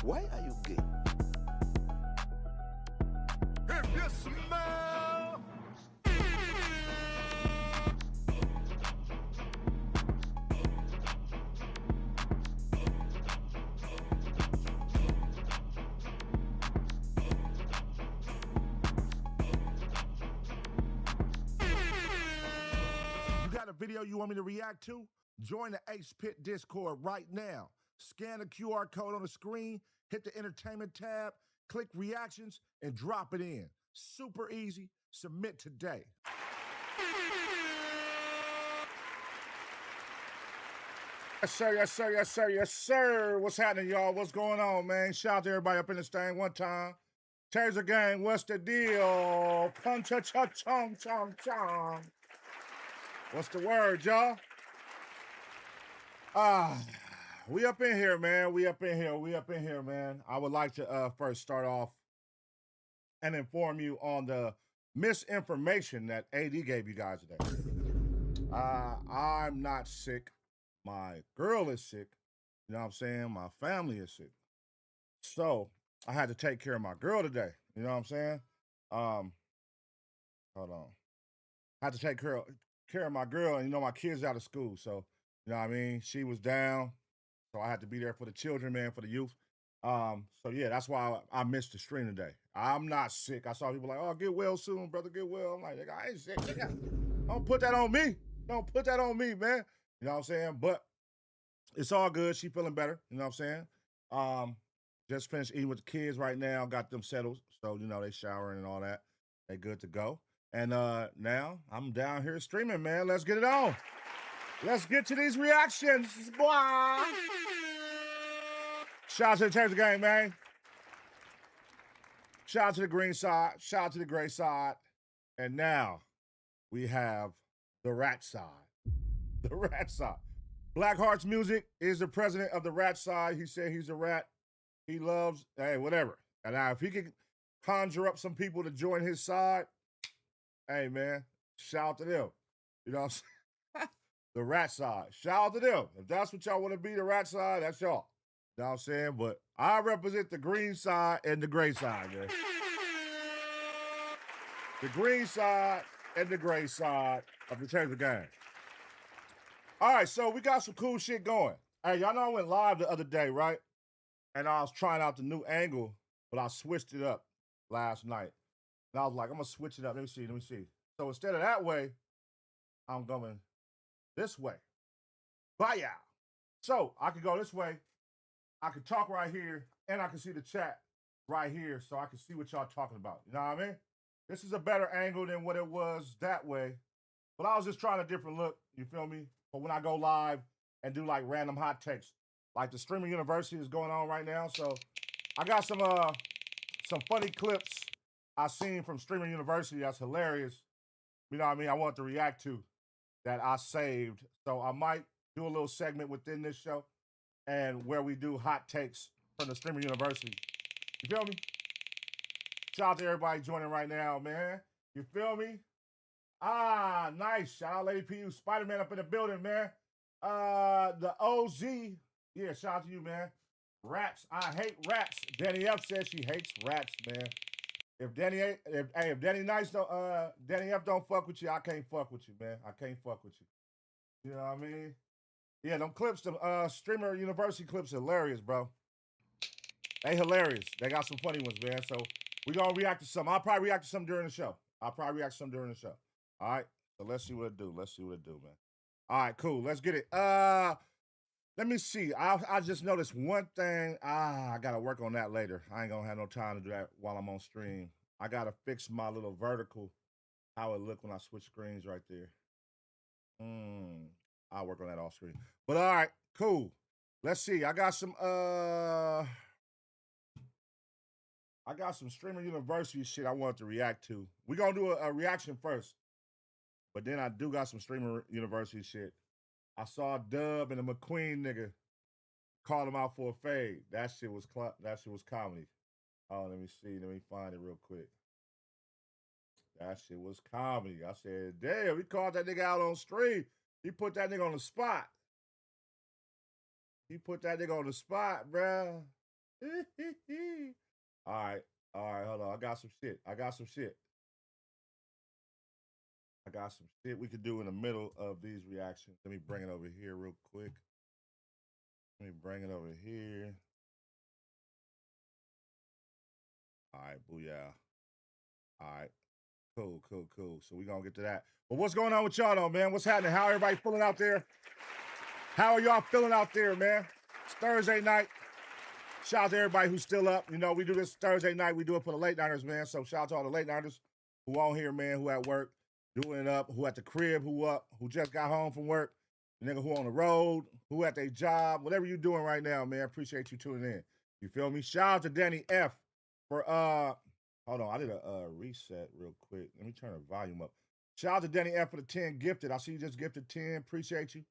Why are you gay? If you smell. You got a video you want me to react to? Join the Ace Pit Discord right now. Scan the QR code on the screen, hit the entertainment tab, click reactions, and drop it in. Super easy. Submit today. Yes, sir, yes, sir, yes, sir, yes, sir. What's happening, y'all? What's going on, man? Shout out to everybody up in this thing one time. Taser gang, what's the deal? Punch a cha chong chong chong. What's the word, y'all? We up in here, man. We up in here, man. I would like to first start off and inform you on the misinformation that AD gave you guys today. I'm not sick. My girl is sick. You know what I'm saying? My family is sick. So I had to take care of my girl today. You know what I'm saying? Hold on. I had to take care of my girl, and you know my kids out of school. So, you know what I mean? She was down. So I had to be there for the children, man, for the youth. So yeah, that's why I missed the stream today. I'm not sick. I saw people like, oh, get well soon, brother, get well. I'm like, I ain't sick. Don't put that on me. Don't put that on me, man. You know what I'm saying? But it's all good. She feeling better. You know what I'm saying? Just finished eating with the kids right now. Got them settled. So, you know, they showering and all that. They good to go. And now I'm down here streaming, man. Let's get it on. Let's get to these reactions, boy. Shout out to the Taser gang, man. Shout out to the green side. Shout out to the gray side. And now we have the rat side. The rat side. Black Hearts Music is the president of the rat side. He said he's a rat. He loves, hey, whatever. And now if he can conjure up some people to join his side, hey, man, shout out to them. You know what I'm saying? The rat side. Shout out to them. If that's what y'all want to be, the rat side, that's y'all. You know what I'm saying? But I represent the green side and the gray side, man. The green side and the gray side of the Taser gang. All right, so we got some cool shit going. Hey, y'all know I went live the other day, right? And I was trying out the new angle, but I switched it up last night. And I was like, I'm going to switch it up. Let me see. So instead of that way, I'm going this way. Bye, y'all. So I could go this way. I could talk right here, and I can see the chat right here, so I can see what y'all talking about. You know what I mean? This is a better angle than what it was that way. But I was just trying a different look, you feel me? But when I go live and do like random hot takes, like the Streamer University is going on right now. So I got some funny clips I seen from Streamer University that's hilarious. You know what I mean? I want to react to that I saved. So I might do a little segment within this show and where we do hot takes from the Streamer University. You feel me? Shout out to everybody joining right now, man. You feel me? Ah, nice. Shout out Lady PU, Spider-Man up in the building, man. The OZ. Yeah, shout out to you, man. Rats. I hate rats. Danny F says she hates rats, man. If Danny F don't fuck with you, I can't fuck with you, man. I can't fuck with you. You know what I mean? Yeah, them clips, them Streamer University clips are hilarious, bro. They hilarious. They got some funny ones, man. So we gonna react to some. I'll probably react to some during the show. All right. So let's see what it do. Man. All right, cool. Let's get it. Let me see. I just noticed one thing. I gotta work on that later. I ain't gonna have no time to do that while I'm on stream. I gotta fix my little vertical, how it look when I switch screens right there. I'll work on that off screen. But all right, cool. Let's see. I got some Streamer University shit I wanted to react to. We're gonna do a reaction first. But then I do got some Streamer University shit. I saw Dub and the McQueen nigga call him out for a fade. That shit was comedy. Oh, let me see. Let me find it real quick. That shit was comedy. I said, damn, we called that nigga out on stream. He put that nigga on the spot. Bruh. All right, hold on. I got some shit. I got some shit we could do in the middle of these reactions. Let me bring it over here real quick. Let me bring it over here. All right, booyah. All right, cool. So we gonna get to that. But what's going on with y'all though, man? What's happening? How everybody feeling out there? How are y'all feeling out there, man? It's Thursday night. Shout out to everybody who's still up. You know, we do this Thursday night. We do it for the late nighters, man. So shout out to all the late nighters who on here, man, who at work, doing it up, who at the crib, who up, who just got home from work, the nigga who on the road, who at their job, whatever you doing right now, man. Appreciate you tuning in. You feel me? Shout out to Danny F for hold on, I did a reset real quick. Let me turn the volume up. Shout out to Danny F for the 10 gifted. I see you just gifted 10. Appreciate you.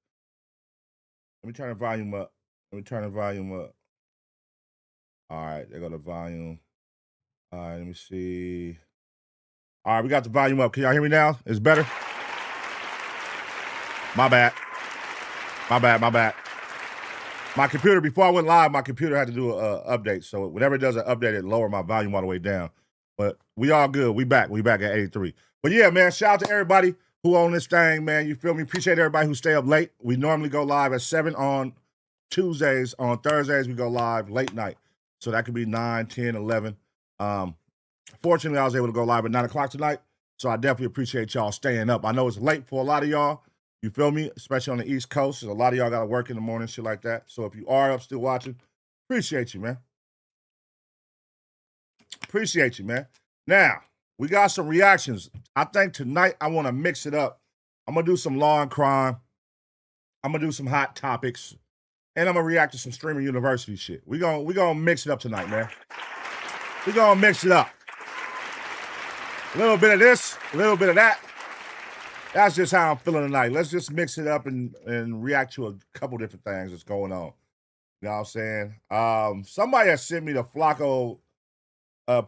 Let me turn the volume up. All right, there go the volume. All right, let me see. All right, we got the volume up. Can y'all hear me now? It's better? My bad. My computer, before I went live, my computer had to do an update. So whenever it does an update, it lower my volume all the way down. But we all good. We back at 83. But yeah, man, shout out to everybody who on this thing, man. You feel me? Appreciate everybody who stay up late. We normally go live at 7 on Tuesdays. On Thursdays, we go live late night. So that could be 9, 10, 11. Fortunately, I was able to go live at 9 o'clock tonight. So I definitely appreciate y'all staying up. I know it's late for a lot of y'all. You feel me? Especially on the East Coast. A lot of y'all got to work in the morning, shit like that. So if you are up still watching, appreciate you, man. Appreciate you, man. Now, we got some reactions. I think tonight I want to mix it up. I'm going to do some law and crime. I'm going to do some hot topics. And I'm going to react to some streaming university shit. We gonna mix it up tonight, man. We gonna mix it up. A little bit of this, a little bit of that. That's just how I'm feeling tonight. Let's just mix it up and react to a couple different things that's going on. You know what I'm saying? Somebody has sent me the Flacco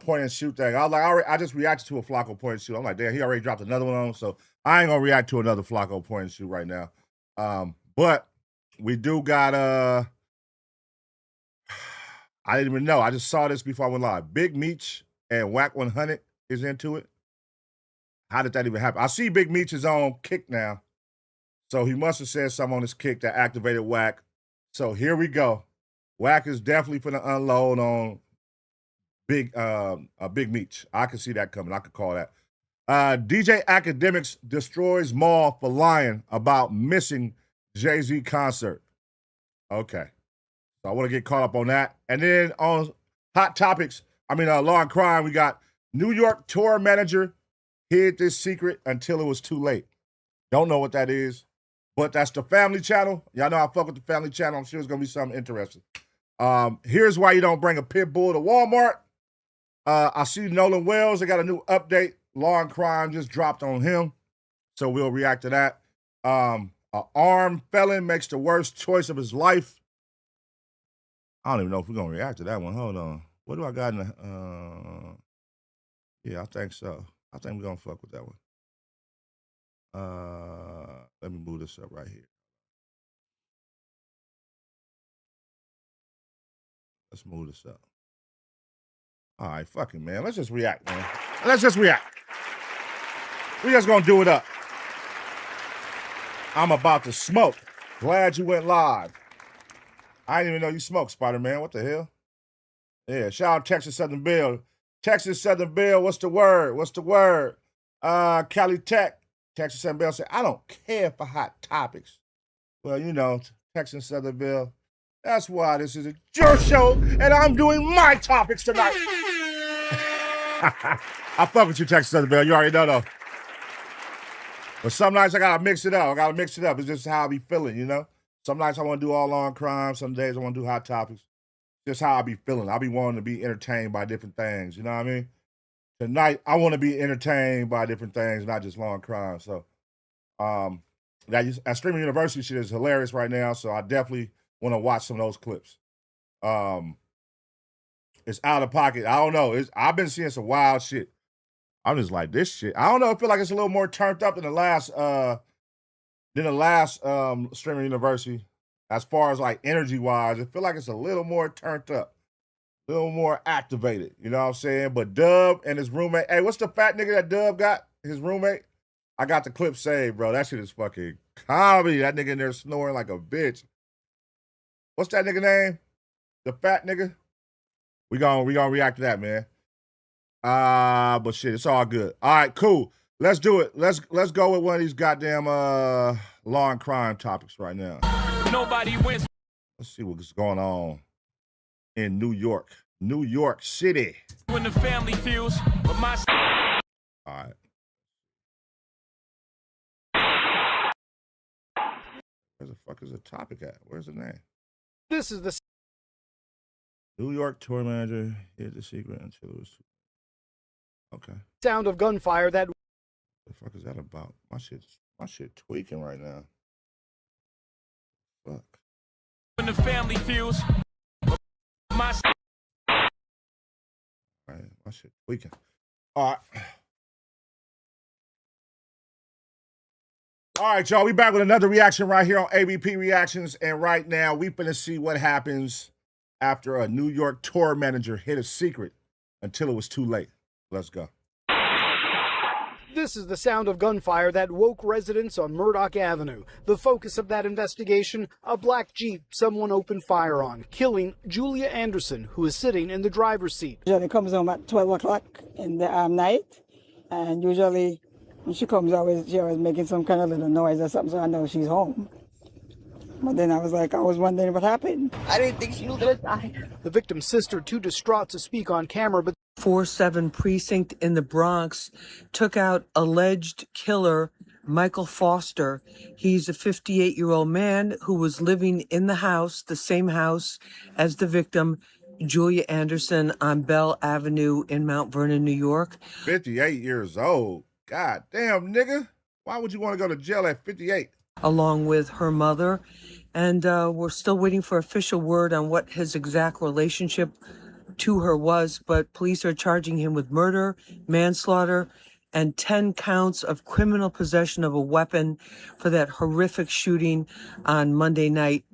point and shoot thing. I was like, I just reacted to a Flacco point and shoot. I'm like, damn, he already dropped another one on him, so I ain't gonna react to another Flacco point and shoot right now. But we do got I didn't even know. I just saw this before I went live. Big Meech and Whack 100 is into it. How did that even happen? I see Big Meech is on Kick now. So he must have said something on his Kick that activated Whack. So here we go. Whack is definitely finna unload on Big Meech. I can see that coming. I could call that. DJ Academics destroys mall for lying about missing Jay-Z concert. Okay. So I want to get caught up on that. And then on hot topics, law and crime, we got New York tour manager hid this secret until it was too late. Don't know what that is, but that's the Family Channel. Y'all know I fuck with the Family Channel. I'm sure it's going to be something interesting. Here's why you don't bring a pit bull to Walmart. I see Nolan Wells. They got a new update. Law and crime just dropped on him. So we'll react to that. An armed felon makes the worst choice of his life. I don't even know if we're going to react to that one. Hold on. What do I got in the... yeah, I think so. I think we're going to fuck with that one. Let me move this up right here. Let's move this up. All right, fucking man. Let's just react, man. Let's just react. We just going to do it up. I'm about to smoke. Glad you went live. I didn't even know you smoked, Spider-Man. What the hell? Yeah, shout out Texas Southern Bill. Texas Southern Bill, what's the word? Cali Tech. Texas Southern Bill said, I don't care for hot topics. Well, you know, Texas Southern Bill, that's why this is your show, and I'm doing my topics tonight. I fuck with you, Texas Southern Bill. You already know, though. But some nights I gotta mix it up. It's just how I be feeling, you know? Some nights I want to do all on crime. Some days I want to do hot topics. Just how I be feeling. I be wanting to be entertained by different things. You know what I mean? Tonight, I want to be entertained by different things, not just law and crime. So, that streaming university shit is hilarious right now. So I definitely want to watch some of those clips. It's out of pocket. I don't know. I've been seeing some wild shit. I'm just like, this shit. I don't know. I feel like it's a little more turned up than the last streaming university. As far as like energy wise, I feel like it's a little more turned up. a little more activated. You know what I'm saying? But Dub and his roommate. Hey, what's the fat nigga that Dub got? His roommate? I got the clip saved, bro. That shit is fucking comedy. That nigga in there snoring like a bitch. What's that nigga name? The fat nigga? We gonna react to that, man. But shit, it's all good. All right, cool. Let's do it. Let's go with one of these goddamn law and crime topics right now. Nobody wins. Let's see what's going on in New York. New York City. When the family feels, but my... All right. Where the fuck is the topic at? Where's the name? This is the New York tour manager hid the secret until it was too... Okay. sound of gunfire that... The fuck is that about? My shit tweaking right now. Fuck. When the family feels, my... Right, my shit tweaking. All right. All right, y'all. We back with another reaction right here on ABP Reactions. And right now, we finna see what happens after a New York tour manager hid a secret until it was too late. Let's go. This is the sound of gunfire that woke residents on Murdoch Avenue. The focus of that investigation, a black Jeep someone opened fire on, killing Julia Anderson, who is sitting in the driver's seat. Usually comes home at 12 o'clock in the night, and usually when she comes, she always making some kind of little noise or something, so I know she's home. But then I was wondering what happened. I didn't think she was gonna die. The victim's sister, too distraught to speak on camera, but 4-7 precinct in the Bronx took out alleged killer Michael Foster. He's a 58-year-old man who was living in the house, the same house as the victim, Julia Anderson, on Bell Avenue in Mount Vernon, New York. 58 years old. God damn, nigga. Why would you want to go to jail at 58? Along with her mother. And we're still waiting for official word on what his exact relationship to her was, but police are charging him with murder, manslaughter, and 10 counts of criminal possession of a weapon for that horrific shooting on Monday night.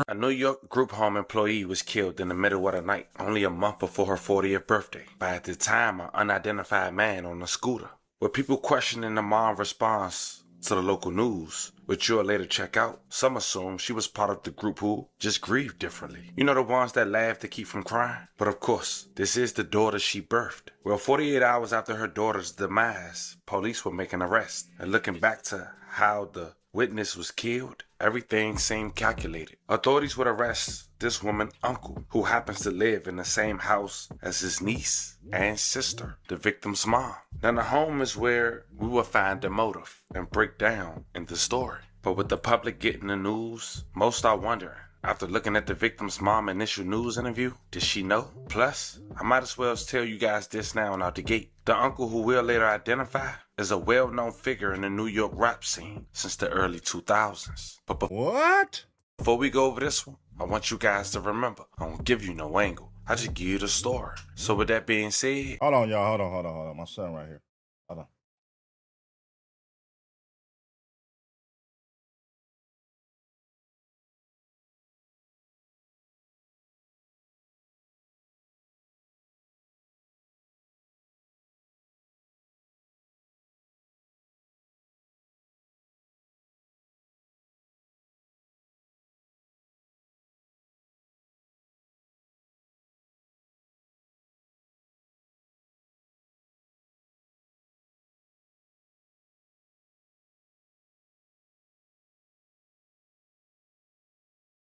A New York group home employee was killed in the middle of the night, only a month before her 40th birthday, by at the time an unidentified man on a scooter. With people questioning the mom's response to the local news, which you'll later check out, some assume she was part of the group who just grieved differently. You know, the ones that laugh to keep from crying? But of course, this is the daughter she birthed. Well, 48 hours after her daughter's demise, police were making arrests. And looking back to how the witness was killed, everything seemed calculated. Authorities would arrest this woman's uncle, who happens to live in the same house as his niece and sister, the victim's mom. Now, the home is where we will find the motive and break down in the story. But with the public getting the news, most are wondering, after looking at the victim's mom's initial news interview, did she know? Plus, I might as well tell you guys this now and out the gate. The uncle, who we'll later identify, is a well-known figure in the New York rap scene since the early 2000s. But What? before we go over this one, I want you guys to remember, I don't give you no angle. I just give you the story. So with that being said... Hold on, y'all. Hold on. My son right here. Hold on.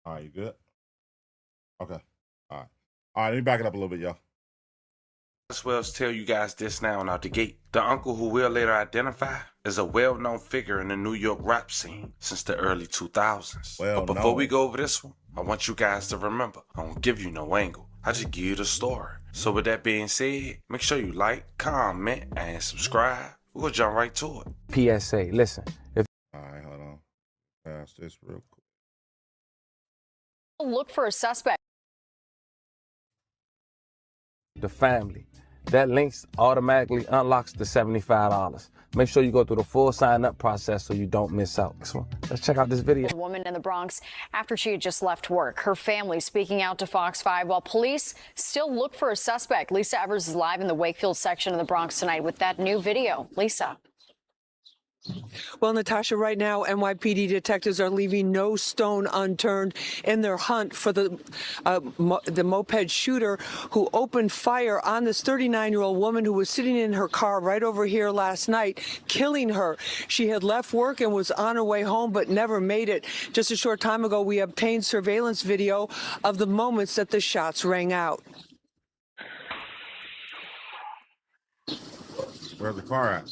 All right, you good? Okay. All right, let me back it up a little bit, y'all. As well as tell you guys this now and out the gate. The uncle, who we'll later identify, is a well-known figure in the New York rap scene since the early 2000s. But before we go over this one, I want you guys to remember, I don't give you no angle. I just give you the story. So with that being said, make sure you like, comment, and subscribe. We'll jump right to it. PSA, listen. All right, hold on. Pass this real quick. Look for a suspect. The family. That links automatically unlocks the $75. Make sure you go through the full sign-up process so you don't miss out. So let's check out this video. A woman in the Bronx after she had just left work. Her family speaking out to Fox 5 while police still look for a suspect. Lisa Evers is live in the Wakefield section of the Bronx tonight with that new video. Lisa. Well, Natasha, right now, NYPD detectives are leaving no stone unturned in their hunt for the moped shooter who opened fire on this 39-year-old woman who was sitting in her car right over here last night, killing her. She had left work and was on her way home, but never made it. Just a short time ago, we obtained surveillance video of the moments that the shots rang out. Where's the car at?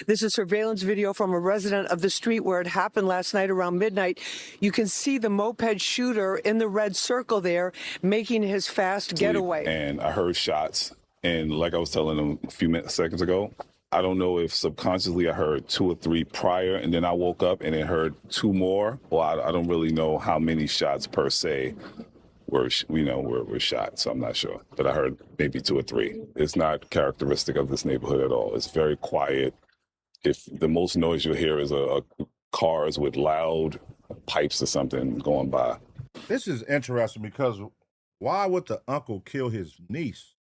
This is surveillance video from a resident of the street where it happened last night around midnight. You can see the moped shooter in the red circle there making his fast getaway. And I heard shots. And like I was telling them a few seconds ago, I don't know if subconsciously I heard 2 or 3 prior, and then I woke up and then heard 2 more. Well, I don't really know how many shots per se were shot, so I'm not sure. But I heard maybe 2 or 3. It's not characteristic of this neighborhood at all. It's very quiet. If the most noise you'll hear is cars with loud pipes or something going by. This is interesting because why would the uncle kill his niece?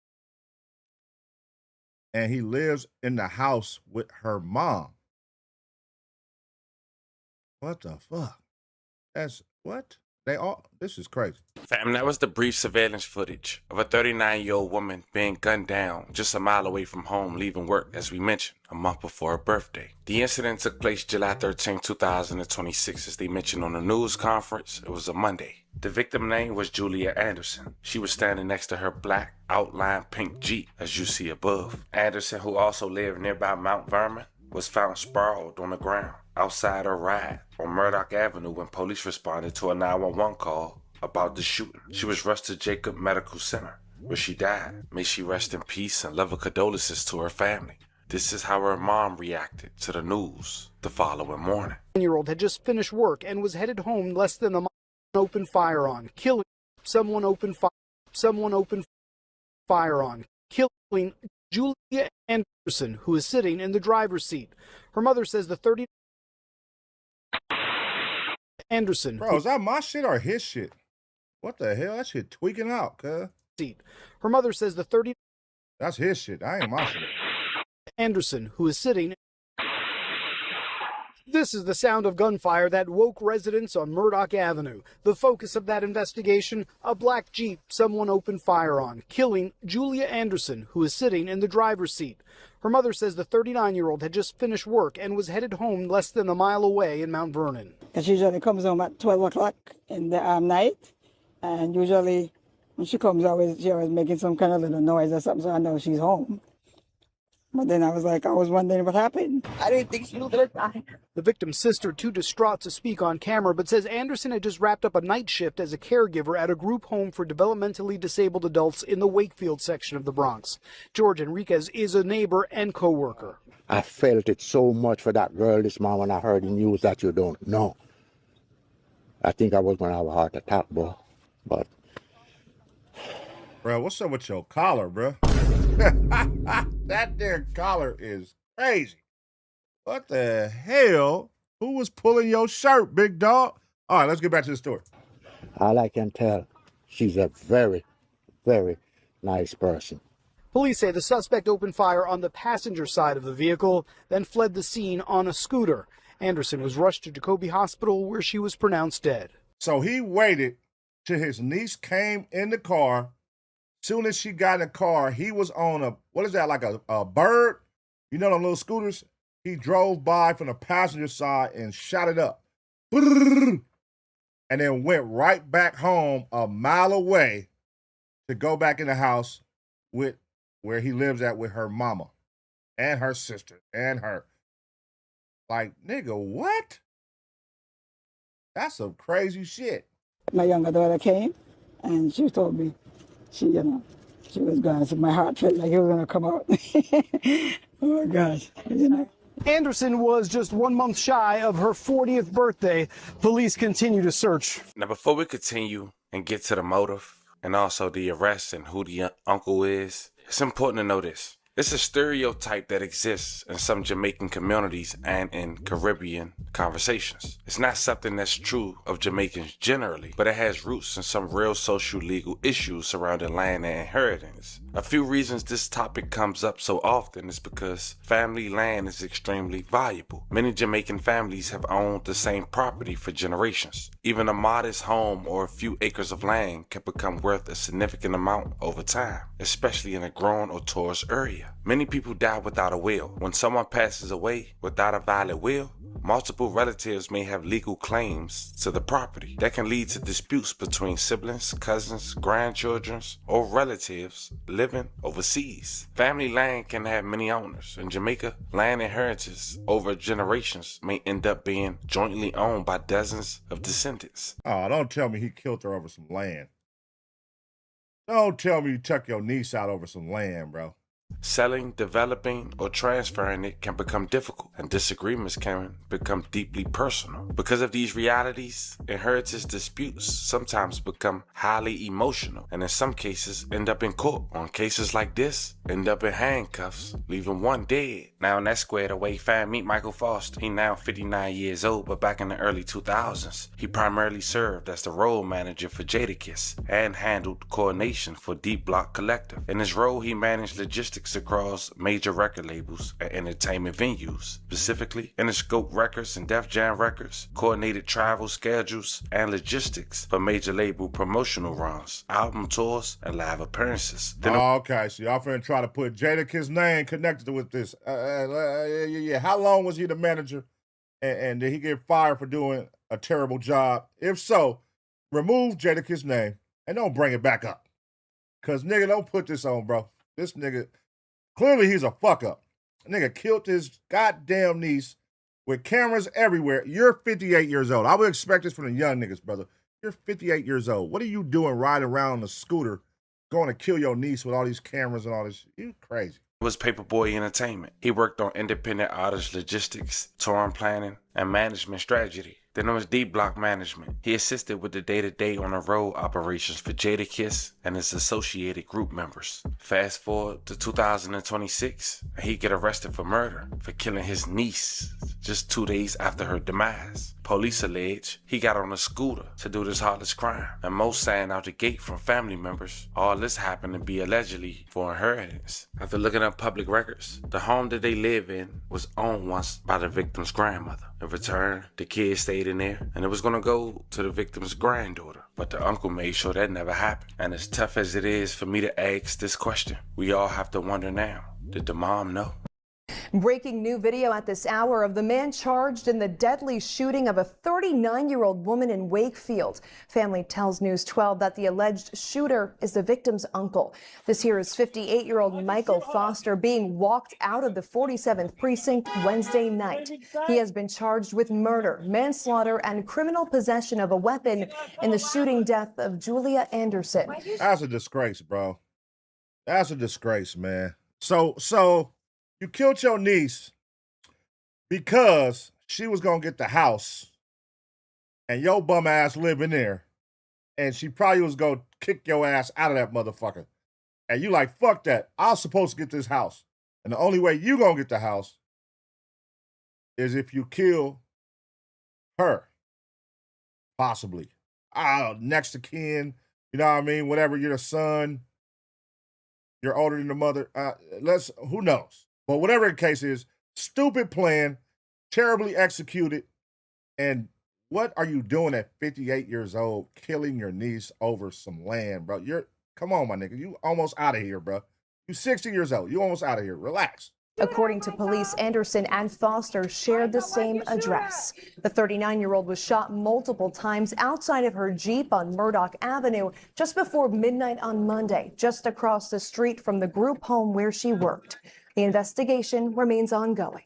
And he lives in the house with her mom. What the fuck? That's what? This is crazy. Fam, that was the brief surveillance footage of a 39-year-old woman being gunned down just a mile away from home, leaving work, as we mentioned, a month before her birthday. The incident took place July 13, 2026, as they mentioned on a news conference. It was a Monday. The victim name was Julia Anderson. She was standing next to her black outline pink Jeep, as you see above. Anderson, who also lived nearby Mount Vernon, was found sprawled on the ground outside her ride on Murdoch Avenue when police responded to a 911 call about the shooting. She was rushed to Jacob Medical Center, where she died. May she rest in peace and love her condolences to her family. This is how her mom reacted to the news the following morning. The 9-year-old had just finished work and was headed home less than a mile opened fire on, killing someone opened fire on, killing Julia Anderson, who is sitting in the driver's seat. Her mother says the 30 Anderson. Bro, is that my shit or his shit? What the hell? That shit tweaking out, cuz. Her mother says the 30 That's his shit. I ain't my shit. Anderson, who is sitting. This is the sound of gunfire that woke residents on Murdoch Avenue. The focus of that investigation, a black Jeep someone opened fire on, killing Julia Anderson, who is sitting in the driver's seat. Her mother says the 39-year-old had just finished work and was headed home less than a mile away in Mount Vernon. She usually comes home at 12 o'clock in the night, and usually when she comes, she always making some kind of little noise or something, so I know she's home. But then I was wondering what happened. I didn't think she was going to die. The victim's sister, too distraught to speak on camera, but says Anderson had just wrapped up a night shift as a caregiver at a group home for developmentally disabled adults in the Wakefield section of the Bronx. George Enriquez is a neighbor and co-worker. I felt it so much for that girl this morning when I heard the news that you don't know. I think I was going to have a heart attack, bro. But... Bro, what's up with your collar, bro? That there collar is crazy. What the hell? Who was pulling your shirt, big dog? All right, let's get back to the story. All I can tell, she's a very, very nice person. Police say the suspect opened fire on the passenger side of the vehicle, then fled the scene on a scooter. Anderson was rushed to Jacoby Hospital, where she was pronounced dead. So he waited till his niece came in the car. Soon as she got in the car, he was on like a bird? You know, them little scooters? He drove by from the passenger side and shot it up. And then went right back home a mile away to go back in the house with where he lives at with her mama and her sister and her. Like, nigga, what? That's some crazy shit. My younger daughter came and she told me, she was gone. So my heart felt like it was going to come out. Oh, gosh. Anderson was just 1 month shy of her 40th birthday. Police continue to search. Now, before we continue and get to the motive and also the arrest and who the uncle is, it's important to know this. It's a stereotype that exists in some Jamaican communities and in Caribbean conversations. It's not something that's true of Jamaicans generally, but it has roots in some real social legal issues surrounding land and inheritance. A few reasons this topic comes up so often is because family land is extremely valuable. Many Jamaican families have owned the same property for generations. Even a modest home or a few acres of land can become worth a significant amount over time, especially in a grown or tourist area. Many people die without a will. When someone passes away without a valid will, multiple relatives may have legal claims to the property. That can lead to disputes between siblings, cousins, grandchildren, or relatives living overseas. Family land can have many owners. In Jamaica, land inheritance over generations may end up being jointly owned by dozens of descendants. Oh, don't tell me he killed her over some land. Don't tell me you took your niece out over some land, bro. Selling, developing, or transferring it can become difficult, and disagreements can become deeply personal. Because of these realities, inheritance disputes sometimes become highly emotional, and in some cases end up in court. On cases like this, end up in handcuffs, leaving one dead. Now in that squared away, fam, meet Michael Foster. He now 59 years old, but back in the early 2000s, he primarily served as the role manager for Jadakiss and handled coordination for Deep Block Collective. In his role, he managed logistics across major record labels and entertainment venues, specifically Interscope Records and Def Jam Records, coordinated travel schedules and logistics for major label promotional runs, album tours, and live appearances. Okay, so y'all finna try to put Jadakiss' name connected with this. Yeah. How long was he the manager? And did he get fired for doing a terrible job? If so, remove Jadakiss' name and don't bring it back up. Cause nigga, don't put this on, bro. This nigga, clearly he's a fuck up. Nigga killed his goddamn niece with cameras everywhere. You're 58 years old. I would expect this from the young niggas, brother. You're 58 years old. What are you doing riding around on a scooter going to kill your niece with all these cameras and all this? You crazy. Was Paperboy Entertainment. He worked on independent artist logistics, touring planning, and management strategy. Then there was Deep Block Management. He assisted with the day-to-day on-the-road operations for Jadakiss and his associated group members. Fast forward to 2026, and he get arrested for murder for killing his niece just 2 days after her demise. Police allege he got on a scooter to do this heartless crime, and most saying out the gate from family members. All this happened to be allegedly for inheritance. After looking up public records, the home that they live in was owned once by the victim's grandmother. In return, the kids stayed in there, and it was gonna go to the victim's granddaughter. But the uncle made sure that never happened. And as tough as it is for me to ask this question, we all have to wonder now, did the mom know? Breaking new video at this hour of the man charged in the deadly shooting of a 39-year-old woman in Wakefield. Family tells News 12 that the alleged shooter is the victim's uncle. This here is 58-year-old Michael Foster being walked out of the 47th precinct Wednesday night. He has been charged with murder, manslaughter, and criminal possession of a weapon in the shooting death of Julia Anderson. That's a disgrace, bro. That's a disgrace, man. So you killed your niece because she was going to get the house and your bum ass living there. And she probably was going to kick your ass out of that motherfucker. And you like, fuck that. I was supposed to get this house. And the only way you going to get the house is if you kill her. Possibly. Next to kin, you know what I mean? Whatever, you're the son. You're older than the mother. Who knows? But whatever the case is, stupid plan, terribly executed. And what are you doing at 58 years old, killing your niece over some land, bro? Come on, my nigga. You almost out of here, bro. You 60 years old. You almost out of here. Relax. According to police, Anderson and Foster shared the same address. The 39-year-old was shot multiple times outside of her Jeep on Murdoch Avenue just before midnight on Monday, just across the street from the group home where she worked. The investigation remains ongoing.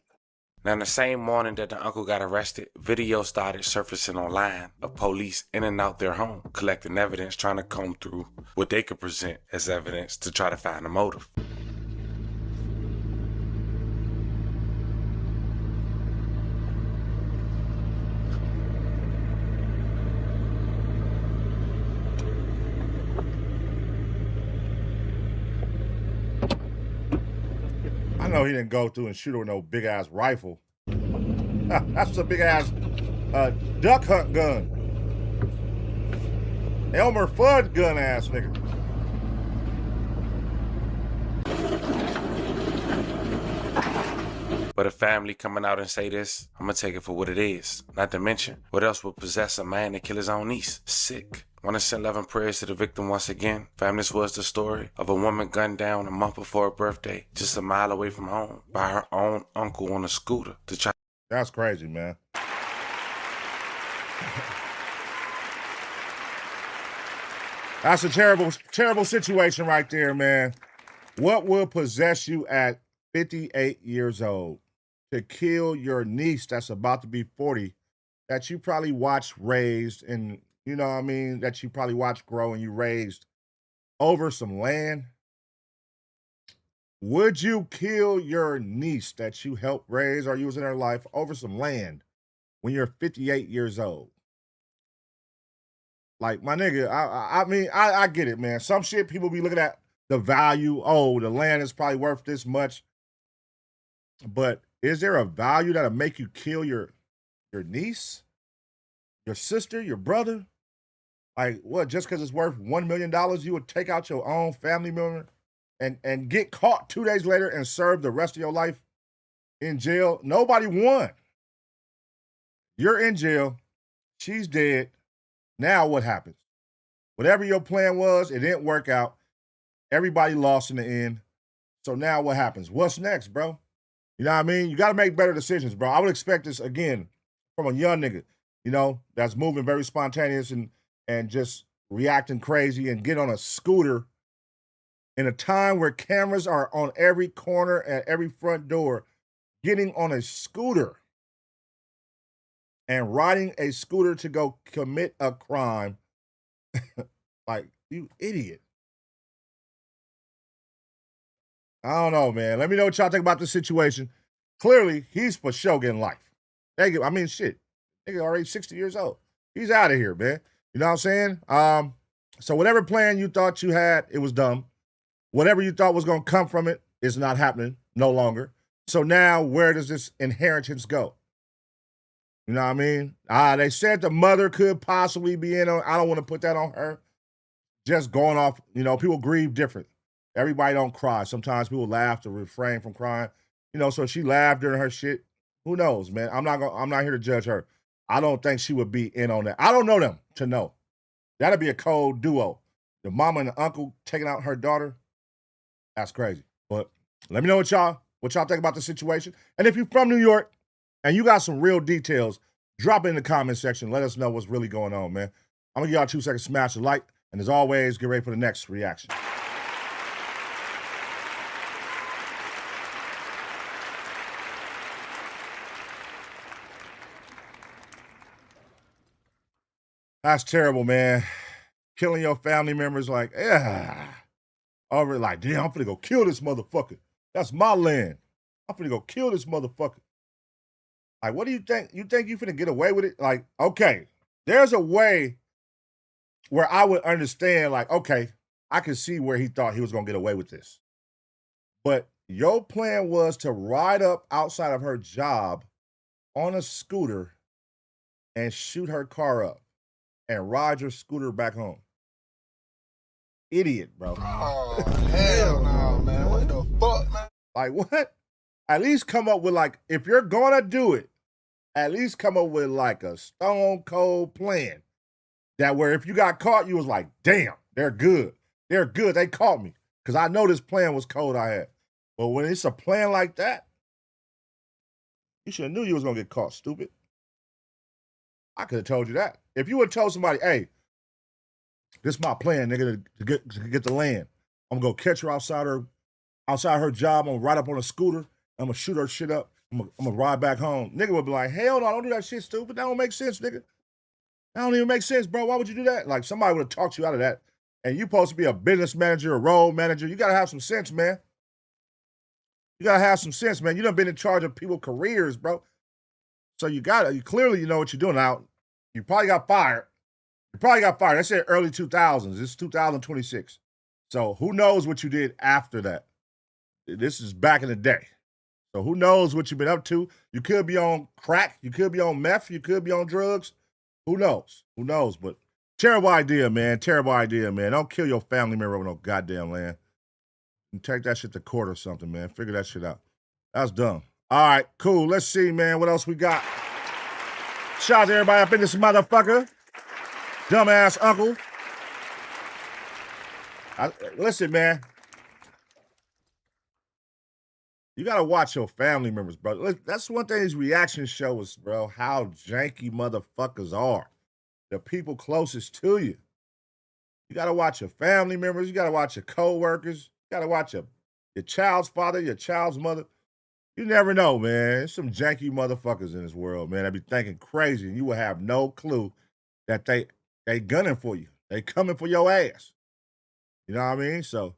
Now, the same morning that the uncle got arrested, video started surfacing online of police in and out their home, collecting evidence, trying to comb through what they could present as evidence to try to find a motive. I know he didn't go through and shoot her with no big ass rifle. That's a big ass duck hunt gun. Elmer Fudd gun ass nigga. But a family coming out and say this, I'm gonna take it for what it is. Not to mention, what else would possess a man to kill his own niece? Sick. Want to send love and prayers to the victim once again? Fam, this was the story of a woman gunned down a month before her birthday, just a mile away from home, by her own uncle on a scooter to try. That's crazy, man. That's a terrible, terrible situation right there, man. What will possess you at 58 years old to kill your niece that's about to be 40, that you probably watched raised and, you know what I mean, that you probably watched grow and you raised over some land? Would you kill your niece that you helped raise or you was in her life over some land when you're 58 years old? Like, my nigga, I mean, I get it, man. Some shit people be looking at the value. Oh, the land is probably worth this much. But is there a value that'll make you kill your niece, your sister, your brother? Like, what, just because it's worth $1 million, you would take out your own family member and get caught 2 days later and serve the rest of your life in jail? Nobody won. You're in jail. She's dead. Now what happens? Whatever your plan was, it didn't work out. Everybody lost in the end. So now what happens? What's next, bro? You know what I mean? You got to make better decisions, bro. I would expect this, again, from a young nigga, you know, that's moving very spontaneous and just reacting crazy and get on a scooter in a time where cameras are on every corner at every front door, getting on a scooter and riding a scooter to go commit a crime. Like, you idiot. I don't know, man. Let me know what y'all think about this situation. Clearly, he's for sure getting life. I mean, shit. Nigga already 60 years old. He's out of here, man. You know what I'm saying? So whatever plan you thought you had, it was dumb. Whatever you thought was going to come from it is not happening no longer. So now, where does this inheritance go? You know what I mean? They said the mother could possibly be in on. I don't want to put that on her. Just going off, you know, people grieve different. Everybody don't cry. Sometimes people laugh to refrain from crying. You know, so she laughed during her shit. Who knows, man? I'm not here to judge her. I don't think she would be in on that. I don't know them to know. That'd be a cold duo. The mama and the uncle taking out her daughter. That's crazy. But let me know what y'all think about the situation. And if you're from New York and you got some real details, drop it in the comment section. Let us know what's really going on, man. I'm gonna give y'all 2 seconds to smash the like. And as always, get ready for the next reaction. That's terrible, man. Killing your family members like, over like, damn, I'm finna go kill this motherfucker. That's my land. I'm finna go kill this motherfucker. Like, what do you think? You think you finna get away with it? Like, okay, there's a way where I would understand, like, okay, I can see where he thought he was gonna get away with this. But your plan was to ride up outside of her job on a scooter and shoot her car up and ride your scooter back home. Idiot, bro. Oh, hell no, man. What the fuck, man? Like, what? At least come up with, like, if you're gonna do it, at least come up with, like, a stone cold plan. That where if you got caught, you was like, damn, they're good. They're good. They caught me. Because I know this plan was cold I had. But when it's a plan like that, you should have knew you was going to get caught, stupid. I could have told you that. If you would have told somebody, hey, this is my plan, nigga, to get the land. I'm going to go catch her outside her job. I'm going to ride up on a scooter. I'm going to shoot her shit up. I'm going to ride back home. Nigga would be like, hell no, don't do that shit, stupid. That don't make sense, nigga. That don't even make sense, bro. Why would you do that? Like, somebody would have talked you out of that. And you supposed to be a business manager, a role manager. You got to have some sense, man. You got to have some sense, man. You done been in charge of people's careers, bro. So you clearly you know what you're doing. Now, you probably got fired. They said early 2000s. It's 2026. So who knows what you did after that. This is back in the day. So who knows what you've been up to? You could be on crack. You could be on meth. You could be on drugs. Who knows? Who knows? But terrible idea, man. Terrible idea, man. Don't kill your family member with no goddamn land. You take that shit to court or something, man. Figure that shit out. That's dumb. All right, cool. Let's see, man. What else we got? Shout out to everybody up in this motherfucker. Dumbass uncle. Listen, man. You got to watch your family members, bro. That's one thing these reaction shows, bro, how janky motherfuckers are. The people closest to you. You got to watch your family members. You got to watch your co-workers. You got to watch your child's father, your child's mother. You never know, man. There's some janky motherfuckers in this world, man. They be thinking crazy, and you will have no clue that they gunning for you. They coming for your ass. You know what I mean? So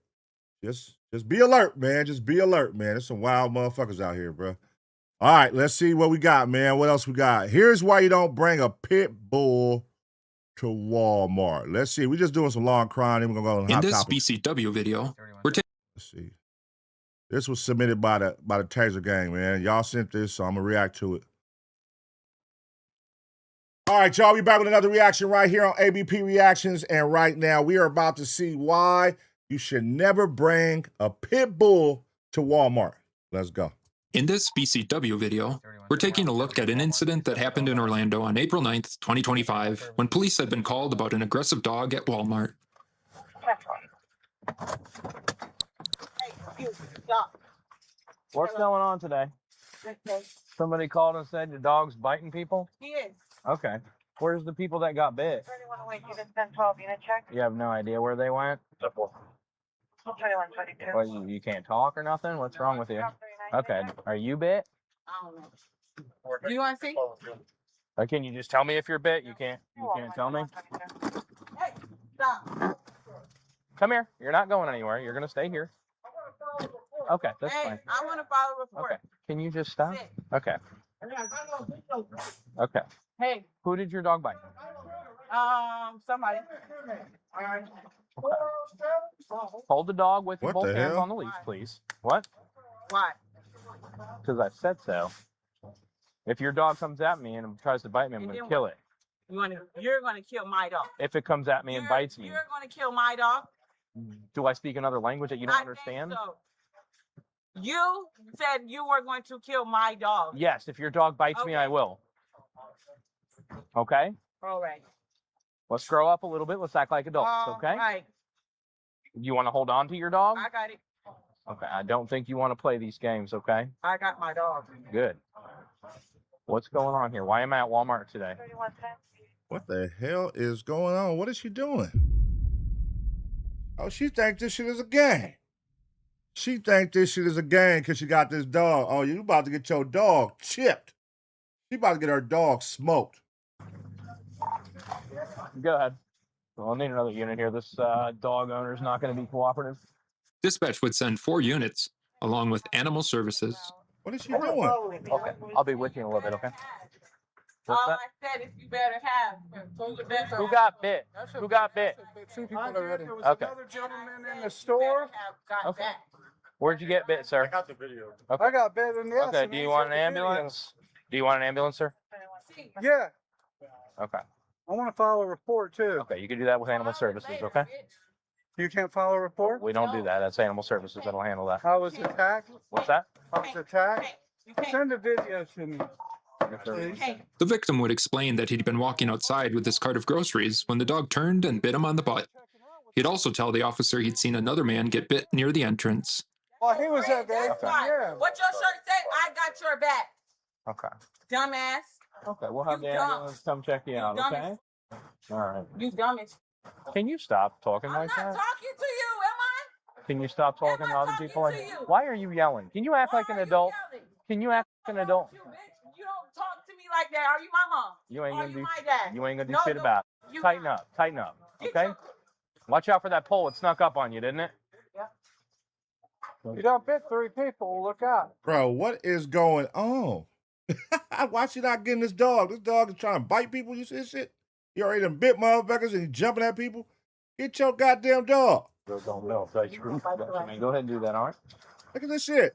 just be alert, man. Just be alert, man. There's some wild motherfuckers out here, bro. All right, let's see what we got, man. What else we got? Here's why you don't bring a pit bull to Walmart. Let's see. We're just doing some long crime. Then we're gonna go on hot topics. BCW video, Let's see. This was submitted by the Taser gang, man. Y'all sent this, so I'm gonna react to it. All right, y'all. We back with another reaction right here on ABP Reactions, and right now we are about to see why you should never bring a pit bull to Walmart. Let's go. In this BCW video, we're taking a look at an incident that happened in Orlando on April 9th, 2025, when police had been called about an aggressive dog at Walmart. What's going on today? Okay. Somebody called and said your dog's biting people? He is. Okay. Where's the people that got bit? 21 unit 1012 unit check. You have no idea where they went? 2122. Well, you can't talk or nothing? What's wrong with you? Okay. Are you bit? I don't know. Do you want to see? Or can you just tell me if you're bit? You can't tell me? Hey, stop. Come here. You're not going anywhere. You're going to stay here. Okay, that's hey, fine. I want to file a report. Okay. Can you just stop? Okay. Okay. Hey. Who did your dog bite? Somebody. All right. Hold the dog with your What both the hands hell? on the leash, please. What? Why? Because I said so. If your dog comes at me and tries to bite me, I'm going to kill it. You're going to kill my dog. If it comes at me and bites me. You're going to kill my dog? Do I speak another language that you don't I understand? think so. You said you were going to kill my dog. Yes, if your dog bites me, I will. Okay? All right. Let's grow up a little bit. Let's act like adults, okay? All right. You want to hold on to your dog? I got it. Okay, I don't think you want to play these games, okay? I got my dog. Good. What's going on here? Why am I at Walmart today? 3110. What the hell is going on? What is she doing? Oh, she thinks this shit is a game. She think this shit is a game because she got this dog. Oh, you about to get your dog chipped. She about to get her dog smoked. Go ahead. Well, I'll need another unit here. This dog owner's not going to be cooperative. Dispatch would send 4 units, along with animal services. What is she doing? Okay, I'll be with you in a little bit, okay? What's All that? I said is you better have. Who got bit? Who got bit? 2 people already. Okay. Another gentleman in the store. Okay. Where'd you get bit, sir? I got the video. Okay. I got bit in this. Okay, do you want an ambulance? Do you want an ambulance, sir? Yeah. Okay. I want to file a report too. Okay, you can do that with animal services, okay? You can't file a report? We don't do that. That's animal services that'll handle that. I was attacked. What's that? I was attacked. Send a video to me. Please. The victim would explain that he'd been walking outside with his cart of groceries when the dog turned and bit him on the butt. He'd also tell the officer he'd seen another man get bit near the entrance. Well, he was at the yeah. What your shirt say? I got your back. Okay. Dumbass. Okay, we'll have the ambulance come check you out, okay? All right. You dumbass. Can you stop talking I'm like not that? talking to you, am I? Can you stop talking to other people? talking to you? Why are you yelling? Can you act like an adult? Can you act like an adult? You bitch. You don't talk to me like that. Are you my mom? You ain't Are gonna you do. my dad? You ain't gonna do No, shit no, about it. you Tighten not. up. Tighten up. Get Okay. your- Watch out for that pole. It snuck up on you, didn't it? You done bit 3 people. Look out. Bro, what is going on? Why should I get this dog? This dog is trying to bite people. You see this shit? He already done bit motherfuckers and he jumping at people. Get your goddamn dog. Don't know. Go ahead and do that, all right? Look at this shit.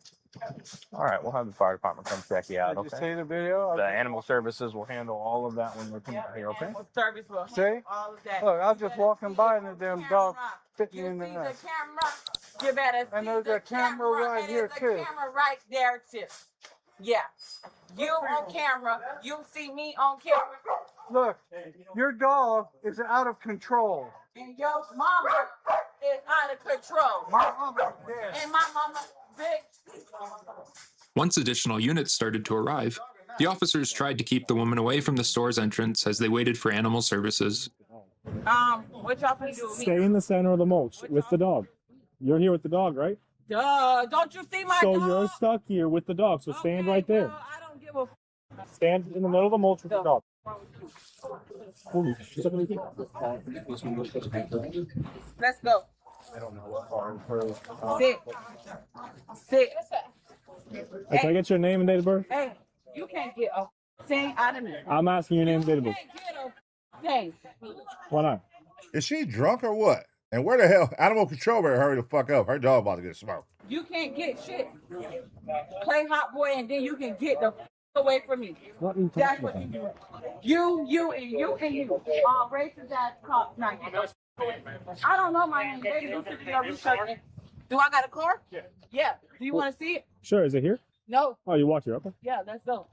All right, we'll have the fire department come check you out. Did you Okay. see the video? The animal services will handle all of that when they come out here. Okay. Animal service will See? handle all of that. Look, I was just walking by and the damn dog bit me You in the see the ass. camera? You better see And there's the a camera right and here, there's too. a camera right there too. Yeah. You on camera. You see me on camera. Look, your dog is out of control. And your mama is out of control. My mama is dead. And my mama, bitch. Once additional units started to arrive, the officers tried to keep the woman away from the store's entrance as they waited for animal services. What y'all finna do with me? Stay in the center of the mulch with the dog. You're here with the dog, right? Duh, don't you see my So dog? you're stuck here with the dog. So stand right there. Well, I don't give a Stand in the middle of the mulch with the dog. Holy shit. Let's go. Sit. Sit. Hey, can I get your name and date of birth? Hey, you can't get a thing out of me. I'm asking your name and date of birth. Thing. Why not? Is she drunk or what? And where the hell? Animal control better hurry the fuck up. Her dog about to get smoked. You can't get shit. Play hot boy and then you can get the away from me. What are you That's talking what about? you do. You. Racist ass cop. Nah, I don't know my name. Baby, you should be your research. Do I got a car? Yeah. Do you want to see it? Sure, is it here? No. Oh, you walk here, okay. Yeah, let's go.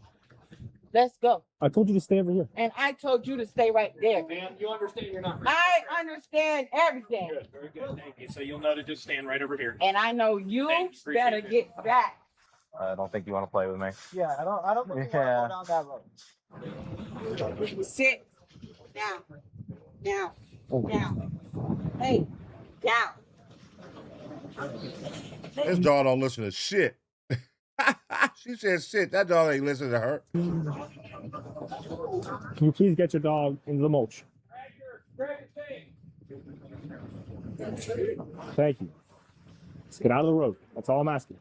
Let's go. I told you to stay over here. And I told you to stay right there. Man, you understand you're not. I understand everything. Good, very good. Thank you. So you'll know to just stand right over here. And I know you Thanks, better appreciate get back. I don't think you want to play with me. Yeah, I don't think you want to go down that road. Sit. Down. Down. Oh. Down. Hey. Down. This dog don't listen to shit. She said shit. That dog ain't listening to her. Can you please get your dog into the mulch? Thank you. Let's get out of the road. That's all I'm asking.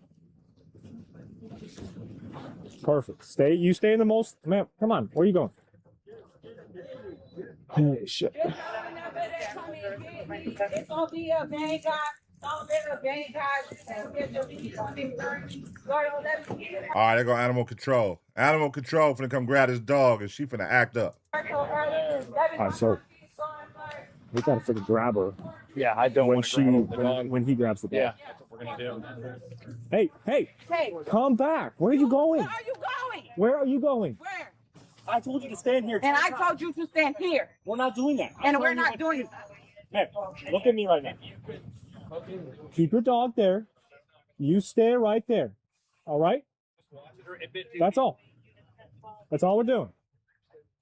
Perfect. You stay in the mulch. Ma'am, come on. Where are you going? Holy shit. It's gonna be a bang guy. Don't let a bang guy. All right, there go animal control. Animal control finna come grab this dog and she finna act up. All right, so we gotta freaking grab her. Yeah, I don't want to grab the dog. when he grabs the dog. Yeah, that's what we're gonna do. Hey, Hey, come back. Where are you going? where are you going? Where are you going? Where? I told you to stand here. And I told you to stand here. We're not doing that. And we're not doing it. Hey, look at me right now. Keep your dog there. You stay right there. All right? That's all. That's all we're doing.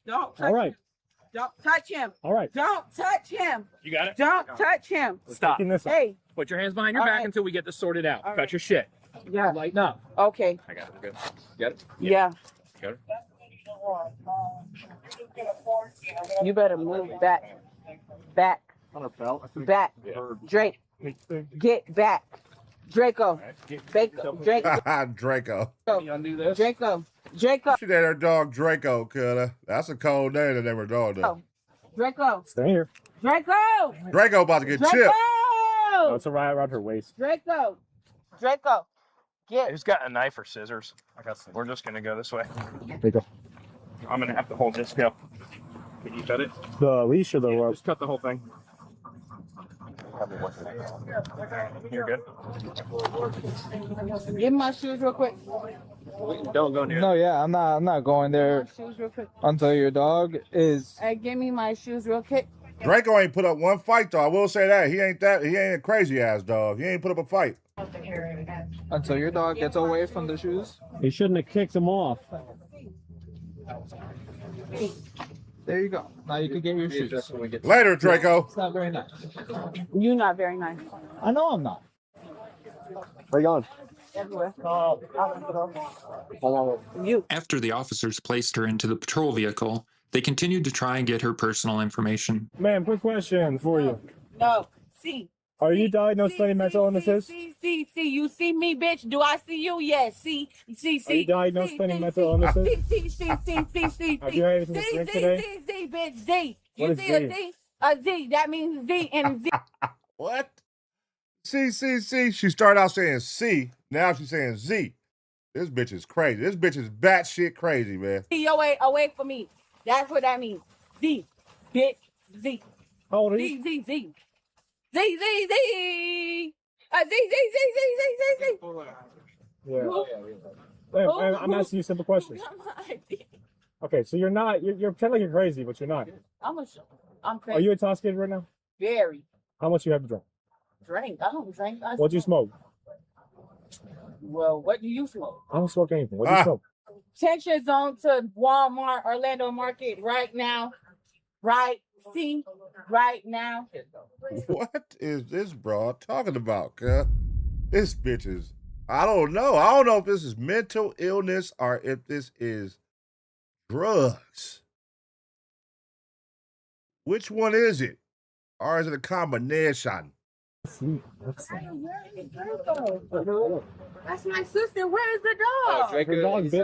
Don't touch All right. him. Don't touch him. All right. Don't touch him. You got it? Don't touch him. Stop. Taking this up. Hey. Put your hands behind your All back right. until we get this sorted out. All Cut right. your shit. Yeah. Lighten up. Okay. I got it. We're good. You got it? Yeah. Got it? You better move back. Back. Back. Drake. Get back. Draco. Draco. Draco. Undo this. Draco. She named her dog Draco, coulda. That's a cold name to name her dog, though. Draco. Stay here. Draco. Draco about to get chipped. No, it's around her waist. Draco. Who's got a knife or scissors? I got some. We're just gonna go this way. There you go. I'm gonna have to hold this now. Can you cut it? The leash or the rope? Just cut the whole thing. You're good. Give me my shoes real quick. Don't go near. No, yeah, I'm not going there Shoes real quick. until your dog is. Hey, give me my shoes real quick. Draco ain't put up one fight, though. I will say that. He ain't a crazy ass dog. He ain't put up a fight. Until your dog gets away from the shoes. He shouldn't have kicked him off. There you go. Now you can get your shoes. Later, Draco. It's not very nice. You're not very nice. I know I'm not. Where you going? Everywhere. After the officers placed her into the patrol vehicle, they continued to try and get her personal information. Ma'am, quick question for you. No. See. Are you diagnosed with any mental illnesses? See. You see me, bitch? Do I see you? Yes. See. Are you diagnosed with any mental illnesses? See. Have you had anything to drink today? See, bitch. Z. What You is see a Z? Z? A Z. That means Z and Z. What? C. She started out saying C. Now she's saying Z. This bitch is crazy. This bitch is batshit crazy, man. Away from me. That's what that means. Z, bitch, Z. How old are Z, you? Z, Z. Z, Z, Z. Z, Z, Z, Z, Z, Z. Yeah. Hey, I'm asking you a simple question. Okay, so you're pretending like you're crazy, but you're not. I'm crazy. Are you intoxicated right now? Very. How much you have to drink? Drink. I don't drink. What do you smoke? Well, what do you smoke? I don't smoke anything. What do you smoke? Text your zone to Walmart, Orlando Market right now. Right now. What is this broad talking about, cuz? This bitch is, I don't know. I don't know if this is mental illness or if this is drugs. Which one is it? Or is it a combination? That's my sister. Where's the dog?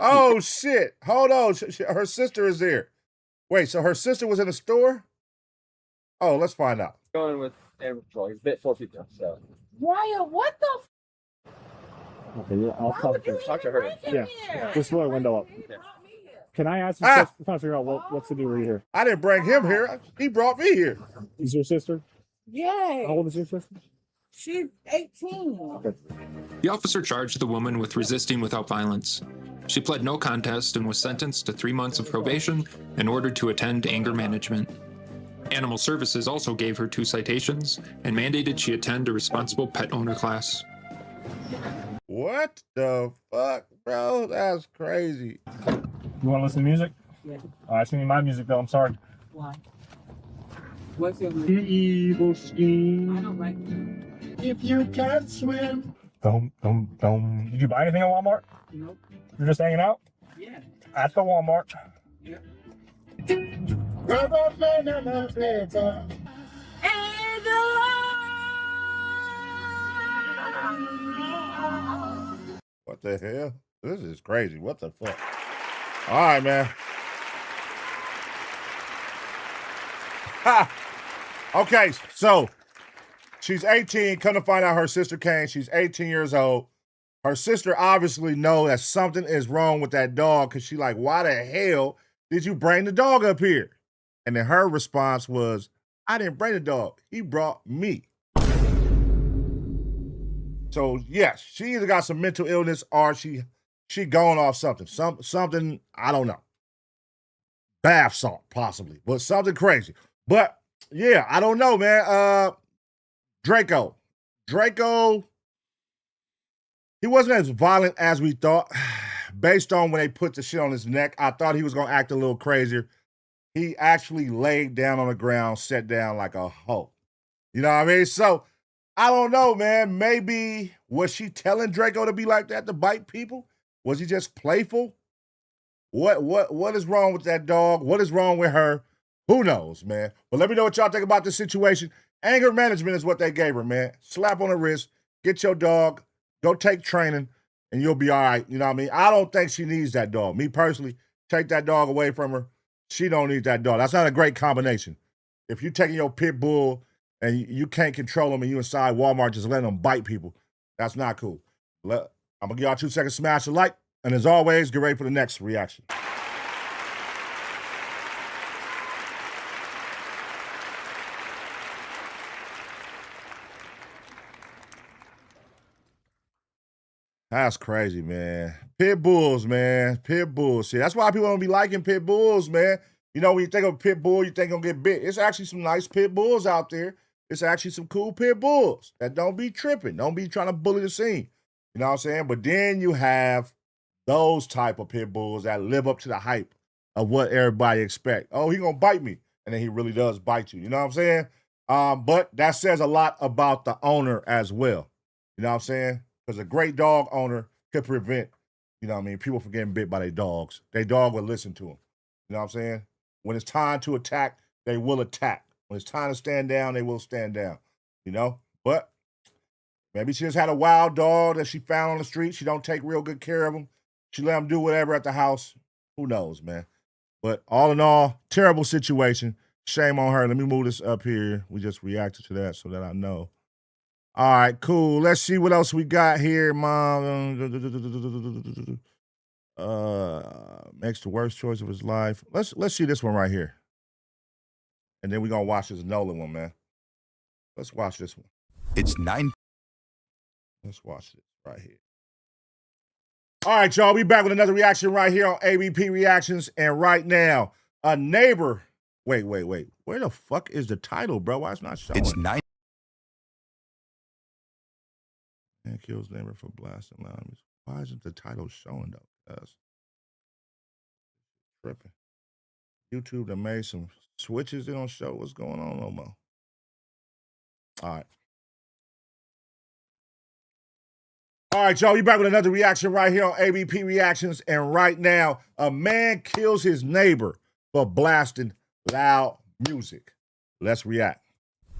Oh, shit. Hold on. Her sister is there. Wait, so her sister was in the store? Oh, let's find out. Going with Animal Control. He's bit 4 people, so. Wyatt, what the Okay, yeah, I'll Talk to her. Yeah, just roll the window up. Can I ask you I'm trying to figure out what's the deal with you here? I didn't bring him here. He brought me here. Is your sister? Yeah. How old is your sister? She's 18. Okay. The officer charged the woman with resisting without violence. She pled no contest and was sentenced to 3 months of probation and ordered to attend anger management. Animal Services also gave her 2 citations and mandated she attend a responsible pet owner class. What the fuck, bro? That's crazy. You want to listen to music? Yeah. It's gonna be my music though. I'm sorry. Why? What's your The evil scheme. I don't like it. If you can't swim. Dum. Did you buy anything at Walmart? Nope. You're just hanging out? Yeah. At the Walmart. Yeah. What the hell? This is crazy. What the fuck? All right, man. Ha! Okay, so she's 18. Come to find out her sister came. She's 18 years old. Her sister obviously know that something is wrong with that dog because she like, why the hell did you bring the dog up here? And then her response was, I didn't bring the dog. He brought me. So yes, she either got some mental illness or she going off something. Something, I don't know. Bath salt, possibly, but something crazy. But yeah, I don't know, man. Draco, he wasn't as violent as we thought. Based on when they put the shit on his neck, I thought he was gonna act a little crazier. He actually laid down on the ground, sat down like a hoe. You know what I mean? So I don't know, man. Maybe was she telling Draco to be like that, to bite people? Was he just playful? What is wrong with that dog? What is wrong with her? Who knows, man? But let me know what y'all think about this situation. Anger management is what they gave her, man. Slap on the wrist, get your dog, go take training, and you'll be all right. You know what I mean? I don't think she needs that dog. Me personally, take that dog away from her. She don't need that dog. That's not a great combination. If you're taking your pit bull and you can't control them and you inside Walmart just letting them bite people, that's not cool. I'm going to give y'all 2 seconds to smash the like. And as always, get ready for the next reaction. That's crazy, man. Pit bulls, man. Pit bulls. See, that's why people don't be liking pit bulls, man. You know, when you think of a pit bull, you think gonna get bit. It's actually some nice pit bulls out there. It's actually some cool pit bulls that don't be tripping. Don't be trying to bully the scene. You know what I'm saying? But then you have those type of pit bulls that live up to the hype of what everybody expect. Oh, he gonna bite me. And then he really does bite you. You know what I'm saying? But that says a lot about the owner as well. You know what I'm saying? Because a great dog owner could prevent, you know what I mean, people from getting bit by their dogs. Their dog will listen to them. You know what I'm saying? When it's time to attack, they will attack. When it's time to stand down, they will stand down. You know? But maybe she just had a wild dog that she found on the street. She don't take real good care of him. She let him do whatever at the house. Who knows, man? But all in all, terrible situation. Shame on her. Let me move this up here. We just reacted to that so that I know. All right, cool. Let's see what else we got here, Mom. Makes the worst choice of his life. Let's see this one right here. And then we're going to watch this Nolan one, man. Let's watch this one. It's 9. Let's watch this right here. All right, y'all. We back with another reaction right here on ABP Reactions. And right now, a neighbor. Wait. Where the fuck is the title, bro? Why it's not showing? It's 9. Man kills neighbor for blasting loud music. Why isn't the title showing, though? That's tripping. YouTube that made some switches. They don't show what's going on no more. All right, y'all. We back with another reaction right here on ABP Reactions. And right now, a man kills his neighbor for blasting loud music. Let's react.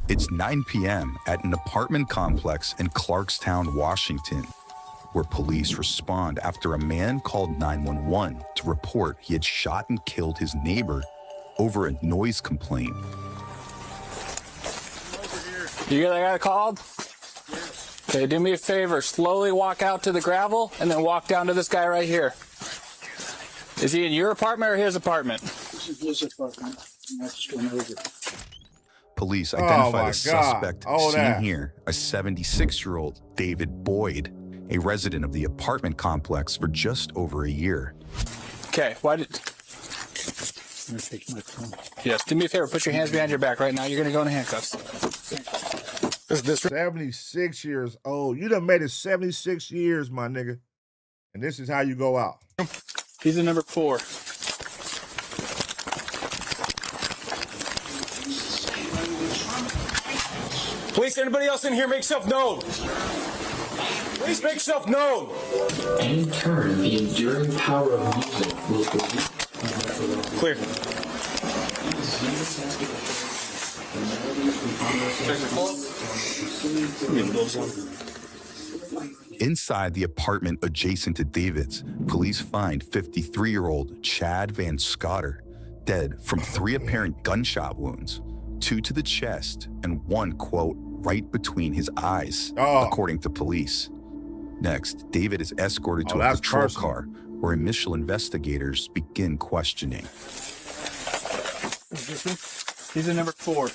It's 9 p.m. at an apartment complex in Clarkstown, Washington, where police respond after a man called 911 to report he had shot and killed his neighbor over a noise complaint. You get that guy called? Okay, do me a favor. Slowly walk out to the gravel and then walk down to this guy right here. Is he in your apartment or his apartment? This is his apartment. I just went over. Police identify the suspect seen here, a 76-year-old David Boyd, a resident of the apartment complex for just over a year. Okay, why did... I'm gonna take my phone. Yes, do me a favor. Put your hands behind your back right now. You're going to go in handcuffs. Is this 76 years old? You done made it 76 years, my nigga. And this is how you go out. He's in number 4. Police, anybody else in here, make yourself known. Please make yourself known. In turn, the enduring power of music will be clear. Inside the apartment adjacent to David's, police find 53-year-old Chad Van Scotter dead from 3 apparent gunshot wounds, 2 to the chest and 1, quote, right between his eyes, according to police. Next, David is escorted to a patrol car where initial investigators begin questioning. He's in number 4.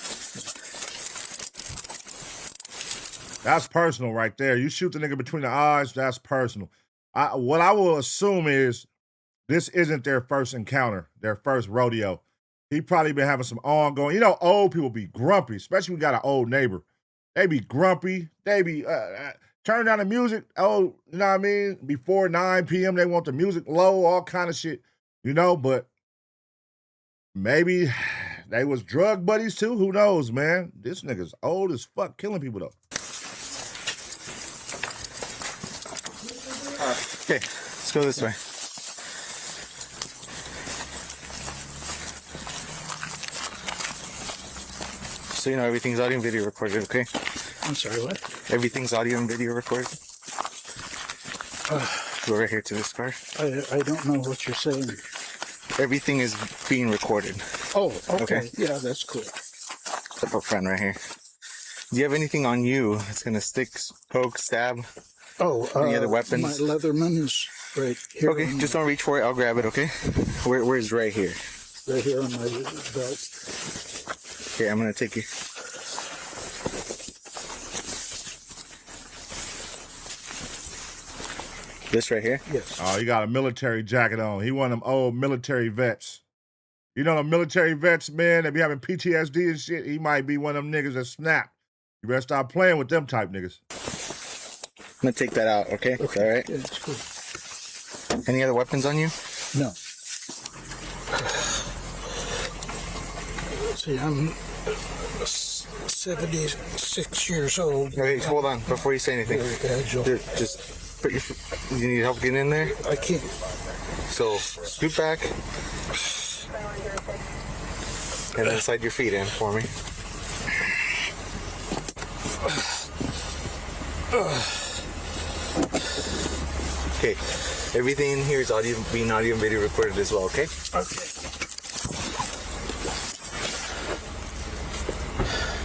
That's personal right there. You shoot the nigga between the eyes, that's personal. What I will assume is this isn't their first encounter, their first rodeo. He probably been having some ongoing, you know, old people be grumpy, especially we got an old neighbor. They be grumpy. They be, turn down the music. Oh, you know what I mean? Before 9 p.m., they want the music low, all kind of shit, you know, but maybe they was drug buddies too. Who knows, man? This nigga's old as fuck, killing people though. Okay, let's go this way. So you know everything's audio and video recorded, okay? I'm sorry, what? Everything's audio and video recorded. Go right here to this car. I don't know what you're saying. Everything is being recorded. Oh, okay. Yeah, that's cool. Step up front right here. Do you have anything on you that's gonna stick, poke, stab? Oh, any other weapons? My Leatherman is right here. Okay, just don't reach for it. I'll grab it, okay? Where's right here? Right here on my belt. Okay, I'm gonna take you. This right here? Yes. Oh, he got a military jacket on. He one of them old military vets. You know the military vets, man, that be having PTSD and shit? He might be one of them niggas that snap. You better stop playing with them type niggas. I'm gonna take that out, okay? Okay. All right? Yeah, it's cool. Any other weapons on you? No. See, I'm 76 years old. Okay, hold on before you say anything. Just put your. You need help getting in there? I can't. So scoot back and then slide your feet in for me. Okay, everything in here is being audio and video recorded as well, okay? Okay.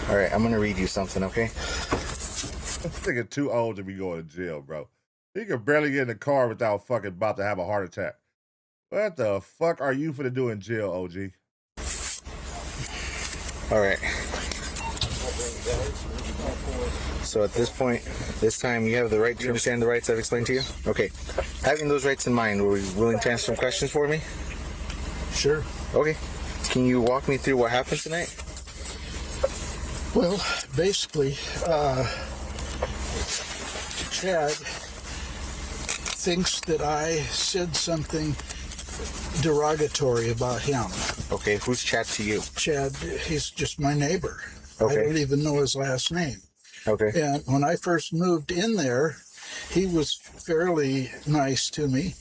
All right, I'm gonna read you something, okay? This nigga too old to be going to jail, bro. He could barely get in the car without fucking about to have a heart attack. What the fuck are you finna do in jail, OG? All right. So at this point, this time you have the right to understand the rights I've explained to you? Okay. Having those rights in mind, were you willing to answer some questions for me? Sure. Okay. Can you walk me through what happened tonight? Well, basically, Chad thinks that I said something derogatory about him. Okay, who's Chad to you? Chad, he's just my neighbor. Okay. I don't even know his last name. Okay. And when I first moved in there, he was fairly nice to me.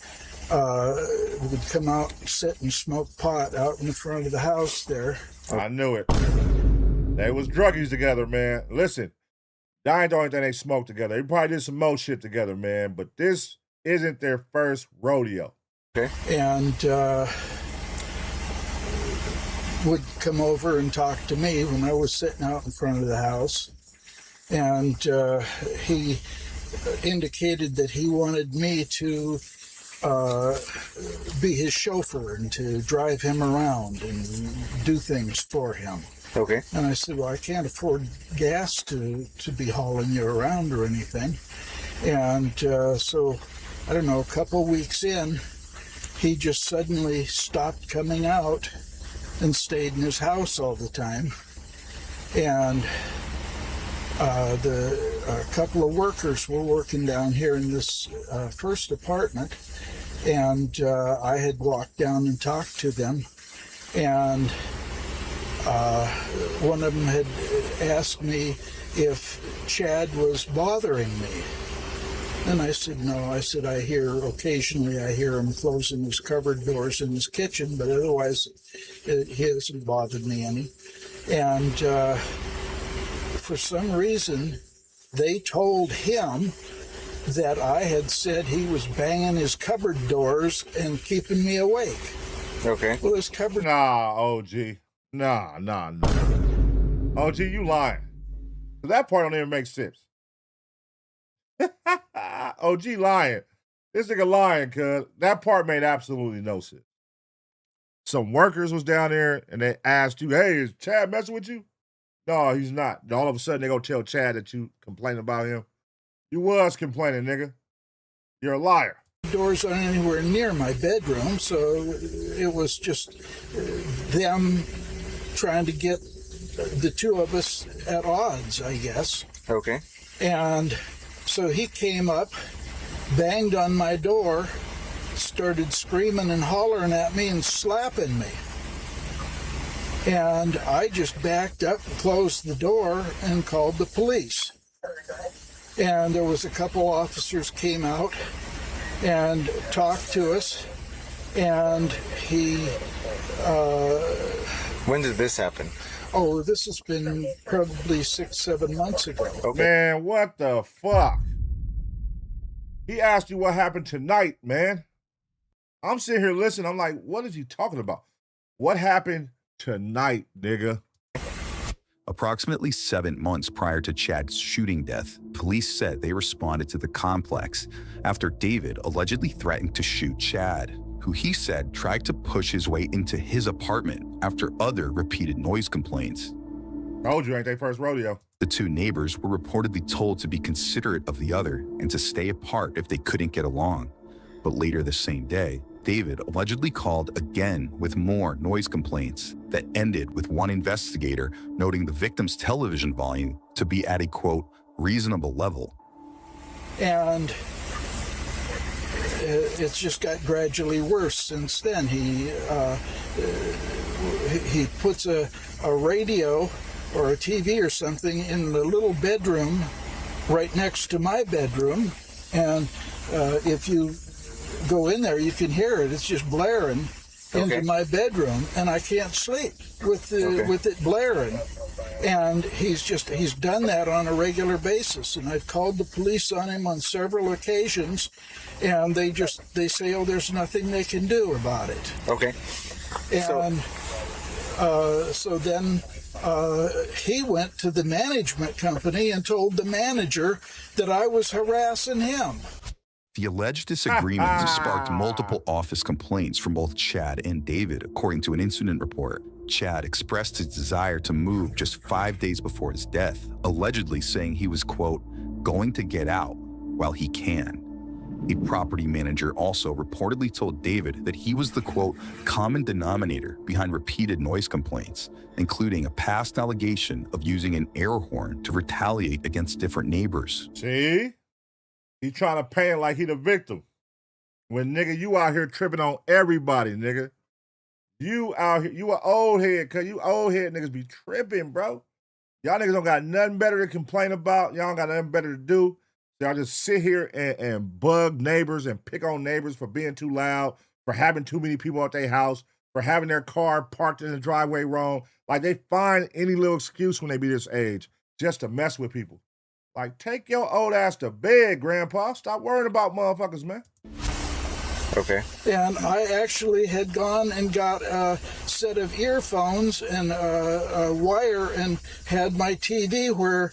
We would come out and sit and smoke pot out in the front of the house there. I knew it. They was druggies together, man. Listen, that ain't the only thing they smoked together. They probably did some more shit together, man. But this isn't their first rodeo. Okay. And would come over and talk to me when I was sitting out in front of the house. And he indicated that he wanted me to be his chauffeur and to drive him around and do things for him. Okay. And I said, well, I can't afford gas to be hauling you around or anything. And so, I don't know, a couple weeks in, he just suddenly stopped coming out and stayed in his house all the time. And a couple of workers were working down here in this first apartment, and I had walked down and talked to them, and one of them had asked me if Chad was bothering me. And I said, no. I said, occasionally I hear him closing his cupboard doors in his kitchen, but otherwise he hasn't bothered me any. And for some reason, they told him that I had said he was banging his cupboard doors and keeping me awake. Okay. Well, his cupboard... Nah, OG. Nah. OG, you lying. That part don't even make sense. OG lying. This nigga lying, cuz that part made absolutely no sense. Some workers was down there and they asked you, hey, is Chad messing with you? No, he's not. All of a sudden they go tell Chad that you complaining about him. You was complaining, nigga. You're a liar. Doors aren't anywhere near my bedroom, so it was just them trying to get the two of us at odds, I guess. Okay. And so he came up, banged on my door, started screaming and hollering at me and slapping me. And I just backed up and closed the door and called the police. And there was a couple officers came out and talked to us, and he... When did this happen? Oh, this has been probably 6-7 months ago. Okay. Man, what the fuck? He asked you what happened tonight, man. I'm sitting here listening. I'm like, what is he talking about? What happened tonight, nigga? Approximately 7 months prior to Chad's shooting death, police said they responded to the complex after David allegedly threatened to shoot Chad, who he said tried to push his way into his apartment after other repeated noise complaints. Told you ain't their first rodeo. The two neighbors were reportedly told to be considerate of the other and to stay apart if they couldn't get along. But later the same day, David allegedly called again with more noise complaints that ended with one investigator noting the victim's television volume to be at a, quote, reasonable level. And it's just got gradually worse since then. He puts a radio or a TV or something in the little bedroom right next to my bedroom, and if you go in there, you can hear it. It's just blaring into my bedroom, and I can't sleep with it blaring. And he's done that on a regular basis, and I've called the police on him on several occasions, and they say, oh, there's nothing they can do about it. Okay. And So then he went to the management company and told the manager that I was harassing him. The alleged disagreement sparked multiple office complaints from both Chad and David, according to an incident report. Chad expressed his desire to move just 5 days before his death, allegedly saying he was, quote, going to get out while he can. A property manager also reportedly told David that he was the, quote, common denominator behind repeated noise complaints, including a past allegation of using an air horn to retaliate against different neighbors. See? He trying to paint like he the victim. When, nigga, you out here tripping on everybody, nigga. You out here, you an old head, cause you old head niggas be tripping, bro. Y'all niggas don't got nothing better to complain about. Y'all don't got nothing better to do. Y'all just sit here and bug neighbors and pick on neighbors for being too loud, for having too many people at their house, for having their car parked in the driveway wrong. Like, they find any little excuse when they be this age just to mess with people. Like, take your old ass to bed, Grandpa. Stop worrying about motherfuckers, man. Okay. And I actually had gone and got a set of earphones and a wire and had my TV where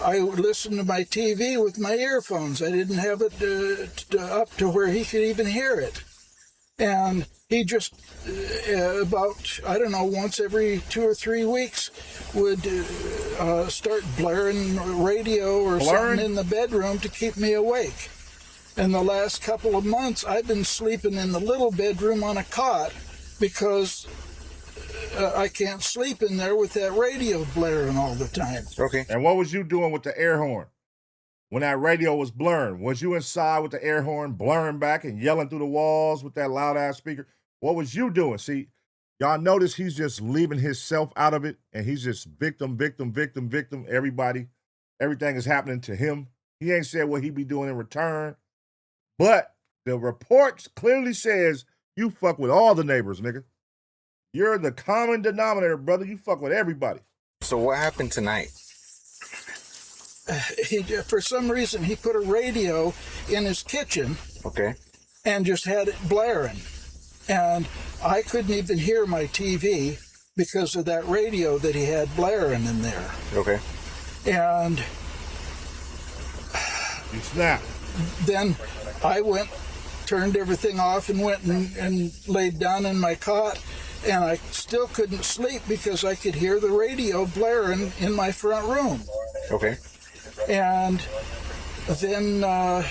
I listened to my TV with my earphones. I didn't have it up to where he could even hear it. And he just, about, I don't know, once every 2 or 3 weeks would start blaring radio or something in the bedroom to keep me awake. In the last couple of months, I've been sleeping in the little bedroom on a cot because I can't sleep in there with that radio blaring all the time. Okay. And what was you doing with the air horn? When that radio was blaring, was you inside with the air horn blaring back and yelling through the walls with that loud ass speaker? What was you doing? See, y'all notice he's just leaving himself out of it and he's just victim. Everybody, everything is happening to him. He ain't said what he be doing in return. But the reports clearly says you fuck with all the neighbors, nigga. You're the common denominator, brother. You fuck with everybody. So what happened tonight? For some reason, he put a radio in his kitchen. Okay. And just had it blaring. And I couldn't even hear my TV because of that radio that he had blaring in there. Okay. And you snapped. Then I went, turned everything off and went and laid down in my cot. And I still couldn't sleep because I could hear the radio blaring in my front room. Okay. And then, I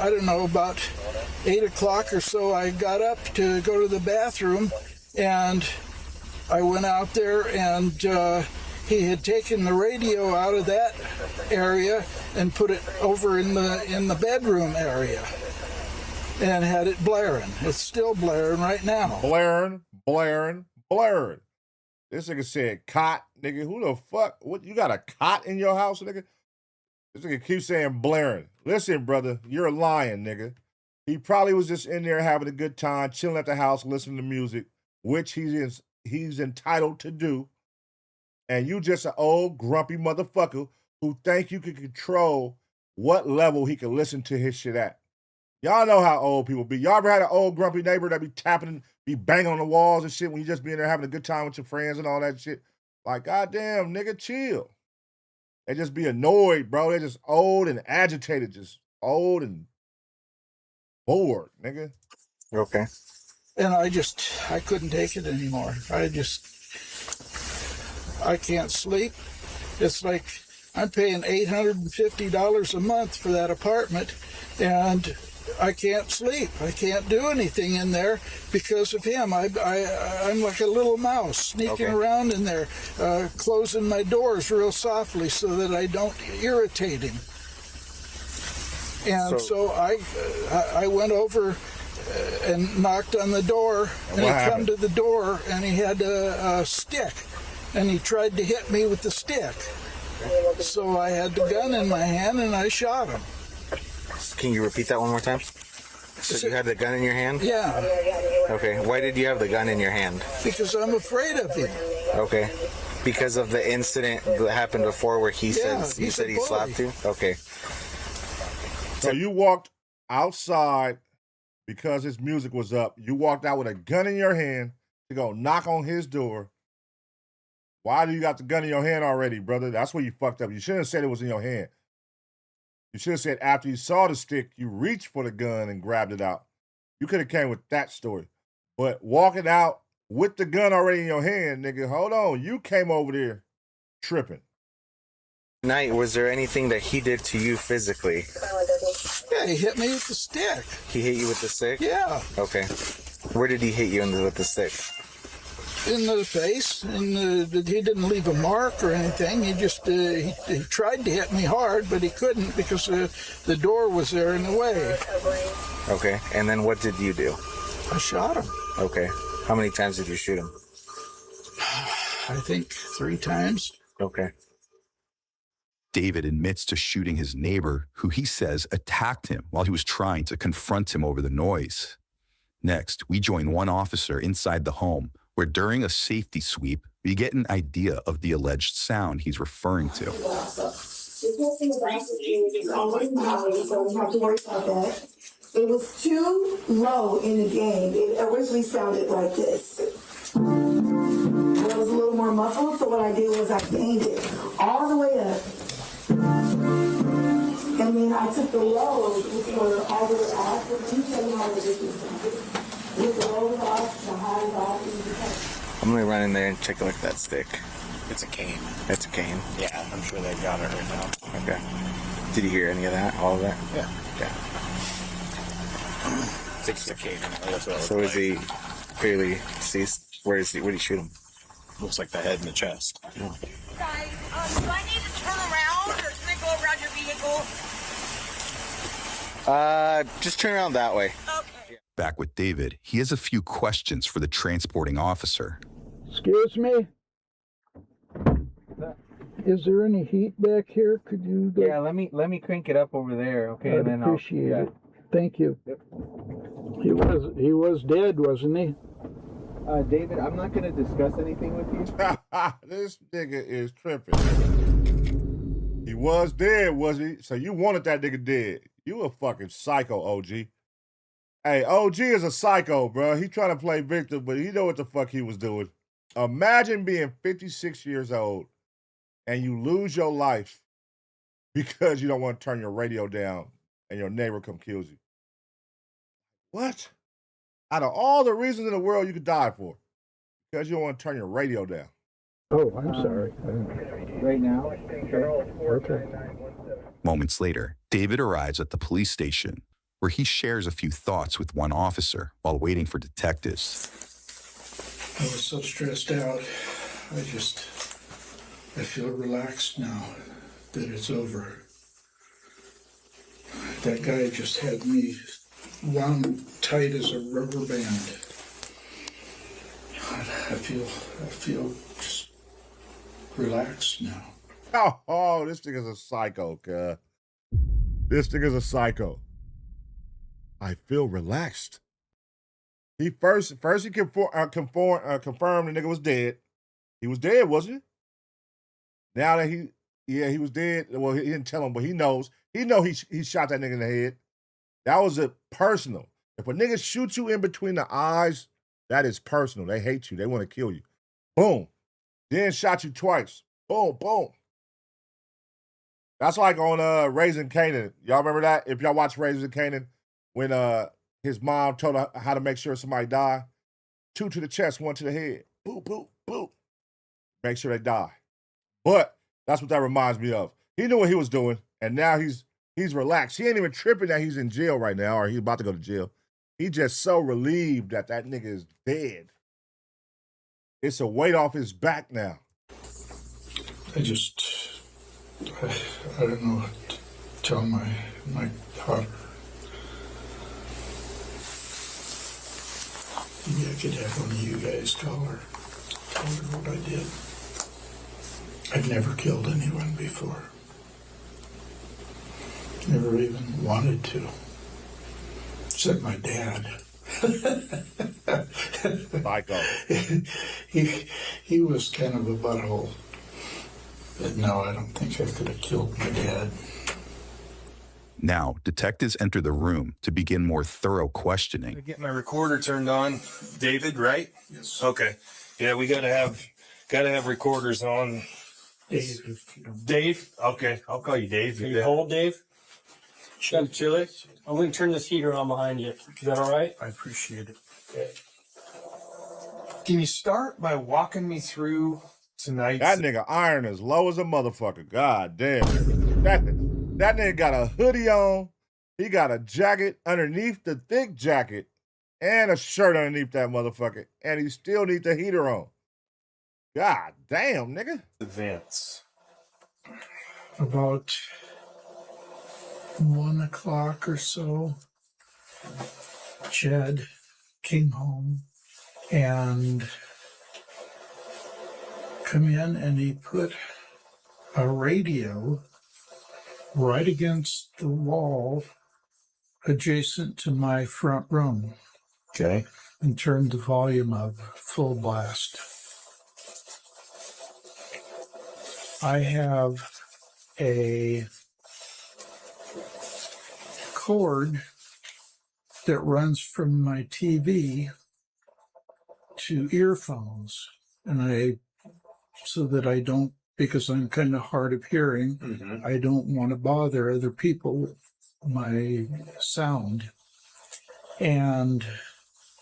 don't know, about 8 o'clock or so, I got up to go to the bathroom, and I went out there, and he had taken the radio out of that area and put it over in the bedroom area and had it blaring. It's still blaring right now. Blaring. This nigga said cot, nigga. Who the fuck? What, you got a cot in your house, nigga? This nigga keeps saying blaring. Listen, brother, you're lying, nigga. He probably was just in there having a good time, chilling at the house, listening to music, which he's entitled to do. And you just an old grumpy motherfucker who think you can control what level he can listen to his shit at. Y'all know how old people be. Y'all ever had an old grumpy neighbor that be tapping, be banging on the walls and shit when you just be in there having a good time with your friends and all that shit? Like, goddamn, nigga, chill. They just be annoyed, bro. They're just old and agitated, just old and bored, nigga. Okay. And I couldn't take it anymore. I can't sleep. It's like I'm paying $850 a month for that apartment, and I can't sleep. I can't do anything in there because of him. I'm like a little mouse sneaking around in there, closing my doors real softly so that I don't irritate him. And so I went over and knocked on the door, and he come to the door, and he had a stick, and he tried to hit me with the stick. So I had the gun in my hand, and I shot him. Can you repeat that one more time? So you had the gun in your hand? Yeah. Okay. Why did you have the gun in your hand? Because I'm afraid of him. Okay. Because of the incident that happened before where he said he slapped you? Okay. So you walked outside because his music was up. You walked out with a gun in your hand to go knock on his door Why do you got the gun in your hand already, brother? That's where you fucked up. You shouldn't have said it was in your hand. You should have said after you saw the stick, you reached for the gun and grabbed it out. You could have came with that story. But walking out with the gun already in your hand, nigga, hold on. You came over there tripping. Night, was there anything that he did to you physically? Yeah, he hit me with the stick. He hit you with the stick? Yeah. Okay. Where did he hit you with the stick? In the face, and he didn't leave a mark or anything. He just he tried to hit me hard, but he couldn't because the door was there in the way. Okay, and then what did you do? I shot him. Okay. How many times did you shoot him? I think 3 times. Okay. David admits to shooting his neighbor, who he says attacked him while he was trying to confront him over the noise. Next, we join one officer inside the home, where during a safety sweep, we get an idea of the alleged sound he's referring to. The testing of oxygen is always high, so we have to worry about that. It was too low in the game. It originally sounded like this. It was a little more muffled, so what I did was I gained it all the way up. And then I took the lows, which were all the way off. Let me tell you how ridiculous it is. With the lows off, the highs off. I'm gonna run in there and take a look at that stick. It's a cane. It's a cane? Yeah, I'm sure they've got it right now. Okay. Did you hear any of that? All of that? Yeah. Okay. It's a cane. That's what So is he clearly deceased? Where did he shoot him? Looks like the head and the chest. Oh. Guys, do I need to turn around or can I go around your vehicle? Just turn around that way. Okay. Back with David, he has a few questions for the transporting officer. Excuse me? Is there any heat back here? Could you... Yeah, let me crank it up over there, okay? I'd appreciate it. Thank you. Yep. He was dead, wasn't he? David, I'm not going to discuss anything with you. This nigga is tripping. He was dead, was he? So you wanted that nigga dead. You a fucking psycho, OG. Hey, OG is a psycho, bro. He trying to play victim, but he know what the fuck he was doing. Imagine being 56 years old and you lose your life because you don't want to turn your radio down and your neighbor come kills you. What? Out of all the reasons in the world you could die for, because you don't want to turn your radio down. Oh, I'm sorry. Right now? Okay. Moments later, David arrives at the police station, where he shares a few thoughts with one officer while waiting for detectives. I was so stressed out. I feel relaxed now that it's over. That guy just had me wound tight as a rubber band. I feel just relaxed now. Oh, this nigga's a psycho, cuz. This nigga's a psycho. I feel relaxed. He first he confirmed the nigga was dead. He was dead, wasn't he? Now that he was dead. Well, he didn't tell him, but he knows. He shot that nigga in the head. That was a personal. If a nigga shoots you in between the eyes, that is personal. They hate you. They want to kill you. Boom. Then shot you twice. Boom, boom. That's like on Raising Kanan. Y'all remember that? If y'all watch Raising Kanan, when his mom told her how to make sure somebody die, 2 to the chest, 1 to the head. Boop, boop, boop. Make sure they die. But that's what that reminds me of. He knew what he was doing, and now he's relaxed. He ain't even tripping that he's in jail right now, or he's about to go to jail. He just so relieved that nigga is dead. It's a weight off his back now. I don't know what to tell my daughter. Maybe I could have one of you guys tell her what I did. I've never killed anyone before. Never even wanted to. Except my dad. Psycho. He was kind of a butthole. But no, I don't think I could have killed my dad. Now, detectives enter the room to begin more thorough questioning. Get my recorder turned on. David, right? Yes. Okay. Yeah, we got to have Gotta have recorders on. Dave? Okay, I'll call you Dave. Can you hold, Dave? Chili? I'm going to turn this heater on behind you. Is that all right? I appreciate it. Okay. Can you start by walking me through tonight's... That nigga iron as low as a motherfucker. God damn. That nigga got a hoodie on. He got a jacket underneath the thick jacket and a shirt underneath that motherfucker. And he still needs the heater on. God damn, nigga. Advance. About 1 o'clock or so, Chad came home and come in and he put a radio right against the wall adjacent to my front room. Okay. And turned the volume up full blast. I have a cord that runs from my TV to earphones, and so that I don't, because I'm kind of hard of hearing, I don't want to bother other people with my sound. And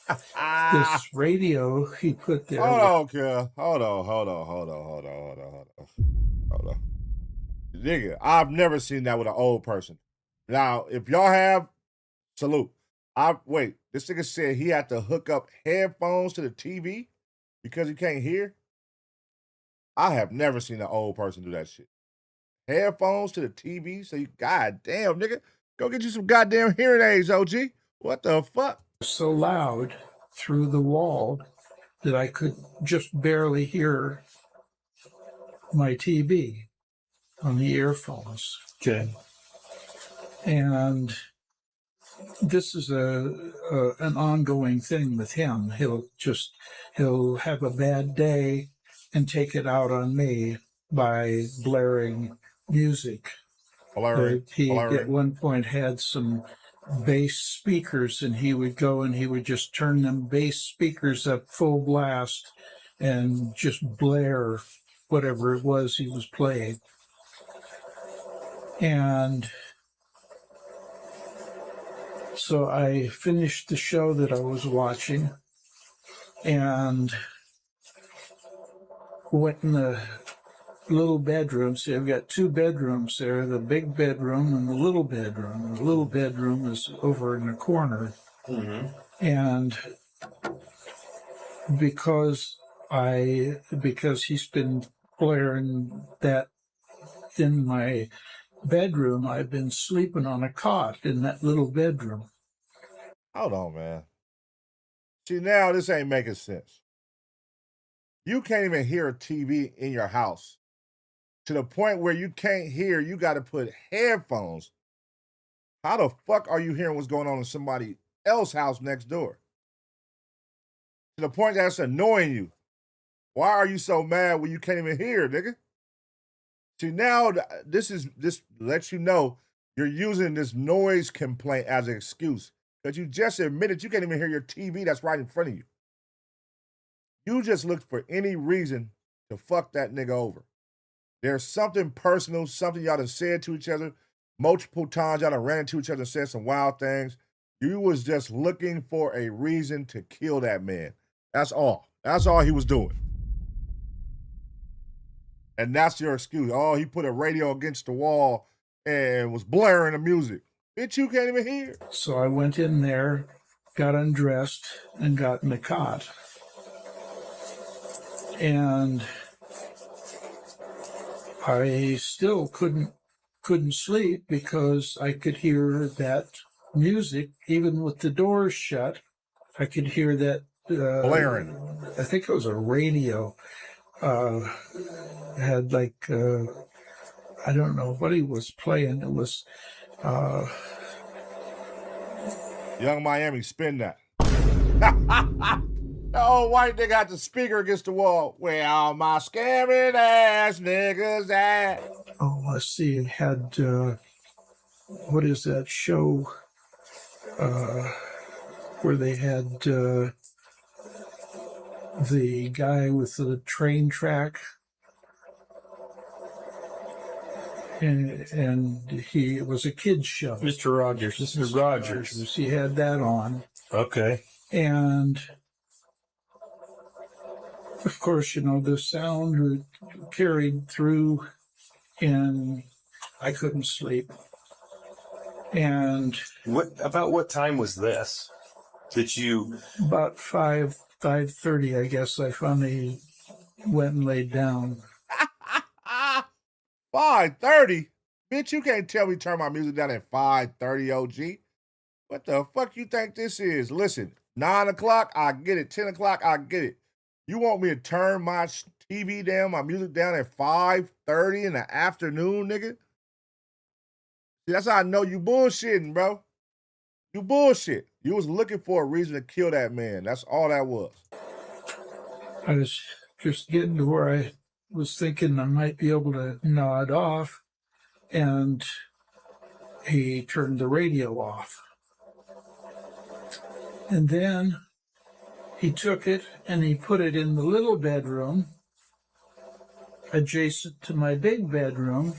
this radio he put there. Hold on. Nigga, I've never seen that with an old person. Now, if y'all have, salute. Wait, this nigga said he had to hook up headphones to the TV because he can't hear? I have never seen an old person do that shit. Headphones to the TV? So you, goddamn, nigga, go get you some goddamn hearing aids, OG. What the fuck? So loud through the wall that I could just barely hear my TV on the earphones. Okay. And this is an ongoing thing with him. He'll have a bad day and take it out on me by blaring music. He at one point had some bass speakers, and he would go and he would just turn them bass speakers up full blast and just blare whatever it was he was playing. And so I finished the show that I was watching and went in the little bedroom. See, I've got 2 bedrooms there, the big bedroom and the little bedroom. The little bedroom is over in the corner. And because he's been blaring that in my bedroom, I've been sleeping on a cot in that little bedroom. Hold on, man. See, now this ain't making sense. You can't even hear a TV in your house. To the point where you can't hear, you got to put headphones. How the fuck are you hearing what's going on in somebody else's house next door? To the point that's annoying you. Why are you so mad when you can't even hear, nigga? See, now this lets you know you're using this noise complaint as an excuse. Because you just admitted you can't even hear your TV that's right in front of you. You just looked for any reason to fuck that nigga over. There's something personal, something y'all done said to each other. Multiple times y'all done ran into each other and said some wild things. You was just looking for a reason to kill that man. That's all. That's all he was doing. And that's your excuse. Oh, he put a radio against the wall and was blaring the music. Bitch, you can't even hear. So I went in there, got undressed, and got in the cot. And I still couldn't sleep because I could hear that music, even with the doors shut. I could hear that blaring. I think it was a radio. Had like I don't know what he was playing. It was Young Miami, spin that. The old white nigga got the speaker against the wall. Where all my scamming ass niggas at? Oh, let's see. It had what is that show where they had the guy with the train track, and it was a kid's show. Mr. Rogers. Mr. Rogers. He had that on. Okay. And of course, the sound carried through, and I couldn't sleep. And What time was this? Did you? about 5:30, I guess, I finally went and laid down. 5:30? Bitch, you can't tell me turn my music down at 5:30, OG. What the fuck you think this is? Listen, 9 o'clock, I get it. 10 o'clock, I get it. You want me to turn my TV down, my music down at 5:30 in the afternoon, nigga? See, that's how I know you bullshitting, bro. You bullshit. You was looking for a reason to kill that man. That's all that was. I was just getting to where I was thinking I might be able to nod off, and he turned the radio off. And then he took it and he put it in the little bedroom adjacent to my big bedroom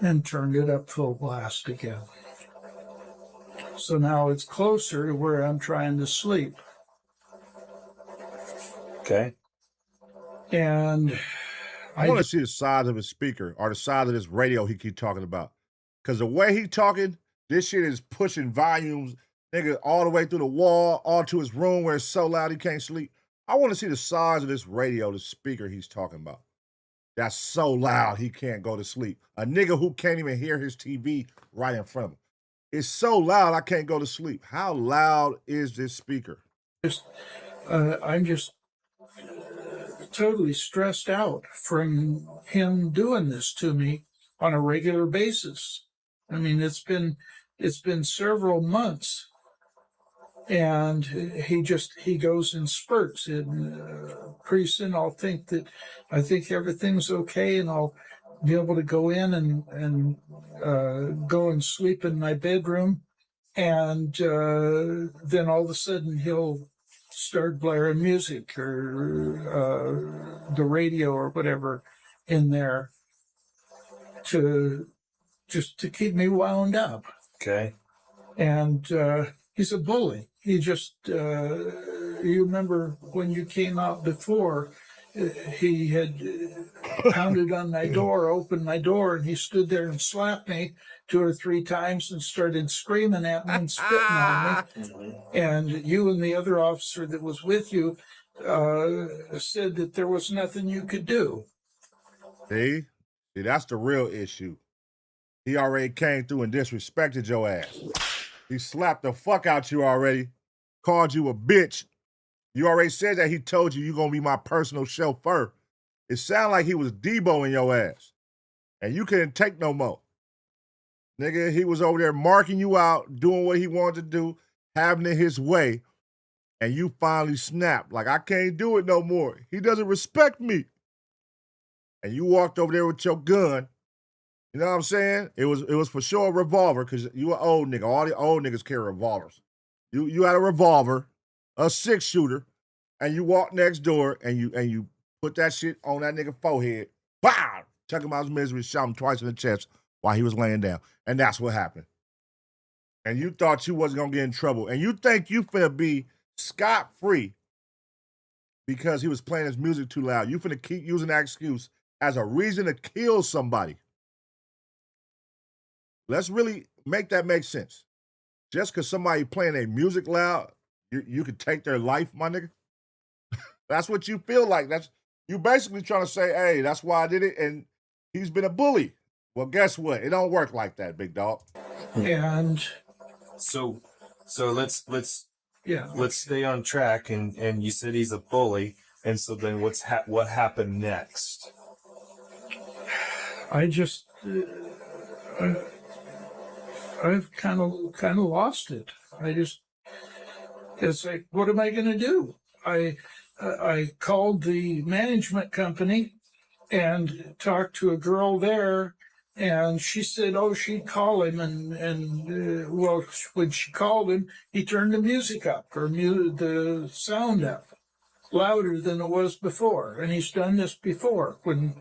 and turned it up full blast again. So now it's closer to where I'm trying to sleep. Okay. And I want to see the size of his speaker or the size of this radio he keep talking about. Because the way he talking, this shit is pushing volumes, nigga, all the way through the wall, all to his room where it's so loud he can't sleep. I want to see the size of this radio, the speaker he's talking about. That's so loud he can't go to sleep. A nigga who can't even hear his TV right in front of him. It's so loud I can't go to sleep. How loud is this speaker? I'm just totally stressed out from him doing this to me on a regular basis. I mean, it's been several months, and he goes in spurts. And pretty soon I think everything's okay, and I'll be able to go in and go and sleep in my bedroom, and then all of a sudden he'll start blaring music or the radio or whatever in there to keep me wound up. Okay. And he's a bully. He just, you remember when you came out before, he had pounded on my door, opened my door, and he stood there and slapped me 2 or 3 times and started screaming at me and spitting on me. And you and the other officer that was with you said that there was nothing you could do. See, that's the real issue. He already came through and disrespected your ass. He slapped the fuck out you already, called you a bitch. You already said that he told you gonna be my personal chauffeur. It sounded like he was Deboing your ass. And you couldn't take no more. Nigga, he was over there marking you out, doing what he wanted to do, having it his way. And you finally snapped. Like, I can't do it no more. He doesn't respect me. And you walked over there with your gun. You know what I'm saying? It was for sure a revolver, because you an old nigga. All the old niggas carry revolvers. You had a revolver, a 6-shooter, and you walked next door and you put that shit on that nigga forehead. Wow! Took him out of his misery, shot him twice in the chest while he was laying down. And that's what happened. And you thought you wasn't gonna get in trouble. And you think you finna be scot-free because he was playing his music too loud. You finna keep using that excuse as a reason to kill somebody. Let's really make that make sense. Just because somebody playing their music loud, you could take their life, my nigga. That's what you feel like. You basically trying to say, hey, that's why I did it, and he's been a bully. Well, guess what? It don't work like that, big dog. And so let's stay on track. And you said he's a bully, and so then what happened next? I just I've kind of lost it. It's like, what am I going to do? I called the management company and talked to a girl there, and she said, oh, she'd call him, and when she called him, he turned the music up, or the sound up. louder than it was before. And he's done this before when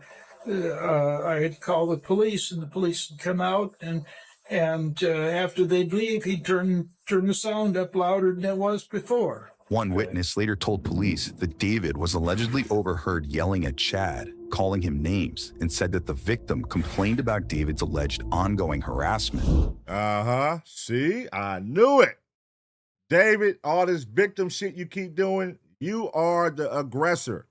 I had called the police and the police had come out, and after they'd leave, he'd turn the sound up louder than it was before. One witness later told police that David was allegedly overheard yelling at Chad, calling him names, and said that the victim complained about David's alleged ongoing harassment. See, I knew it. David, all this victim shit you keep doing, you are the aggressor.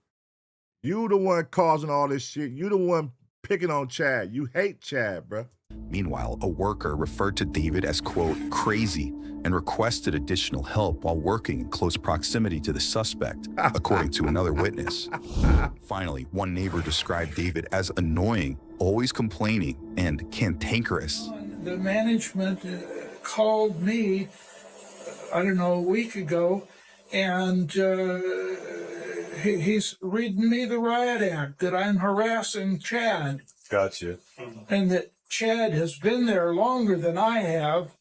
You the one causing all this shit. You the one picking on Chad. You hate Chad, bruh. Meanwhile, a worker referred to David as, quote, crazy, and requested additional help while working in close proximity to the suspect, according to another witness. Finally, one neighbor described David as annoying, always complaining, and cantankerous. The management called me, I don't know, a week ago, and he's reading me the riot act that I'm harassing Chad. Gotcha. And that Chad has been there longer than I have.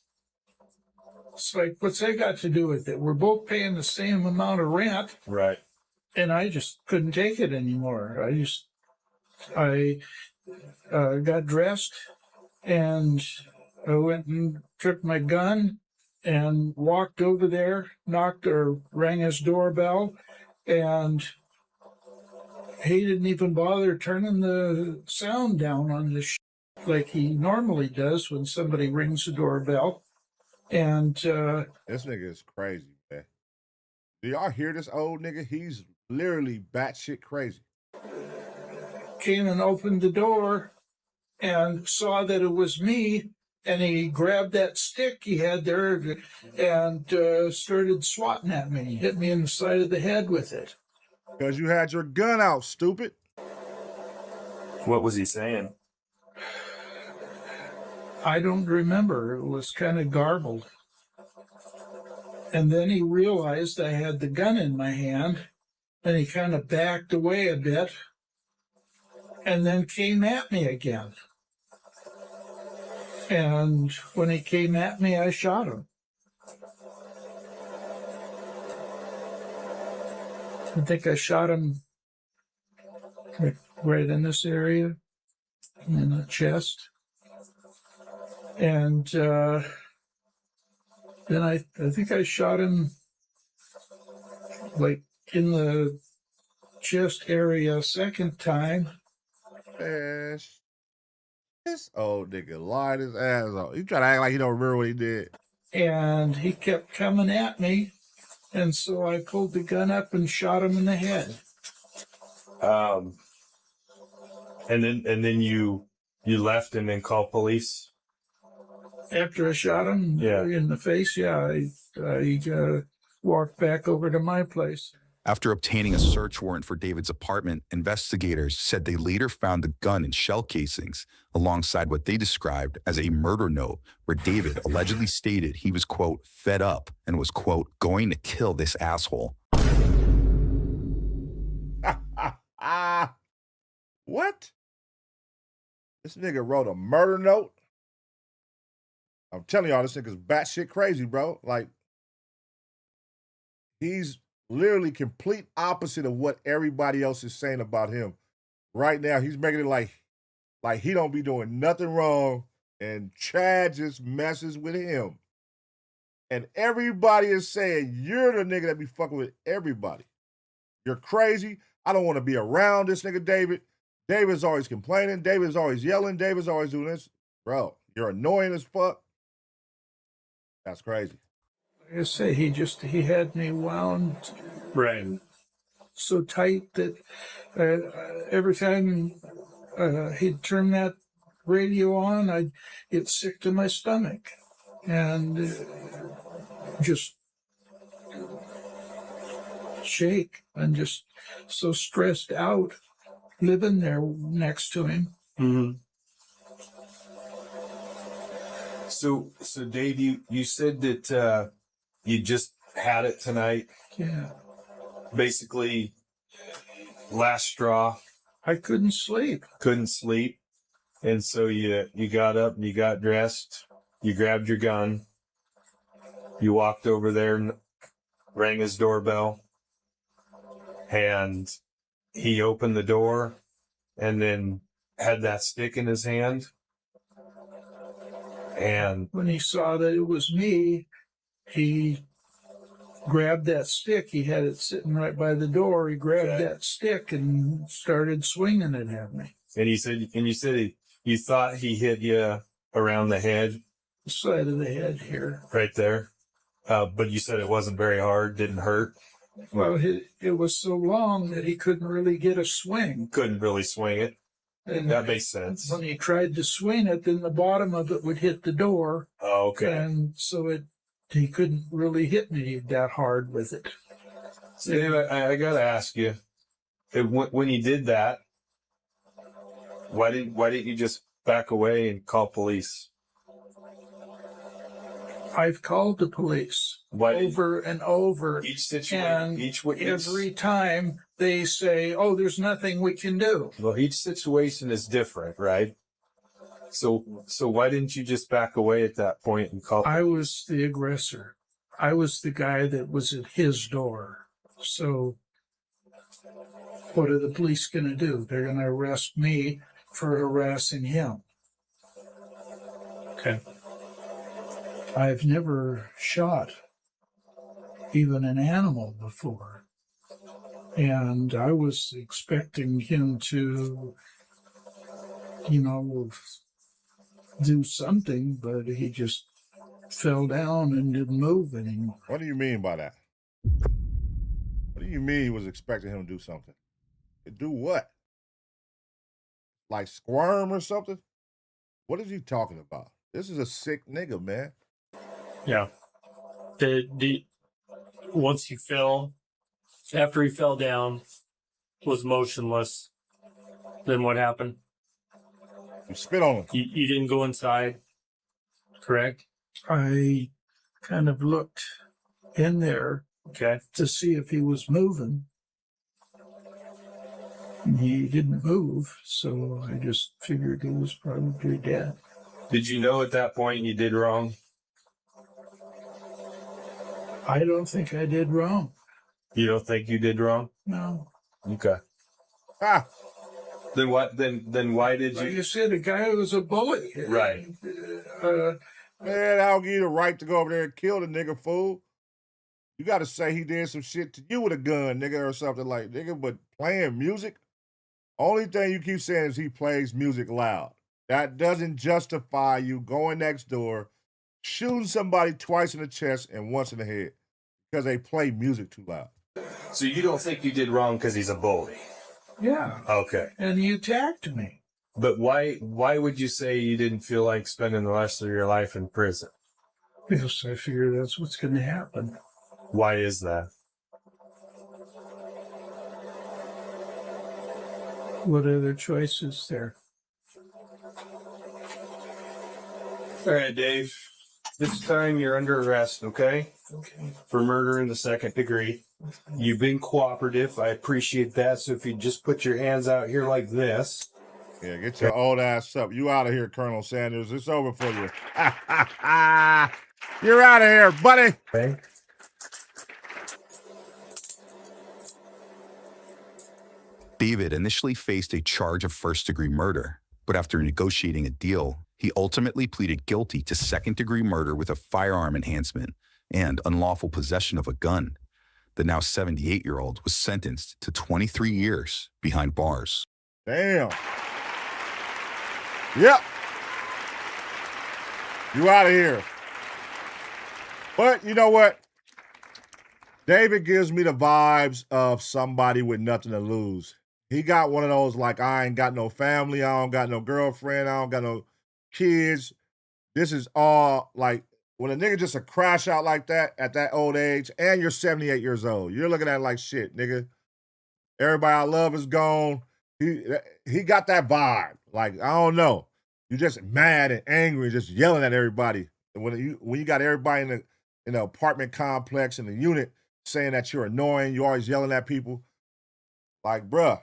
It's like, what's that got to do with it? We're both paying the same amount of rent. Right. And I just couldn't take it anymore. I got dressed and I went and took my gun and walked over there, knocked or rang his doorbell, and he didn't even bother turning the sound down on the like he normally does when somebody rings the doorbell. And this nigga is crazy, man. Do y'all hear this old nigga? He's literally batshit crazy. Came and opened the door and saw that it was me, and he grabbed that stick he had there and started swatting at me, hit me in the side of the head with it. Because you had your gun out, stupid. What was he saying? I don't remember. It was kind of garbled. And then he realized I had the gun in my hand, and he kind of backed away a bit, and then came at me again. And when he came at me, I shot him. I think I shot him right in this area, in the chest. And then I think I shot him like in the chest area a second time. Man, this old nigga lied his ass off. He trying to act like he don't remember what he did. And he kept coming at me, and so I pulled the gun up and shot him in the head. And then you left and then called police? After I shot him in the face, I walked back over to my place. After obtaining a search warrant for David's apartment, investigators said they later found the gun and shell casings alongside what they described as a murder note where David allegedly stated he was, quote, fed up and was, quote, going to kill this asshole. What? This nigga wrote a murder note? I'm telling y'all, this nigga's batshit crazy, bro. Like, he's literally complete opposite of what everybody else is saying about him. Right now, he's making it like he don't be doing nothing wrong, and Chad just messes with him. And everybody is saying, you're the nigga that be fucking with everybody. You're crazy. I don't want to be around this nigga, David. David's always complaining. David's always yelling. David's always doing this. Bro, you're annoying as fuck. That's crazy. Like I say, he had me wound so tight that every time he'd turn that radio on, I'd get sick to my stomach and just shake and just so stressed out living there next to him. Mm-hmm. So Dave, you said that you just had it tonight. Yeah. Basically, last straw. I couldn't sleep. And so you got up and you got dressed. You grabbed your gun. You walked over there and rang his doorbell. and he opened the door and then had that stick in his hand. And when he saw that it was me, he grabbed that stick. He had it sitting right by the door. He grabbed that stick and started swinging it at me. And you said you thought he hit you around the head, The side of the head here. right there. But you said it wasn't very hard, didn't hurt. Well, it was so long that he couldn't really get a swing. Couldn't really swing it. And that makes sense. When he tried to swing it, then the bottom of it would hit the door. Oh, okay. And so he couldn't really hit me that hard with it. So anyway, I got to ask you, when you did that, why didn't you just back away and call police? I've called the police over and over. Each situation, and every time they say, "Oh, there's nothing we can do." Well, each situation is different, right? So why didn't you just back away at that point and call? I was the aggressor. I was the guy that was at his door. So what are the police going to do? They're going to arrest me for harassing him. Okay. I've never shot even an animal before. And I was expecting him to, do something, but he just fell down and didn't move anymore. What do you mean by that? What do you mean he was expecting him to do something? To do what? Like squirm or something? What is he talking about? This is a sick nigga, man. Yeah. Once he fell, after he fell down, was motionless, then what happened? You spit on him. You didn't go inside, correct? I kind of looked in there to see if he was moving. And he didn't move, so I just figured he was probably dead. Did you know at that point you did wrong? I don't think I did wrong. You don't think you did wrong? No. Okay. Ah. Then what? Then why did you? Like you said, the guy was a bully. Right. Man, I'll give you the right to go over there and kill the nigga, fool. You got to say he did some shit to you with a gun, nigga, or something like, nigga, but playing music? Only thing you keep saying is he plays music loud. That doesn't justify you going next door, shooting somebody twice in the chest and once in the head because they play music too loud. So you don't think you did wrong because he's a bully? Yeah. Okay. And he attacked me. But why would you say you didn't feel like spending the rest of your life in prison? Because I figure that's what's going to happen. Why is that? What other choices there? All right, Dave. This time you're under arrest, okay? Okay. For murder in the second degree. You've been cooperative. I appreciate that. So if you just put your hands out here like this. Yeah, get your old ass up. You out of here, Colonel Sanders. It's over for you. You're out of here, buddy. Okay. David initially faced a charge of first-degree murder, but after negotiating a deal, he ultimately pleaded guilty to second-degree murder with a firearm enhancement and unlawful possession of a gun. The now 78-year-old was sentenced to 23 years behind bars. Damn. Yep. You out of here. But you know what? David gives me the vibes of somebody with nothing to lose. He got one of those, like, I ain't got no family, I don't got no girlfriend, I don't got no kids. This is all, like, when a nigga just a crash out like that at that old age, and you're 78 years old, you're looking at it like, shit, nigga. Everybody I love is gone. He got that vibe. Like, I don't know. You're just mad and angry, just yelling at everybody. And when you got everybody in the apartment complex in the unit saying that you're annoying, you're always yelling at people. Like, bruh,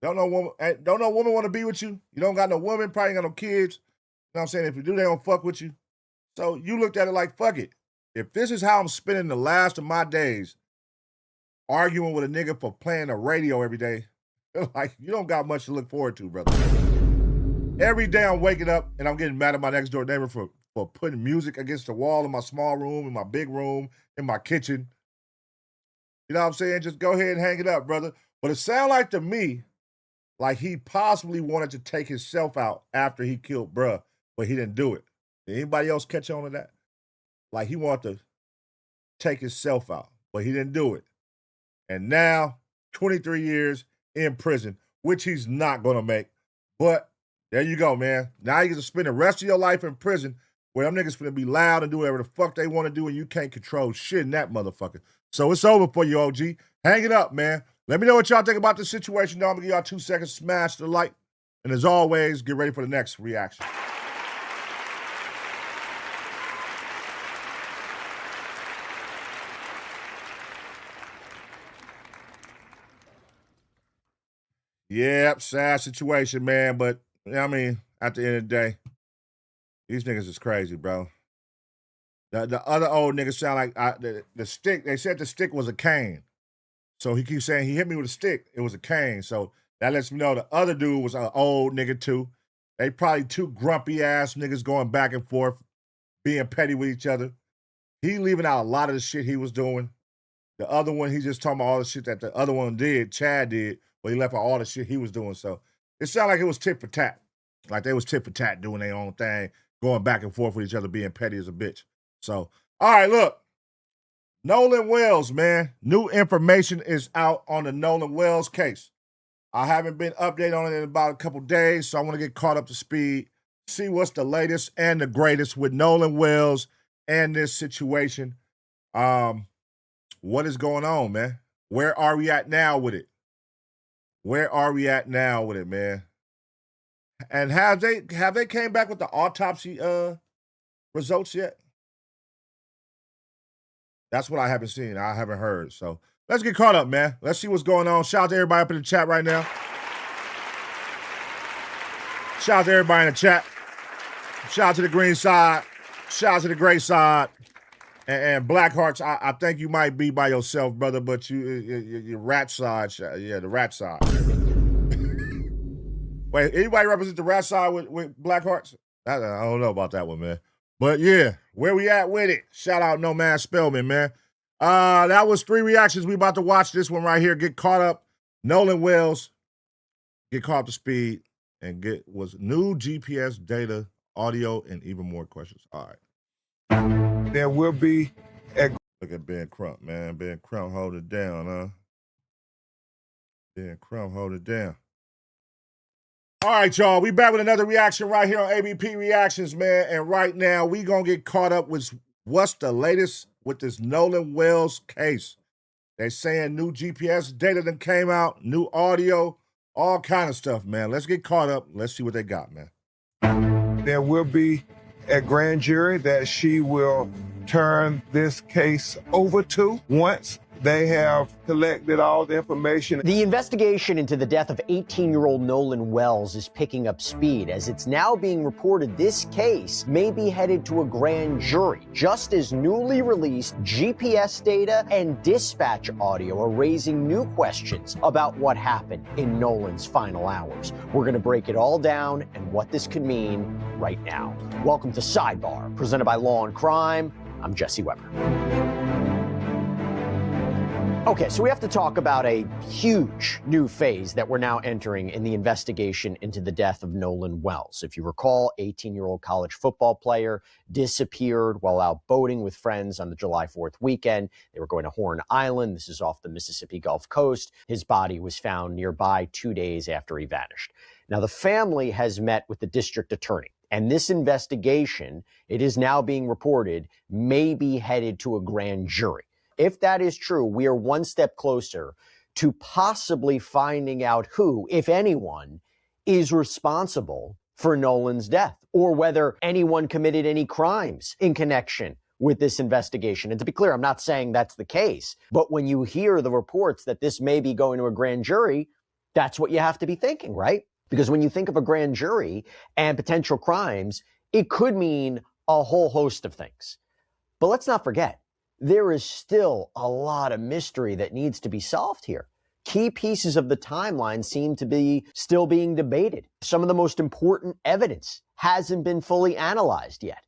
don't no woman want to be with you. You don't got no woman, probably ain't got no kids. You know what I'm saying? If you do, they don't fuck with you. So you looked at it like, fuck it. If this is how I'm spending the last of my days, arguing with a nigga for playing the radio every day, like, you don't got much to look forward to, brother. Every day I'm waking up and I'm getting mad at my next door neighbor for putting music against the wall in my small room, in my big room, in my kitchen. You know what I'm saying? Just go ahead and hang it up, brother. But it sounds like to me, like he possibly wanted to take himself out after he killed bruh, but he didn't do it. Did anybody else catch on to that? Like he wanted to take himself out, but he didn't do it. And now, 23 years in prison, which he's not going to make. But there you go, man. Now you get to spend the rest of your life in prison where them niggas finna be loud and do whatever the fuck they want to do and you can't control shit in that motherfucker. So it's over for you, OG. Hang it up, man. Let me know what y'all think about the situation. Now I'm going to give y'all 2 seconds. Smash the like. And as always, get ready for the next reaction. Yep, sad situation, man. But, I mean, at the end of the day, these niggas is crazy, bro. The other old niggas sound like the stick. They said the stick was a cane. So he keeps saying he hit me with a stick. It was a cane. So that lets me know the other dude was an old nigga too. They probably 2 grumpy ass niggas going back and forth, being petty with each other. He leaving out a lot of the shit he was doing. The other one, he just talking about all the shit that the other one did, Chad did, but he left out all the shit he was doing. So it sounded like it was tit for tat. Like they was tit for tat doing their own thing, going back and forth with each other, being petty as a bitch. So, all right, look. Nolan Wells, man. New information is out on the Nolan Wells case. I haven't been updated on it in about a couple days, so I want to get caught up to speed, see what's the latest and the greatest with Nolan Wells and this situation. What is going on, man? Where are we at now with it? Where are we at now with it, man? And have they came back with the autopsy results yet? That's what I haven't seen. I haven't heard. So let's get caught up, man. Let's see what's going on. Shout out to everybody up in the chat right now. Shout out to everybody in the chat. Shout out to the green side. Shout out to the gray side. And Black Hearts, I think you might be by yourself, brother, but your rat side, yeah, the rat side. Wait, anybody represent the rat side with Black Hearts? I don't know about that one, man. But yeah, where we at with it? Shout out No Man Spellman, man. That was 3 reactions. We about to watch this one right here. Get caught up. Nolan Wells. Get caught up to speed. And get was new GPS data, audio, and even more questions. All right. There will be Look at Ben Crump, man. Ben Crump hold it down, huh? Ben Crump hold it down. All right, y'all. We back with another reaction right here on ABP Reactions, man. And right now, we going to get caught up with what's the latest with this Nolan Wells case. They saying new GPS data that came out, new audio, all kind of stuff, man. Let's get caught up. Let's see what they got, man. there will be a grand jury that she will turn this case over to once they have collected all the information. The investigation into the death of 18-year-old Nolan Wells is picking up speed as it's now being reported this case may be headed to a grand jury, just as newly released GPS data and dispatch audio are raising new questions about what happened in Nolan's final hours. We're going to break it all down and what this could mean right now. Welcome to Sidebar, presented by Law and Crime. I'm Jesse Weber. Okay, so we have to talk about a huge new phase that we're now entering in the investigation into the death of Nolan Wells. If you recall, 18-year-old college football player disappeared while out boating with friends on the July 4th weekend. They were going to Horn Island. This is off the Mississippi Gulf Coast. His body was found nearby 2 days after he vanished. Now, the family has met with the district attorney, and this investigation, it is now being reported, may be headed to a grand jury. If that is true, we are one step closer to possibly finding out who, if anyone, is responsible for Nolan's death, or whether anyone committed any crimes in connection with this investigation. And to be clear, I'm not saying that's the case, but when you hear the reports that this may be going to a grand jury, that's what you have to be thinking, right? Because when you think of a grand jury and potential crimes, it could mean a whole host of things. But let's not forget, there is still a lot of mystery that needs to be solved here. Key pieces of the timeline seem to be still being debated. Some of the most important evidence hasn't been fully analyzed yet.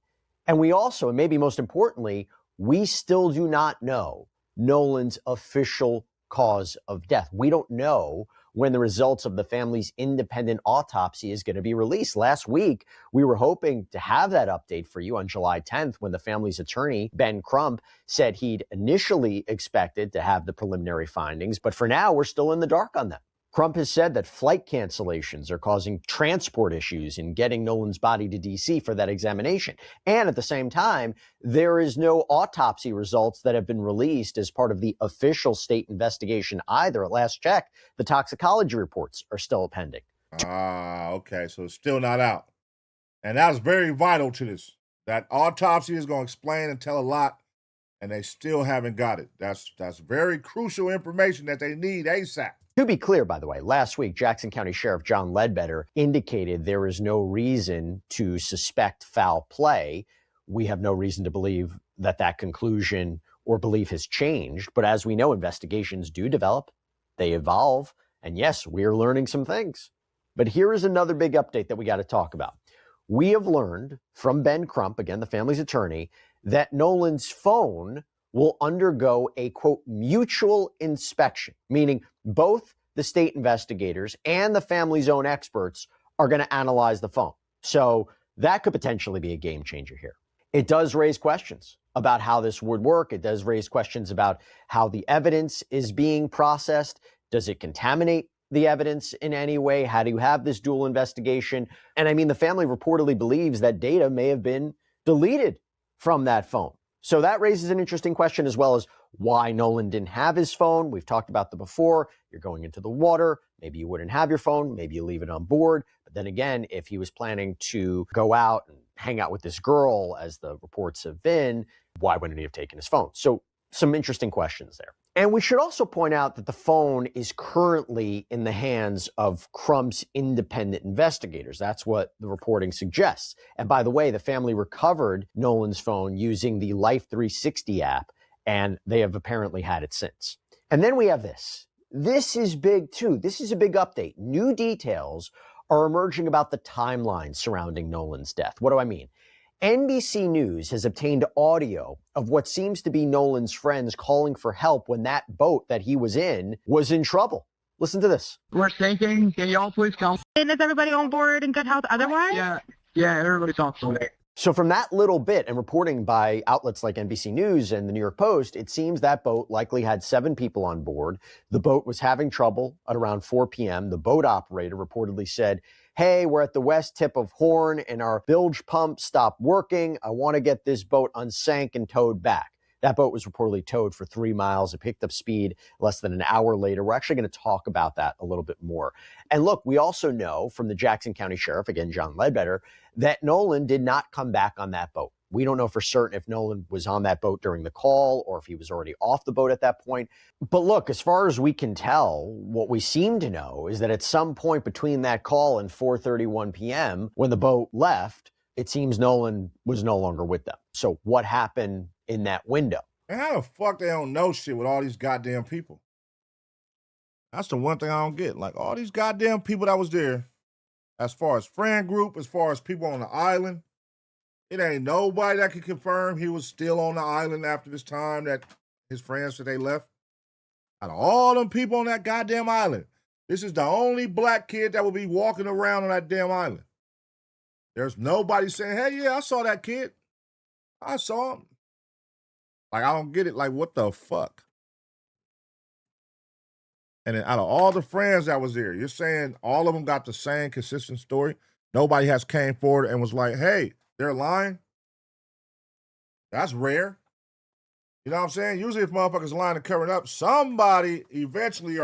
And we also, and maybe most importantly, we still do not know Nolan's official cause of death. We don't know when the results of the family's independent autopsy is going to be released. Last week, we were hoping to have that update for you on July 10th when the family's attorney, Ben Crump, said he'd initially expected to have the preliminary findings, but for now, we're still in the dark on that. Crump has said that flight cancellations are causing transport issues in getting Nolan's body to D.C. for that examination. And at the same time, there is no autopsy results that have been released as part of the official state investigation either. At last check, the toxicology reports are still pending. Okay, so it's still not out. And that's very vital to this. That autopsy is going to explain and tell a lot, and they still haven't got it. That's very crucial information that they need ASAP. To be clear, by the way, last week, Jackson County Sheriff John Ledbetter indicated there is no reason to suspect foul play. We have no reason to believe that that conclusion or belief has changed. But as we know, investigations do develop, they evolve. And yes, we are learning some things. But here is another big update that we got to talk about. We have learned from Ben Crump, again, the family's attorney, that Nolan's phone will undergo a, quote, mutual inspection, meaning both the state investigators and the family's own experts are going to analyze the phone. So that could potentially be a game changer here. It does raise questions about how this would work. It does raise questions about how the evidence is being processed. Does it contaminate the evidence in any way? How do you have this dual investigation? And I mean, the family reportedly believes that data may have been deleted from that phone. So that raises an interesting question, as well as why Nolan didn't have his phone. We've talked about that before. You're going into the water. Maybe you wouldn't have your phone. Maybe you leave it on board. But then again, if he was planning to go out and hang out with this girl, as the reports have been, why wouldn't he have taken his phone? So some interesting questions there. And we should also point out that the phone is currently in the hands of Crump's independent investigators. That's what the reporting suggests. And by the way, the family recovered Nolan's phone using the Life 360 app, and they have apparently had it since. And then we have this. This is big too. This is a big update. New details are emerging about the timeline surrounding Nolan's death. What do I mean? NBC News has obtained audio of what seems to be Nolan's friends calling for help when that boat that he was in trouble. Listen to this. We're sinking. Can y'all please come? And is everybody on board in good health otherwise? Yeah, everybody's on board. So from that little bit, and reporting by outlets like NBC News and the New York Post, it seems that boat likely had 7 people on board. The boat was having trouble at around 4 p.m. The boat operator reportedly said, "Hey, we're at the west tip of Horn and our bilge pump stopped working. I want to get this boat unsank and towed back." That boat was reportedly towed for 3 miles. It picked up speed less than an hour later. We're actually going to talk about that a little bit more. And look, we also know from the Jackson County Sheriff, again, John Ledbetter, that Nolan did not come back on that boat. We don't know for certain if Nolan was on that boat during the call or if he was already off the boat at that point. But look, as far as we can tell, what we seem to know is that at some point between that call and 4:31 p.m., when the boat left, it seems Nolan was no longer with them. So what happened in that window? And how the fuck they don't know shit with all these goddamn people? That's the one thing I don't get. Like, all these goddamn people that was there, as far as friend group, as far as people on the island, it ain't nobody that can confirm he was still on the island after this time that his friends said they left. Out of all them people on that goddamn island, this is the only black kid that will be walking around on that damn island. There's nobody saying, "Hey, yeah, I saw that kid. I saw him." Like, I don't get it. Like, what the fuck? And then out of all the friends that was there, you're saying all of them got the same consistent story? Nobody has came forward and was like, "Hey, they're lying"? That's rare. You know what I'm saying? Usually if motherfuckers lying and covering up, somebody eventually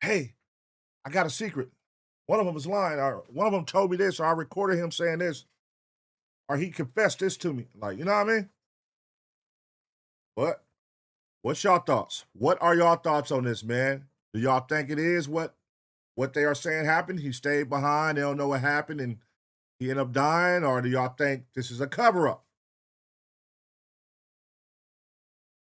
"Hey, I got a secret. One of them was lying, or one of them told me this, or I recorded him saying this, or he confessed this to me." Like, you know what I mean? But what's y'all thoughts? What are y'all thoughts on this, man? Do y'all think it is what they are saying happened? He stayed behind, they don't know what happened, and he ended up dying? Or do y'all think this is a cover-up?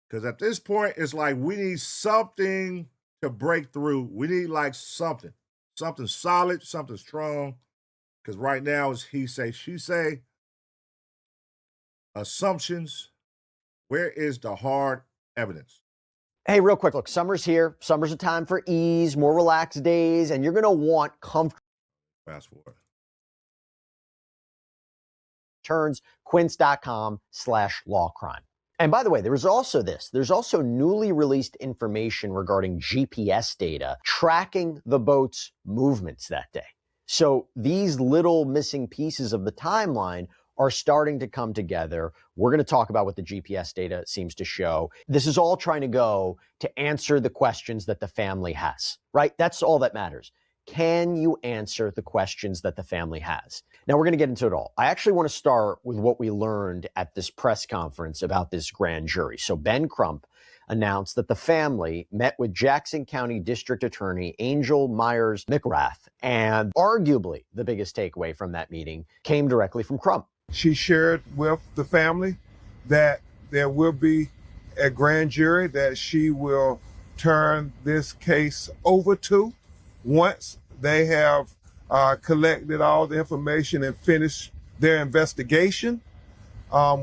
Because at this point, it's like we need something to break through. We need like something solid, something strong. Because right now it's he say, she say, assumptions. Where is the hard evidence? Hey, real quick, look, summer's here. Summer's a time for ease, more relaxed days, and you're going to want comfort. Fast forward. Turns, quince.com/lawcrime. And by the way, there's also newly released information regarding GPS data tracking the boat's movements that day. So these little missing pieces of the timeline are starting to come together. We're going to talk about what the GPS data seems to show. This is all trying to go to answer the questions that the family has, right? That's all that matters. Can you answer the questions that the family has? Now, we're going to get into it all. I actually want to start with what we learned at this press conference about this grand jury. So Ben Crump announced that the family met with Jackson County District Attorney Angel Myers McGrath, and arguably the biggest takeaway from that meeting came directly from Crump. She shared with the family that there will be a grand jury that she will turn this case over to once they have collected all the information and finished their investigation.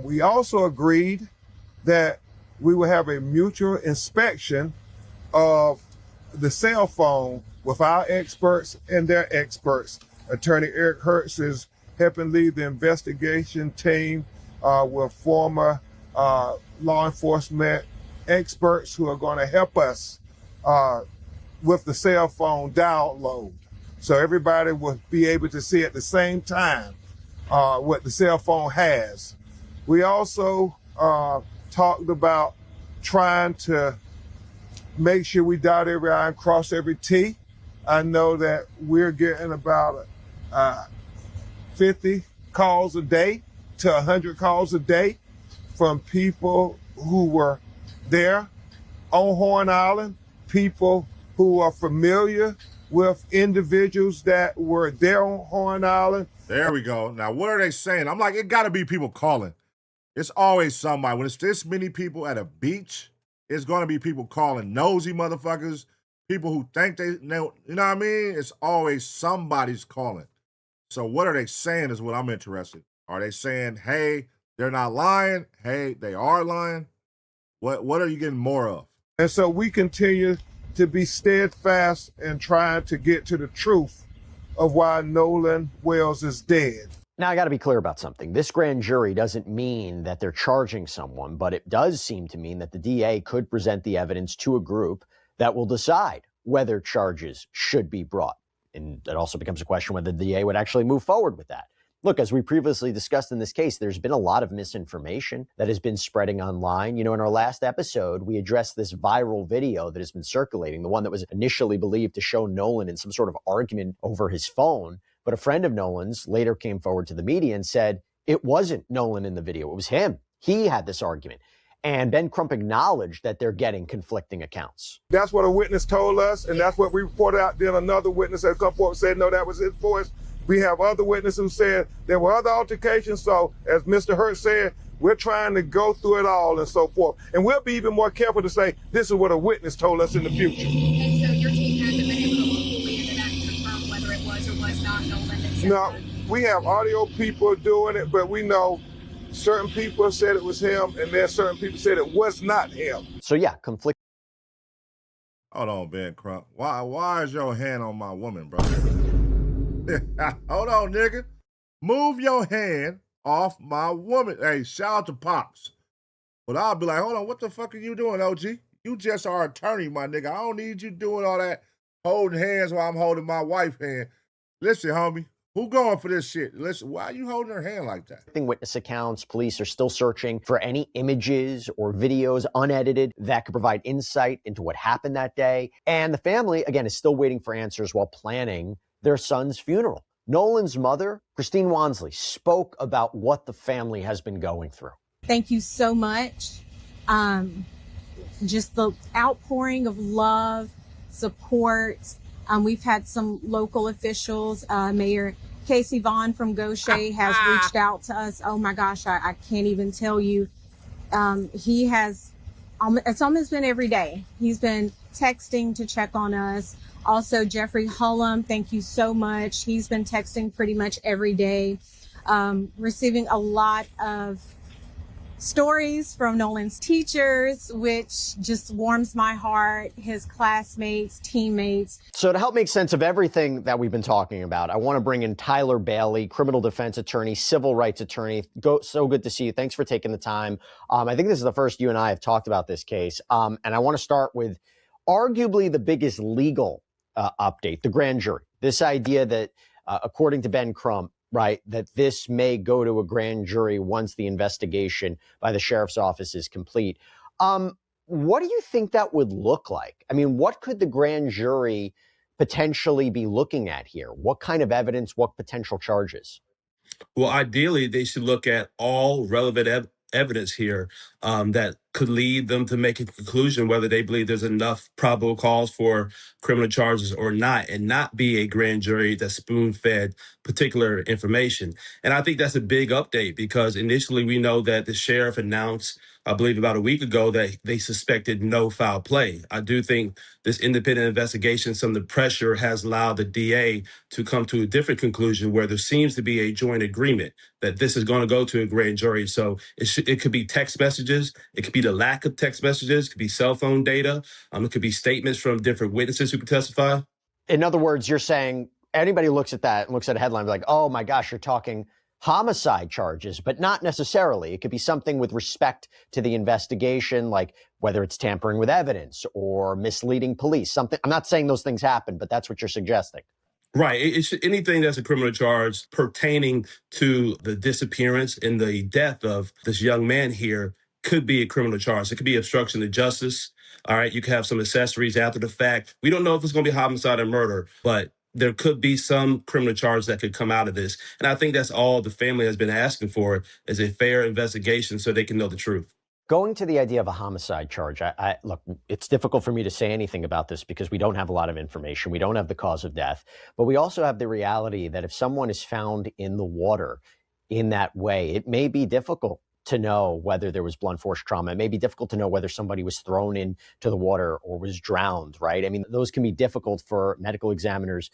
We also agreed that we will have a mutual inspection of the cell phone with our experts and their experts. Attorney Eric Hertz is helping lead the investigation team with former law enforcement experts who are going to help us with the cell phone download. So everybody will be able to see at the same time what the cell phone has. We also talked about trying to make sure we dot every I and cross every T. I know that we're getting about 50 calls a day to 100 calls a day from people who were there on Horn Island, people who are familiar with individuals that were there on Horn Island. There we go. Now, what are they saying? I'm like, it got to be people calling. It's always somebody. When it's this many people at a beach, it's going to be people calling, nosy motherfuckers, people who think they know, you know what I mean? It's always somebody's calling. So what are they saying is what I'm interested in. Are they saying, hey, they're not lying? Hey, they are lying? What are you getting more of? And so we continue to be steadfast in trying to get to the truth of why Nolan Wells is dead. Now, I got to be clear about something. This grand jury doesn't mean that they're charging someone, but it does seem to mean that the DA could present the evidence to a group that will decide whether charges should be brought. And it also becomes a question whether the DA would actually move forward with that. Look, as we previously discussed in this case, there's been a lot of misinformation that has been spreading online. You know, in our last episode, we addressed this viral video that has been circulating, the one that was initially believed to show Nolan in some sort of argument over his phone. But a friend of Nolan's later came forward to the media and said it wasn't Nolan in the video. It was him. He had this argument. And Ben Crump acknowledged that they're getting conflicting accounts. That's what a witness told us, and that's what we reported out. Then another witness had come forward and said, no, that was his voice. We have other witnesses who said there were other altercations. So as Mr. Hurt said, we're trying to go through it all and so forth. And we'll be even more careful to say, this is what a witness told us in the future. And so your team hasn't been able to look fully into that and confirm whether it was or was not Nolan that said No, that? we have audio people doing it, but we know certain people said it was him, and there's certain people said it was not him. So yeah, conflict. Hold on, Ben Crump. Why is your hand on my woman, bro? Hold on, nigga. Move your hand off my woman. Hey, shout out to Pops. But I'll be like, hold on, what the fuck are you doing, OG? You just our attorney, my nigga. I don't need you doing all that holding hands while I'm holding my wife's hand. Listen, homie, who going for this shit? Listen, why are you holding her hand like that? Witness accounts, police are still searching for any images or videos unedited that could provide insight into what happened that day. And the family, again, is still waiting for answers while planning their son's funeral. Nolan's mother, Christine Wansley, spoke about what the family has been going through. Thank you so much. Just the outpouring of love, support. We've had some local officials. Mayor Casey Vaughn from Gaucher has reached out to us. Oh my gosh, I can't even tell you. He has it's almost been every day. He's been texting to check on us. Also, Jeffrey Hullum, thank you so much. He's been texting pretty much every day, receiving a lot of stories from Nolan's teachers, which just warms my heart, his classmates, teammates. So to help make sense of everything that we've been talking about, I want to bring in Tyler Bailey, criminal defense attorney, civil rights attorney. So good to see you. Thanks for taking the time. I think this is the first you and I have talked about this case. And I want to start with arguably the biggest legal update, the grand jury. This idea that, according to Ben Crump, right, that this may go to a grand jury once the investigation by the sheriff's office is complete. What do you think that would look like? I mean, what could the grand jury potentially be looking at here? What kind of evidence, what potential charges? Well, ideally, they should look at all relevant evidence here that could lead them to make a conclusion whether they believe there's enough probable cause for criminal charges or not, and not be a grand jury that spoon-fed particular information. And I think that's a big update because initially we know that the sheriff announced, I believe about a week ago, that they suspected no foul play. I do think this independent investigation, some of the pressure has allowed the DA to come to a different conclusion where there seems to be a joint agreement that this is going to go to a grand jury. So it could be text messages. It could be the lack of text messages. It could be cell phone data. It could be statements from different witnesses who could testify. In other words, you're saying anybody looks at that and looks at a headline like, oh my gosh, you're talking homicide charges, but not necessarily. It could be something with respect to the investigation, like whether it's tampering with evidence or misleading police, something. I'm not saying those things happen, but that's what you're suggesting. Right. It's anything that's a criminal charge pertaining to the disappearance and the death of this young man here could be a criminal charge. It could be obstruction of justice. All right. You could have some accessories after the fact. We don't know if it's going to be homicide or murder, but there could be some criminal charge that could come out of this. And I think that's all the family has been asking for is a fair investigation so they can know the truth. Going to the idea of a homicide charge, I look, it's difficult for me to say anything about this because we don't have a lot of information. We don't have the cause of death, but we also have the reality that if someone is found in the water in that way, it may be difficult to know whether there was blunt force trauma. It may be difficult to know whether somebody was thrown into the water or was drowned, right? I mean, those can be difficult for medical examiners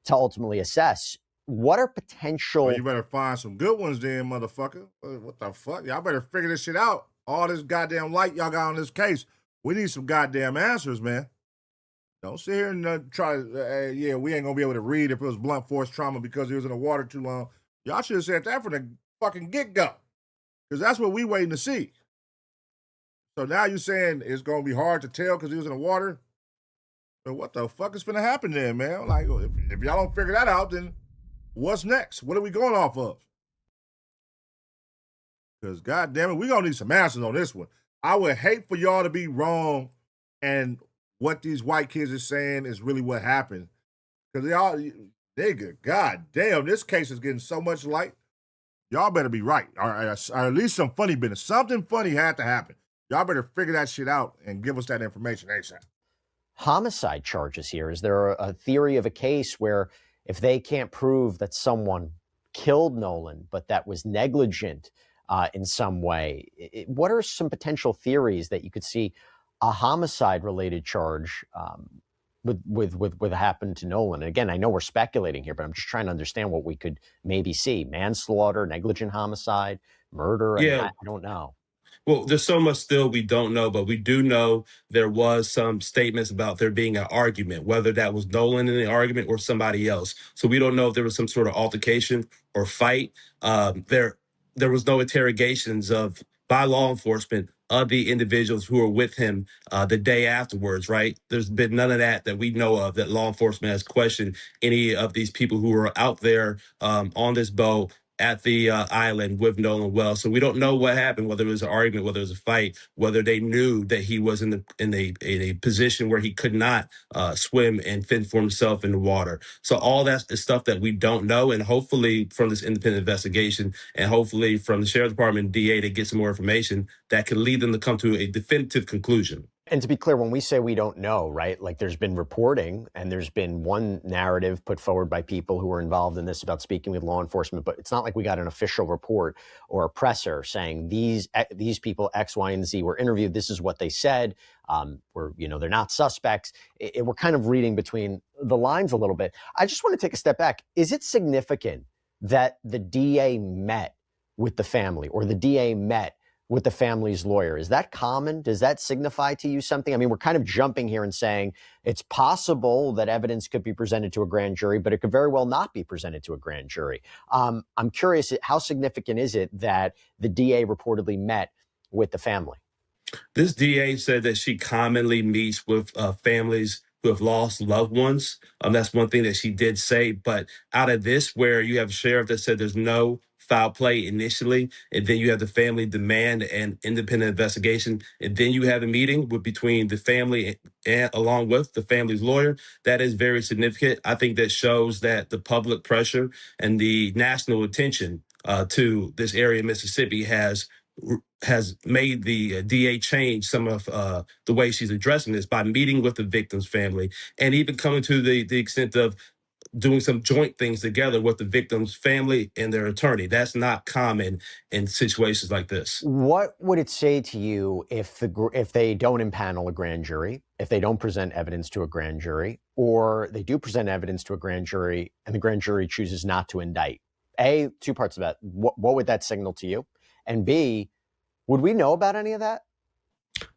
to ultimately assess. What are potential... Well, you better find some good ones then, motherfucker. What the fuck? Y'all better figure this shit out. All this goddamn light y'all got on this case. We need some goddamn answers, man. Don't sit here and try to, yeah, we ain't gonna be able to read if it was blunt force trauma because he was in the water too long. Y'all should have said that from the fucking get-go. Because that's what we waiting to see. So now you're saying it's gonna be hard to tell because he was in the water? So what the fuck is finna happen then, man? Like, if y'all don't figure that out, then what's next? What are we going off of? Because, goddamn it, we're going to need some answers on this one. I would hate for y'all to be wrong and what these white kids are saying is really what happened. Because nigga, goddamn, this case is getting so much light. Y'all better be right. Or at least some funny business. Something funny had to happen. Y'all better figure that shit out and give us that information ASAP. Homicide charges here. Is there a theory of a case where if they can't prove that someone killed Nolan, but that was negligent in some way, what are some potential theories that you could see a homicide-related charge with what happened to Nolan? And again, I know we're speculating here, but I'm just trying to understand what we could maybe see: manslaughter, negligent homicide, murder. Yeah, I don't know. Well, there's so much still we don't know, but we do know there was some statements about there being an argument, whether that was Nolan in the argument or somebody else. So we don't know if there was some sort of altercation or fight. There was no interrogations by law enforcement of the individuals who were with him the day afterwards, right? There's been none of that we know of that law enforcement has questioned any of these people who were out there on this boat at the island with Nolan Wells. So we don't know what happened, whether it was an argument, whether it was a fight, whether they knew that he was in a position where he could not swim and fend for himself in the water. So all that is stuff that we don't know. And hopefully from this independent investigation and hopefully from the Sheriff's Department and DA to get some more information that could lead them to come to a definitive conclusion. And to be clear, when we say we don't know, right, like there's been reporting and there's been one narrative put forward by people who were involved in this about speaking with law enforcement, but it's not like we got an official report or a presser saying these people X, Y, and Z were interviewed. This is what they said. They're not suspects. We're kind of reading between the lines a little bit. I just want to take a step back. Is it significant that the DA met with the family or the DA met with the family's lawyer? Is that common? Does that signify to you something? I mean, we're kind of jumping here and saying it's possible that evidence could be presented to a grand jury, but it could very well not be presented to a grand jury. I'm curious, how significant is it that the DA reportedly met with the family? This DA said that she commonly meets with families who have lost loved ones. That's one thing that she did say. But out of this, where you have a sheriff that said there's no foul play initially, and then you have the family demand an independent investigation, and then you have a meeting between the family and along with the family's lawyer, that is very significant. I think that shows that the public pressure and the national attention to this area of Mississippi has made the DA change some of the way she's addressing this by meeting with the victim's family and even coming to the extent of doing some joint things together with the victim's family and their attorney. That's not common in situations like this. What would it say to you if they don't impanel a grand jury, if they don't present evidence to a grand jury, or they do present evidence to a grand jury and the grand jury chooses not to indict? A, two parts of that. What would that signal to you? And B, would we know about any of that?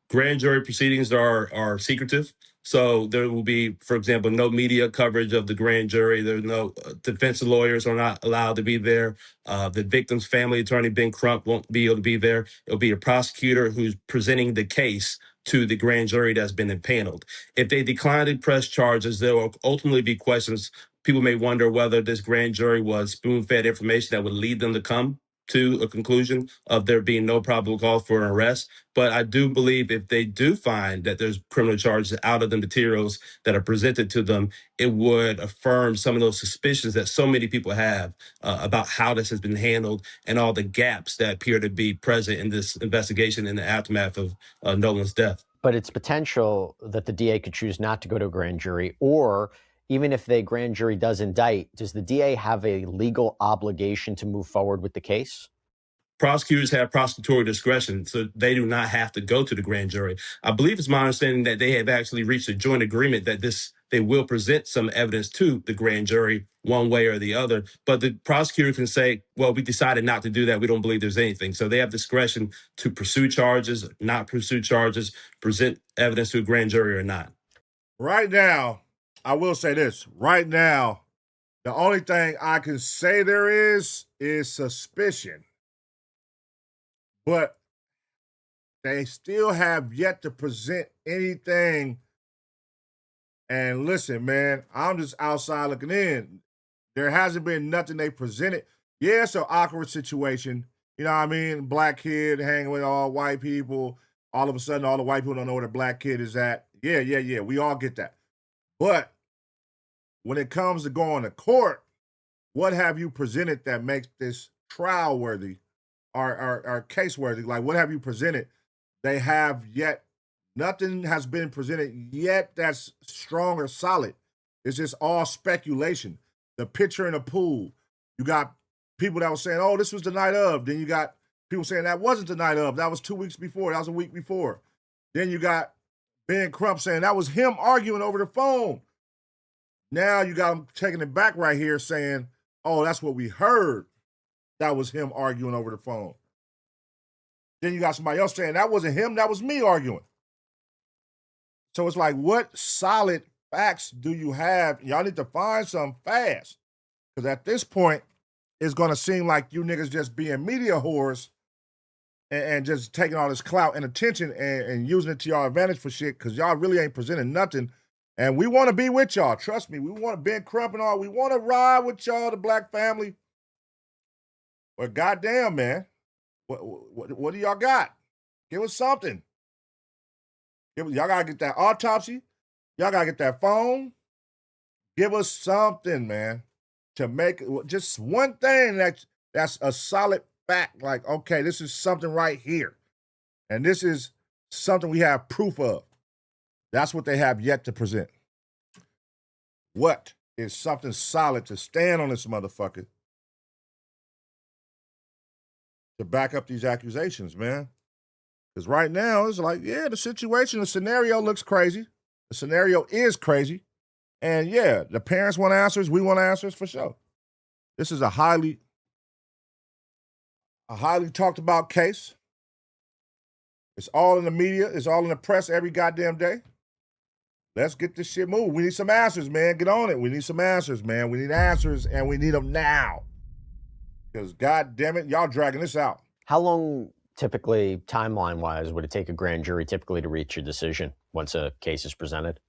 Grand jury proceedings are secretive. So there will be, for example, no media coverage of the grand jury. There's no defense lawyers are not allowed to be there. The victim's family attorney, Ben Crump, won't be able to be there. It'll be a prosecutor who's presenting the case to the grand jury that's been impaneled. If they decline to press charges, there will ultimately be questions. People may wonder whether this grand jury was spoon-fed information that would lead them to come to a conclusion of there being no probable cause for an arrest. But I do believe if they do find that there's criminal charges out of the materials that are presented to them, it would affirm some of those suspicions that so many people have about how this has been handled and all the gaps that appear to be present in this investigation in the aftermath of Nolan's death. But it's potential that the DA could choose not to go to a grand jury, or even if the grand jury does indict, does the DA have a legal obligation to move forward with the case? Prosecutors have prosecutorial discretion, so they do not have to go to the grand jury. I believe it's my understanding that they have actually reached a joint agreement that they will present some evidence to the grand jury one way or the other. But the prosecutor can say, well, we decided not to do that. We don't believe there's anything. So they have discretion to pursue charges, not pursue charges, present evidence to a grand jury or not. Right now, I will say this. Right now, the only thing I can say there is suspicion. But they still have yet to present anything. And listen, man, I'm just outside looking in. There hasn't been nothing they presented. Yeah, it's an awkward situation. You know what I mean? Black kid hanging with all white people. All of a sudden, all the white people don't know where the black kid is at. Yeah. We all get that. But when it comes to going to court, what have you presented that makes this trial worthy or case worthy? Like, what have you presented? They have yet, nothing has been presented yet that's strong or solid. It's just all speculation. The picture in the pool. You got people that were saying, oh, this was the night of. Then you got people saying that wasn't the night of. That was 2 weeks before. That was a week before. Then you got Ben Crump saying that was him arguing over the phone. Now you got him taking it back right here saying, oh, that's what we heard. That was him arguing over the phone. Then you got somebody else saying that wasn't him, that was me arguing. So it's like, what solid facts do you have? Y'all need to find some fast. Because at this point, it's going to seem like you niggas just being media whores and just taking all this clout and attention and using it to your advantage for shit because y'all really ain't presenting nothing. And we want to be with y'all. Trust me, we want to Ben Crump and all. We want to ride with y'all, the black family. But goddamn, man, what do y'all got? Give us something. Y'all got to get that autopsy. Y'all got to get that phone. Give us something, man, to make just one thing that's a solid fact. Like, okay, this is something right here. And this is something we have proof of. That's what they have yet to present. What is something solid to stand on this motherfucker to back up these accusations, man? Because right now, it's like, yeah, the scenario looks crazy. The scenario is crazy. And yeah, the parents want answers. We want answers for sure. This is a highly talked about case. It's all in the media. It's all in the press every goddamn day. Let's get this shit moved. We need some answers, man. Get on it. We need some answers, man. We need answers, and we need them now. Because, God damn it, y'all dragging this out. How long, typically, timeline-wise, would it take a grand jury typically to reach a decision once a case is presented?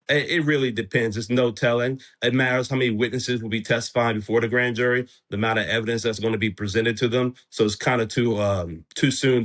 It really depends. There's no telling. It matters how many witnesses will be testifying before the grand jury, the amount of evidence that's going to be presented to them. So it's kind of too soon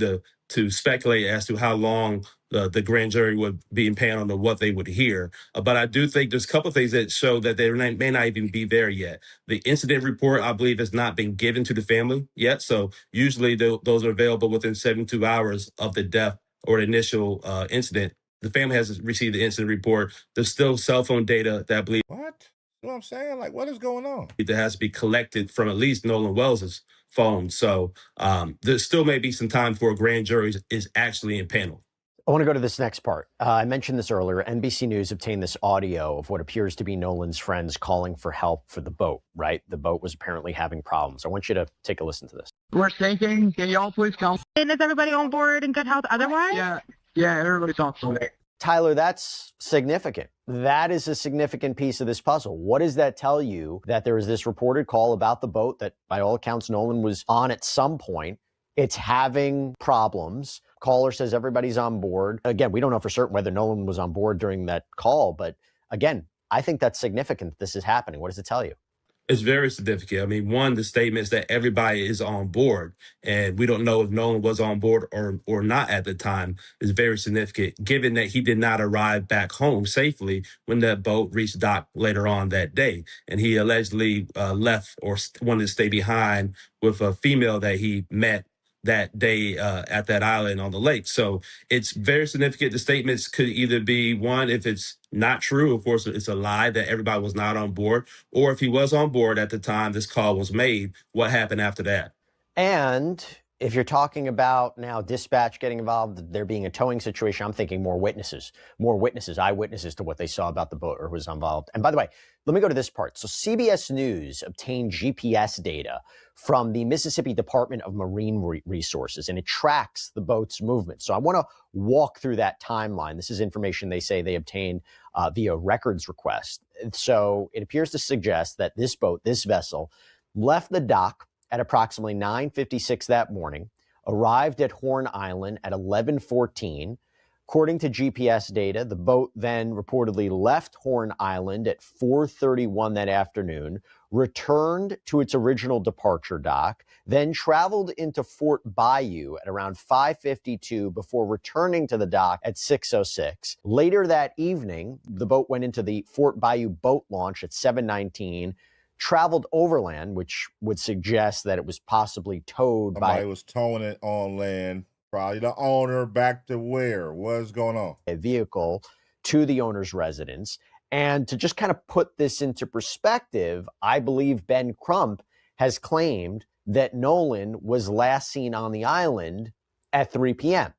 to speculate as to how long the grand jury would be impaneled on what they would hear. But I do think there's a couple of things that show that they may not even be there yet. The incident report, I believe, has not been given to the family yet. So usually those are available within 72 hours of the death or the initial incident. The family has received the incident report. There's still cell phone data that I believe. What? You know what I'm saying? Like, what is going on? That has to be collected from at least Nolan Wells's phone. So there still may be some time for a grand jury is actually impaneled. I want to go to this next part. I mentioned this earlier. NBC News obtained this audio of what appears to be Nolan's friends calling for help for the boat, right? The boat was apparently having problems. I want you to take a listen to this. We're sinking. Can y'all please come? And is everybody on board in good health otherwise? Yeah, everybody's on board. Tyler, that's significant. That is a significant piece of this puzzle. What does that tell you that there was this reported call about the boat that, by all accounts, Nolan was on at some point? It's having problems. Caller says everybody's on board. Again, we don't know for certain whether Nolan was on board during that call, but again, I think that's significant that this is happening. What does it tell you? It's very significant. I mean, one, the statement is that everybody is on board, and we don't know if Nolan was on board or not at the time, is very significant, given that he did not arrive back home safely when that boat reached dock later on that day. And he allegedly left or wanted to stay behind with a female that he met that day at that island on the lake. So it's very significant. The statements could either be, one, if it's not true, of course, it's a lie that everybody was not on board, or if he was on board at the time this call was made, what happened after that? And if you're talking about now dispatch getting involved, there being a towing situation, I'm thinking more witnesses, eyewitnesses to what they saw about the boat or who was involved. And by the way, let me go to this part. So CBS News obtained GPS data from the Mississippi Department of Marine Resources, and it tracks the boat's movement. So I want to walk through that timeline. This is information they say they obtained via records request. So it appears to suggest that this boat, this vessel, left the dock at approximately 9:56 that morning, arrived at Horn Island at 11:14. According to GPS data, the boat then reportedly left Horn Island at 4:31 that afternoon, returned to its original departure dock, then traveled into Fort Bayou at around 5:52 before returning to the dock at 6:06. Later that evening, the boat went into the Fort Bayou boat launch at 7:19, traveled overland, which would suggest that it was possibly towed by... Somebody was towing it on land. Probably the owner back to where? What's going on? A vehicle to the owner's residence. And to just kind of put this into perspective, I believe Ben Crump has claimed that Nolan was last seen on the island at 3 p.m.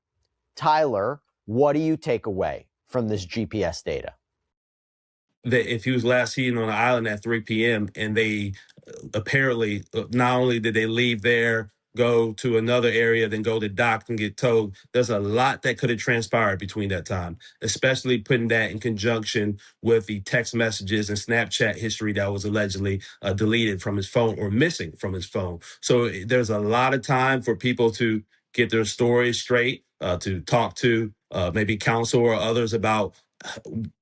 Tyler, what do you take away from this GPS data? That if he was last seen on the island at 3 p.m. and they apparently, not only did they leave there, go to another area, then go to dock and get towed, there's a lot that could have transpired between that time, especially putting that in conjunction with the text messages and Snapchat history that was allegedly deleted from his phone or missing from his phone. So there's a lot of time for people to get their stories straight, to talk to maybe counsel or others about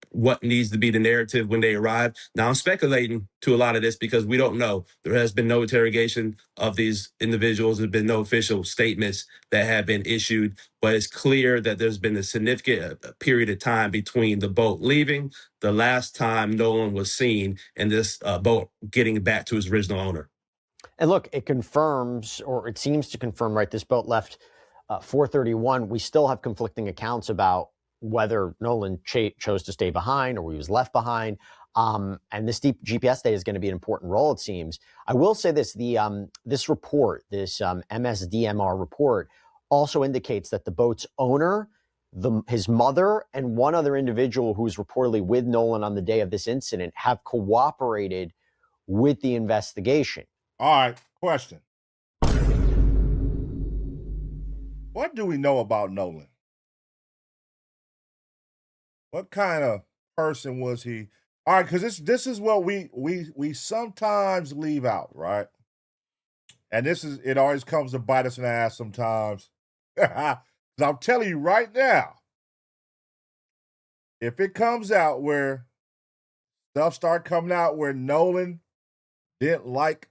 what needs to be the narrative when they arrive. Now, I'm speculating to a lot of this because we don't know. There has been no interrogation of these individuals. There's been no official statements that have been issued, but it's clear that there's been a significant period of time between the boat leaving, the last time Nolan was seen, and this boat getting back to its original owner. And look, it confirms, or it seems to confirm, right, this boat left 4:31. We still have conflicting accounts about whether Nolan chose to stay behind or he was left behind. And this deep GPS data is going to be an important role, it seems. I will say this, this report, this MSDMR report, also indicates that the boat's owner, his mother, and one other individual who was reportedly with Nolan on the day of this incident have cooperated with the investigation. All right, question. What do we know about Nolan? What kind of person was he? All right, because this is what we sometimes leave out, right? And it always comes to bite us in the ass sometimes. Because I'm telling you right now, if it comes out where stuff start coming out where Nolan didn't like,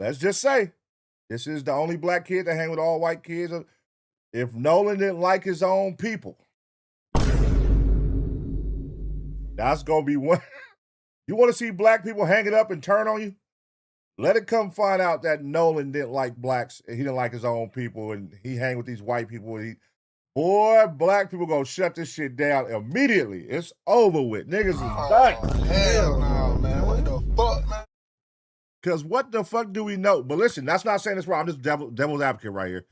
let's just say, this is the only black kid that hang with all white kids. If Nolan didn't like his own people, that's going to be one. You want to see black people hang it up and turn on you? Let it come find out that Nolan didn't like blacks and he didn't like his own people and he hang with these white people. Boy, black people gonna shut this shit down immediately. It's over with. Niggas is done. Hell no, man. What the fuck, man? Because what the fuck do we know? But listen, that's not saying it's wrong. I'm just devil's advocate right here.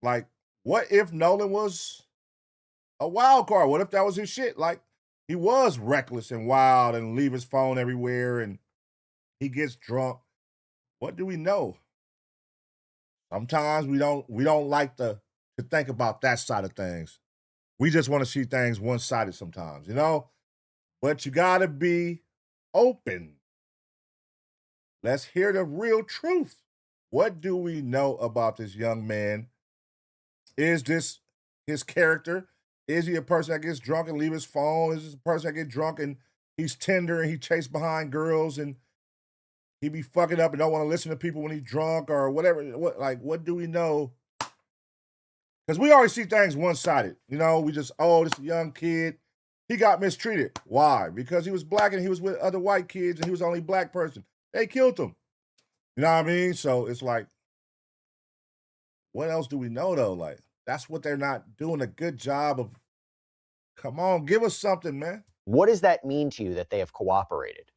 Like, what if Nolan was a wild card? What if that was his shit? Like, he was reckless and wild and leave his phone everywhere and he gets drunk. What do we know? Sometimes we don't like to think about that side of things. We just want to see things one-sided sometimes, you know? But you gotta be open. Let's hear the real truth. What do we know about this young man? Is this his character? Is he a person that gets drunk and leave his phone? Is this a person that gets drunk and he's tender and he chases behind girls and he be fucking up and don't want to listen to people when he's drunk or whatever? What do we know? Because we always see things one-sided. You know, we just, this is a young kid. He got mistreated. Why? Because he was black and he was with other white kids and he was the only black person. They killed him. You know what I mean? So it's like, what else do we know, though? Like, that's what they're not doing a good job of. Come on, give us something, man. What does that mean to you that they have cooperated?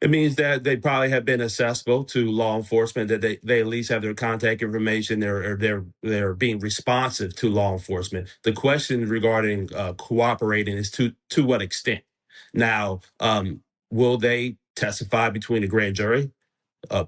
It means that they probably have been accessible to law enforcement, that they at least have their contact information, they're being responsive to law enforcement. The question regarding cooperating is to what extent. Now, will they testify between the grand jury?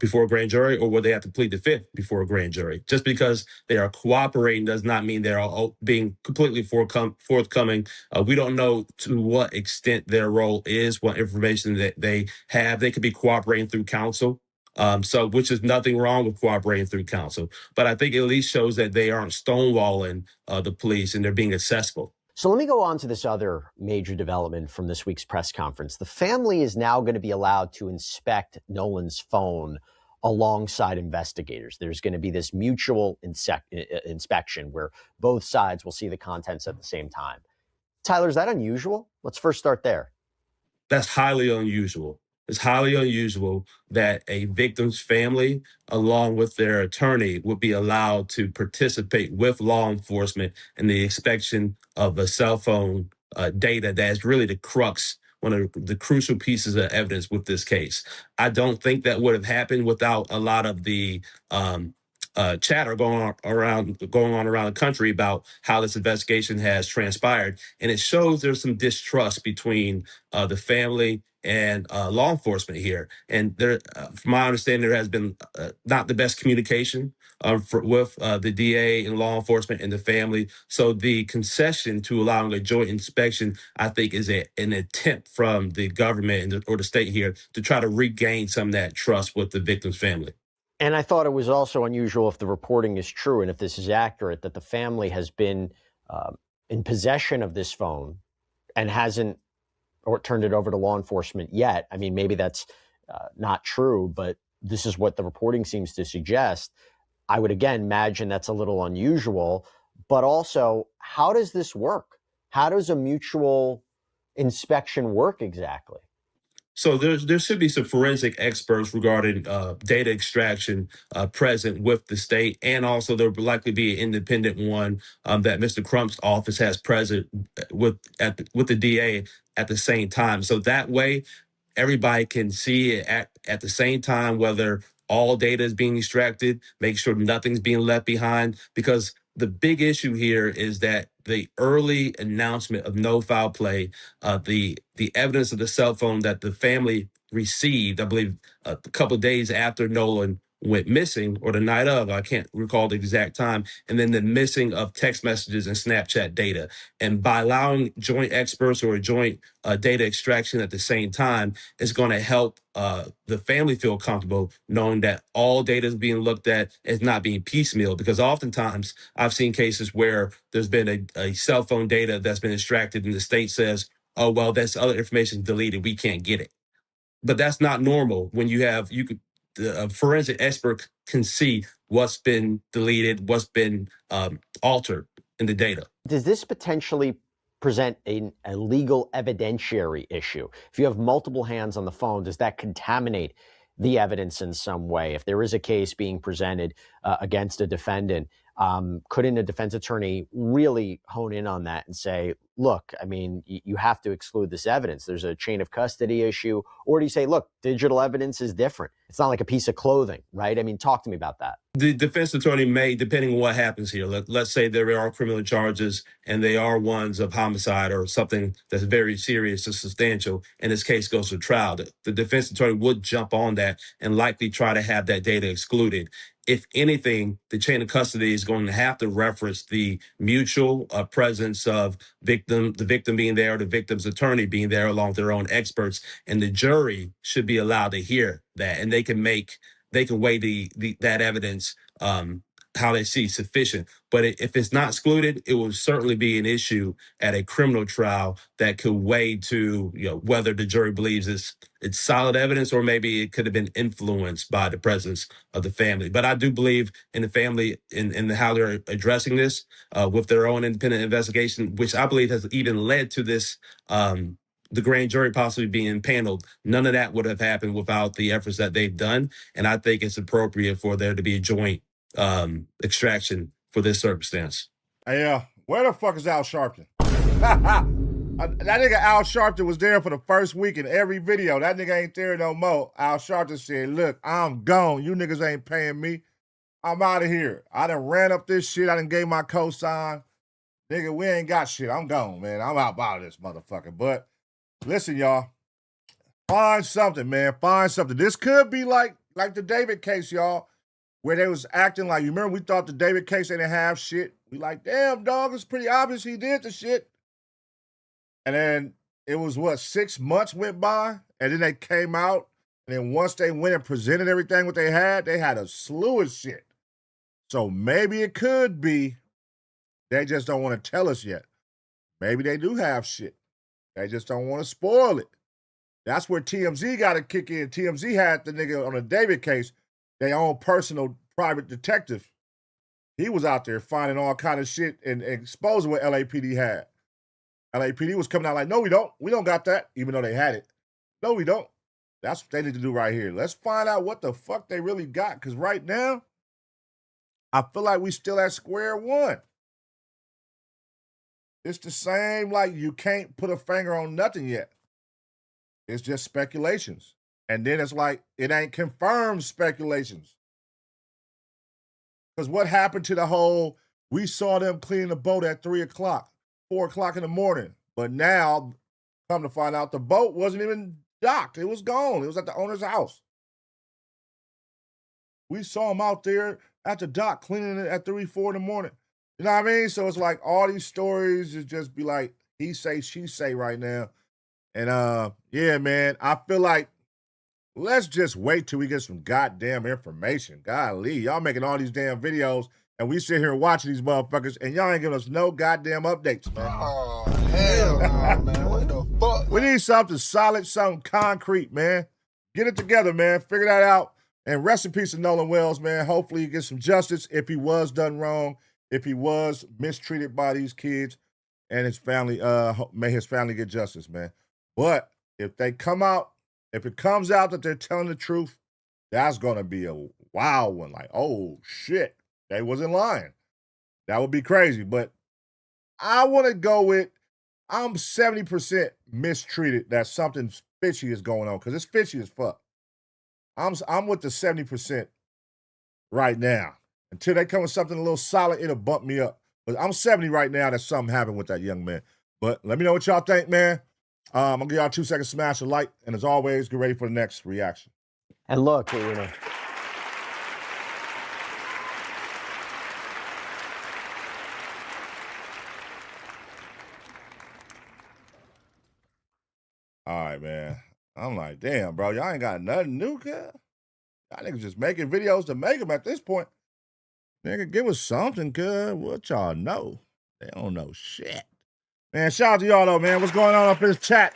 Before a grand jury, or will they have to plead the fifth before a grand jury? Just because they are cooperating does not mean they're all being completely forthcoming. We don't know to what extent their role is, what information that they have. They could be cooperating through counsel. Which is nothing wrong with cooperating through counsel. But I think it at least shows that they aren't stonewalling the police and they're being accessible. So let me go on to this other major development from this week's press conference. The family is now going to be allowed to inspect Nolan's phone alongside investigators. There's going to be this mutual inspection where both sides will see the contents at the same time. Tyler, is that unusual? Let's first start there. That's highly unusual. It's highly unusual that a victim's family, along with their attorney, would be allowed to participate with law enforcement in the inspection of a cell phone data that's really the crux, one of the crucial pieces of evidence with this case. I don't think that would have happened without a lot of the chatter going on around the country about how this investigation has transpired. And it shows there's some distrust between the family and law enforcement here. And there, from my understanding, there has been not the best communication with the DA and law enforcement and the family. So the concession to allowing a joint inspection, I think, is an attempt from the government or the state here to try to regain some of that trust with the victim's family. And I thought it was also unusual, if the reporting is true and if this is accurate, that the family has been in possession of this phone and hasn't turned it over to law enforcement yet. I mean, maybe that's not true, but this is what the reporting seems to suggest. I would, again, imagine that's a little unusual. But also, how does this work? How does a mutual inspection work exactly? So there should be some forensic experts regarding data extraction present with the state, and also there will likely be an independent one that Mr. Crump's office has present with the DA at the same time. So that way, everybody can see it at the same time, whether all data is being extracted, make sure nothing's being left behind. Because the big issue here is that the early announcement of no foul play, the evidence of the cell phone that the family received, I believe, a couple of days after Nolan went missing, or the night of, I can't recall the exact time, and then the missing of text messages and Snapchat data. And by allowing joint experts or a joint data extraction at the same time, is going to help the family feel comfortable knowing that all data is being looked at, is not being piecemeal. Because oftentimes I've seen cases where there's been a cell phone data that's been extracted and the state says, oh, well, that's other information deleted, we can't get it. But that's not normal when a forensic expert can see what's been deleted, what's been altered in the data. Does this potentially present a legal evidentiary issue? If you have multiple hands on the phone, does that contaminate the evidence in some way? If there is a case being presented against a defendant, couldn't a defense attorney really hone in on that and say, look, I mean, you have to exclude this evidence. There's a chain of custody issue. Or do you say, look, digital evidence is different. It's not like a piece of clothing, right? I mean, talk to me about that. The defense attorney may, depending on what happens here, let's say there are criminal charges and they are ones of homicide or something that's very serious or substantial, and this case goes to trial, the defense attorney would jump on that and likely try to have that data excluded. If anything, the chain of custody is going to have to reference the mutual presence of the victim being there, or the victim's attorney being there along with their own experts, and the jury should be allowed to hear that, and they can weigh that evidence how they see sufficient. But if it's not excluded, it will certainly be an issue at a criminal trial that could weigh to whether the jury believes it's solid evidence, or maybe it could have been influenced by the presence of the family. But I do believe in the family in how they're addressing this with their own independent investigation, which I believe has even led to this the grand jury possibly being impaneled. None of that would have happened without the efforts that they've done. And I think it's appropriate for there to be a joint extraction for this circumstance. Hey, where the fuck is Al Sharpton? That nigga Al Sharpton was there for the first week in every video. That nigga ain't there no more. Al Sharpton said, look, I'm gone. You niggas ain't paying me. I'm out of here. I done ran up this shit. I done gave my cosign. Nigga, we ain't got shit. I'm gone, man. I'm out of this motherfucker. But listen, y'all. Find something, man. Find something. This could be like the David case, y'all, where they was acting like, you remember we thought the David case they didn't have shit? We like, damn, dog, it's pretty obvious he did the shit. And then it was, 6 months went by? And then they came out. And then once they went and presented everything what they had a slew of shit. So maybe it could be they just don't want to tell us yet. Maybe they do have shit. They just don't want to spoil it. That's where TMZ got to kick in. TMZ had the nigga on the David case, their own personal private detective. He was out there finding all kind of shit and exposing what LAPD had. LAPD was coming out like, no, we don't. We don't got that, even though they had it. No, we don't. That's what they need to do right here. Let's find out what the fuck they really got. Because right now, I feel like we still at square one. It's the same, like you can't put a finger on nothing yet. It's just speculations. And then it's like, it ain't confirmed speculations. Because what happened to the whole, we saw them cleaning the boat at 3 o'clock, 4 o'clock in the morning. But now, come to find out, the boat wasn't even docked. It was gone. It was at the owner's house. We saw them out there at the dock cleaning it at 3, 4 in the morning. You know what I mean? So it's like all these stories is just be like, he say, she say right now. And yeah, man, I feel like let's just wait till we get some goddamn information. Golly, y'all making all these damn videos and we sit here watching these motherfuckers and y'all ain't giving us no goddamn updates, man. Oh, hell no, man. What the fuck? We need something solid, something concrete, man. Get it together, man. Figure that out. And rest in peace to Nolan Wells, man. Hopefully he gets some justice if he was done wrong, if he was mistreated by these kids and his family, may his family get justice, man. But if they come out If it comes out that they're telling the truth, that's going to be a wild one. Like, oh, shit, they wasn't lying. That would be crazy. But I want to go with, I'm 70% mistreated that something fishy is going on because it's fishy as fuck. I'm with the 70% right now. Until they come with something a little solid, it'll bump me up. But I'm 70 right now that something happened with that young man. But let me know what y'all think, man. I'm going to give y'all 2 seconds to smash a like. And as always, get ready for the next reaction. And look, you know. All right, man. I'm like, damn, bro. Y'all ain't got nothing new, cuz. Y'all niggas just making videos to make them at this point. Nigga, give us something, cuz. What y'all know? They don't know shit. Man, shout out to y'all, though, man. What's going on up in this chat?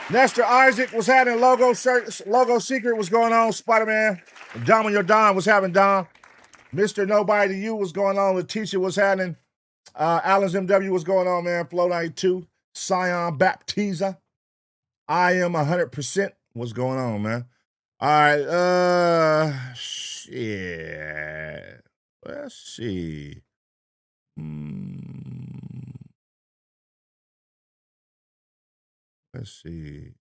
Nestor Isaac was having Logo Secret. What's going on? Spider-Man. Dom and your Don was having Dom. Mr. Nobody to You was going on. Letitia was having. Allen's MW was going on, man. Flow 92. Sion Baptiza. I am 100%. What's going on, man? All right. Shit. Let's see. Let's see.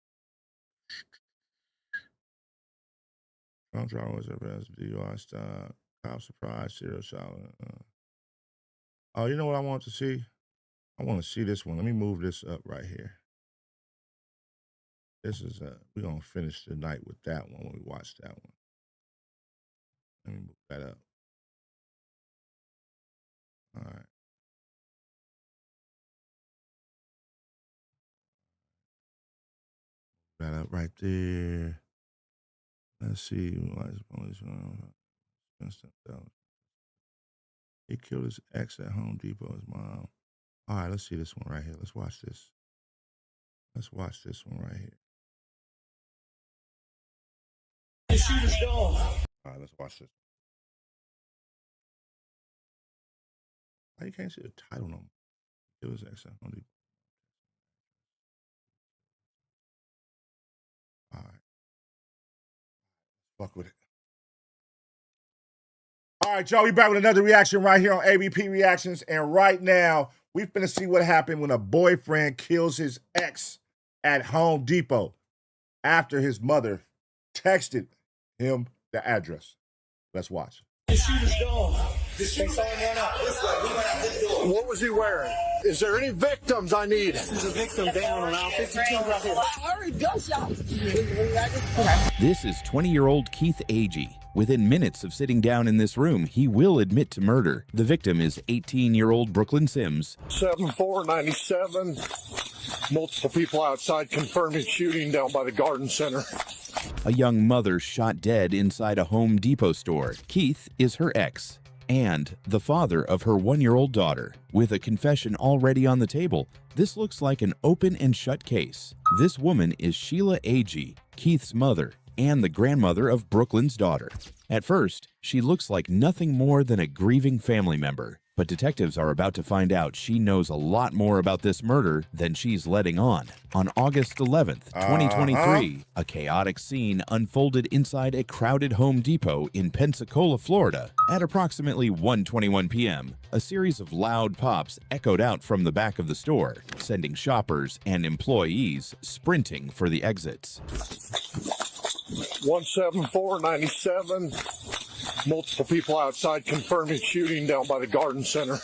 Trump trial was a best DUI stop. Cop surprise, serial shot. Oh, you know what I want to see? I want to see this one. Let me move this up right here. This is we're gonna finish the night with that one when we watch that one. Let me move that up. All right. That up right there. Let's see. He killed his ex at Home Depot, his mom. All right, let's see this one right here. Let's watch this. Let's watch this one right here. The shooter's gone. All right, let's watch this. Why you can't see the title no more? It was ex at Home Depot. All right. Fuck with it. All right, y'all, we back with another reaction right here on ABP Reactions. And right now, we finna see what happened when a boyfriend kills his ex at Home Depot after his mother texted him the address. Let's watch. The shooter's gone. The shooter's gone. What was he wearing? Is there any victims I need? There's a victim down on aisle 52 right here. Hurry, gunshot. This is 20-year-old Keith Agee. Within minutes of sitting down in this room, he will admit to murder. The victim is 18-year-old Brooklyn Sims. 7497. Multiple people outside confirming shooting down by the garden center. A young mother shot dead inside a Home Depot store. Keith is her ex and the father of her 1-year-old daughter. With a confession already on the table, this looks like an open and shut case. This woman is Sheila Agee, Keith's mother, and the grandmother of Brooklyn's daughter. At first, she looks like nothing more than a grieving family member, but detectives are about to find out she knows a lot more about this murder than she's letting on. On August 11th, 2023, a chaotic scene unfolded inside a crowded Home Depot in Pensacola, Florida. At approximately 1:21 p.m., a series of loud pops echoed out from the back of the store, sending shoppers and employees sprinting for the exits. 17497. Multiple people outside confirming shooting down by the garden center.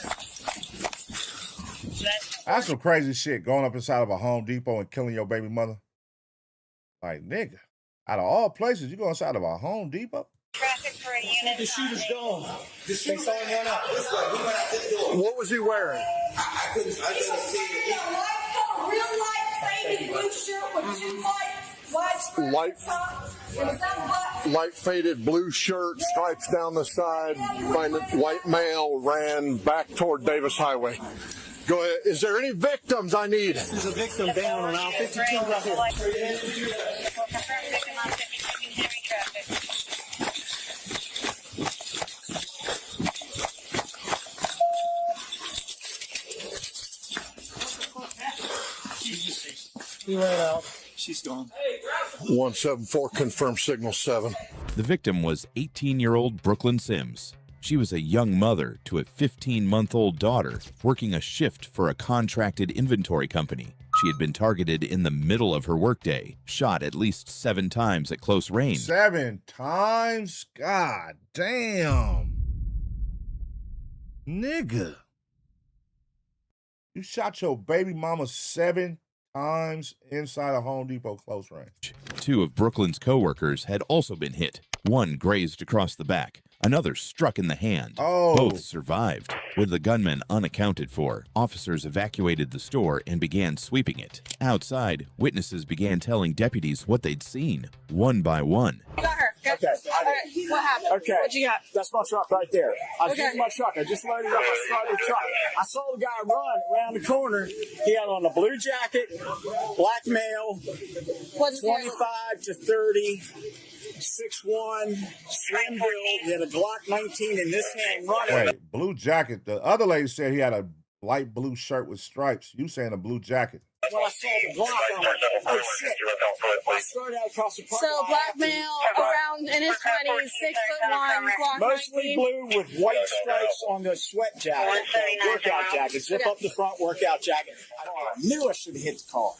That's some crazy shit, going up inside of a Home Depot and killing your baby mother. Like, nigga, out of all places, you go inside of a Home Depot? Traffic for a unit. The shooter's gone. The shooter's gone. What was he wearing? I couldn't see it. Real light faded blue shirt with two Light faded blue shirt, stripes down the side, white male ran back toward Davis Highway. Go ahead. Is there any victims I need? There's a victim down on aisle 52 right here. He ran out. She's gone. 174, confirm signal 7. The victim was 18-year-old Brooklyn Sims. She was a young mother to a 15-month-old daughter working a shift for a contracted inventory company. She had been targeted in the middle of her workday, shot at least 7 times at close range. 7 times? God damn. Nigga. You shot your baby mama 7 times inside a Home Depot close range. 2 of Brooklyn's co-workers had also been hit. One grazed across the back. Another struck in the hand. Oh. Both survived. With the gunman unaccounted for, officers evacuated the store and began sweeping it. Outside, witnesses began telling deputies what they'd seen, one by one. You got her. Okay. What happened? Okay. What you got? That's my truck right there. I was Okay. using my truck. I just loaded up. I started the truck. I saw the guy run around the corner. He had on a blue jacket, black male, What's 25 to 30, 6'1", slim build, he had a Glock 19 in this hand running. Wait, blue jacket. The other lady said he had a light blue shirt with stripes. You saying a blue jacket. When I saw the Glock, I'm like, oh shit. I started out across the park. So black male around in his 20s, 6'1", Glock Mostly 19. blue with white stripes on the sweat jacket, workout jacket, zip up the front workout jacket. I knew I should have hit the car.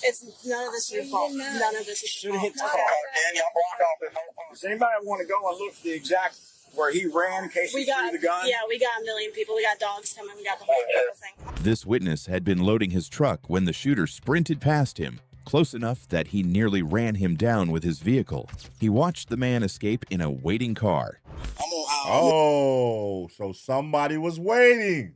It's none of this is your fault. None of this is Should your have fault. hit the car. Does anybody want to go and look at the exact where he ran in case he threw the gun? Yeah, we got a million people. We got dogs coming. We got the whole thing. This witness had been loading his truck when the shooter sprinted past him, close enough that he nearly ran him down with his vehicle. He watched the man escape in a waiting car. Oh, so somebody was waiting.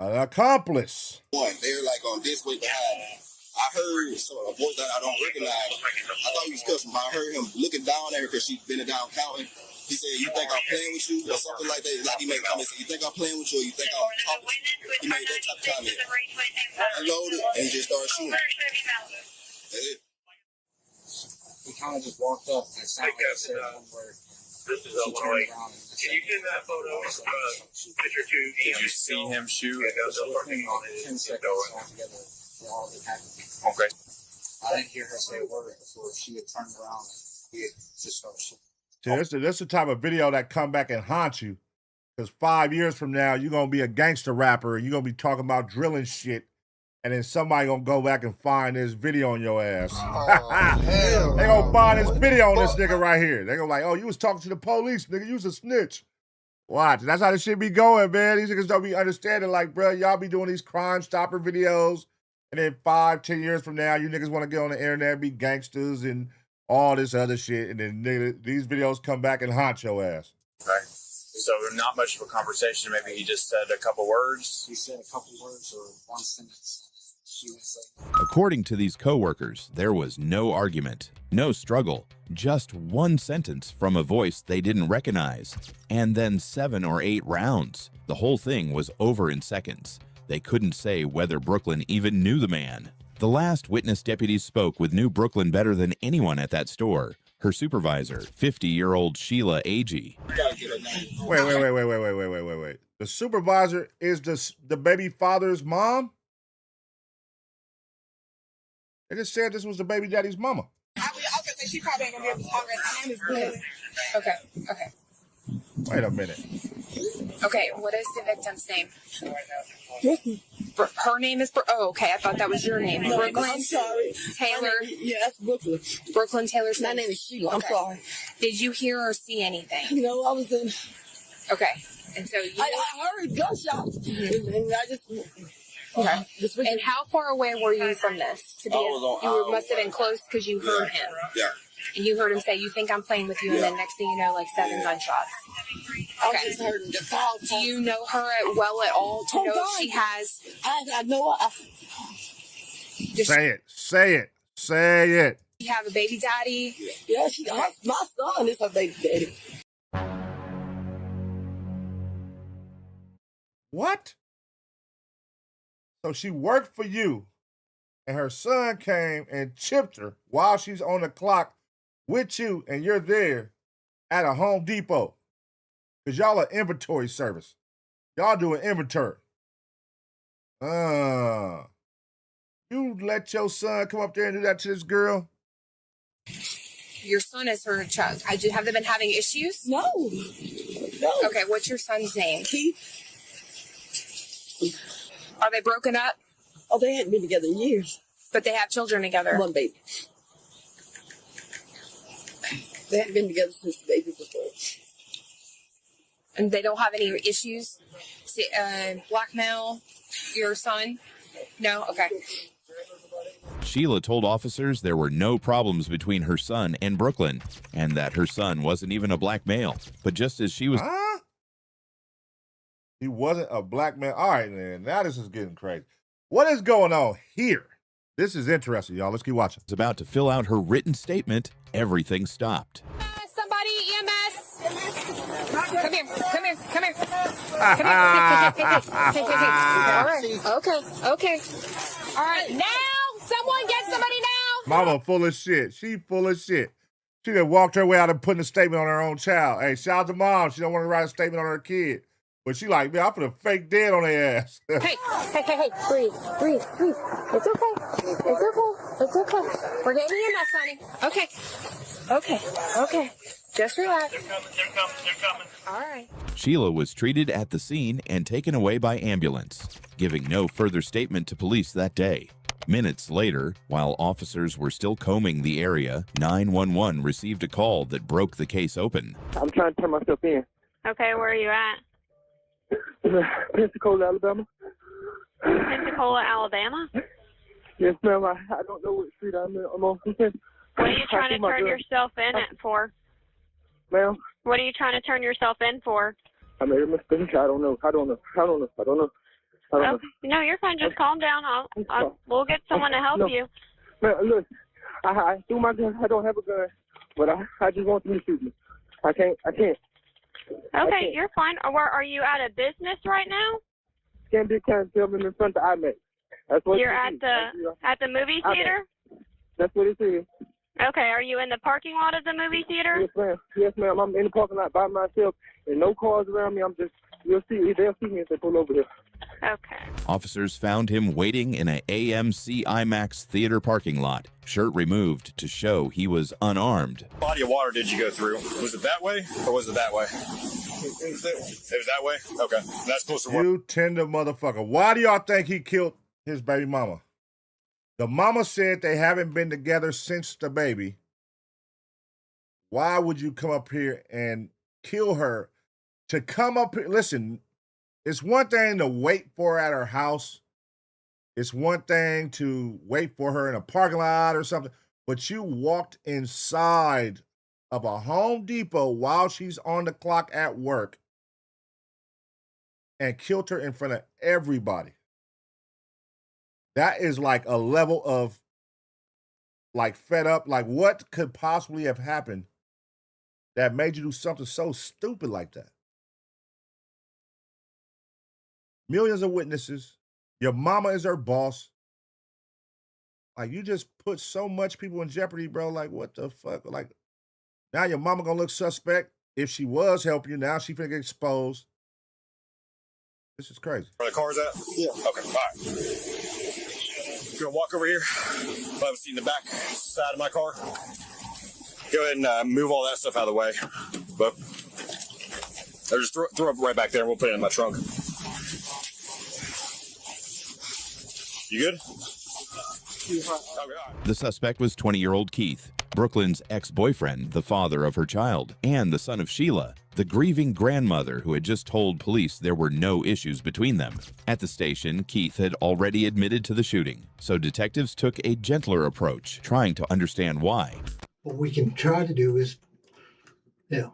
An accomplice. They're like on this way behind me. I heard a voice that I don't recognize. I thought he was cussing, but I heard him looking down at her because she's been down counting. He said, "You think I'm playing with you?" or something like that. Like he made a comment, said, "You think I'm playing with you, or you think I'm talking to you?" He made that type of comment. I loaded and he just started shooting. That's it. He kind of just walked up and it sounded like he said where This is Illinois. Can you send that photo picture to Did you see him shoot? Okay. I didn't hear her say a word before she had turned around. He had just started shooting. See, this is the type of video that come back and haunt you. Because 5 years from now, you're going to be a gangster rapper and you're going to be talking about drilling shit. And then somebody going to go back and find this video on your ass. They going to find this video on this nigga right here. They going to like, oh, you was talking to the police, nigga. You was a snitch. Watch. That's how this shit be going, man. These niggas don't be understanding. Like, bro, y'all be doing these Crime Stopper videos. And then 5, 10 years from now, you niggas want to get on the internet and be gangsters and all this other shit. And then nigga, these videos come back and haunt your ass. Right. So not much of a conversation. Maybe he just said a couple words. He said a couple words or one sentence. According to these co-workers, there was no argument, no struggle, just one sentence from a voice they didn't recognize, and then 7 or 8 rounds. The whole thing was over in seconds. They couldn't say whether Brooklyn even knew the man. The last witness deputies spoke with knew Brooklyn better than anyone at that store. Her supervisor, 50-year-old Sheila Agee. Wait. The supervisor is the baby father's mom? They just said this was the baby daddy's mama. I was gonna say she probably ain't gonna be able to talk right now. My name is Blue. Okay. Wait a minute. Okay, what is the victim's name? Her name is oh, okay. I thought that was your name. No, Brooklyn. I'm sorry. Taylor. Yeah, that's Brooklyn. Brooklyn Taylor. My name is Sheila. I'm sorry. Did you hear or see anything? No, I was in. Okay, and so you. I heard gunshots, and I just. Okay. And how far away were you from this? To be must have been close because you heard him. Yeah. And you heard him say, "You think I'm playing with you?" And then next thing you know, like 7 gunshots. I just heard the power. Do you know her well at all to know if she has? I know her. Say it. You have a baby daddy? Yeah, my son is her baby daddy. What? So she worked for you, and her son came and chipped her while she's on the clock with you, and you're there at a Home Depot. Because y'all are inventory service. Y'all doing inventory. You You let your son come up there and do that to this girl? Your son is her child. Have they been having issues? No. Okay, what's your son's name? Keith. Are they broken up? Oh, they hadn't been together in years. But they have children together. One baby. They hadn't been together since the baby was born. And they don't have any issues? Blackmail your son? No? Okay. Sheila told officers there were no problems between her son and Brooklyn, and that her son wasn't even a black male. But just as she was... Huh? He wasn't a black man. All right, man. Now this is getting crazy. What is going on here? This is interesting, y'all. Let's keep watching. Was about to fill out her written statement, everything stopped. Somebody, EMS. Come here. All right. Okay. All right. Now, someone get somebody now. Mama full of shit. She full of shit. She done walked her way out of putting a statement on her own child. Hey, shout out to mom. She don't want to write a statement on her kid. But she like, man, I'm gonna fake dead on their ass. Hey, breathe. It's okay. We're getting in that, Sonny. Okay. Just relax. They're coming. All right. Sheila was treated at the scene and taken away by ambulance, giving no further statement to police that day. Minutes later, while officers were still combing the area, 911 received a call that broke the case open. I'm trying to turn myself in. Okay, where are you at? Pensacola, Alabama. Pensacola, Alabama? Yes, ma'am. I don't know what street I'm on. What are you trying to turn yourself in for? Ma'am? What are you trying to turn yourself in for? I made a mistake. I don't know. No, you're fine. Just calm down. We'll get someone to help you. Man, look, I threw my gun. I don't have a gun, but I just want them to shoot me. I can't. Okay, you're fine. Are you at a business right now? Candy Can filming in front of IMAX. That's what you're at the movie theater? That's what it is. Okay, are you in the parking lot of the movie theater? Yes, ma'am. I'm in the parking lot by myself, and no cars around me. They'll see me if they pull over here. Okay. Officers found him waiting in a AMC IMAX theater parking lot, shirt removed to show he was unarmed. Body of water did you go through? Was it that way or was it that way? It was that way? Okay. That's close to work. You tender motherfucker. Why do y'all think he killed his baby mama? The mama said they haven't been together since the baby. Why would you come up here and kill her? To come up here, listen, it's one thing to wait for her at her house. It's one thing to wait for her in a parking lot or something. But you walked inside of a Home Depot while she's on the clock at work and killed her in front of everybody. That is like a level of like fed up. Like what could possibly have happened that made you do something so stupid like that? Millions of witnesses. Your mama is her boss. Like, you just put so much people in jeopardy, bro. Like, what the fuck? Like, now your mama gonna look suspect. If she was helping you, now she finna get exposed. This is crazy. Where the car's at? Yeah. Okay, all right. Gonna walk over here. I have a seat in the back side of my car. Go ahead and move all that stuff out of the way. But or just throw it right back there and we'll put it in my trunk. You good? The suspect was 20-year-old Keith, Brooklyn's ex-boyfriend, the father of her child, and the son of Sheila, the grieving grandmother who had just told police there were no issues between them. At the station, Keith had already admitted to the shooting, so detectives took a gentler approach, trying to understand why. What we can try to do is, Well,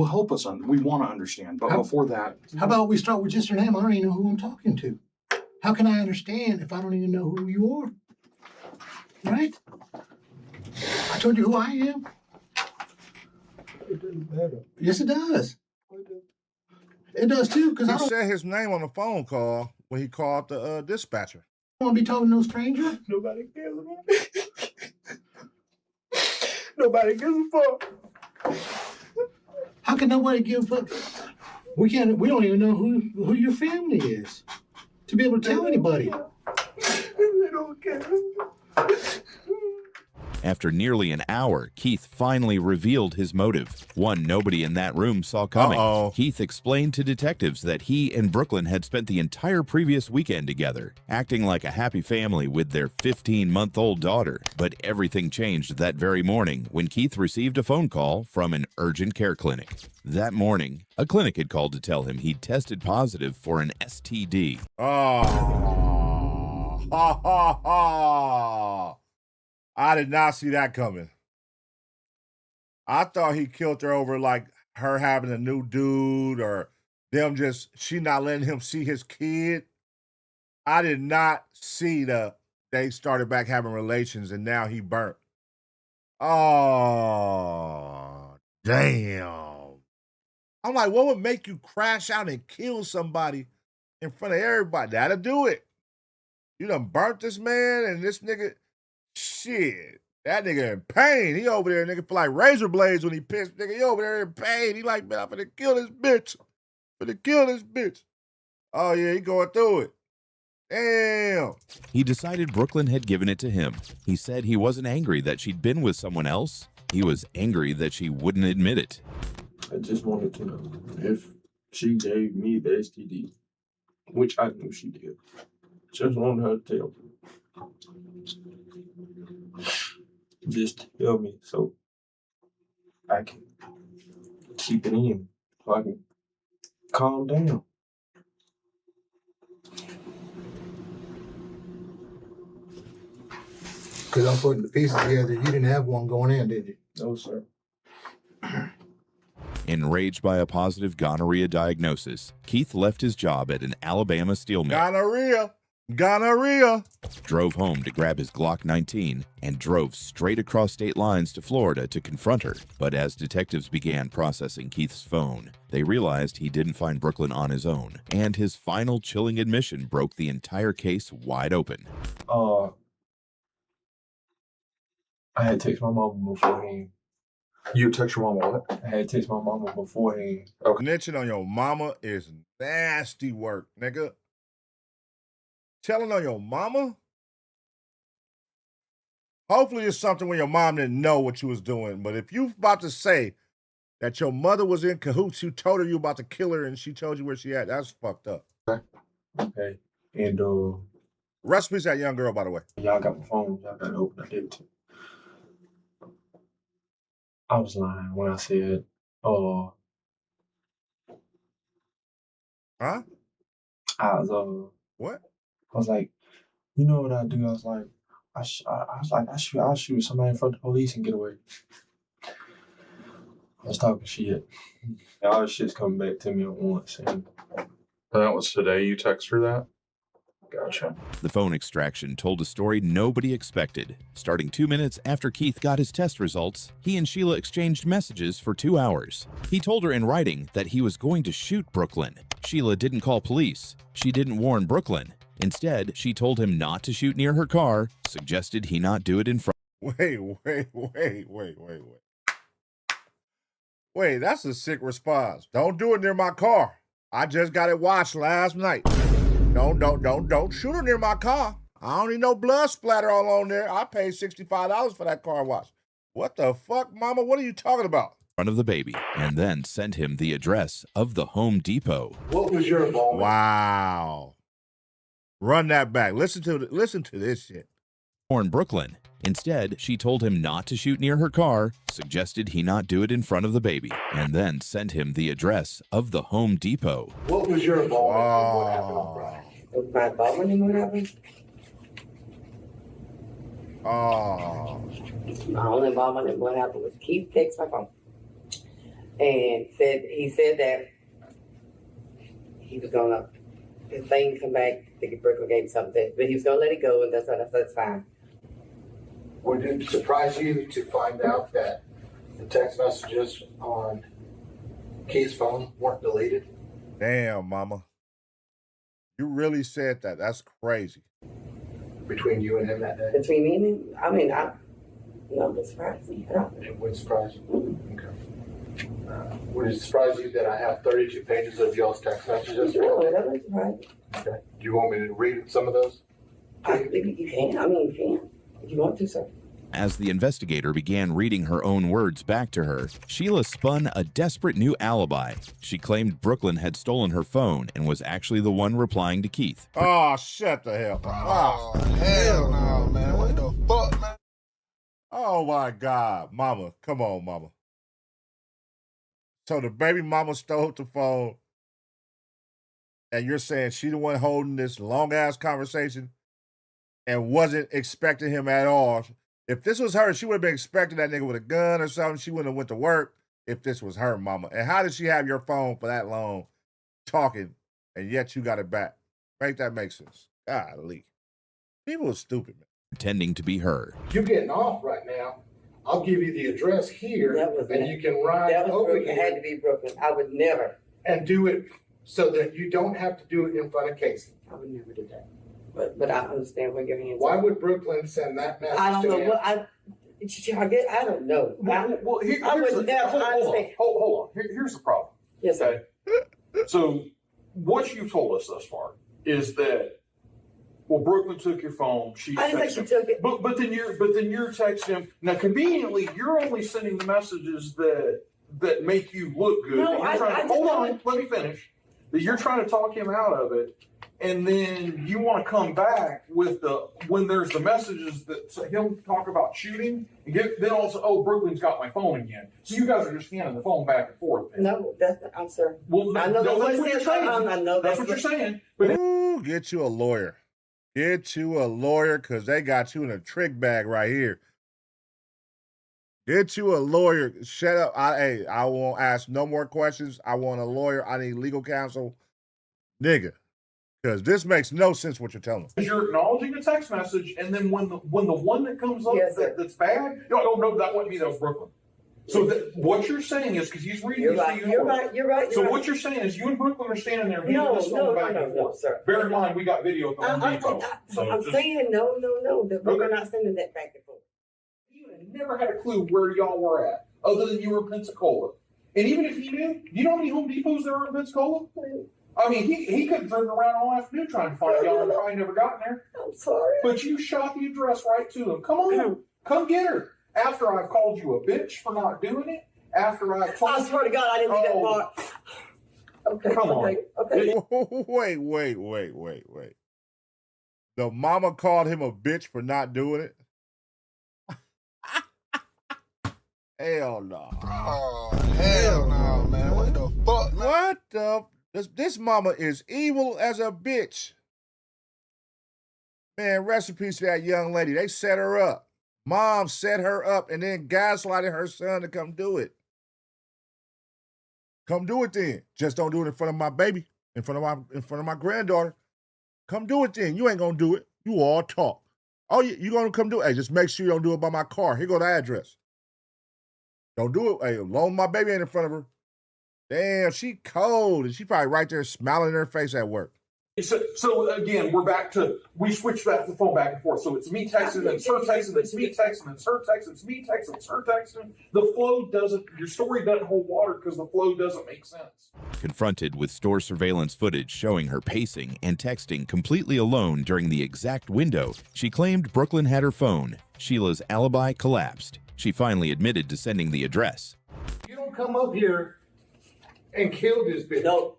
help us. We want to understand, but before that... How about we start with just your name? I don't even know who I'm talking to. How can I understand if I don't even know who you are? Right? I told you who I am. It doesn't matter. Yes, it does. It does too, because I He don't said his name on the phone call when he called the dispatcher. want to be told no stranger. Nobody cares about me. Nobody gives a fuck. How can nobody give a fuck? We don't even know who your family is. to be able to tell anybody. They don't care. After nearly an hour, Keith finally revealed his motive, one nobody in that room saw coming. Keith explained to detectives that he and Brooklyn had spent the entire previous weekend together, acting like a happy family with their 15-month-old daughter. But everything changed that very morning when Keith received a phone call from an urgent care clinic. That morning, a clinic had called to tell him he'd tested positive for an STD. I did not see that coming. I thought he killed her over like her having a new dude or them just, she not letting him see his kid. I did not see they started back having relations and now he burnt. Oh, damn. I'm like, what would make you crash out and kill somebody in front of everybody? That'll do it. You done burnt this man and this nigga. Shit, that nigga in pain. He over there, nigga, feel like razor blades when he pissed. Nigga, he over there in pain. He like, man, I'm finna kill this bitch. Oh, yeah, he going through it. Damn. He decided Brooklyn had given it to him. He said he wasn't angry that she'd been with someone else. He was angry that she wouldn't admit it. I just wanted to know if she gave me the STD, which I knew she did. Just wanted her to tell me. Just tell me so I can keep it in, so I can calm down. Because I'm putting the pieces together. You didn't have one going in, did you? No, sir. Enraged by a positive gonorrhea diagnosis, Keith left his job at an Alabama steel mill. Gonorrhea. Drove home to grab his Glock 19 and drove straight across state lines to Florida to confront her. But as detectives began processing Keith's phone, they realized he didn't find Brooklyn on his own, and his final chilling admission broke the entire case wide open. I had text my mama beforehand. You text your mama what? I had text my mama beforehand. Okay. Snitching on your mama is nasty work, nigga. Telling on your mama? Hopefully it's something when your mom didn't know what you was doing. But if you about to say that your mother was in cahoots, you told her you about to kill her and she told you where she at, that's fucked up. Okay. And recipes that young girl, by the way. Y'all got my phone. Y'all got to open. I did it. I was lying when I said, Huh? I was what? I was like, you know what I do? I was like, I'll shoot somebody in front of the police and get away. I was talking shit. All this shit's coming back to me at once. And that was today you text her that? Gotcha. The phone extraction told a story nobody expected. Starting 2 minutes after Keith got his test results, he and Sheila exchanged messages for 2 hours. He told her in writing that he was going to shoot Brooklyn. Sheila didn't call police. She didn't warn Brooklyn. Instead, she told him not to shoot near her car, suggested he not do it in front. Wait, that's a sick response. Don't do it near my car. I just got it washed last night. Don't shoot her near my car. I don't need no blood splatter all on there. I paid $65 for that car wash. What the fuck, mama? What are you talking about? Front of the baby, and then sent him the address of the Home Depot. What was your involvement? Wow. Run that back. Listen to this shit. Warn Brooklyn. Instead, she told him not to shoot near her car, suggested he not do it in front of the baby, and then sent him the address of the Home Depot. What was your involvement in what happened on Friday? My involvement in what happened? My only involvement in what happened was Keith texted my phone and said that he was gonna, his thing come back, I think Brooklyn gave him something, but he was gonna let it go, and that's fine. Would it surprise you to find out that the text messages on Keith's phone weren't deleted? Damn, mama. You really said that. That's crazy. Between you and him that day? Between me and him? I mean, no, it surprised me. It would surprise you? Okay. Would it surprise you that I have 32 pages of y'all's text messages? No, that wasn't right. Okay. Do you want me to read some of those? I think you can. I mean, you can. If you want to, sir. As the investigator began reading her own words back to her, Sheila spun a desperate new alibi. She claimed Brooklyn had stolen her phone and was actually the one replying to Keith. Oh, shut the hell up. Oh, hell no, man. What the fuck, man? Oh, my God. Mama, come on, mama. So the baby mama stole the phone, and you're saying she the one holding this long-ass conversation and wasn't expecting him at all. If this was her, she would have been expecting that nigga with a gun or something. She wouldn't have went to work if this was her, mama. And how did she have your phone for that long talking, and yet you got it back? Make that make sense. Golly. People are stupid, man. Pretending to be her. You're getting off right now. I'll give you the address here, and you can ride over It had to be Brooklyn. I would never. and do it so that you don't have to do it in front of Casey. I would never do that. But I understand where your hands Why are. would Brooklyn send that message I don't to know him? what I don't know. I would never understand. Hold on. Here's the problem. Yes, sir. So what you've told us thus far is that, well, Brooklyn took your phone. She I didn't think she took it. But then you're texting him. Now, conveniently, you're only sending the messages that make you look good. No, Hold on. Let me finish. That you're trying to talk him out of it. And then you want to come back with when there's the messages that he'll talk about shooting, and then also, oh, Brooklyn's got my phone again. So you guys are just handing the phone back and forth. No, I'm sorry. Well, I know that's what what you're saying. I know that's what you're saying. Ooh, get you a lawyer. Get you a lawyer, because they got you in a trick bag right here. Get you a lawyer. Shut up. I won't ask no more questions. I want a lawyer. I need legal counsel. Nigga. Because this makes no sense what you're telling me. You're acknowledging the text message, and then when the one that comes up that's bad, no, that wouldn't be that was Brooklyn. So what you're saying is, because he's reading You're these right. to you. You're right. So what you're saying is, you and Brooklyn are standing there handing No, this phone back and forth. sir. Bear in mind, we got video of the Home Depot. I'm saying no. That we're not sending that back and forth. You never had a clue where y'all were at, other than you were in Pensacola. And even if you knew, you know how many Home Depots there are in Pensacola? I mean, he could have driven around all afternoon trying to find y'all and probably never gotten there. I'm sorry. But you shot the address right to him. Come on, come get her. After I've called you a bitch for not doing it, after I told I swear to God, I didn't do that part. Okay. Come on. Okay. Wait. The mama called him a bitch for not doing it? Hell no. Oh, hell no, man. What the fuck, man? What the? This mama is evil as a bitch. Man, rest in peace to that young lady. They set her up. Mom set her up and then gaslighted her son to come do it. Come do it then. Just don't do it in front of my baby, in front of my granddaughter. Come do it then. You ain't gonna do it. You all talk. Oh, you gonna come do it? Hey, just make sure you don't do it by my car. Here go the address. Don't do it. Hey, long my baby ain't in front of her. Damn, she cold, and she probably right there smiling in her face at work. So again, we're back to, we switched back the phone back and forth. So it's me texting, it's her texting, it's me texting, it's her texting, it's me texting, it's her texting. The flow doesn't, your story doesn't hold water because the flow doesn't make sense. Confronted with store surveillance footage showing her pacing and texting completely alone during the exact window she claimed Brooklyn had her phone, Sheila's alibi collapsed. She finally admitted to sending the address. You don't come up here and kill this bitch. No.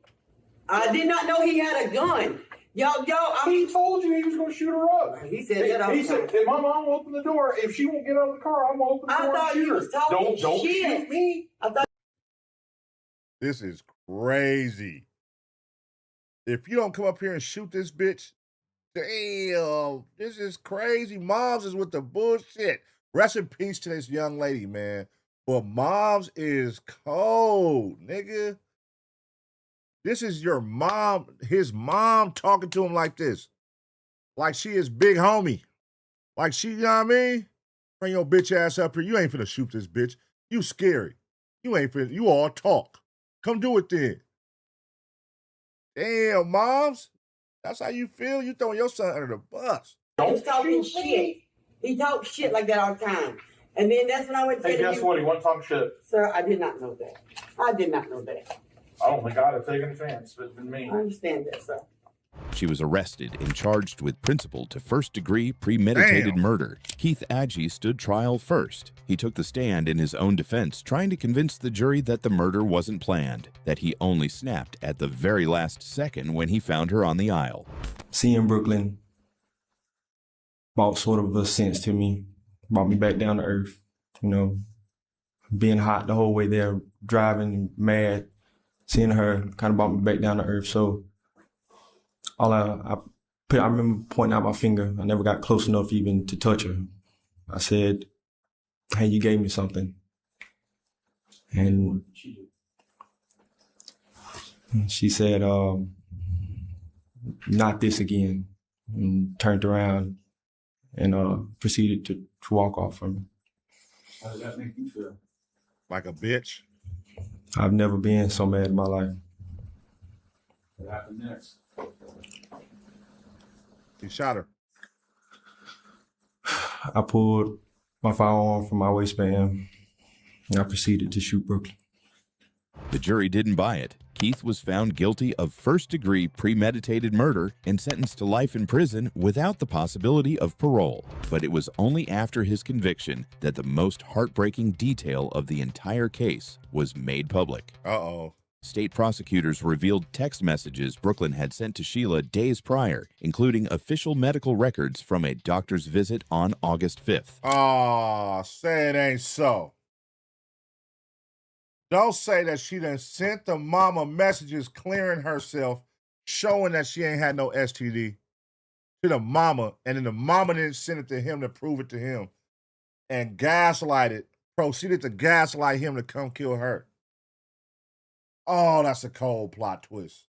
I did not know he had a gun. He told you he was going to shoot her up. He said that all the He said, time. if my mom will open the door, if she won't get out of the car, I'm going to open the door I thought and shoot he her. was talking Don't shit. shoot me. I thought. This is crazy. If you don't come up here and shoot this bitch, damn, this is crazy. Moms is with the bullshit. Rest in peace to this young lady, man. But Moms is cold, nigga. This is your mom, his mom talking to him like this. Like she is big homie. Like she, you know what I mean? Bring your bitch ass up here. You ain't finna shoot this bitch. You scary. You ain't finna, you all talk. Come do it then. Damn, Moms. That's how you feel? You throwing your son under the bus. He was talking shit. He talks shit like that all the time. And then that's when I went to Hey, say to guess you, what? He wasn't talking shit. sir, I did not know that. I did not know that. I don't think I'd have taken a chance if it'd been me. I understand that, sir. She was arrested and charged with principal to first-degree premeditated murder. Keith Agee stood trial first. He took the stand in his own defense, trying to convince the jury that the murder wasn't planned, that he only snapped at the very last second when he found her on the aisle. Seeing Brooklyn brought sort of a sense to me, brought me back down to earth. You know, being hot the whole way there, driving mad, seeing her kind of brought me back down to earth. So I remember pointing out my finger. I never got close enough even to touch her. I said, "Hey, you gave me something." And she said, "Not this again," and turned around and proceeded to walk off from me. How does that make you feel? Like a bitch? I've never been so mad in my life. What happened next? He shot her. I pulled my firearm from my waistband and I proceeded to shoot Brooklyn. The jury didn't buy it. Keith was found guilty of first-degree premeditated murder and sentenced to life in prison without the possibility of parole. But it was only after his conviction that the most heartbreaking detail of the entire case was made public. Uh-oh. State prosecutors revealed text messages Brooklyn had sent to Sheila days prior, including official medical records from a doctor's visit on August 5th. Oh, say it ain't so. Don't say that she done sent the mama messages clearing herself, showing that she ain't had no STD to the mama, and then the mama didn't send it to him to prove it to him, and proceeded to gaslight him to come kill her. Oh, that's a cold plot twist.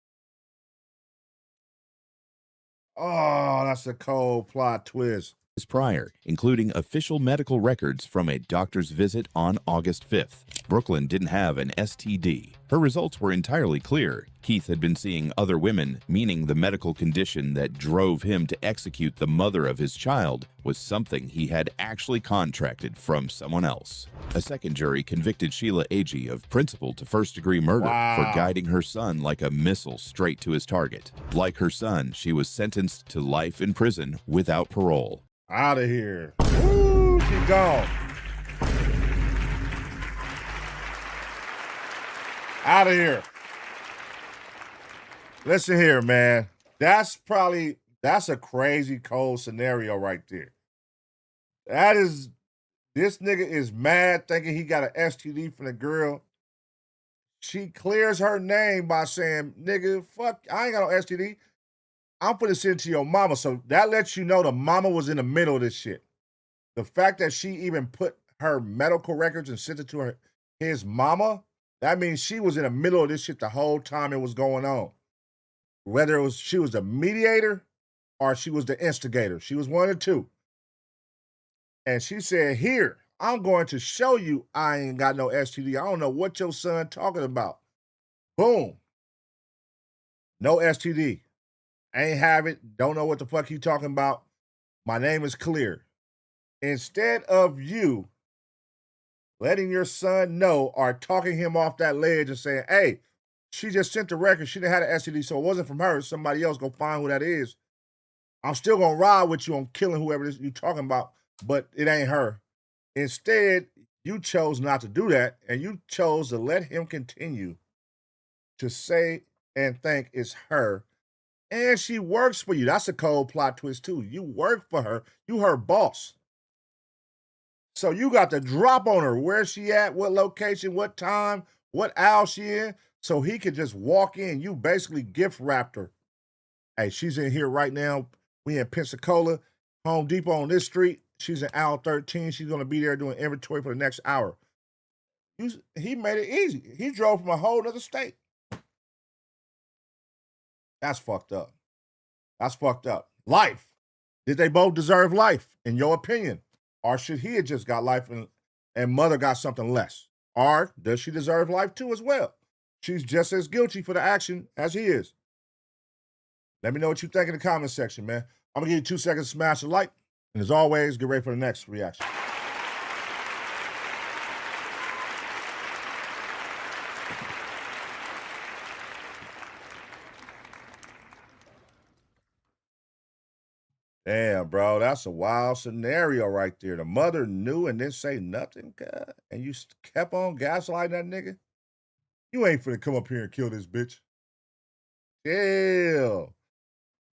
Oh, that's a cold plot twist. Prior, including official medical records from a doctor's visit on August 5th. Brooklyn didn't have an STD. Her results were entirely clear. Keith had been seeing other women, meaning the medical condition that drove him to execute the mother of his child was something he had actually contracted from someone else. A second jury convicted Sheila Agee of principal to first-degree murder for guiding her son like a missile straight to his target. Like her son, she was sentenced to life in prison without parole. Out of here. Woo, she gone. Out of here. Listen here, man. That's a crazy cold scenario right there. This nigga is mad thinking he got an STD from the girl. She clears her name by saying, nigga, fuck, I ain't got no STD. I'm putting this into your mama. So that lets you know the mama was in the middle of this shit. The fact that she even put her medical records and sent it to his mama, that means she was in the middle of this shit the whole time it was going on. Whether she was the mediator or she was the instigator. She was one of the two. And she said, here, I'm going to show you I ain't got no STD. I don't know what your son talking about. Boom. No STD. Ain't have it. Don't know what the fuck you talking about. My name is clear. Instead of you letting your son know or talking him off that ledge and saying, hey, she just sent the record. She didn't have an STD, so it wasn't from her. Somebody else go find who that is. I'm still going to ride with you on killing whoever this you talking about, but it ain't her. Instead, you chose not to do that, and you chose to let him continue to say and think it's her. And she works for you. That's a cold plot twist, too. You work for her. You her boss. So you got to drop on her. Where she at? What location? What time? What aisle she in? So he could just walk in. You basically gift wrapped her. Hey, she's in here right now. We in Pensacola, Home Depot on this street. She's in aisle 13. She's going to be there doing inventory for the next hour. He made it easy. He drove from a whole other state. That's fucked up. That's fucked up. Life. Did they both deserve life, in your opinion? Or should he have just got life and mother got something less? Or does she deserve life too as well? She's just as guilty for the action as he is. Let me know what you think in the comment section, man. I'm going to give you 2 seconds to smash the like. And as always, get ready for the next reaction. Damn, bro, that's a wild scenario right there. The mother knew and didn't say nothing, God, and you kept on gaslighting that nigga. You ain't finna come up here and kill this bitch. Damn,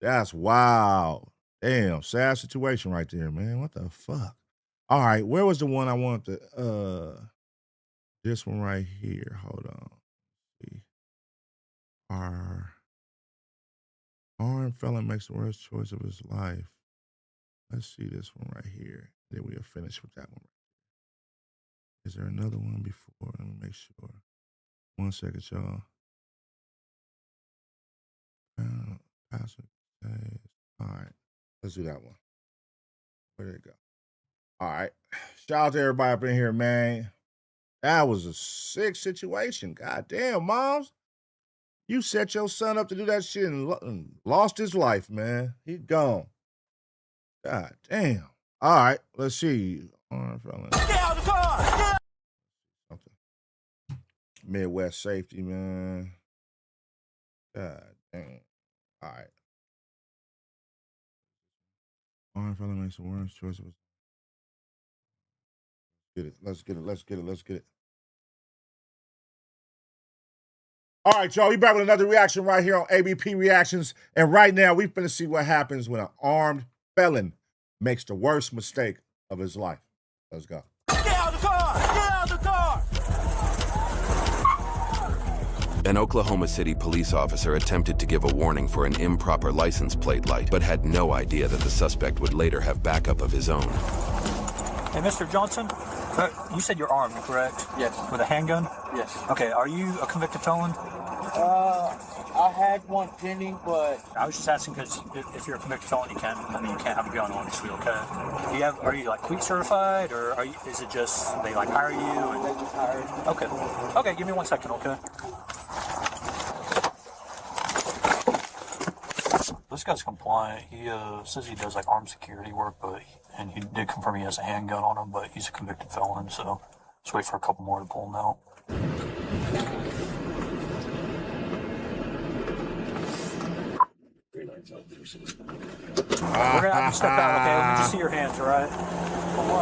that's wild. Damn, sad situation right there, man. What the fuck? All right, where was the one I wanted to? This one right here. Hold on. Armed felon makes the worst choice of his life. Let's see this one right here. Then we'll finish with that one. Is there another one before? Let me make sure. 1 second, y'all. All right. Let's do that one. Where did it go? All right. Shout out to everybody up in here, man. That was a sick situation. God damn, moms. You set your son up to do that shit and lost his life, man. He gone. God damn. All right, let's see. Get out of the car! Something. Midwest safety, man. God damn. All right. Armed felon makes the worst choice of his. Get it. Let's get it. All right, y'all, we back with another reaction right here on ABP Reactions. And right now, we're going to see what happens when an armed felon makes the worst mistake of his life. Let's go. Get out of the car! Get out of the car! An Oklahoma City police officer attempted to give a warning for an improper license plate light, but had no idea that the suspect would later have backup of his own. Hey, Mr. Johnson, you said you're armed, correct? Yes. With a handgun? Yes. Okay, are you a convicted felon? I had one pending, but I was just asking because if you're a convicted felon, you can't have a gun, obviously, okay? Are you like CLEAT certified, or is it just they like hire you? And they just hire you. Okay. Okay, give me 1 second, okay? This guy's compliant. He says he does like armed security work, and he did confirm he has a handgun on him, but he's a convicted felon, so let's wait for a couple more to pull him out. We're gonna have you step out, okay? Let me just see your hands, all right?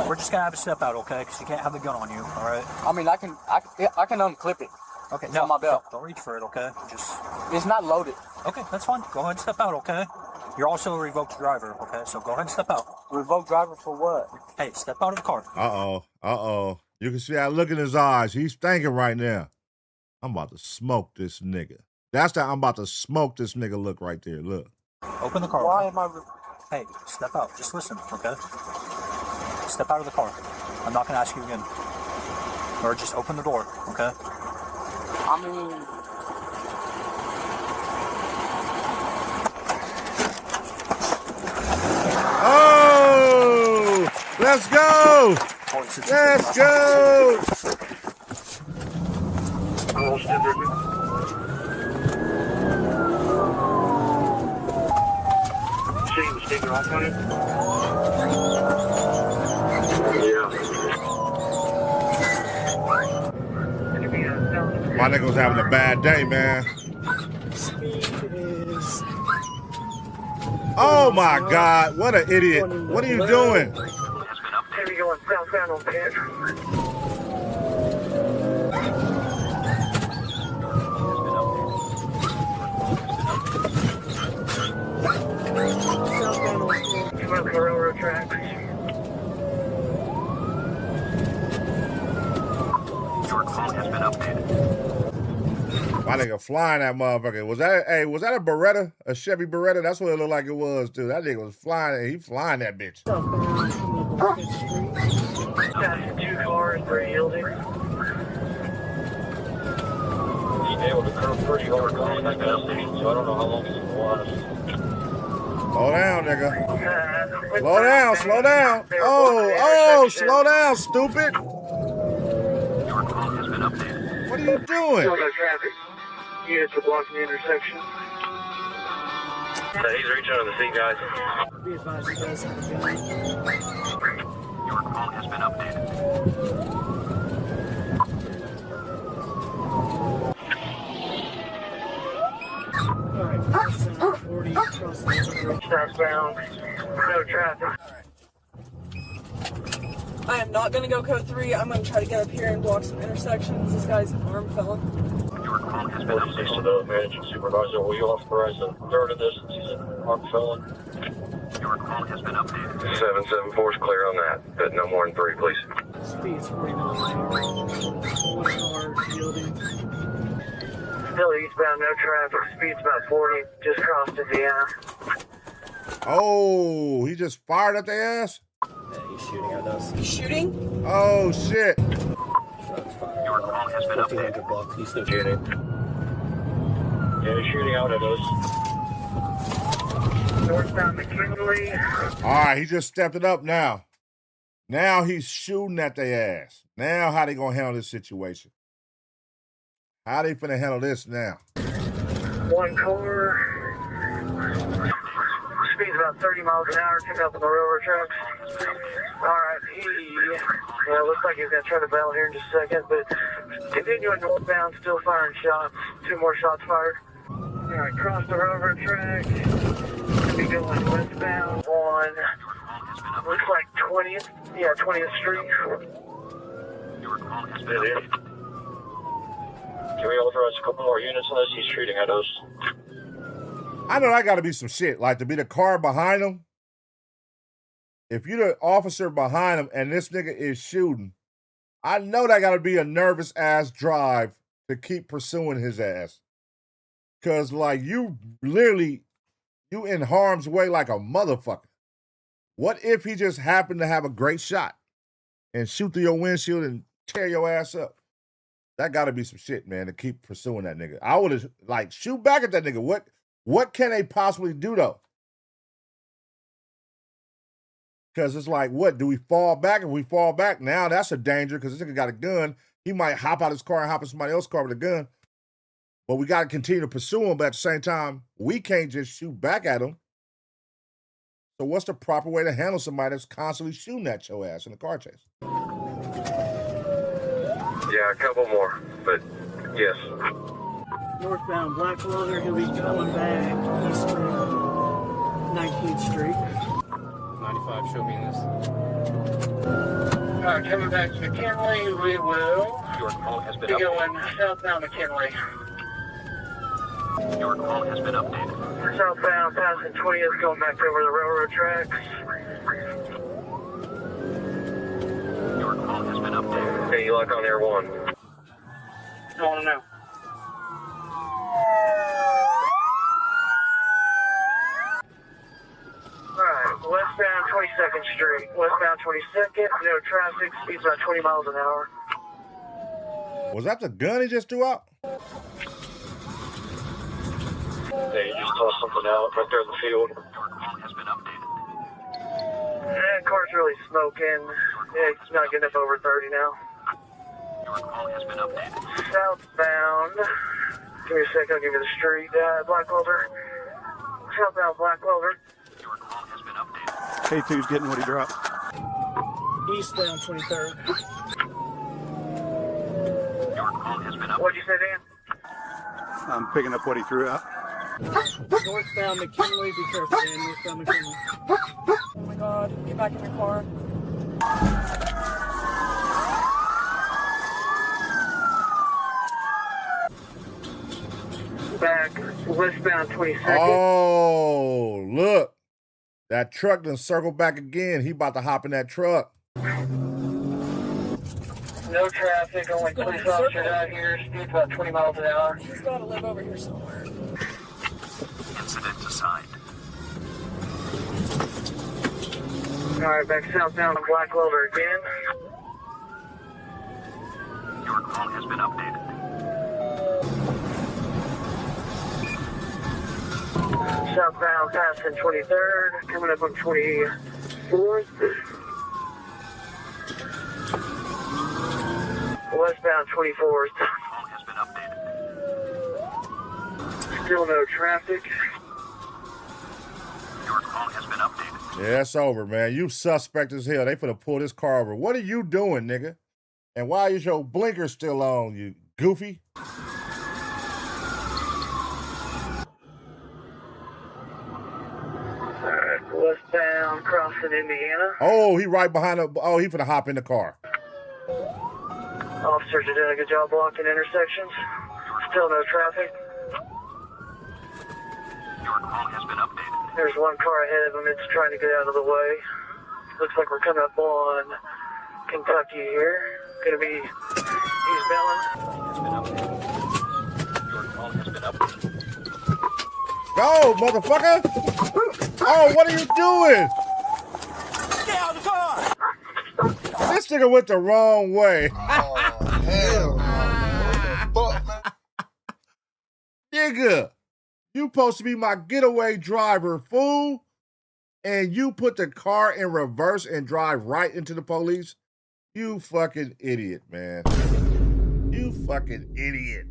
We're just gonna have you step out, okay? Because you can't have the gun on you, all right? I mean, I can unclip it. Okay, it's on my belt. Don't reach for it, okay? It's not loaded. Okay, that's fine. Go ahead and step out, okay? You're also a revoked driver, okay? So go ahead and step out. Revoked driver for what? Hey, step out of the car. Uh-oh. You can see that look in his eyes. He's thinking right now. I'm about to smoke this nigga. That's that I'm about to smoke this nigga look right there. Look. Open the car. Why am I... Hey, step out. Just listen, okay? Step out of the car. I'm not going to ask you again. Or just open the door, okay? I mean... Oh! Let's go! Let's go! Sticker off on it? My nigga was having a bad day, man. Oh my God, what an idiot. What are you doing? Going southbound on Pitt. Southbound on railroad tracks. Your call has been updated. My nigga flying that motherfucker. Was that a Beretta? A Chevy Beretta? That's what it looked like it was, too. That nigga was flying. He flying that bitch. Passing 2 cars, pretty yielding. He's able to curve pretty hard going like that, so I don't know how long he's gonna last. Slow down, nigga. Slow down. Oh, slow down, stupid. Your call has been updated. What are you doing? Units are blocking the intersection. He's reaching on the seat, guys. Be advised, you guys have a gun. Your call has been updated. Alright, 40, Southbound, no traffic. I am not gonna go code 3. I'm gonna try to get up here and block some intersections. This guy's an armed felon. Police to the managing supervisor. Will you authorize a third of this? He's an armed felon. Your call has been updated. 774 is clear on that, but no more than 3, please. Speed's 40 miles an hour. 1 car yielding. Still eastbound, no traffic. Speed's about 40. Just crossed Indiana. Oh, he just fired at their ass? Yeah, he's shooting at us. He's shooting? Oh, shit. Shots fired. Your call has been updated. $1,500. He's still shooting. Yeah, he's shooting out at us. Northbound McKinley. All right, he just stepped it up now. Now he's shooting at their ass. Now how they gonna handle this situation? How they finna handle this now? 1 car. Speed's about 30 miles an hour. Took up on the railroad tracks. Alright, looks like he's gonna try to bail here in just a second, but continuing northbound, still firing shots. 2 more shots fired. Alright, cross the railroad track. Gonna be going westbound on, looks like 20th. Yeah, 20th Street. Can we authorize a couple more units on this? He's shooting at us. I know that gotta be some shit. Like to be the car behind him. If you're the officer behind him and this nigga is shooting, I know that gotta be a nervous ass drive to keep pursuing his ass. Cause like you in harm's way like a motherfucker. What if he just happened to have a great shot and shoot through your windshield and tear your ass up? That gotta be some shit, man, to keep pursuing that nigga. I would have like shoot back at that nigga. What can they possibly do though? Because it's like, what? Do we fall back? If we fall back, now that's a danger because this nigga got a gun. He might hop out his car and hop in somebody else's car with a gun. But we got to continue to pursue him. But at the same time, we can't just shoot back at him. So what's the proper way to handle somebody that's constantly shooting at your ass in a car chase? Yeah, a couple more, but yes. Northbound Blackwater, he'll be coming back eastbound 19th Street. 95, show me this. Alright, coming back to McKinley, we will Your call has been be updated. going southbound McKinley. Your call has been updated. Southbound passing 20th, going back over the railroad tracks. Your call has been updated. Okay, you lock on Air 1. I want to know. Alright, westbound 22nd Street. Westbound 22nd, no traffic, speed's about 20 miles an hour. Was that the gun he just threw out? Hey, you just tossed something out right there in the field. Your call has been updated. That car's really smoking. Yeah, it's not getting up over 30 now. Your call has been updated. Southbound. Give me a second, I'll give you the street. Blackwelder. Southbound Blackwelder. Your call has been updated. K2's getting what he dropped. Eastbound 23rd. Your call has been updated. What'd you say, Dan? I'm picking up what he threw out. Northbound McKinley, be careful, Dan. Northbound McKinley. Oh my god, get back in your car. Back, westbound 22nd. Oh, look. That truck done circled back again. He about to hop in that truck. No traffic, only police officers out here. Speed's about 20 miles an hour. He's got to live over here somewhere. Incident assigned. Alright, back southbound Blackwelder again. Your call has been updated. Southbound passing 23rd, coming up on 24th. Westbound 24th. Call has been updated. Still no traffic. Your call has been updated. Yeah, it's over, man. You suspect as hell. They finna pull this car over. What are you doing, nigga? And why is your blinker still on, you goofy? Westbound crossing Indiana. Oh, he right behind the. Oh, he finna hop in the car. Officers are doing a good job blocking intersections. Still no traffic. Your call has been updated. There's one car ahead of him. It's trying to get out of the way. Looks like we're coming up on Kentucky here. Gonna be eastbound. Your call has been updated. Go, motherfucker! Oh, what are you doing? Get out of the car! This nigga went the wrong way. Oh, hell no. Nigga, you supposed to be my getaway driver, fool. And you put the car in reverse and drive right into the police? You fucking idiot, man. You fucking idiot.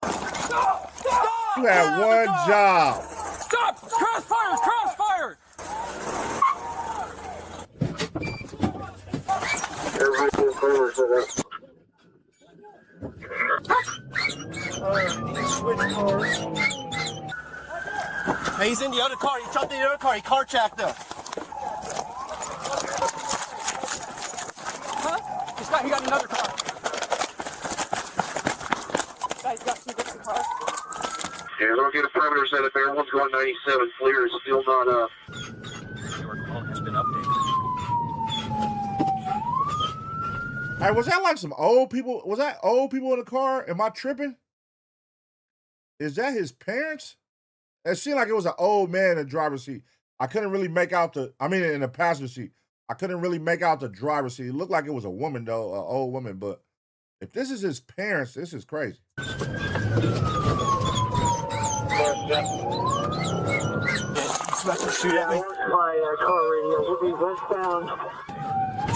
Stop! Stop! You had one job. Stop! Crossfire! Crossfire! Everybody move forward to that. Switch cars. Hey, he's in the other car. He jumped in the other car. He carjacked him. Huh? He got another car. He's got two different cars. Yeah, don't get a perimeter set if everyone's going 97. Clear is still not up. Your call has been updated. Hey, was that like some old people? Was that old people in the car? Am I tripping? Is that his parents? It seemed like it was an old man in the driver's seat. I couldn't really make out in the passenger seat. I couldn't really make out the driver's seat. It looked like it was a woman, though, an old woman. But if this is his parents, this is crazy. He's about to shoot at me. My car radio will be westbound.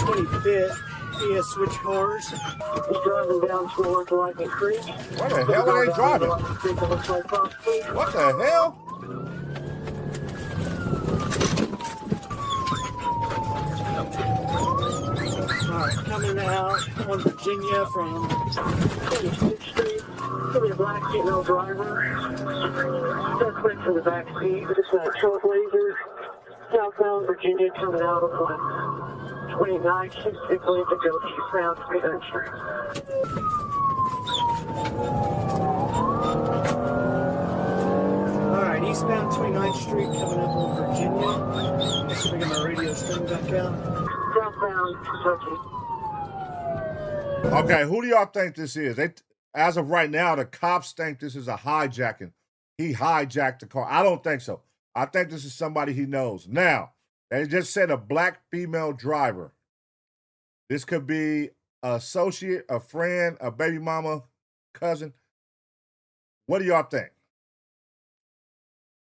25th. He has switched cars. He's driving down towards Lightning Creek. What the hell are they driving? What the hell? Alright, coming out on Virginia from 26th Street. Could be a black female driver. Suspect in the back seat. It's a trailblazer. Southbound Virginia coming out of 29th. She's simply to go eastbound 29th Street. Alright, eastbound 29th Street coming up on Virginia. Let's see if I get my radio string back out. Southbound Kentucky. Okay, who do y'all think this is? As of right now, the cops think this is a hijacking. He hijacked the car. I don't think so. I think this is somebody he knows. Now, they just said a black female driver. This could be an associate, a friend, a baby mama, cousin. What do y'all think?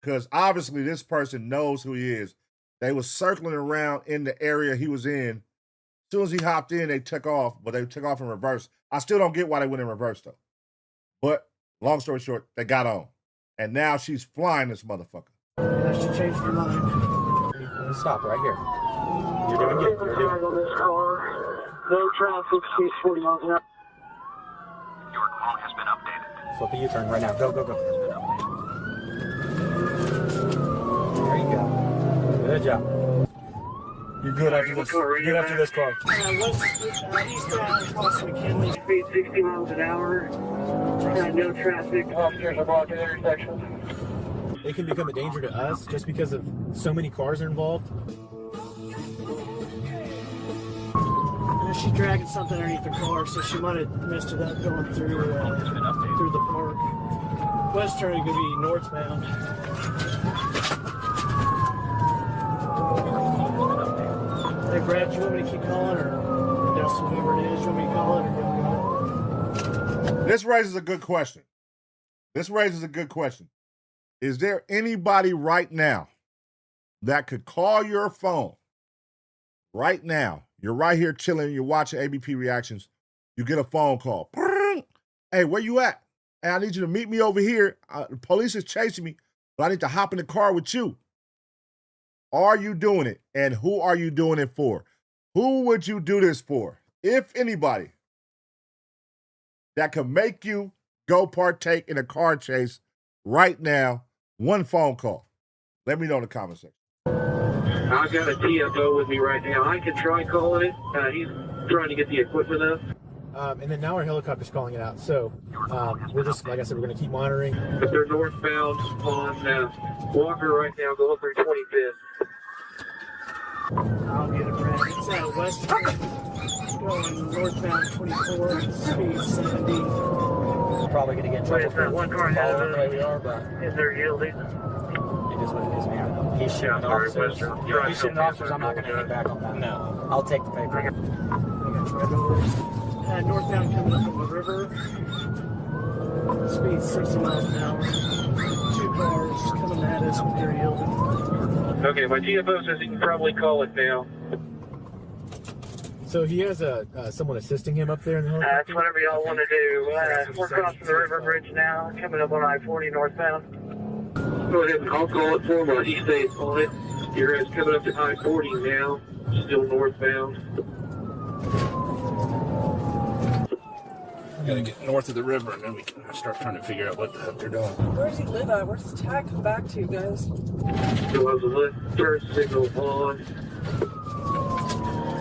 Because obviously this person knows who he is. They was circling around in the area he was in. As soon as he hopped in, they took off, but they took off in reverse. I still don't get why they went in reverse, though. But long story short, they got on. And now she's flying this motherfucker. Yeah, she changed her mind. Stop right here. You're doing good. You're doing good. On this car. No traffic. She's 40 miles an hour. Your call has been updated. Flip a U-turn right now. Go, go, go. There you go. Good job. You're good after this. Good after this car. Eastbound across McKinley. Speed 60 miles an hour. No traffic. Officers are blocking intersections. It can become a danger to us just because of so many cars are involved. She's dragging something underneath the car, so she might have messed it up going through the park. West turn is going to be northbound. Hey Brad, do you want me to keep calling, or Dustin, whoever it is, you want me to call it, or do This raises a good question. Is there anybody right now that could call your phone right now? You're right here chilling. You're watching ABP Reactions. You get a phone call. Hey, where you at? Hey, I need you to meet me over here. The police is chasing me, but I need to hop in the car with you. Are you doing it? And who are you doing it for? Who would you do this for? If anybody that could make you go partake in a car chase right now, one phone call. Let me know in the comment section. I've got a TFO with me right now. I can try calling it. He's trying to get the equipment up. And then now our helicopter's calling it out. So we're just, like I said, we're going to keep monitoring. But they're northbound on Walker right now, going through 25th. I'll get it, Brad. It's west going northbound 24, speed 70. Probably going to get in trouble for one car ahead of the way we are, but is there yielding? it is what it is, man. He's shooting officers. He's shooting officers. I'm not going to hang back on that. No. I'll take the paper. I got Treadmillers. Northbound coming up from the river. Speed 60 miles an hour. 2 cars coming at us with their yielding. Okay, my TFO says he can probably call it now. So he has someone assisting him up there in the helicopter? That's whatever y'all want to do. We're crossing the river bridge now, coming up on I-40 northbound. Go ahead and I'll call it for him while he stays on it. Your guys coming up to I-40 now, still northbound. Gotta get north of the river and then we can start trying to figure out what the heck they're doing. Where does he live at? Where's his tag come back to, guys? Still has a left turn signal on.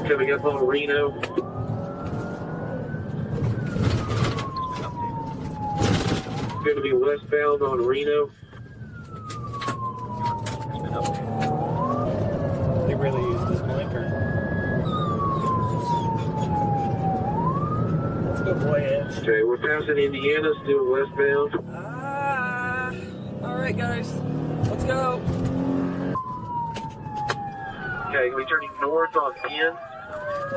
Coming up on Reno. Going to be westbound on Reno. They really used this blinker. Let's go, boy, Edge. Okay, we're passing Indiana, still westbound. All right, guys. Let's go. Okay, we're turning north on 10.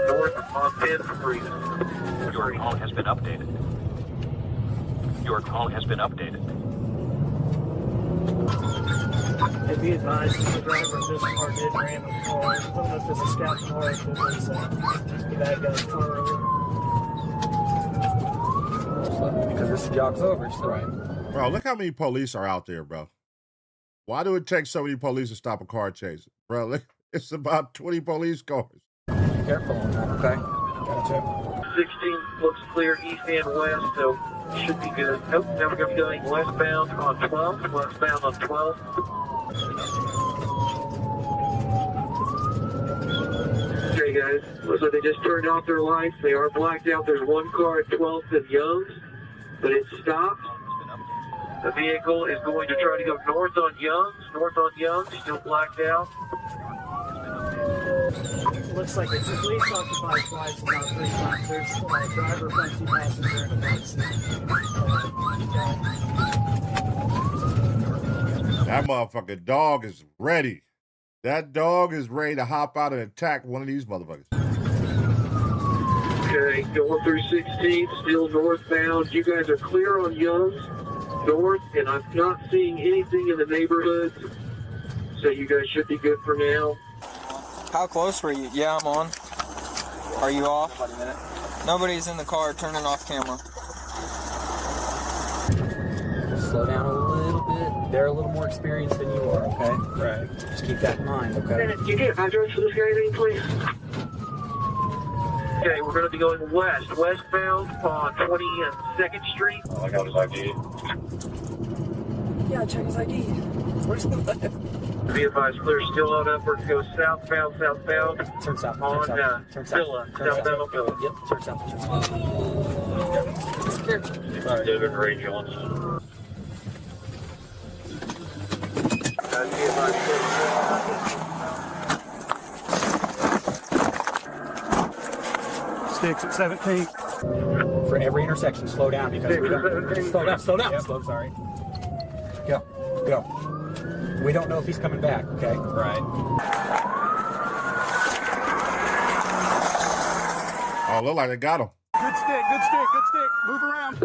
North on 10 from Reno. Your call has been updated. Your call has been updated. Hey, be advised, the driver of this car did ram a car. I don't know if it's a scout car or if it was the bad guy's car earlier. Because this jog's over, so. Right. Bro, look how many police are out there, bro. Why do it take so many police to stop a car chase? Bro, look, it's about 20 police cars. Careful on that, okay? Gotcha. 16 looks clear east and west, so should be good. Nope, now we're going to be going westbound on 12. Westbound on 12. Okay, guys. Looks like they just turned off their lights. They are blacked out. There's one car at 12th and Young's, but it stopped. The vehicle is going to try to go north on Young's. North on Young's, still blacked out. Looks like it's at least occupied twice, about 3 times. There's a driver, front seat passenger, and a back seat. That motherfucking dog is ready. That dog is ready to hop out and attack one of these motherfuckers. Okay, going through 16th, still northbound. You guys are clear on Young's north, and I'm not seeing anything in the neighborhood. So you guys should be good for now. How close were you? Yeah, I'm on. Are you off? Nobody's in the car. Turning off camera. Slow down a little bit. They're a little more experienced than you are, okay? Right. Just keep that in mind, okay? Can you get address for this guy, please? Okay, we're going to be going west. Westbound on 22nd Street. Oh, I got his ID. Yeah, check his ID. Where's the left? Be advised, clear still on upward. Go southbound. Turn south. On Villa. Southbound on Villa. Yep, turn south. David Ray Johnson. Be advised, Sticks at 17. For every intersection, slow down because we don't. Slow down. Yep. Sorry. Go. We don't know if he's coming back, okay? Right. Oh, look like they got him. Good stick. Move around.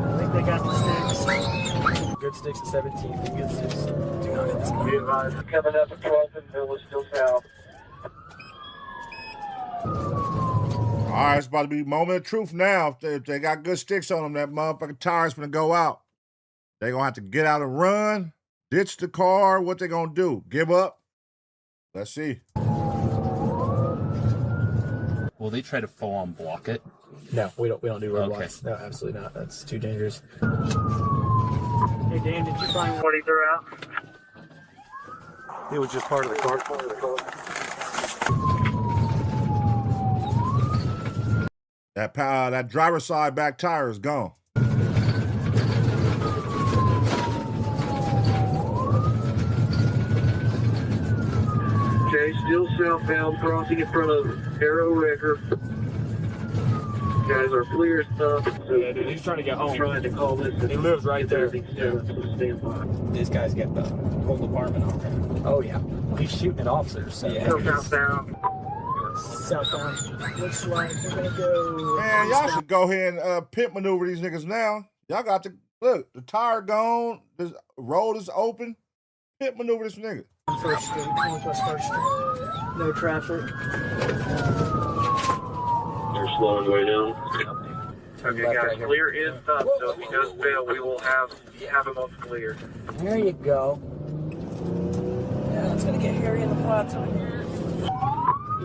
I think they got the sticks. Good sticks at 17. Good sticks. Do not hit this Be one. advised, coming up at 12th and Villa, still south. All right, it's about to be moment of truth now. If they got good sticks on them, that motherfucking tire's gonna go out. They gonna have to get out and run, ditch the car. What they gonna do? Give up? Let's see. Will they try to full on block it? No, we don't do roadblocks. No, absolutely not. That's too dangerous. Hey Dan, did you find what he threw out? It was just part of the car. That driver's side back tire is gone. Okay, still southbound, crossing in front of Arrow Wrecker. Guys are clear stuff. So Yeah, dude, he's trying to get home. Trying to call this. He lives right there. Yeah. So stand by. This guy's got the whole department on him. Oh yeah. Well, he's shooting at officers. So yeah. Go southbound. southbound? Looks like we're gonna go. Man, y'all should go ahead and pit maneuver these niggas now. Y'all got to look. The tire gone. The road is open. Pit maneuver this nigga. First Street, Northwest First Street. No traffic. They're slowing way down. Okay, guys, clear is up, so if he does fail, we will have him on clear. There you go. Yeah, it's gonna get hairy in the flats over here.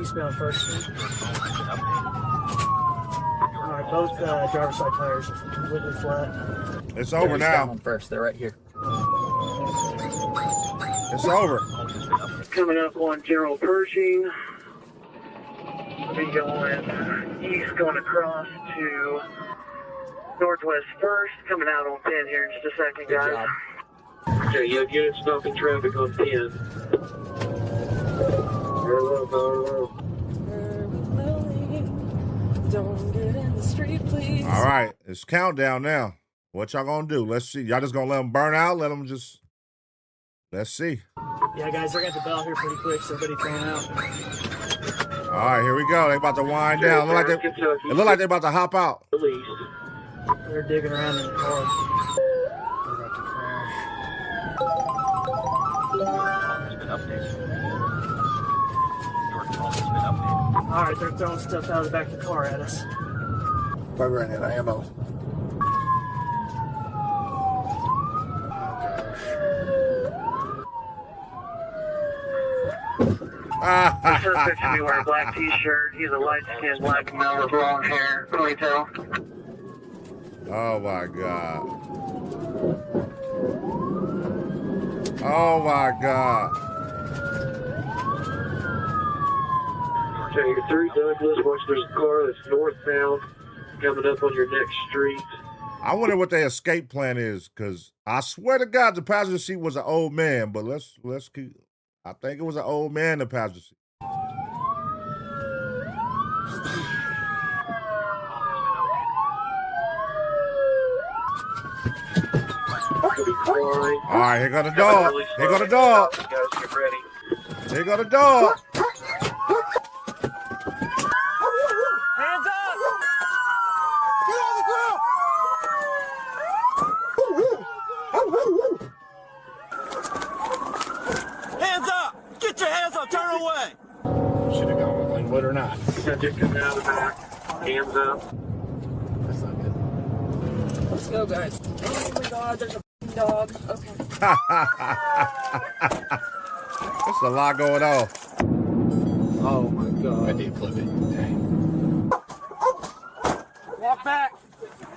Eastbound First Street. Alright, both driver's side tires are completely flat. It's over now. First, they're right here. It's over. Coming up on General Pershing. We'll be going east, going across to Northwest First. Coming out on 10 here in just a second, guys. Okay, you have units stopping traffic on 10. Very low, very low. Don't get in the street, please. All right, it's countdown now. What y'all gonna do? Let's see. Y'all just gonna let them burn out? Let them just. Let's see. Yeah, guys, they're gonna have to bail here pretty quick, so everybody thrown out. All right, here we go. They about to wind down. It look like they're about to hop out. They're digging around in the car. All right, they're throwing stuff out of the back of the car at us. Probably ran out of ammo. The suspect should be wearing a black t-shirt. He's a light-skinned black male with long hair, ponytail. Oh my God. Oh my God. Okay, 3 Douglas. Watch, there's a car that's northbound coming up on your next street. I wonder what their escape plan is, because I swear to God the passenger seat was an old man, but let's keep. I think it was an old man in the passenger seat. All right, here go the dog. Here go the dog. Guys, get ready. Here go the dog. Hands up! Get on the ground! Hands up! Get your hands up! Turn away! Should have gone with Linwood or not. Subject coming out of the back. Hands up. That's not good. Let's go, guys. Oh my God, there's a dog. Okay. There's a lot going on. Oh my God. I did flip it. Dang. Walk back.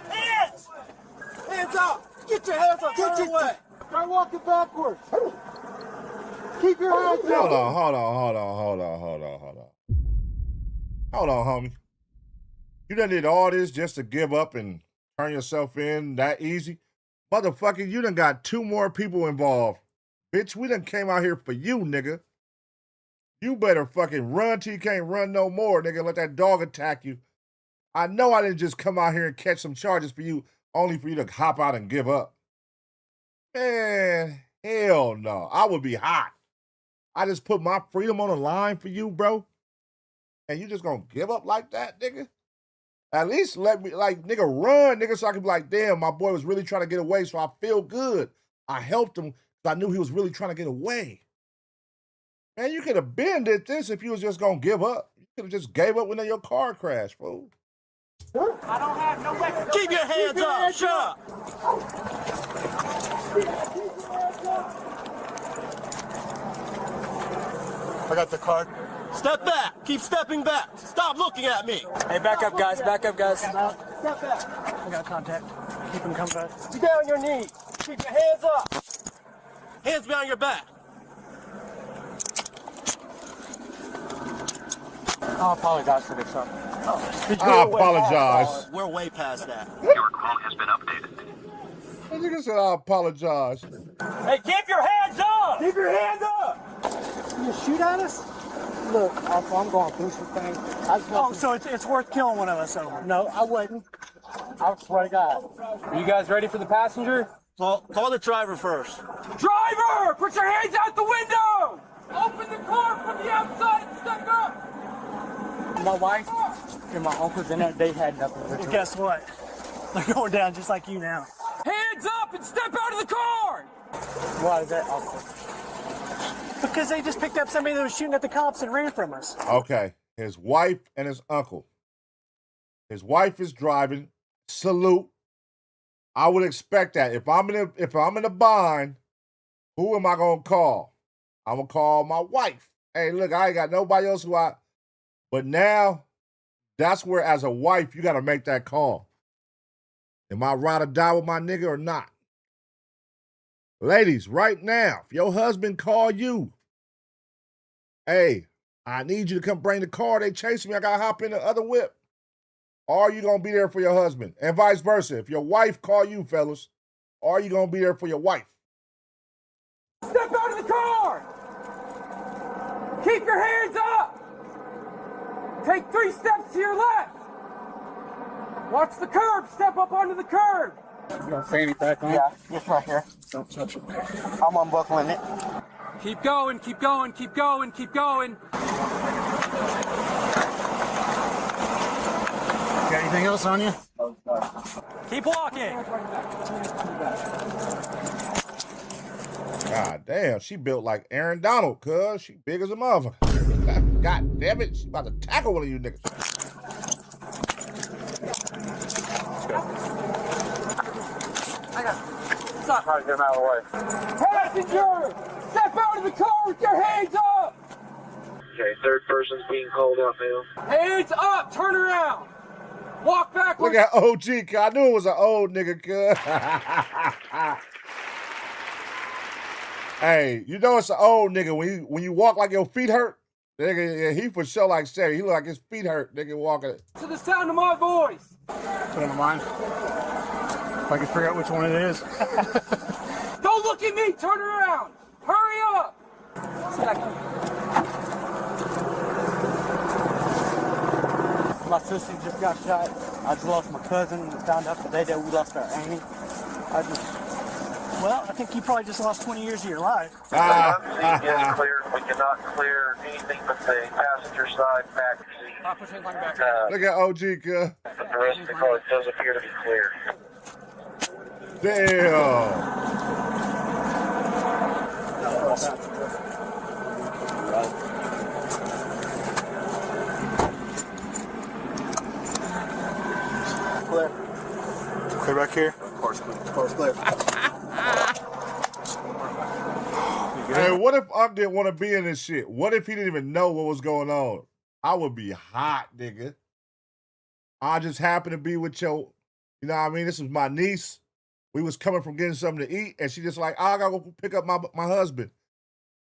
Hands! Hands up! Get your hands up! Turn away! Try walking backwards. Keep your hands up. Hold on, homie. You done did all this just to give up and turn yourself in that easy? Motherfucker, you done got 2 more people involved. Bitch, we done came out here for you, nigga. You better fucking run till you can't run no more, nigga. Let that dog attack you. I know I didn't just come out here and catch some charges for you, only for you to hop out and give up. Man, hell no. I would be hot. I just put my freedom on the line for you, bro. And you just gonna give up like that, nigga? At least let me, like, nigga, run, nigga, so I can be like, damn, my boy was really trying to get away, so I feel good. I helped him because I knew he was really trying to get away. Man, you could have been did this if you was just gonna give up. You could have just gave up when your car crashed, fool. I don't have no weapon. Keep your hands up! Shut up! I got the card. Step back. Keep stepping back. Stop looking at me. Hey, back up, guys. Back up, guys. Step back. I got contact. Keep him coming back. Get down on your knees. Keep your hands up. Hands behind your back. I'll apologize for this, son. I apologize. We're way past that. Your call has been updated. That nigga said I apologize. Hey, keep your hands up! Keep your hands up! You shoot at us? Look, I'm going through some things. Oh, so it's worth killing one of us over? No, I wouldn't. I swear to God. Are you guys ready for the passenger? Call the driver first. Driver! Put your hands out the window! Open the car from the outside and step up! My wife and my uncles in that, they had nothing to do. Well, guess what? They're going down just like you now. Hands up and step out of the car! Why is that awkward? Because they just picked up somebody that was shooting at the cops and ran from us. Okay, his wife and his uncle. His wife is driving. Salute. I would expect that. If I'm in a bind, who am I gonna call? I'm gonna call my wife. Hey, look, I ain't got nobody else but now, that's where as a wife, you gotta make that call. Am I ride or die with my nigga or not? Ladies, right now, if your husband call you, hey, I need you to come bring the car. They chasing me. I gotta hop in the other whip. Are you gonna be there for your husband? And vice versa. If your wife call you, fellas, are you gonna be there for your wife? Step out of the car! Keep your hands up! Take 3 steps to your left! Watch the curb! Step up onto the curb! You got a fanny pack on? Yeah, it's right here. Don't touch it. I'm unbuckling it. Keep going, keep going, keep going, keep going. Got anything else on you? Keep walking. God damn, she built like Aaron Donald, cuz she big as a motherfucker. God damn it, she about to tackle one of you niggas. Stop. Try to get him out of the way. Passenger! Step out of the car with your hands up! Okay, third person's being called out now. Hands up! Turn around! Walk backwards! Look at OG, cuz I knew it was an old nigga, cuz. Hey, you know it's an old nigga when you walk like your feet hurt. Nigga, he for sure like Sarah. He look like his feet hurt. Nigga walking. To the sound of my voice. Put it on mine. If I can figure out which one it is. Don't look at me. Turn around. Hurry up. My sister just got shot. I just lost my cousin and found out today that we lost our Amy. Well, I think you probably just lost 20 years of your life. Seat is clear. We cannot clear anything but the passenger side back seat. Look at OG, cuz. But the rest of the car does appear to be clear. Damn. Clear. Clear back here? Of course clear. Hey, what if Unc didn't want to be in this shit? What if he didn't even know what was going on? I would be hot, nigga. I just happened to be with your, you know what I mean? This was my niece. We was coming from getting something to eat, and she just like, I gotta go pick up my husband.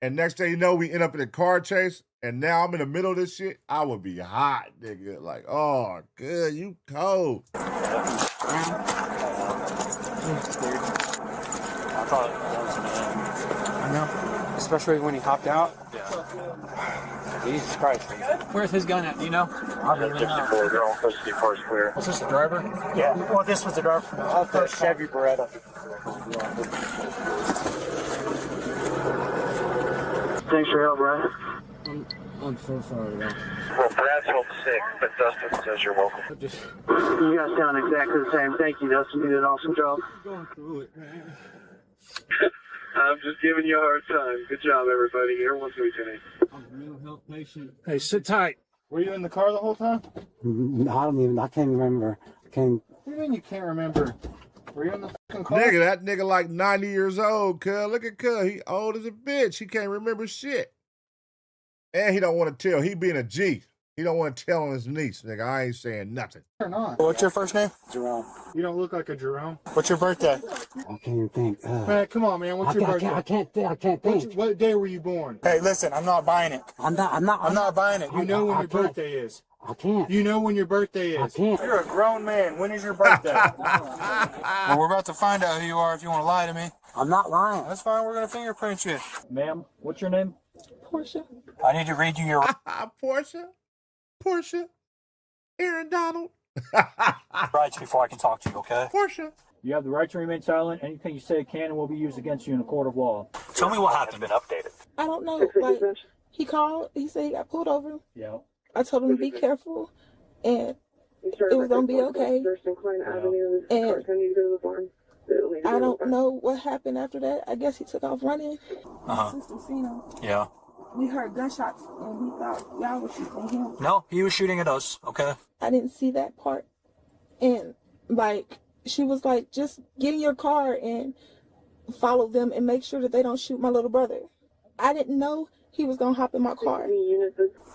And next thing you know, we end up in a car chase, and now I'm in the middle of this shit. I would be hot, nigga. Like, oh, good, you cold. I thought that was I know. Especially when he hopped out. Yeah. Jesus Christ. Where's his gun at? Do you know? I don't even know. You're all supposed to be first clear. Was this the driver? Yeah. Well, this was the driver of the Chevy Beretta. Thanks for your help, Brian. I'm so sorry, man. Well, Brad's home sick, but Dustin says you're welcome. You guys sound exactly the same. Thank you, Dustin. You did an awesome job. Going through it, man. I'm just giving you a hard time. Good job, everybody. Everyone's listening. I'm a mental health patient. Hey, sit tight. Were you in the car the whole time? I can't remember. What do you mean you can't remember? Were you in the fucking car? Nigga, that nigga like 90 years old, cuz. Look at cuz. He old as a bitch. He can't remember shit. And he don't want to tell. He being a G. He don't want to tell on his niece. Nigga, I ain't saying nothing. Or not. What's your first name? Jerome. You don't look like a Jerome. What's your birthday? I can't even think. Man, come on, man. What's your birthday? I can't think. What day were you born? Hey, listen, I'm not buying it. I'm not buying it. You know when your birthday is. I can't. You know when your birthday is. I can't. You're a grown man. When is your birthday? Well, we're about to find out who you are if you want to lie to me. I'm not lying. That's fine. We're going to fingerprint you. Ma'am, what's your name? Portia. I need to read you your Portia, Aaron Donald. rights before I can talk to you, okay? Portia. You have the right to remain silent. Anything you say can and will be used against you in a court of law. Tell me what happened. Been updated. I don't know. Like, he called. He said he got pulled over. Yeah. I told him to be careful, and it was gonna be okay. And I don't know what happened after that. I guess he took off running. Uh-huh. Sister seen him. Yeah. We heard gunshots, and we thought y'all were shooting him. No, he was shooting at us, okay? I didn't see that part. And, like, she was like, just get in your car and follow them and make sure that they don't shoot my little brother. I didn't know he was going to hop in my car.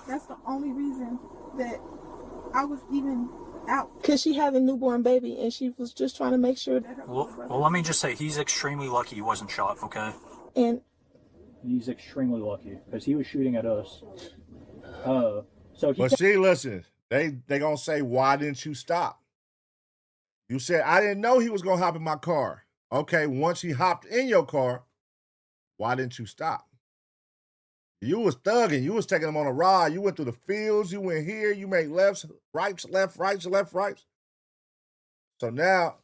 That's the only reason that I was even out. Because she has a newborn baby, and she was just trying to make sure that Well, let me just say, he's extremely lucky he wasn't shot, okay? And he's extremely lucky because he was shooting at us. But see, listen, they gonna say, why didn't you stop? You said, I didn't know he was gonna hop in my car. Okay, once he hopped in your car, why didn't you stop? You was thugging. You was taking him on a ride. You went through the fields. You went here. You made lefts, rights, left, rights, left, rights. So now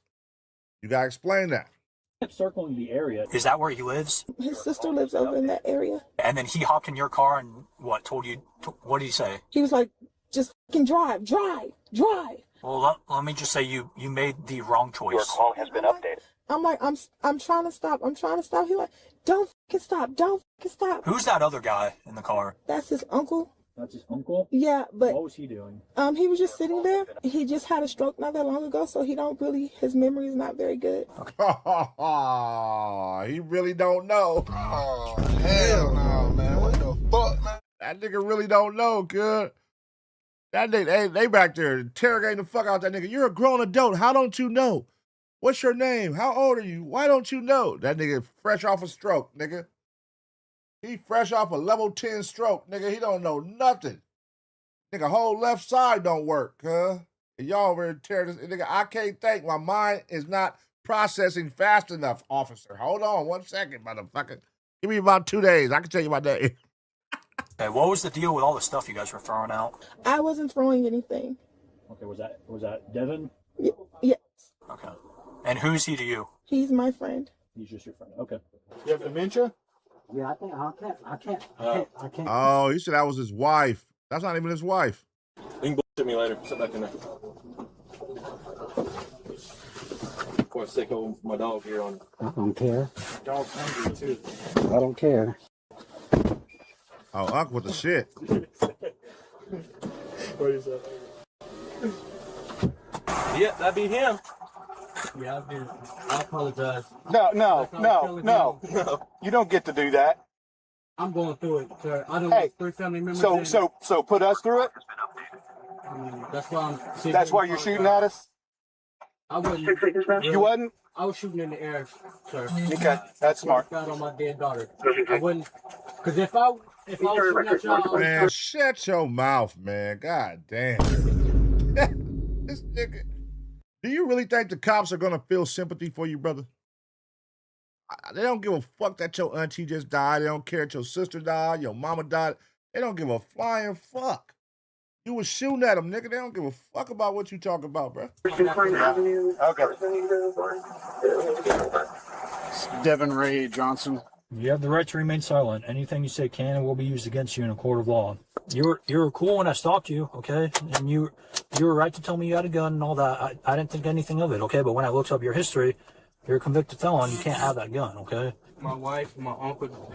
you gotta explain that. Circling the area. Is that where he lives? his sister lives over in that area. And then he hopped in your car and told you, what did he say? He was like, just fucking drive. Well, let me just say you made the wrong choice. Your call has been updated. I'm like, I'm trying to stop. He like, don't fucking stop. Who's that other guy in the car? That's his uncle. That's his uncle? Yeah, but what was he doing? He was just sitting there. He just had a stroke not that long ago, so his memory is not very good. He really don't know. Oh, hell no, man. What the fuck, man? That nigga really don't know, good. That nigga, they back there interrogating the fuck out that nigga. You're a grown adult. How don't you know? What's your name? How old are you? Why don't you know? That nigga fresh off a stroke, nigga. He fresh off a level 10 stroke, nigga. He don't know nothing. Nigga, whole left side don't work, huh? And y'all over here tearing this. Nigga, I can't think. My mind is not processing fast enough, officer. Hold on 1 second, motherfucker. Give me about 2 days. I can tell you my day. Okay, what was the deal with all the stuff you guys were throwing out? I wasn't throwing anything. Okay, was that Devin? Yes. Okay. And who's he to you? He's my friend. He's just your friend. Okay. You have dementia? Yeah, I can't. Oh, you said that was his wife. That's not even his wife. You can bullshit me later. Sit back in there. Before I stick over my dog here on. I don't care. Dog's hungry too. I don't care. Oh, Unc with the shit. What is that? Yeah, that'd be him. Yeah, I apologize. No. You don't get to do that. I'm going through it, sir. I don't Hey, want 3 family members. So put us through it? That's why I'm. That's why you're shooting at us? I wasn't. You wasn't? I was shooting in the air, sir. Okay, that's smart. I on my dead daughter. I wouldn't. Because if I was shooting at y'all, Man, shut your mouth, man. God damn. This nigga. Do you really think the cops are going to feel sympathy for you, brother? They don't give a fuck that your auntie just died. They don't care that your sister died, your mama died. They don't give a flying fuck. You was shooting at them, nigga. They don't give a fuck about what you talking about, bro. Okay. Devin Ray Johnson. You have the right to remain silent. Anything you say can and will be used against you in a court of law. You were cool when I stopped you, okay? And you were right to tell me you had a gun and all that. I didn't think anything of it, okay? But when I looked up your history, you're a convicted felon. You can't have that gun, okay? my wife, my uncle,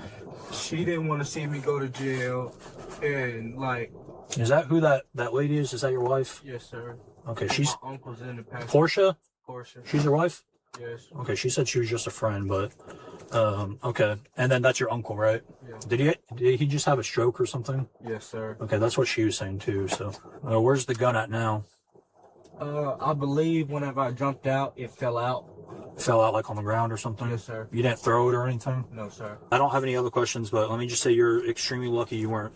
she didn't want to see me go to jail, and like. Is that who that lady is? Is that your wife? Yes, sir. Okay, she's. My uncle's in the past. Portia? Portia. She's your wife? Yes. Okay, she said she was just a friend, but Okay. And then that's your uncle, right? Yeah. Did he just have a stroke or something? Yes, sir. Okay, that's what she was saying too. So, where's the gun at now? I believe whenever I jumped out, it fell out. Fell out like on the ground or something? Yes, sir. You didn't throw it or anything? No, sir. I don't have any other questions, but let me just say you're extremely lucky you weren't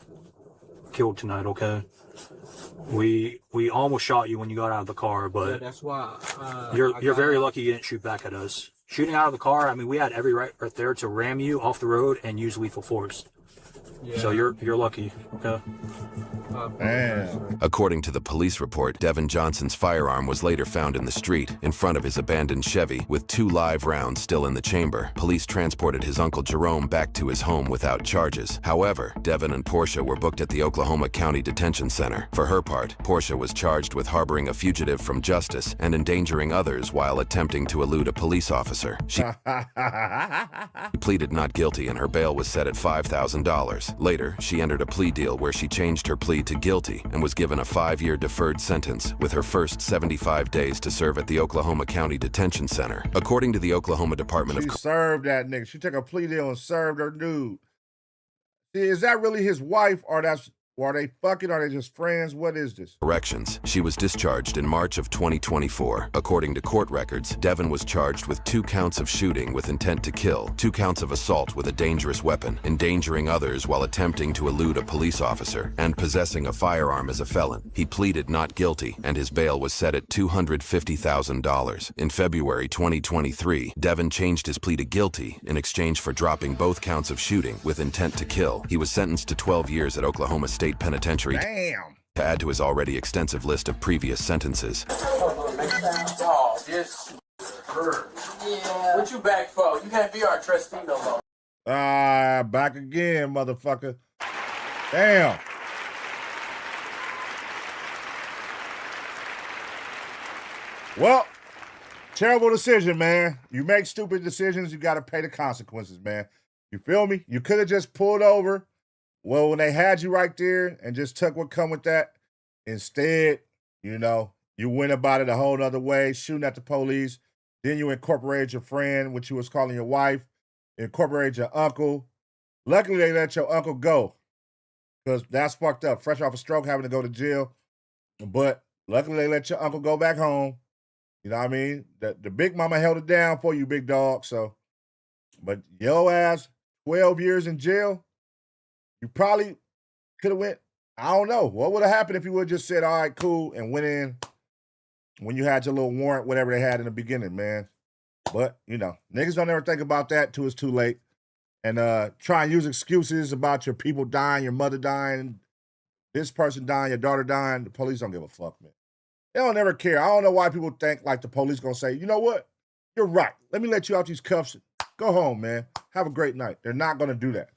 killed tonight, okay? We almost shot you when you got out of the car, but Yeah, that's why. you're very lucky you didn't shoot back at us. Shooting out of the car, I mean, we had every right there to ram you off the road and use lethal force. Yeah. So you're lucky, okay? According to the police report, Devin Johnson's firearm was later found in the street in front of his abandoned Chevy with 2 live rounds still in the chamber. Police transported his uncle Jerome back to his home without charges. However, Devin and Portia were booked at the Oklahoma County Detention Center. For her part, Portia was charged with harboring a fugitive from justice and endangering others while attempting to elude a police officer. She pleaded not guilty and her bail was set at $5,000. Later, she entered a plea deal where she changed her plea to guilty and was given a 5-year deferred sentence with her first 75 days to serve at the Oklahoma County Detention Center. According to the Oklahoma Department of... She served that nigga. She took a plea deal and served her dude. See, is that really his wife or are they fucking? Are they just friends? What is this? Corrections. She was discharged in March of 2024. According to court records, Devin was charged with 2 counts of shooting with intent to kill, 2 counts of assault with a dangerous weapon, endangering others while attempting to elude a police officer, and possessing a firearm as a felon. He pleaded not guilty, and his bail was set at $250,000. In February 2023, Devin changed his plea to guilty in exchange for dropping both counts of shooting with intent to kill. He was sentenced to 12 years at Oklahoma State Penitentiary. Damn. To add to his already extensive list of previous sentences. Oh, this hurt. Yeah. What you back for? You can't be our trustee no more. Back again, motherfucker. Damn. Well, terrible decision, man. You make stupid decisions, you got to pay the consequences, man. You feel me? You could have just pulled over. Well, when they had you right there and just took what come with that, instead, you know, you went about it a whole other way, shooting at the police. Then you incorporated your friend, which you was calling your wife, incorporated your uncle. Luckily, they let your uncle go because that's fucked up. Fresh off a stroke, having to go to jail. But luckily, they let your uncle go back home. You know what I mean? The big mama held it down for you, big dog. So, but your ass, 12 years in jail. You probably could have went, I don't know. What would have happened if you would have just said, all right, cool, and went in when you had your little warrant, whatever they had in the beginning, man. But, you know, niggas don't ever think about that till it's too late. And try and use excuses about your people dying, your mother dying, this person dying, your daughter dying. The police don't give a fuck, man. They don't ever care. I don't know why people think like the police going to say, you know what? You're right. Let me let you out these cuffs. Go home, man. Have a great night. They're not going to do that.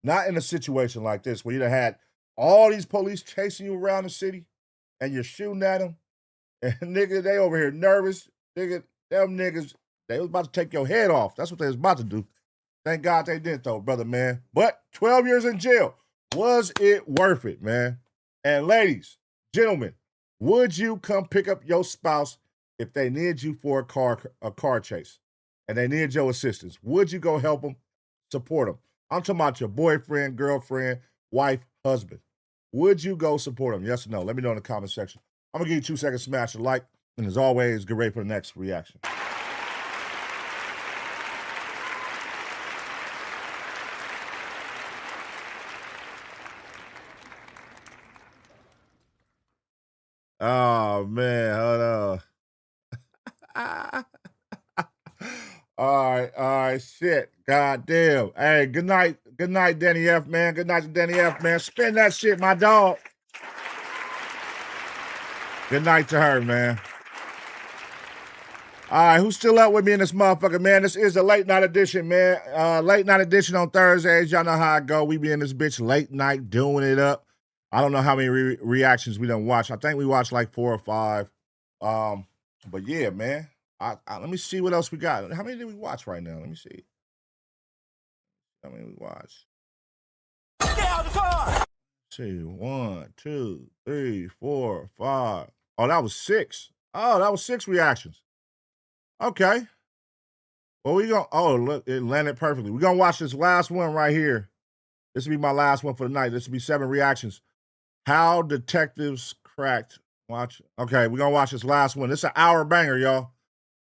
Not in a situation like this where you done had all these police chasing you around the city and you're shooting at them. And nigga, they over here nervous. Nigga, them niggas, they was about to take your head off. That's what they was about to do. Thank God they didn't though, brother, man. But 12 years in jail, was it worth it, man? And ladies, gentlemen, would you come pick up your spouse if they needed you for a car chase and they needed your assistance? Would you go help them, support them? I'm talking about your boyfriend, girlfriend, wife, husband. Would you go support them? Yes or no? Let me know in the comment section. I'm going to give you 2 seconds to smash a like. And as always, get ready for the next reaction. Oh, man. Hold on. All right, shit. God damn. Hey, good night, Danny F, man. Good night to Danny F, man. Spin that shit, my dog. Good night to her, man. All right, who's still up with me in this motherfucker, man? This is a late night edition, man. Late night edition on Thursdays. Y'all know how I go. We be in this bitch late night doing it up. I don't know how many reactions we done watched. I think we watched like 4 or 5. But yeah, man. Let me see what else we got. How many did we watch right now? Let me see. How many we watched? Get out of the car! 2, 1, 2, 3, 4, 5. Oh, that was 6. Oh, that was 6 reactions. Okay. Well, we gonna, oh, look, it landed perfectly. We're gonna watch this last one right here. This will be my last one for the night. This will be 7 reactions. How detectives cracked. Watch. Okay, we're gonna watch this last one. This is an hour banger, y'all.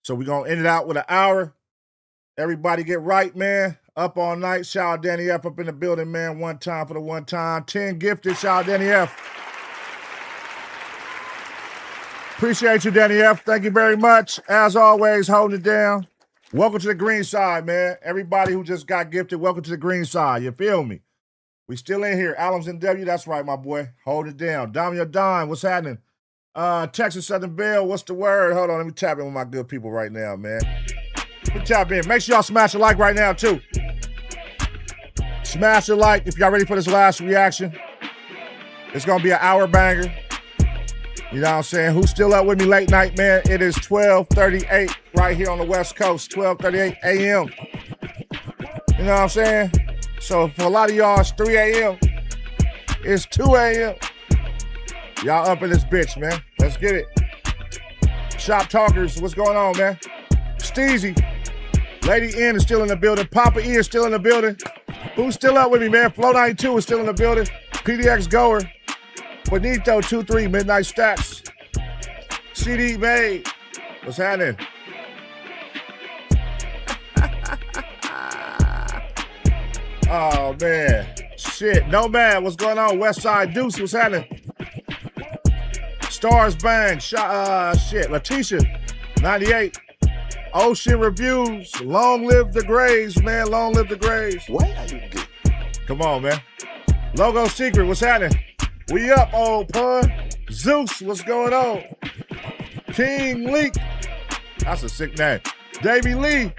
So we're gonna end it out with an hour. Everybody get right, man. Up all night. Shout out Danny F up in the building, man. One time for the one time. 10 gifted. Shout out Danny F. Appreciate you, Danny F. Thank you very much. As always, holding it down. Welcome to the green side, man. Everybody who just got gifted, welcome to the green side. You feel me? We still in here. Alums and W, that's right, my boy. Hold it down. Dami Dime, what's happening? Texas Southern Belle, what's the word? Hold on, let me tap in with my good people right now, man. Let me tap in. Make sure y'all smash a like right now, too. Smash a like if y'all ready for this last reaction. It's going to be an hour banger. You know what I'm saying? Who's still up with me late night, man? It is 12:38 right here on the West Coast, 12:38 a.m. You know what I'm saying? So for a lot of y'all, it's 3 a.m. It's 2 a.m. Y'all up in this bitch, man. Let's get it. Shop Talkers, what's going on, man? Steezy. Lady N is still in the building. Papa E is still in the building. Who's still up with me, man? Flow 92 is still in the building. PDX Goer. Benito 23, Midnight Stacks. CD Made. What's happening? Oh, man. Shit. Nomad, what's going on? Westside Deuce, what's happening? Stars Bang. Shit. Letitia, 98. Ocean Reviews. Long live the Grays, man. Long live the Grays. What are you doing? Come on, man. Logo Secret, what's happening? We up, old pun. Zeus, what's going on? King Leak. That's a sick name. Davey Lee.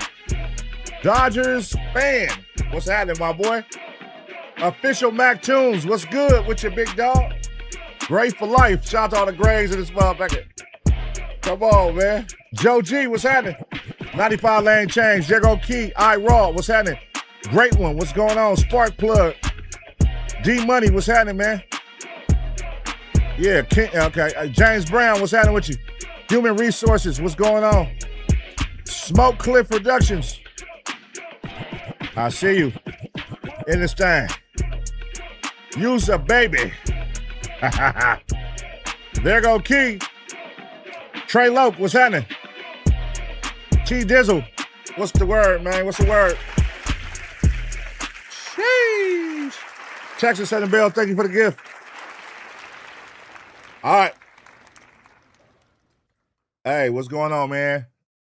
Dodgers fan. What's happening, my boy? Official Mac Tunes. What's good with your big dog? Gray for life. Shout out to all the Grays in this motherfucker. Come on, man. Joe G, what's happening? 95 Lane Change. Jago Key. Raw, what's happening? Great one. What's going on? Spark Plug. D Money, what's happening, man? Yeah, okay. James Brown, what's happening with you? Human Resources, what's going on? Smoke Cliff Productions. I see you in this thing. Use a baby. There go Key. Trey Loke, what's happening? T Dizzle, what's the word, man? What's the word? Sheesh. Texas Southern Belle, thank you for the gift. All right. Hey, what's going on, man?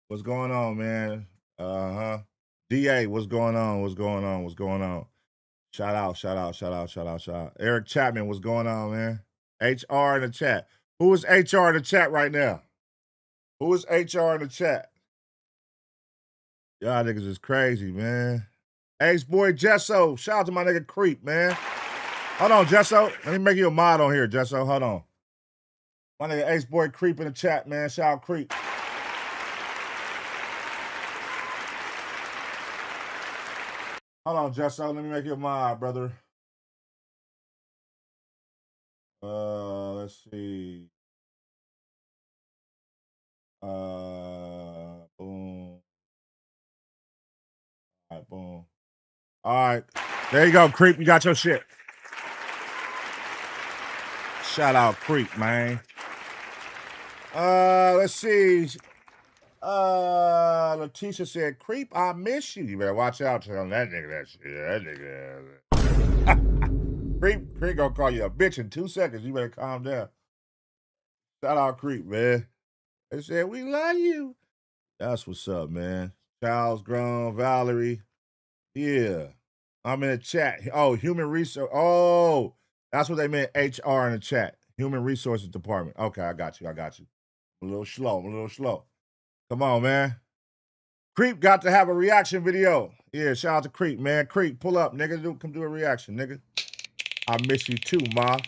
What's going on, man? DA, what's going on? What's going on? What's going on? Shout out. Eric Chapman, what's going on, man? HR in the chat. Who is HR in the chat right now? Who is HR in the chat? Y'all niggas is crazy, man. Ace Boy Jesso. Shout out to my nigga Creep, man. Hold on, Jesso. Let me make you a mod on here, Jesso. Hold on. My nigga Ace Boy Creep in the chat, man. Shout out Creep. Hold on, Jesso. Let me make you a mod, brother. Let's see. Boom. All right, boom. All right. There you go, Creep. You got your shit. Shout out Creep, man. Let's see. Letitia said, Creep, I miss you. You better watch out telling that nigga that shit. That nigga. Creep gonna call you a bitch in 2 seconds. You better calm down. Shout out Creep, man. They said, we love you. That's what's up, man. Charles Grown, Valerie. Yeah. I'm in the chat. Oh, human resource. Oh, that's what they meant. HR in the chat. Human Resources Department. Okay, I got you. I'm a little slow. Come on, man. Creep got to have a reaction video. Yeah, shout out to Creep, man. Creep, pull up, nigga. Come do a reaction, nigga. I miss you too, ma.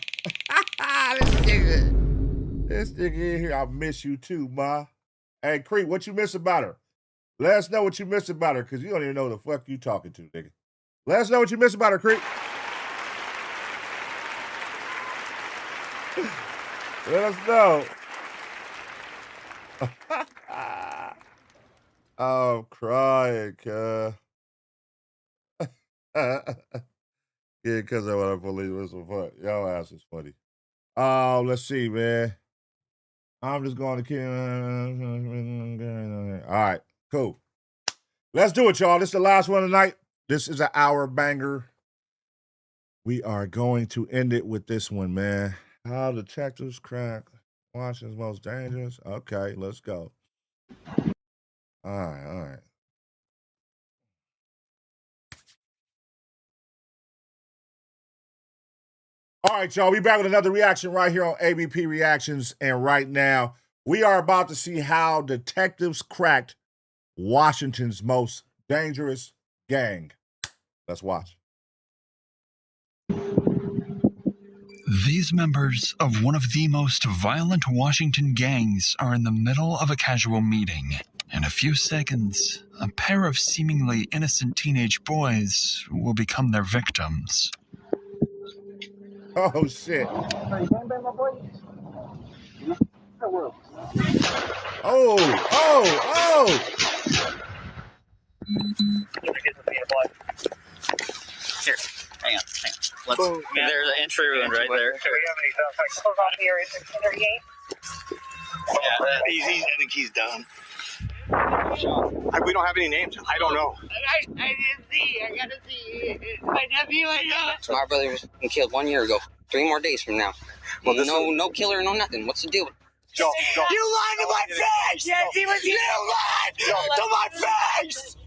This nigga in here, I miss you too, ma. Hey, Creep, what you miss about her? Let us know what you miss about her, because you don't even know the fuck you talking to, nigga. Let us know what you miss about her, Creep. Let us know. I'm crying, cuz. Yeah, because I want to believe it some fun. Y'all ass is funny. Let's see, man. I'm just going to keep. All right, cool. Let's do it, y'all. This is the last one tonight. This is an hour banger. We are going to end it with this one, man. How detectives crack Washington's most dangerous. Okay, let's go. All right. All right, y'all. We back with another reaction right here on ABP Reactions. And right now, we are about to see how detectives cracked Washington's most dangerous gang. Let's watch. These members of one of the most violent Washington gangs are in the middle of a casual meeting. In a few seconds, a pair of seemingly innocent teenage boys will become their victims. Oh, shit. Oh. Here, hang on. There's an entry wound right there. Do we have any suspects on here? Is it Yeah, I think he's done. We don't have any names. I don't know. I didn't see. I gotta see. My nephew, I know. My brother was killed 1 year ago. 3 more days from now. Well, no killer, no nothing. What's the deal? Joe. You lied to my face! Yes, he was here! You lied to my face!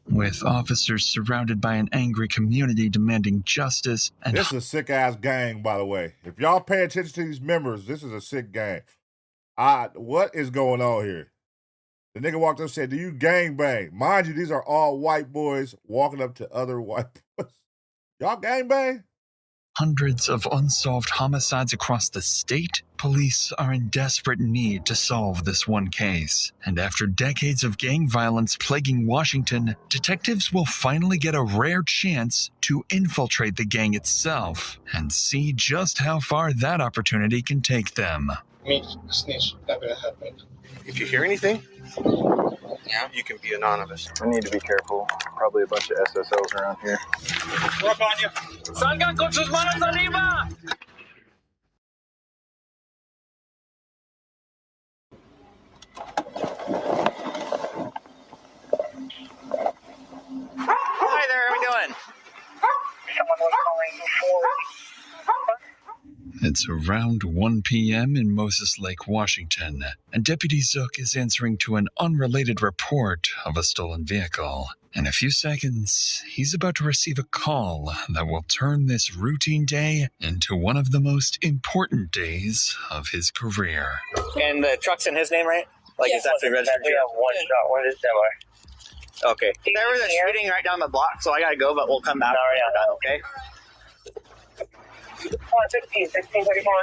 With officers surrounded by an angry community demanding justice and... This is a sick-ass gang, by the way. If y'all pay attention to these members, this is a sick gang. What is going on here? The nigga walked up and said, do you gang bang? Mind you, these are all white boys walking up to other white boys. Y'all gang bang? Hundreds of unsolved homicides across the state, police are in desperate need to solve this one case. And after decades of gang violence plaguing Washington, detectives will finally get a rare chance to infiltrate the gang itself and see just how far that opportunity can take them. Me, snitch, not gonna happen. If you hear anything, you can be anonymous. I need to be careful. Probably a bunch of SSLs around here. Rock on you. Salgan con sus manos arriba. Hi there, how are we doing? Someone was calling for... It's around 1 p.m. in Moses Lake, Washington, and Deputy Zook is answering to an unrelated report of a stolen vehicle. In a few seconds, he's about to receive a call that will turn this routine day into one of the most important days of his career. And the truck's in his name, right? Like Yes. it's actually registered. We have one shot. What is that? Okay. There was a shooting right down the block, so I gotta go, but we'll come back when we're done, okay? 1634.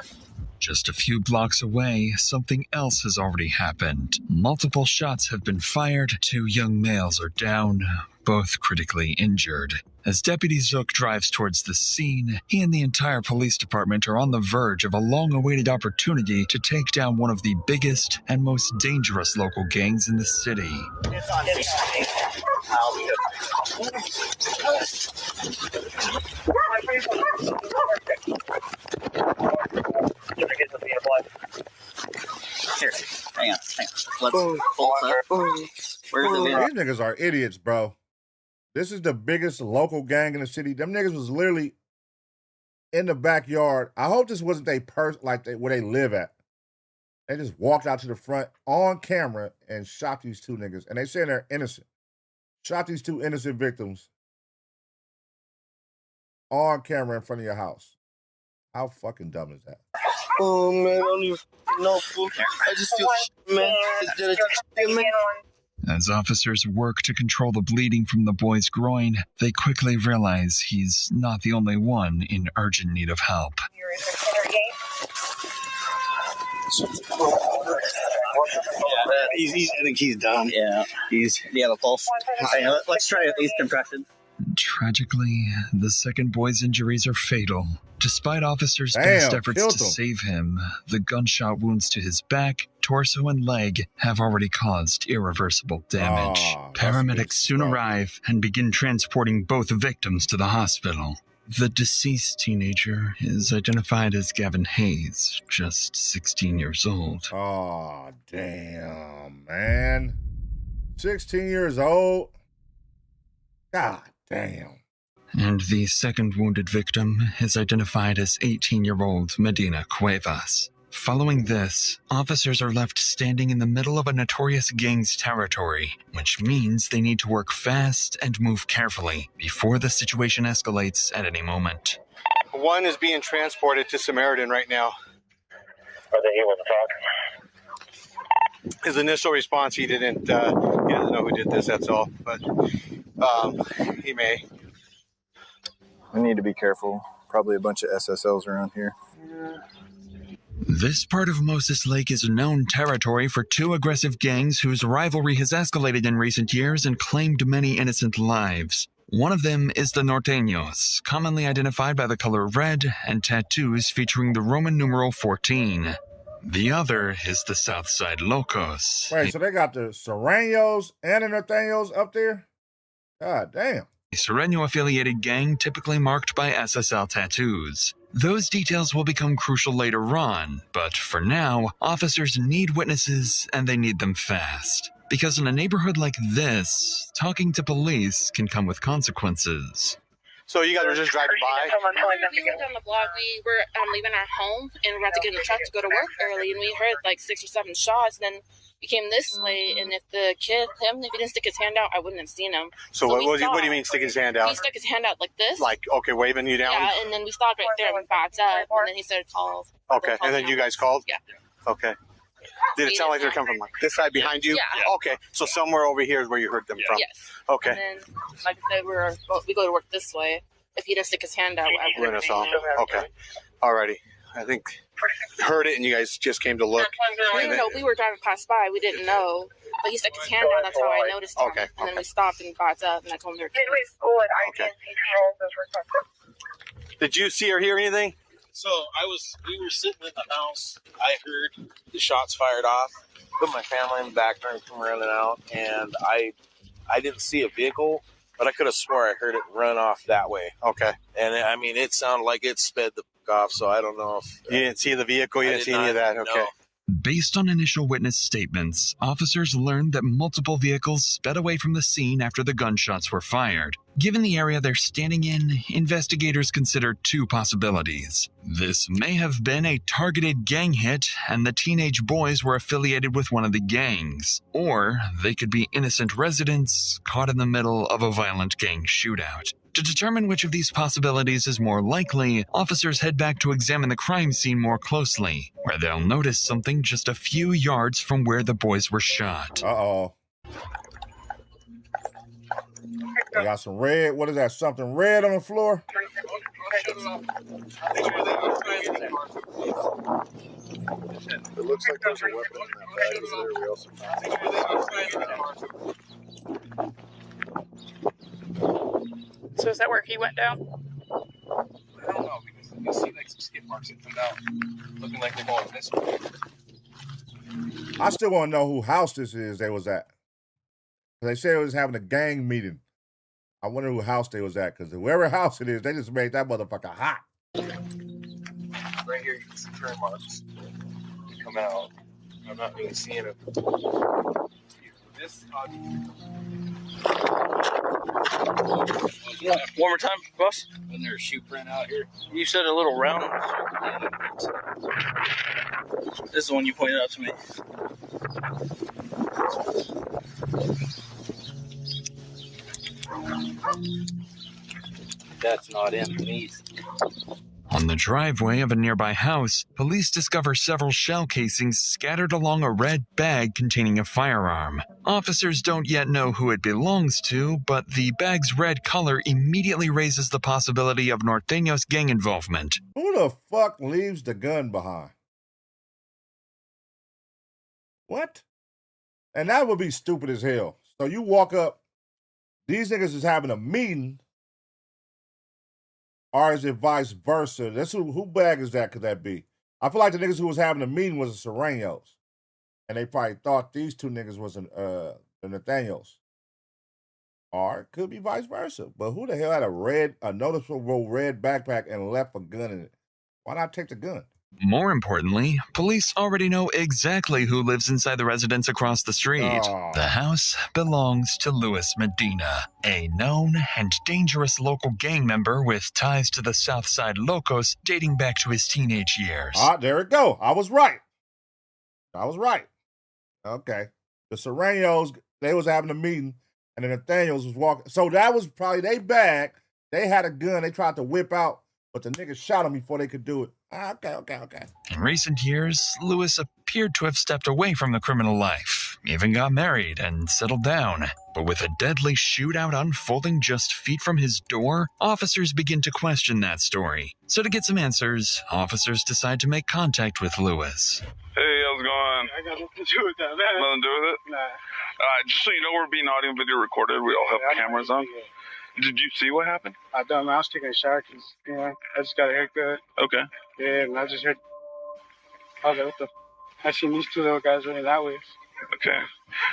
Just a few blocks away, something else has already happened. Multiple shots have been fired, 2 young males are down, both critically injured. As Deputy Zook drives towards the scene, he and the entire police department are on the verge of a long-awaited opportunity to take down one of the biggest and most dangerous local gangs in the city. It's on me. Here, hang on. Let's pull this up. Where's the van? These niggas are idiots, bro. This is the biggest local gang in the city. Them niggas was literally in the backyard. I hope this wasn't where they live at. They just walked out to the front on camera and shot these 2 niggas. And they saying they're innocent. Shot these 2 innocent victims on camera in front of your house. How fucking dumb is that? Oh, man, I don't even know, fool. I just feel shit, man. It's dedication, man. As officers work to control the bleeding from the boy's groin, they quickly realize he's not the only one in urgent need of help. I think he's done. Yeah. Do you have a pulse? Okay, let's try at least compression. Tragically, the second boy's injuries are fatal. Despite officers' best efforts to save him, the gunshot wounds to his back, torso, and leg have already caused irreversible damage. Paramedics soon arrive and begin transporting both victims to the hospital. The deceased teenager is identified as Gavin Hayes, just 16 years old. Oh, damn, man. 16 years old? God damn. And the second wounded victim is identified as 18-year-old Medina Cuevas. Following this, officers are left standing in the middle of a notorious gang's territory, which means they need to work fast and move carefully before the situation escalates at any moment. One is being transported to Samaritan right now. Are they able to talk? His initial response, he doesn't know who did this, that's all. But he may. We need to be careful. Probably a bunch of SSLs around here. This part of Moses Lake is known territory for two aggressive gangs whose rivalry has escalated in recent years and claimed many innocent lives. One of them is the Norteños, commonly identified by the color red and tattoos featuring the Roman numeral 14. The other is the Southside Locos. Wait, so they got the Serranos and the Norteños up there? God damn. A Serrano-affiliated gang typically marked by SSL tattoos. Those details will become crucial later on, but for now, officers need witnesses and they need them fast. Because in a neighborhood like this, talking to police can come with consequences. So you guys were just driving by? We lived on the block. We were leaving our home and we were about to get in the truck to go to work early, and we heard like 6 or 7 shots. And then we came this way, and if the kid, if he didn't stick his hand out, I wouldn't have seen him. So what do you mean stick his hand out? He stuck his hand out like this. Like, okay, waving you down? Yeah, and then we stopped right there and we backed up, and then he started calling. Okay, and then you guys called? Yeah. Okay. Did it sound like they're coming from like this side behind you? Yeah. Okay, so somewhere over here is where you heard them from? Yes. Okay. And then, like I said, we go to work this way. If he didn't stick his hand out, I wouldn't have seen him. Okay. Alrighty. I think heard it and you guys just came to look. We were driving past by. We didn't know. But he stuck his hand out. That's how I noticed him. Okay. And then we stopped and backed up, and I told him they were kids. Okay. Did you see or hear anything? So we were sitting in the house. I heard the shots fired off. Put my family in the back, turned from running out, and I didn't see a vehicle, but I could have swore I heard it run off that way. Okay. And I mean, it sounded like it sped the fuck off. So I don't know if you didn't see the vehicle. You didn't see any of that. Okay. No. Based on initial witness statements, officers learned that multiple vehicles sped away from the scene after the gunshots were fired. Given the area they're standing in, investigators considered two possibilities. This may have been a targeted gang hit, and the teenage boys were affiliated with one of the gangs. Or they could be innocent residents caught in the middle of a violent gang shootout. To determine which of these possibilities is more likely, officers head back to examine the crime scene more closely, where they'll notice something just a few yards from where the boys were shot. Uh-oh. They got some red. What is that? Something red on the floor? It looks like there's a weapon in that bag over there. We also found So is that where he went down? I don't know, because you see like some skid marks that come out, looking like they're going this way. I still want to know who house this is they was at. They said it was having a gang meeting. I wonder who house they was at, because whoever house it is, they just made that motherfucker hot. Right here, you can see turn marks that come out. I'm not even seeing it. This One more time, boss. Wasn't there a shoe print out here? You said a little round. This is the one you pointed out to me. That's not in these. On the driveway of a nearby house, police discover several shell casings scattered along a red bag containing a firearm. Officers don't yet know who it belongs to, but the bag's red color immediately raises the possibility of Norteño's gang involvement. Who the fuck leaves the gun behind? What? And that would be stupid as hell. So you walk up, these niggas is having a meeting, Or is it vice versa? That's who bag is that? Could that be? I feel like the niggas who was having the meeting was the Serranos. And they probably thought these two niggas was the Nathaniels. Or it could be vice versa. But who the hell had a noticeable red backpack and left a gun in it? Why not take the gun? More importantly, police already know exactly who lives inside the residence across the street. Oh. The house belongs to Luis Medina, a known and dangerous local gang member with ties to the Southside Locos dating back to his teenage years. Ah, there it go. I was right. Okay. The Serranos, they was having a meeting, and the Nathaniels was walking. So that was probably they bag. They had a gun. They tried to whip out, but the niggas shot them before they could do it. Okay. In recent years, Luis appeared to have stepped away from the criminal life, even got married and settled down. But with a deadly shootout unfolding just feet from his door, officers begin to question that story. So to get some answers, officers decide to make contact with Luis. Hey, how's it going? I got nothing to do with that, man. Nothing to do with it? Nah. Just so you know, we're being audio and video recorded. We all have cameras on. Did you see what happened? I was taking a shower because, I just got a haircut. Okay. Yeah, and I just heard, I was like, what the? I seen these two little guys running that way. Okay.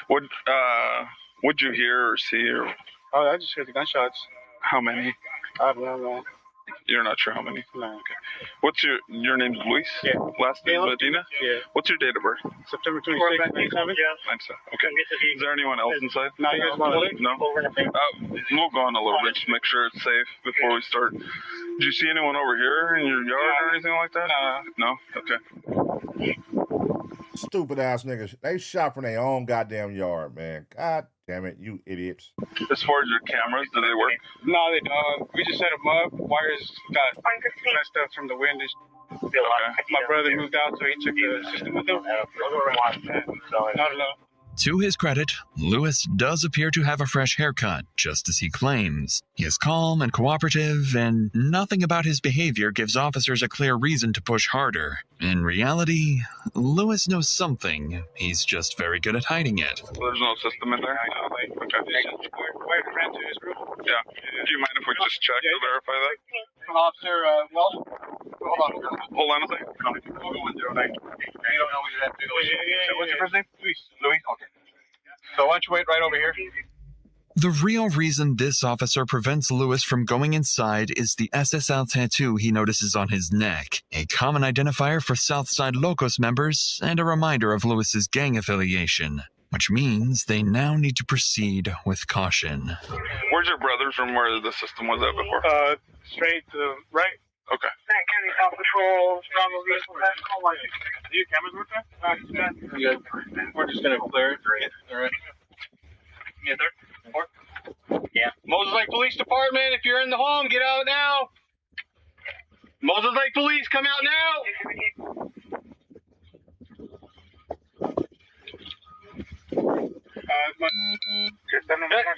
What'd you hear or see? Oh, I just heard the gunshots. How many? I don't know, man. You're not sure how many? No. Okay. What's your name's Luis? Yeah. Last name Medina? Yeah. What's your date of birth? September 26th, 97? Okay. Is there anyone else inside? No, you guys want to No? We'll go on a little bit, just make sure it's safe before we start. Did you see anyone over here in your yard or anything like that? No? Okay. Stupid ass niggas. They shot from their own goddamn yard, man. God damn it, you idiots. As far as your cameras, do they work? No, they don't. We just set them up. Wires got messed up from the wind. Okay. My brother moved out, so he took the system with him. No. To his credit, Luis does appear to have a fresh haircut, just as he claims. He is calm and cooperative, and nothing about his behavior gives officers a clear reason to push harder. In reality, Luis knows something. He's just very good at hiding it. There's no system in there? Okay. Wire ran to his room. Yeah. Do you mind if we just check to verify that? Officer, well, Hold on a second. You don't know what you're at. What's your first name? Luis. Okay. So why don't you wait right over here? The real reason this officer prevents Luis from going inside is the SSL tattoo he notices on his neck, a common identifier for Southside Locos members and a reminder of Luis's gang affiliation, which means they now need to proceed with caution. Where's your brother from where the system was at before? Straight to the right. Okay. Patrol. Do your cameras work there? Yeah. We're just gonna clear it. All right. Yeah, there. Yeah. Moses Lake Police Department, if you're in the home, get out now. Moses Lake Police, come out now.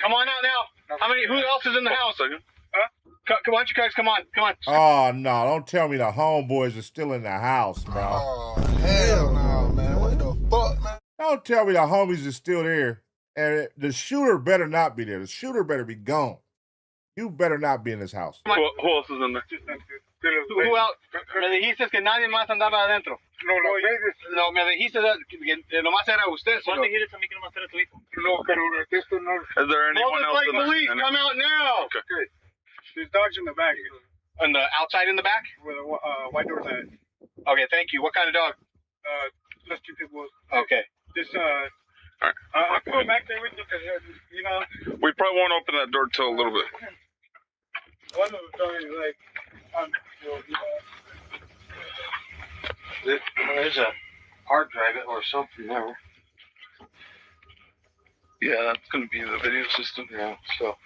Come on out now. How many? Who else is in the house? Huh? Why don't you guys come on? Oh, no. Don't tell me the homeboys are still in the house, bro. Oh, hell no, man. What the fuck, man? Don't tell me the homies are still there. And the shooter better not be there. The shooter better be gone. You better not be in this house. Who else is in there? Who else? Me dijiste que nadie más andaba adentro. No, me dijiste que nomás era usted. ¿Cuál dijiste a mí que nomás era tu hijo? No, pero esto no. Is there anyone else in there? Police, come out now. Okay. There's dogs in the back. On the outside in the back? Where the white door's at. Okay, thank you. What kind of dog? Just two people. Okay. Just, all right. I'll go back there with you because, We probably won't open that door till a little bit. One of them told me, like, there's a hard drive or something there. Yeah, that's going to be the video system. Yeah, so.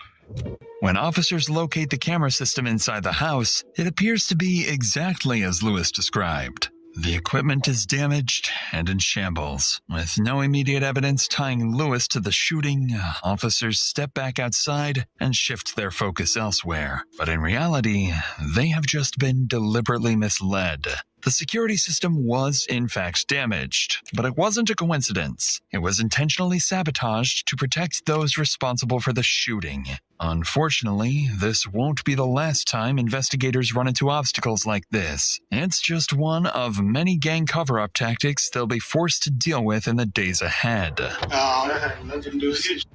When officers locate the camera system inside the house, it appears to be exactly as Luis described. The equipment is damaged and in shambles. With no immediate evidence tying Luis to the shooting, officers step back outside and shift their focus elsewhere. But in reality, they have just been deliberately misled. The security system was, in fact, damaged, but it wasn't a coincidence. It was intentionally sabotaged to protect those responsible for the shooting. Unfortunately, this won't be the last time investigators run into obstacles like this. It's just one of many gang cover-up tactics they'll be forced to deal with in the days ahead. Nothing to do with it.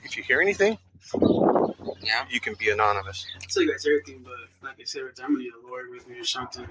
If you hear anything, you can be anonymous. I'll tell you guys everything, but like I said, I'm gonna need a lawyer with me or something.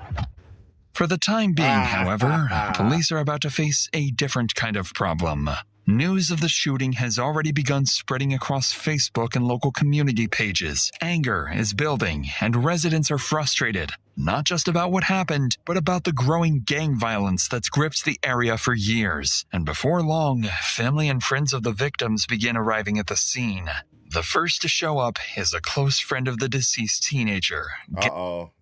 For the time being, however, police are about to face a different kind of problem. News of the shooting has already begun spreading across Facebook and local community pages. Anger is building, and residents are frustrated, not just about what happened, but about the growing gang violence that's gripped the area for years. And before long, family and friends of the victims begin arriving at the scene. The first to show up is a close friend of the deceased teenager.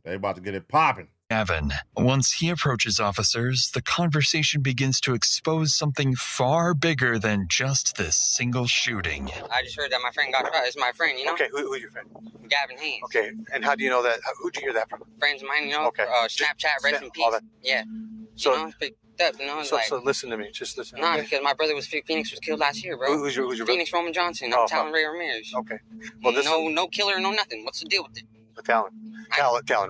They about to get it popping. Gavin. Once he approaches officers, the conversation begins to expose something far bigger than just this single shooting. I just heard that my friend got shot. It's my friend, you know? Okay, who's your friend? Gavin Hayes. Okay, and how do you know that? Who'd you hear that from? Friends of mine, you know? Okay. Snapchat, rest in peace. All that. Yeah. So, you know, picked up, you know? So listen to me. Just listen. Nah, okay? because my brother Phoenix was killed last year, bro. Who's your Phoenix brother? Roman Johnson. I'm Talon Ray Ramirez. Okay. Well, this no killer, no nothing. What's the deal with it? Talon,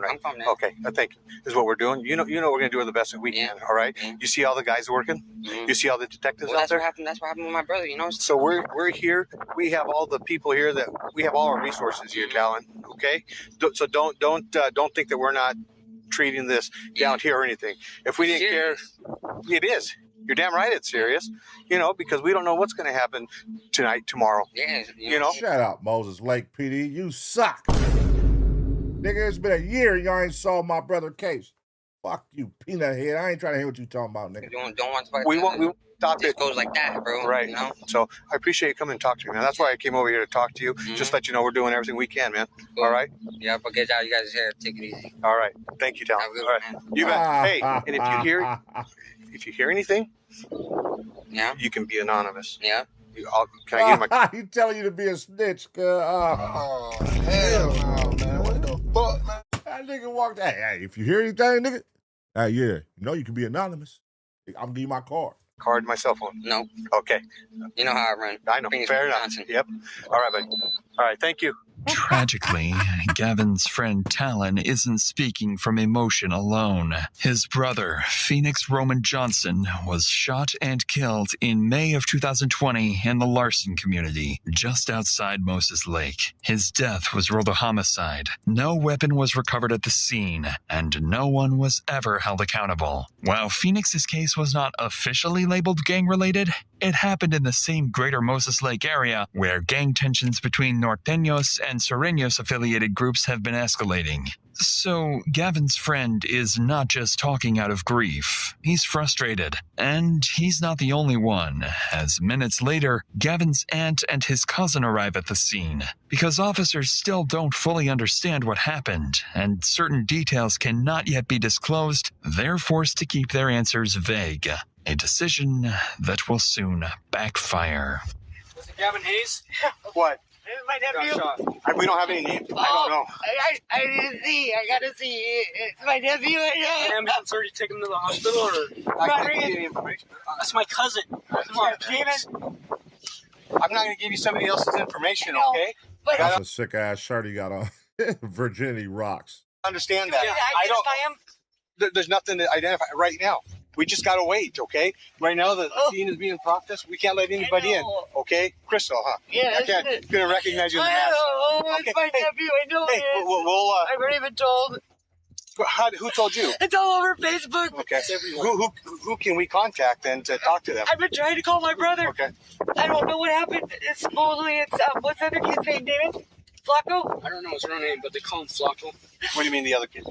right? I'm from there. Okay, thank you. This is what we're doing. You know, we're gonna do the best that we can. All right. You see all the guys working. You see all the detectives out there. That's what happened with my brother. You know. So we're here. We have all the people here that we have all our resources here, Talon. Okay. So don't think that we're not treating this down here or anything. If we didn't care, it is. You're damn right it's serious. You know, because we don't know what's going to happen tonight, tomorrow. Yeah. You know. Shut up, Moses Lake PD. You suck. Nigga, it's been a year y'all ain't solved my brother case. Fuck you, peanut head. I ain't trying to hear what you talking about, nigga. Don't want to we won't stop it. It goes like that, bro. Right. You know? So I appreciate you coming and talk to me, man. That's why I came over here to talk to you. Just let you know we're doing everything we can, man. All right? Yeah, but get out. You guys here. Take it easy. All right. Thank you, Talon. All right. You bet. Hey, and if you hear anything, you can be anonymous. Yeah. Can I give my? He telling you to be a snitch, cuz. Oh, hell no, man. What the fuck, man? That nigga walked. Hey, if you hear anything, nigga, yeah, you know you can be anonymous. I'm gonna give you my card. Card, my cell phone. No. Okay. You know how I run. I know. Fair enough. Yep. All right, buddy. All right. Thank you. Tragically, Gavin's friend Talon isn't speaking from emotion alone. His brother, Phoenix Roman Johnson, was shot and killed in May of 2020 in the Larson community, just outside Moses Lake. His death was ruled a homicide. No weapon was recovered at the scene, and no one was ever held accountable. While Phoenix's case was not officially labeled gang-related, it happened in the same greater Moses Lake area where gang tensions between Norteños and Sureños-affiliated groups have been escalating. So, Gavin's friend is not just talking out of grief. He's frustrated. And he's not the only one, as minutes later, Gavin's aunt and his cousin arrive at the scene. Because officers still don't fully understand what happened, and certain details cannot yet be disclosed, they're forced to keep their answers vague. A decision that will soon backfire. Was it Gavin Hayes? What? My nephew. We don't have any names. I don't know. I didn't see. I gotta see. It's my nephew. Ambulance already taken him to the hospital, or I can't give you any information. That's my cousin. Come on, I'm not going to give you somebody else's information, okay? That's a sick ass shirt he got on. Virginity rocks. Understand that. I don't. There's nothing to identify right now. We just got to wait, okay? Right now, the scene is being processed. We can't let anybody in, okay? Crystal, huh? Yeah. I can't going to recognize you in the mask. It's my nephew. I know it. I've already been told. Who told you? It's all over Facebook. Okay. Who can we contact then to talk to them? I've been trying to call my brother. Okay. I don't know what happened. It's supposedly what's the other kid's name, David? Flacco? I don't know his real name, but they call him Flacco. What do you mean the other kid?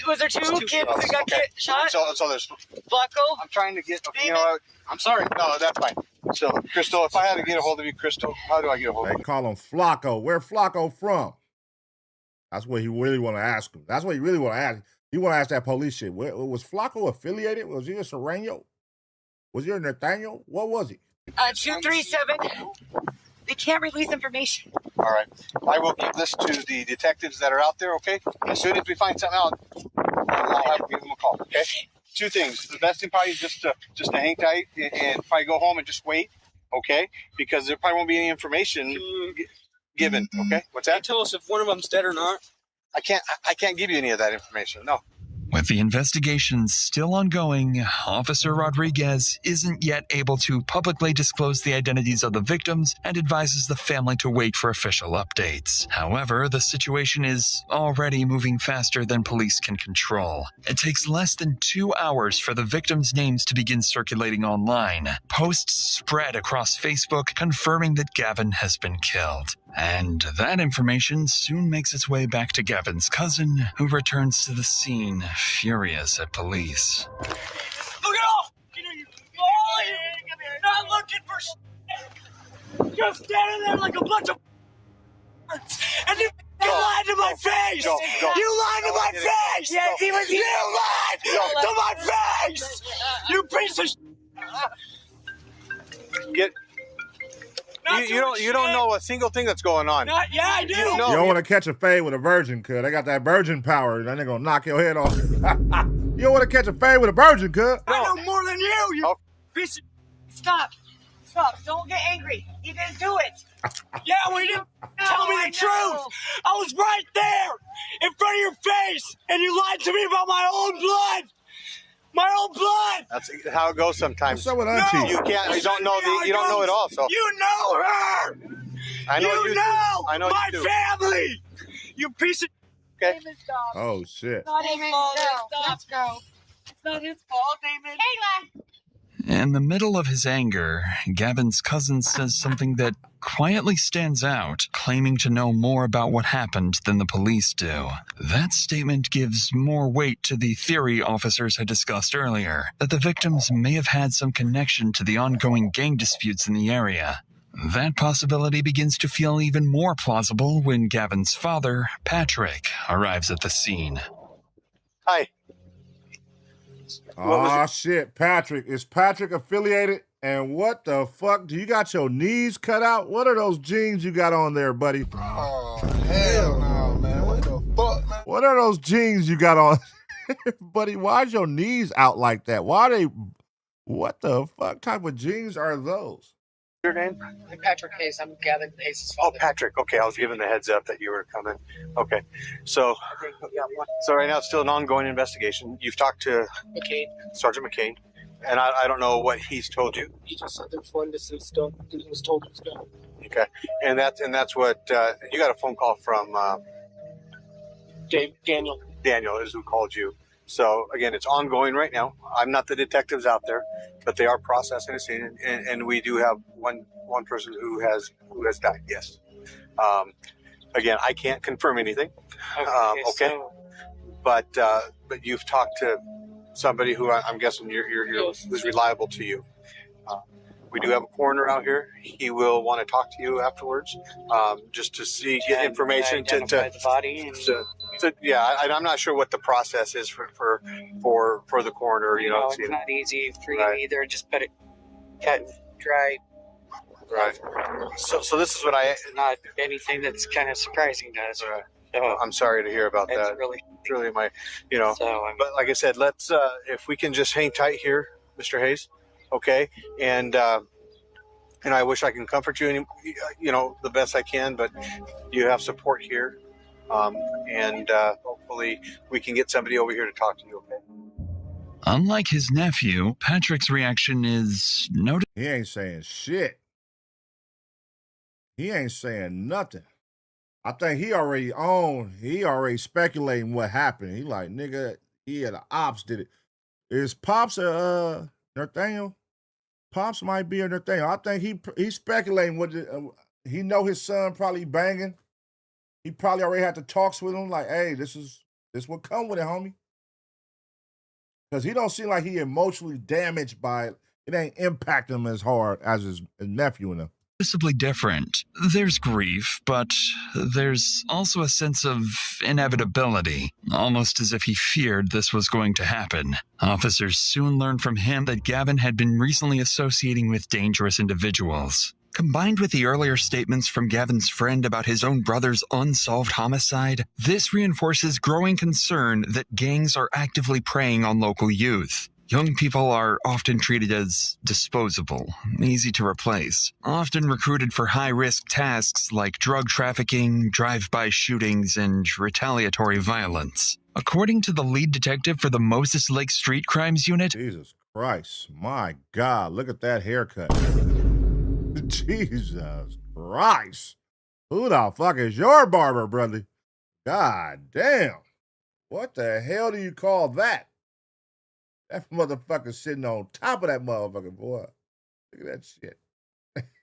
Was there two kids that got shot? So there's Flacco? I'm trying to get. Okay, you know what? I'm sorry. No, that's fine. So, Crystal, if I had to get a hold of you, Crystal, how do I get a hold of you? They call him Flacco. Where Flacco from? That's what he really want to ask him. That's what he really want to ask. He want to ask that police shit. Was Flacco affiliated? Was he a Sureño? Was he a Norteño? What was he? 237. They can't release information. All right. I will give this to the detectives that are out there, okay? As soon as we find something out, I'll have to give him a call. Okay. 2 things. The best thing probably is just to hang tight and probably go home and just wait. Okay, because there probably won't be any information given. Okay, what's that? Tell us if one of them's dead or not. I can't give you any of that information. No. With the investigation still ongoing, Officer Rodriguez isn't yet able to publicly disclose the identities of the victims and advises the family to wait for official updates. However, the situation is already moving faster than police can control. It takes less than 2 hours for the victims' names to begin circulating online. Posts spread across Facebook confirming that Gavin has been killed. And that information soon makes its way back to Gavin's cousin, who returns to the scene, furious at police. Look at all! All of you! Not looking for shit! Just standing there like a bunch of and you lied to my face! You lied to my face! Yes, he was here! You lied to my face! You piece of shit! You don't know a single thing that's going on. Yeah, I do. You don't want to catch a fade with a virgin, cuz. They got that virgin power. Then they're going to knock your head off. You don't want to catch a fade with a virgin, cuz. I know more than you piece of... Stop. Don't get angry. You didn't do it. Yeah, well, you didn't tell me the truth. I was right there in front of your face, and you lied to me about my own blood. My own blood. That's how it goes sometimes. What's up with Auntie? You can't. You don't know you don't know it all. So you know her. I know you know. I know my family. You piece of. Okay. Oh shit. Not his fault. Let's go. It's not his fault, Damon. Hey, In the middle of his anger, Gavin's cousin says something that quietly stands out, claiming to know more about what happened than the police do. That statement gives more weight to the theory officers had discussed earlier, that the victims may have had some connection to the ongoing gang disputes in the area. That possibility begins to feel even more plausible when Gavin's father, Patrick, arrives at the scene. Hi. Oh, shit, Patrick. Is Patrick affiliated? And what the fuck? Do you got your knees cut out? What are those jeans you got on there, buddy? Oh, hell no, man. What the fuck, man? What are those jeans you got on? Buddy, why's your knees out like that? Why are they... What the fuck type of jeans are those? Your name? I'm Patrick Hayes. I'm Gavin Hayes' father. Oh, Patrick. Okay, I was given the heads up that you were coming. Okay. So right now it's still an ongoing investigation. You've talked to Sergeant McCain, and I don't know what he's told you. He just said there's one distance done. He was told it's done. Okay. And that's what you got a phone call from Daniel. Daniel is who called you. So again, it's ongoing right now. I'm not the detectives out there, but they are processing the scene, and we do have one person who has died. Yes. Again, I can't confirm anything. Okay. But you've talked to somebody who I'm guessing who's reliable to you. We do have a coroner out here. He will want to talk to you afterwards, just to get information identify the body. I'm not sure what the process is for the coroner. You know, it's not easy for you either. Just put it cut and dry. Right. So this is what it's not anything that's kind of surprising to us. Right. So I'm sorry to hear about that. It's really my, but like I said, let's if we can just hang tight here, Mr. Hayes. Okay, and I wish I can comfort you, the best I can, but you have support here, and hopefully we can get somebody over here to talk to you. Okay. Unlike his nephew, Patrick's reaction is noticeable. He ain't saying shit. He ain't saying nothing. I think he already speculating what happened. He like, nigga, the ops did it. Is Pops Nathaniel? Pops might be a Nathaniel. I think he's speculating what he know his son probably banging. He probably already had the talks with him, like, hey, this what come with it, homie. Because he don't seem like he emotionally damaged by it. It ain't impacting him as hard as his nephew and him. Noticeably different. There's grief, but there's also a sense of inevitability, almost as if he feared this was going to happen. Officers soon learned from him that Gavin had been recently associating with dangerous individuals. Combined with the earlier statements from Gavin's friend about his own brother's unsolved homicide, this reinforces growing concern that gangs are actively preying on local youth. Young people are often treated as disposable, easy to replace, often recruited for high-risk tasks like drug trafficking, drive-by shootings, and retaliatory violence. According to the lead detective for the Moses Lake Street Crimes Unit, Jesus Christ, my God, look at that haircut. Jesus Christ. Who the fuck is your barber, brother? God damn. What the hell do you call that? That motherfucker sitting on top of that motherfucker, boy. Look at that shit.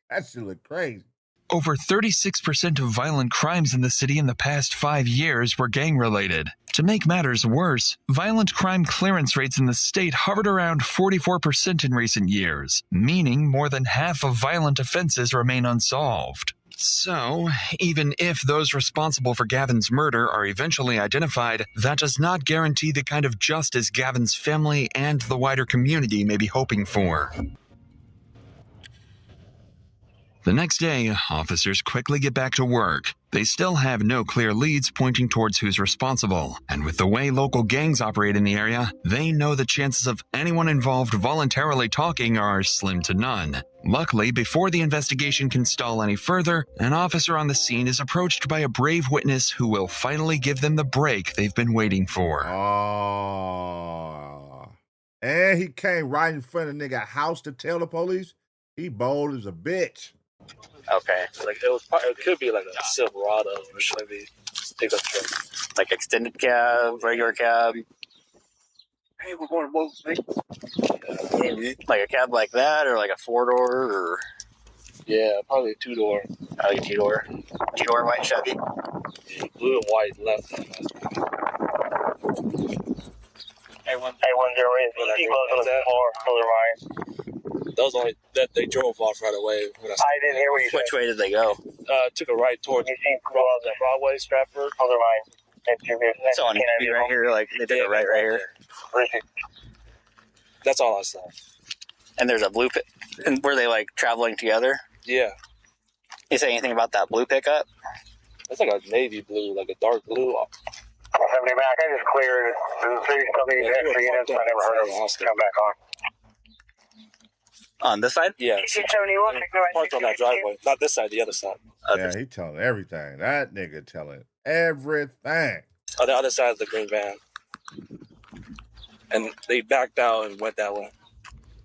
That shit look crazy. over 36% of violent crimes in the city in the past 5 years were gang-related. To make matters worse, violent crime clearance rates in the state hovered around 44% in recent years, meaning more than half of violent offenses remain unsolved. So, even if those responsible for Gavin's murder are eventually identified, that does not guarantee the kind of justice Gavin's family and the wider community may be hoping for. The next day, officers quickly get back to work. They still have no clear leads pointing towards who's responsible, and with the way local gangs operate in the area, they know the chances of anyone involved voluntarily talking are slim to none. Luckily, before the investigation can stall any further, an officer on the scene is approached by a brave witness who will finally give them the break they've been waiting for. And he came right in front of the nigga house to tell the police. He bold as a bitch. Okay. Like it could be like a Silverado or Chevy pickup truck. Like extended cab, regular cab. Hey, we're going to both things. Like a cab like that, or like a 4-door, or yeah, probably a 2-door. I like a 2-door. 2-door white Chevy. Yeah, blue and white left. Hey, 1-0 those only that they drove off right away. I didn't hear what you said. Which way did they go? Took a right towards Broadway, Stratford. Other line. So on right here, like they took a right here. That's all I saw. And there's a blue pickup. And were they like traveling together? Yeah. You say anything about that blue pickup? It's like a navy blue, like a dark blue. 70 back. I just cleared. The city still needs extra units. I never heard of them come back on. On this side? Yeah. Parked on that driveway. Not this side, the other side. Yeah, he telling everything. That nigga telling everything. On the other side of the green van. And they backed out and went that way.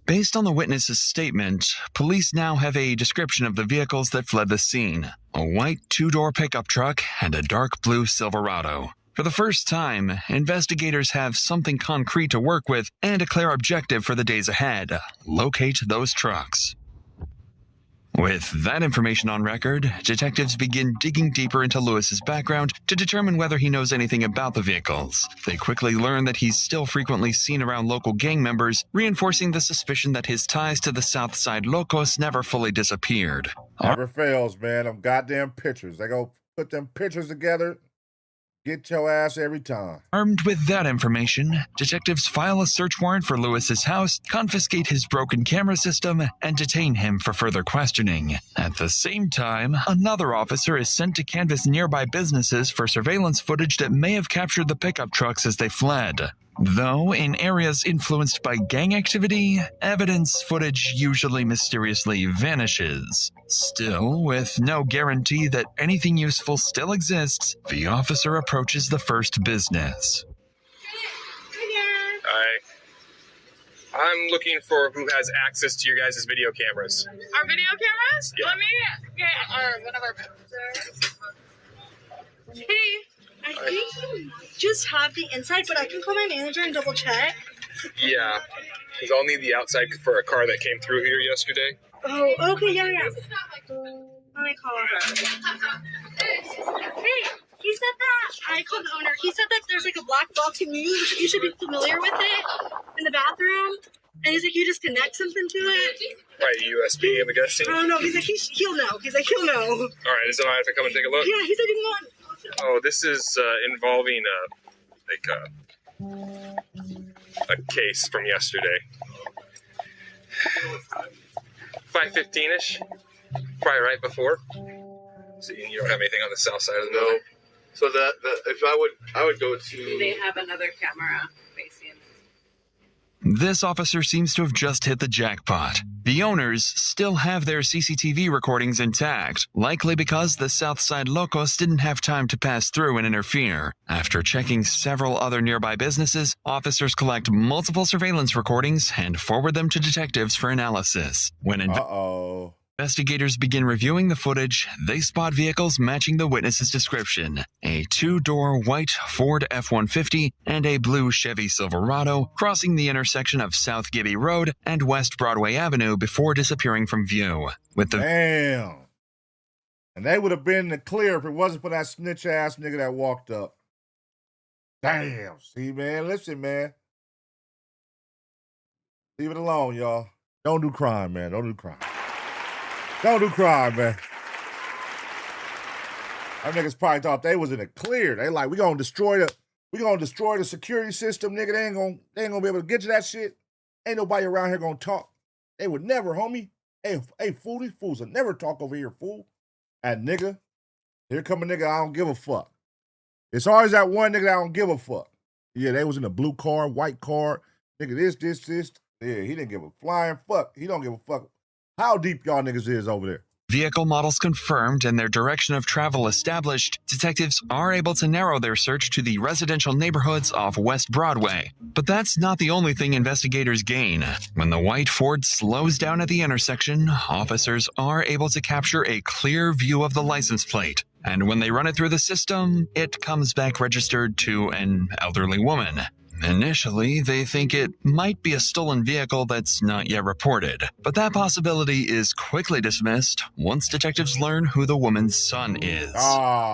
Based on the witness's statement, police now have a description of the vehicles that fled the scene: a white 2-door pickup truck and a dark blue Silverado. For the first time, investigators have something concrete to work with and a clear objective for the days ahead: locate those trucks. With that information on record, detectives begin digging deeper into Lewis's background to determine whether he knows anything about the vehicles. They quickly learn that he's still frequently seen around local gang members, reinforcing the suspicion that his ties to the South Side Locos never fully disappeared. Never fails, man. Them goddamn pictures. They go put them pictures together. Get your ass every time. Armed with that information, detectives file a search warrant for Lewis's house, confiscate his broken camera system, and detain him for further questioning. At the same time, another officer is sent to canvass nearby businesses for surveillance footage that may have captured the pickup trucks as they fled. Though in areas influenced by gang activity, evidence footage usually mysteriously vanishes. Still, with no guarantee that anything useful still exists, the officer approaches the first business. Hi. I'm looking for who has access to your guys' video cameras. Our video cameras? Yeah. Let me get one of our Hey, I think you just have the inside, but I can call my manager and double check. Yeah, because I'll need the outside for a car that came through here yesterday. Oh, okay, yeah. Let me call her. Hey, he said that, I called the owner, he said that there's like a black box and you should be familiar with it in the bathroom. And he's like, you just connect something to it. Right, USB, I'm guessing? Oh, no, he's like, he'll know. He's like, he'll know. All right, is it all right if I come and take a look? Yeah, he said he didn't want. Oh, this is involving a case from yesterday. 5:15ish. quite right before. So you don't have anything on the south side of the building? So that if I would go to. They have another camera facing. This officer seems to have just hit the jackpot. The owners still have their CCTV recordings intact, likely because the Southside Locos didn't have time to pass through and interfere. After checking several other nearby businesses, officers collect multiple surveillance recordings and forward them to detectives for analysis. When investigators begin reviewing the footage, they spot vehicles matching the witness's description. A two-door white Ford F-150 and a blue Chevy Silverado crossing the intersection of South Gibby Road and West Broadway Avenue before disappearing from view. Damn. And they would have been in the clear if it wasn't for that snitch-ass nigga that walked up. Damn. See, man, listen, man. Leave it alone, y'all. Don't do crime, man. Don't do crime. Don't do crime, man. Our niggas probably thought they was in the clear. They like, we gonna destroy the security system, nigga. They ain't gonna be able to get to that shit. Ain't nobody around here gonna talk. They would never, homie. Hey, fool, these fools will never talk over here, fool. And nigga, here come a nigga, I don't give a fuck. It's always that one nigga that I don't give a fuck. Yeah, they was in a blue car, white car. Nigga, this. Yeah, he didn't give a flying fuck. He don't give a fuck how deep y'all niggas is over there. Vehicle models confirmed and their direction of travel established, detectives are able to narrow their search to the residential neighborhoods off West Broadway. But that's not the only thing investigators gain. When the white Ford slows down at the intersection, officers are able to capture a clear view of the license plate. And when they run it through the system, it comes back registered to an elderly woman. Initially, they think it might be a stolen vehicle that's not yet reported, but that possibility is quickly dismissed once detectives learn who the woman's son is.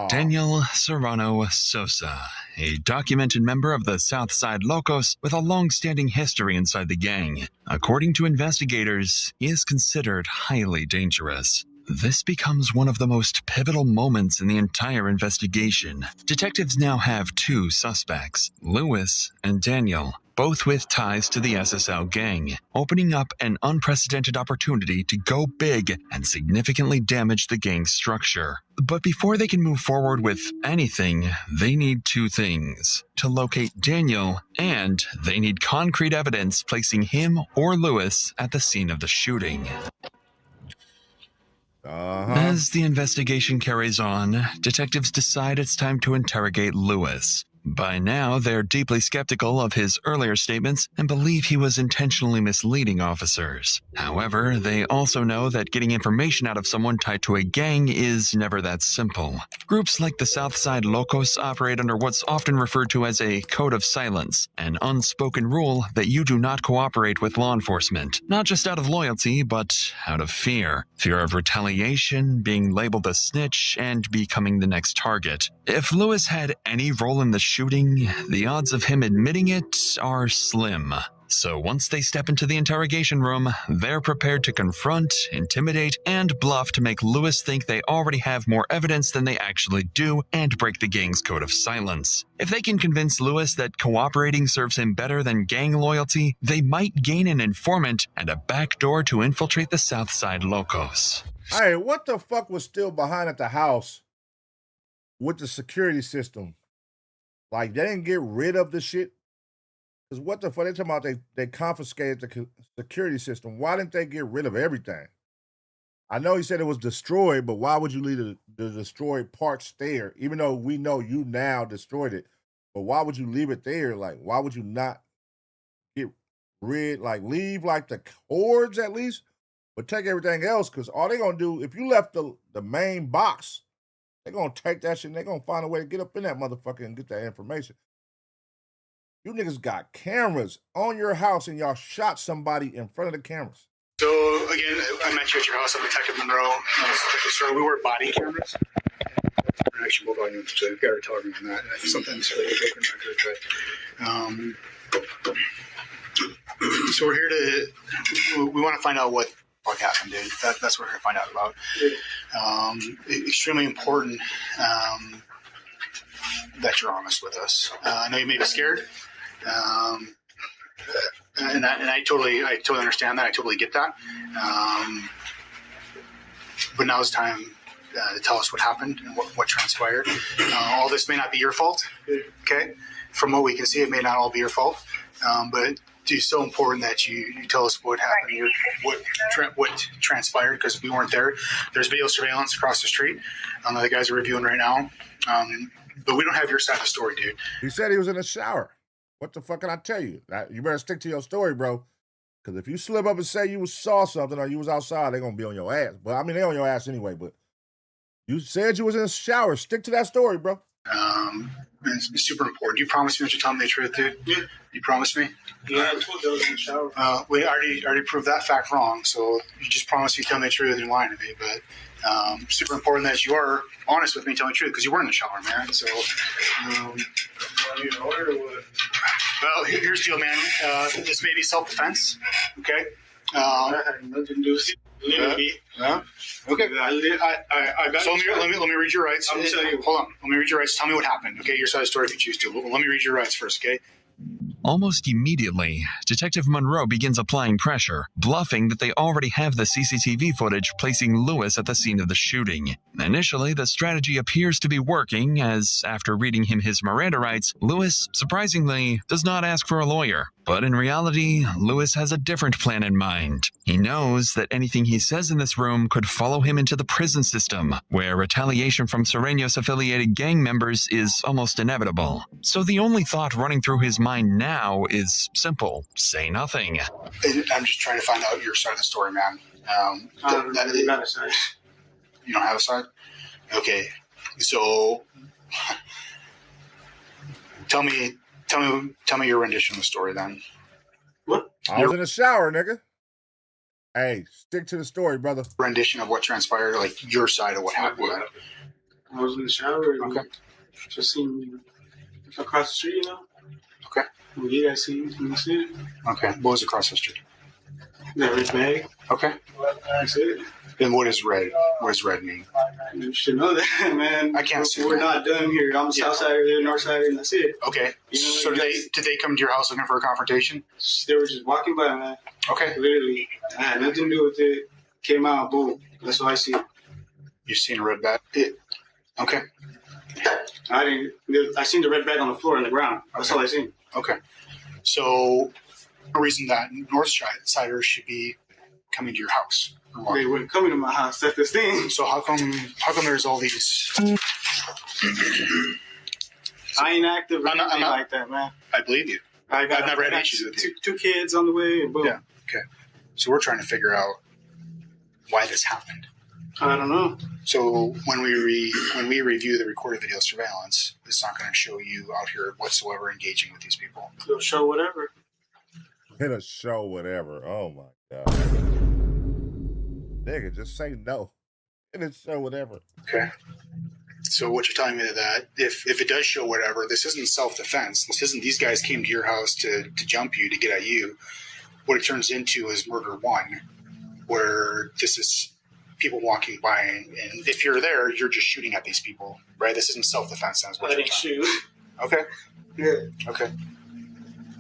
Daniel Serrano Sosa, a documented member of the Southside Locos with a long-standing history inside the gang. According to investigators, he is considered highly dangerous. This becomes one of the most pivotal moments in the entire investigation. Detectives now have two suspects, Lewis and Daniel, both with ties to the SSL gang, opening up an unprecedented opportunity to go big and significantly damage the gang's structure. But before they can move forward with anything, they need two things: to locate Daniel, and they need concrete evidence placing him or Lewis at the scene of the shooting. As the investigation carries on, detectives decide it's time to interrogate Lewis. By now, they're deeply skeptical of his earlier statements and believe he was intentionally misleading officers. However, they also know that getting information out of someone tied to a gang is never that simple. Groups like the Southside Locos operate under what's often referred to as a code of silence, an unspoken rule that you do not cooperate with law enforcement, not just out of loyalty, but out of fear. Fear of retaliation, being labeled a snitch, and becoming the next target. If Lewis had any role in the shooting, the odds of him admitting it are slim. So once they step into the interrogation room, they're prepared to confront, intimidate, and bluff to make Lewis think they already have more evidence than they actually do and break the gang's code of silence. If they can convince Lewis that cooperating serves him better than gang loyalty, they might gain an informant and a backdoor to infiltrate the Southside Locos. Hey, what the fuck was still behind at the house with the security system? Like, they didn't get rid of the shit? Because what the fuck? They talking about they confiscated the security system. Why didn't they get rid of everything? I know he said it was destroyed, but why would you leave the destroyed parts there? Even though we know you now destroyed it. But why would you leave it there? Like, why would you not get rid, like, leave, like, the cords at least? But take everything else, because all they're going to do, if you left the main box, they're going to take that shit and they're going to find a way to get up in that motherfucker and get that information. You niggas got cameras on your house and y'all shot somebody in front of the cameras. So, again, I met you at your house. I'm Detective Monroe. We wear body cameras. Actually, we'll go into it. I've got to tell everyone that. Sometimes it's really broken record, but so we're here we want to find out what happened, dude. That's what we're here to find out about. Extremely important that you're honest with us. I know you may be scared, and I totally understand that. I totally get that. but now it's time to tell us what happened and what transpired. All this may not be your fault, okay? From what we can see, it may not all be your fault, but it's so important that you tell us what happened here, what transpired, because we weren't there. There's video surveillance across the street. The guys are reviewing right now, but we don't have your side of the story, dude. He said he was in the shower. What the fuck can I tell you? You better stick to your story, bro. Because if you slip up and say you saw something or you was outside, they're going to be on your ass. But I mean, they're on your ass anyway, but you said you was in the shower. Stick to that story, bro. It's super important. You promise me that you're telling me the truth, dude? Yeah. You promise me? Yeah, I told you I was in the shower. We already proved that fact wrong, so you just promise me, tell me the truth, you're lying to me. But super important that you are honest with me, tell me the truth, because you were in the shower, man. So, well, here's the deal, man. This may be self-defense, okay? I had nothing to do with it. Okay. I got. So let me read your rights. I'm telling you. Hold on. Let me read your rights. Tell me what happened. Okay, your side of the story if you choose to. Let me read your rights first. Okay. Almost immediately, Detective Monroe begins applying pressure, bluffing that they already have the CCTV footage, placing Lewis at the scene of the shooting. Initially, the strategy appears to be working, as after reading him his Miranda rights, Lewis, surprisingly, does not ask for a lawyer. But in reality, Lewis has a different plan in mind. He knows that anything he says in this room could follow him into the prison system, where retaliation from Serenos-affiliated gang members is almost inevitable. So the only thought running through his mind now is simple: say nothing. I'm just trying to find out your side of the story, man. Not a side. You don't have a side? Okay. So tell me your rendition of the story then. What? I was in the shower, nigga. Hey, stick to the story, brother. Rendition of what transpired, like your side of what happened. I was in the shower. Okay. Just seen across the street, you know? Okay. Well, you guys see it? Okay. What was across the street? The red bag. Okay. That's it. And what is red? What does red mean? You should know that, man. I can't see. We're not done here. I'm the south sider, they're the north sider, and that's it. Okay. You know, so did they come to your house looking for a confrontation? They were just walking by, man. Okay. Literally. I had nothing to do with it. Came out, boom. That's what I see. You've seen a red bag? Okay. I seen the red bag on the floor on the ground. That's all I seen. Okay. So, no reason that north siders should be coming to your house. They wouldn't come into my house. That's the thing. So how come there's all these? I ain't active or anything like that, man. I believe you. I've never had issues with you. Two kids on the way, and boom. Yeah. Okay. So we're trying to figure out why this happened. I don't know. So when we review the recorded video surveillance, it's not going to show you out here whatsoever engaging with these people. It'll show whatever. It'll show whatever. Oh my god. Nigga, just say no. It'll show whatever. Okay. So what you're telling me that if it does show whatever, this isn't self-defense. This isn't these guys came to your house to jump you, to get at you. What it turns into is murder one, where this is people walking by, and if you're there, you're just shooting at these people, right? This isn't self-defense. That's what I didn't shoot. Okay. Yeah. Okay.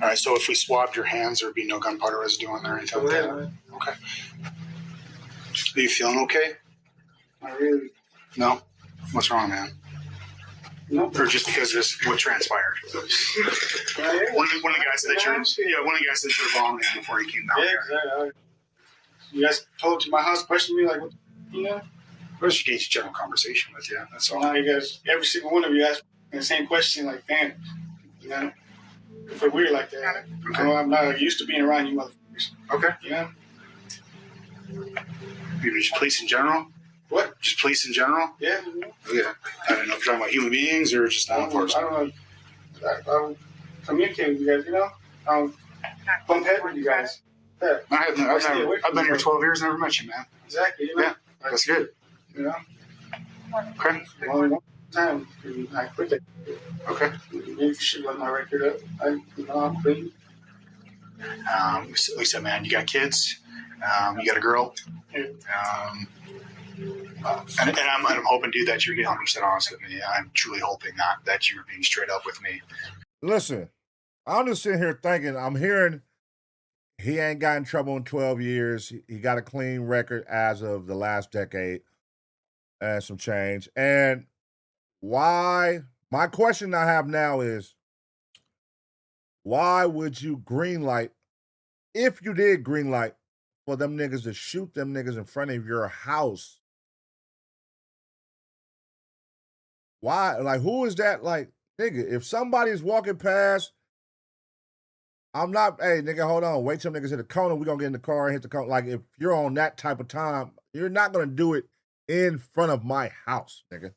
All right. So if we swabbed your hands, there would be no gunpowder residue on there or anything like that. Okay. Are you feeling okay? Not really. No. What's wrong, man? No. Or just because of this, what transpired? One of the guys said that you're vomiting before he came down. Yeah, exactly. You guys told to my house, questioned me like, what, you know? First, you gauge general conversation with you. That's all. Now you guys, every single one of you asked the same question, like, damn, you know? If we're weird like that, okay. You know, I'm not used to being around you motherfuckers. Okay. You know? Maybe just police in general? What? Just police in general? Yeah. Yeah. I don't know if you're talking about human beings or just law enforcement. I don't know. I don't communicate with you guys, you know? I don't bump head with you guys. Yeah. I've been here 12 years and never met you, man. Exactly. You know? Yeah, that's good. You know? Okay. Only one time I quit it. Okay. You should let my record up. I'm clean. Like I said, man, you got kids. You got a girl. And I'm hoping, dude, that you're being 100% honest with me. I'm truly hoping that you're being straight up with me. Listen, I'm just sitting here thinking, I'm hearing he ain't got in trouble in 12 years. He got a clean record as of the last decade. and some change. And why? My question I have now is, why would you greenlight, if you did greenlight, for them niggas to shoot them niggas in front of your house? Why? Like, who is that? Like, nigga, if somebody's walking past, I'm not, hey, nigga, hold on. Wait till niggas hit the corner. We're going to get in the car and hit the corner. Like, if you're on that type of time, you're not going to do it in front of my house, nigga.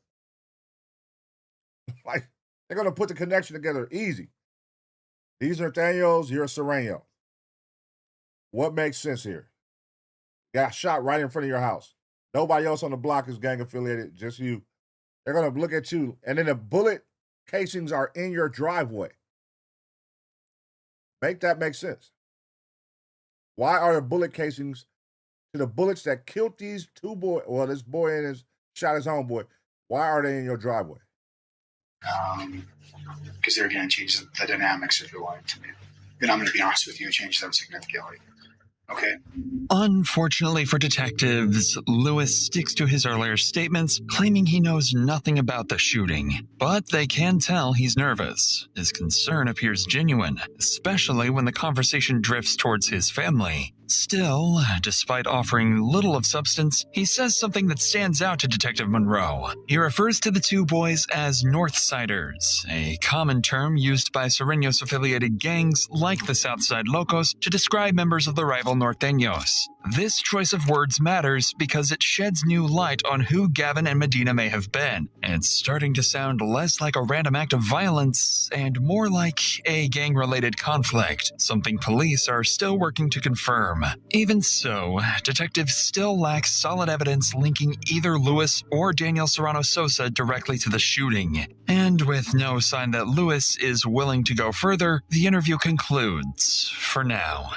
Like, they're going to put the connection together easy. These are Nathaniels, you're a Sereno. What makes sense here? Got shot right in front of your house. Nobody else on the block is gang affiliated, just you. They're going to look at you, and then the bullet casings are in your driveway. Make that make sense. Why are the bullet casings to the bullets that killed these two boys, well, this boy and his shot his homeboy, why are they in your driveway? Because they're going to change the dynamics of the line to me. And I'm going to be honest with you, change them significantly. Okay? Unfortunately for detectives, Lewis sticks to his earlier statements, claiming he knows nothing about the shooting. But they can tell he's nervous. His concern appears genuine, especially when the conversation drifts towards his family. Still, despite offering little of substance, he says something that stands out to Detective Monroe. He refers to the two boys as Northsiders, a common term used by Serenios-affiliated gangs like the Southside Locos to describe members of the rival Norteños. This choice of words matters because it sheds new light on who Gavin and Medina may have been, and it's starting to sound less like a random act of violence and more like a gang-related conflict, something police are still working to confirm. Even so, detectives still lack solid evidence linking either Lewis or Daniel Serrano Sosa directly to the shooting. And with no sign that Lewis is willing to go further, the interview concludes, for now.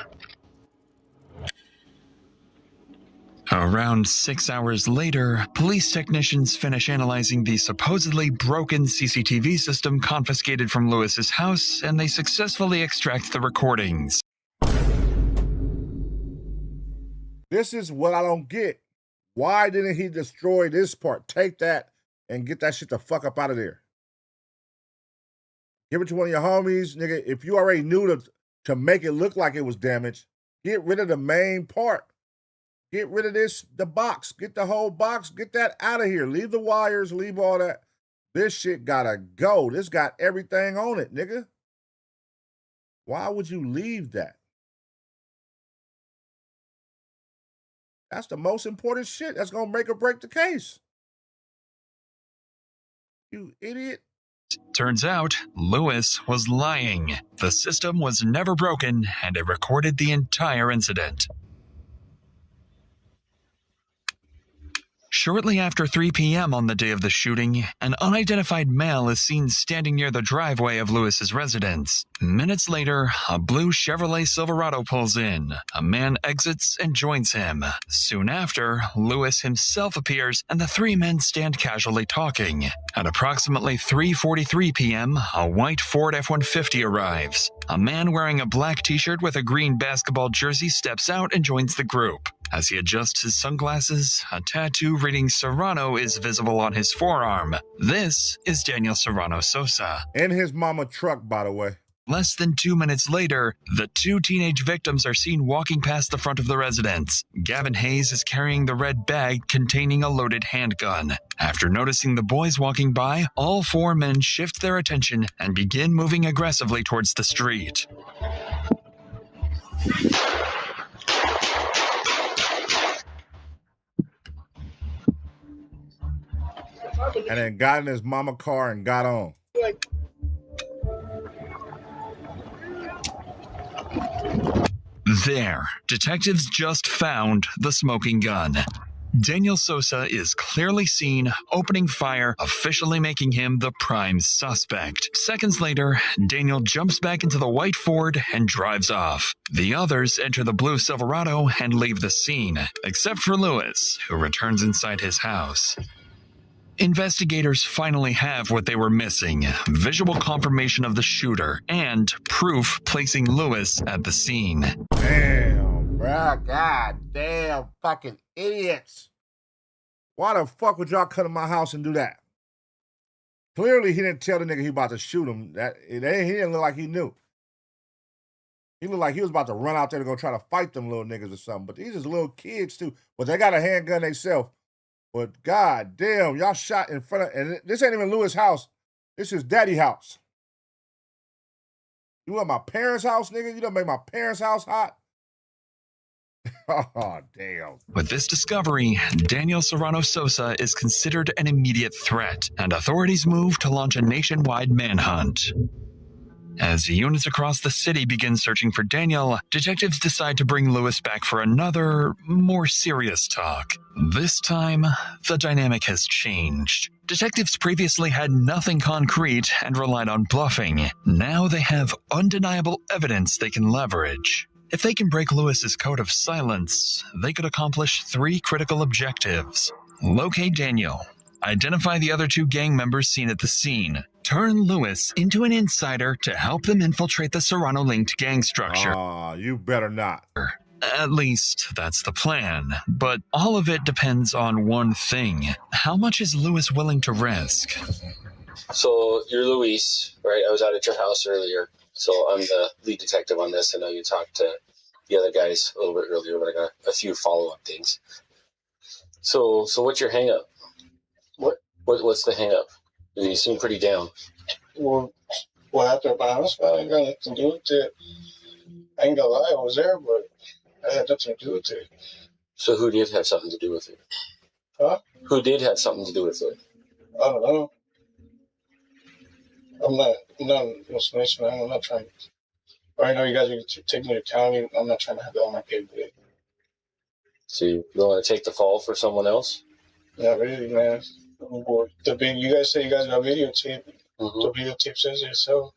Around 6 hours later, police technicians finish analyzing the supposedly broken CCTV system confiscated from Lewis's house, and they successfully extract the recordings. This is what I don't get. Why didn't he destroy this part? Take that and get that shit the fuck up out of there. Give it to one of your homies, nigga. If you already knew to make it look like it was damaged, get rid of the main part. Get rid of the box. Get the whole box. Get that out of here. Leave the wires. Leave all that. This shit gotta go. This got everything on it, nigga. Why would you leave that? That's the most important shit. That's gonna make or break the case. You idiot. Turns out, Lewis was lying. The system was never broken, and it recorded the entire incident. Shortly after 3 p.m. on the day of the shooting, an unidentified male is seen standing near the driveway of Lewis's residence. Minutes later, a blue Chevrolet Silverado pulls in. A man exits and joins him. Soon after, Lewis himself appears, and the three men stand casually talking. At approximately 3:43 p.m., a white Ford F-150 arrives. A man wearing a black t-shirt with a green basketball jersey steps out and joins the group. As he adjusts his sunglasses, a tattoo reading Serrano is visible on his forearm. This is Daniel Serrano Sosa. In his mama truck, by the way. Less than 2 minutes later, the two teenage victims are seen walking past the front of the residence. Gavin Hayes is carrying the red bag containing a loaded handgun. After noticing the boys walking by, all four men shift their attention and begin moving aggressively towards the street. And then got in his mama car and got on. There, detectives just found the smoking gun. Daniel Sosa is clearly seen opening fire, officially making him the prime suspect. Seconds later, Daniel jumps back into the white Ford and drives off. The others enter the blue Silverado and leave the scene, except for Lewis, who returns inside his house. Investigators finally have what they were missing: visual confirmation of the shooter and proof placing Lewis at the scene. Damn, bro. God damn, fucking idiots. Why the fuck would y'all come to my house and do that? Clearly, he didn't tell the nigga he about to shoot him. He didn't look like he knew. He looked like he was about to run out there to go try to fight them little niggas or something. But these is little kids, too. But they got a handgun themselves. But god damn, y'all shot in front of... And this ain't even Lewis' house. This is daddy's house. You want my parents' house, nigga? You done make my parents' house hot? Oh, damn. With this discovery, Daniel Serrano Sosa is considered an immediate threat, and authorities move to launch a nationwide manhunt. As units across the city begin searching for Daniel, detectives decide to bring Lewis back for another, more serious talk. This time, the dynamic has changed. Detectives previously had nothing concrete and relied on bluffing. Now they have undeniable evidence they can leverage. If they can break Lewis's code of silence, they could accomplish 3 critical objectives. Locate Daniel. Identify the other 2 gang members seen at the scene. Turn Lewis into an insider to help them infiltrate the Serrano-linked gang structure. You better not. At least, that's the plan. But all of it depends on one thing. How much is Lewis willing to risk? So, you're Luis, right? I was out at your house earlier. So, I'm the lead detective on this. I know you talked to the other guys a little bit earlier, but I got a few follow-up things. So what's your hang-up? What's the hang-up? You seem pretty down. Well, after my house, I ain't got nothing to do with it. I ain't gonna lie, I was there, but I had nothing to do with it. So who did have something to do with it? Huh? Who did have something to do with it? I don't know. I'm not no snitch, man. I'm not trying to. Right now, you guys are taking me to county. I'm not trying to have that on my paper. So you don't want to take the fall for someone else? Not really, man. You guys say you guys got videotape. Mm-hmm. The videotape says it itself.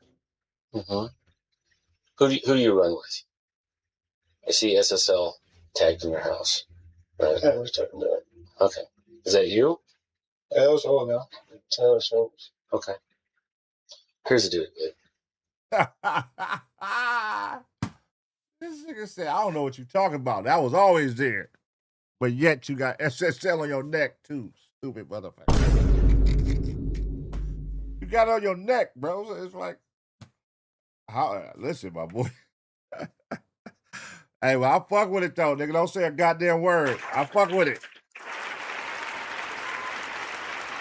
Mm-hmm. Who do you run with? I see SSL tagged in your house. Right? Yeah, we're talking about it. Okay. Is that you? Yeah, that was all now. Taylor Schultz. Okay. Here's the deal, kid. This nigga said, I don't know what you're talking about. That was always there. But yet you got SSL on your neck, too. Stupid motherfucker. You got it on your neck, bro. So it's like, listen, my boy. Hey, well, I fuck with it, though. Nigga, don't say a goddamn word. I fuck with it.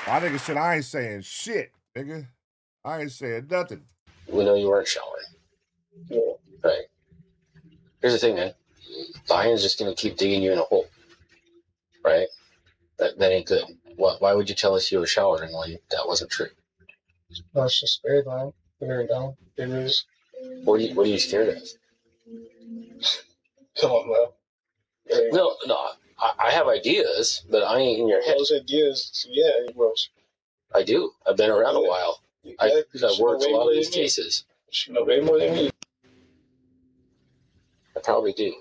My nigga said, I ain't saying shit, nigga. I ain't saying nothing. We know you weren't showering. Yeah. Right. Here's the thing, man. Lions just gonna keep digging you in a hole. Right? That ain't good. Why would you tell us you were showering when that wasn't true? No, it's just scared, man. Very down. It is. What are you scared of? Come on, man. No. I have ideas, but I ain't in your head. Those ideas, yeah, gross. I do. I've been around a while. I've worked a lot of these cases. You know way more than me. I probably do.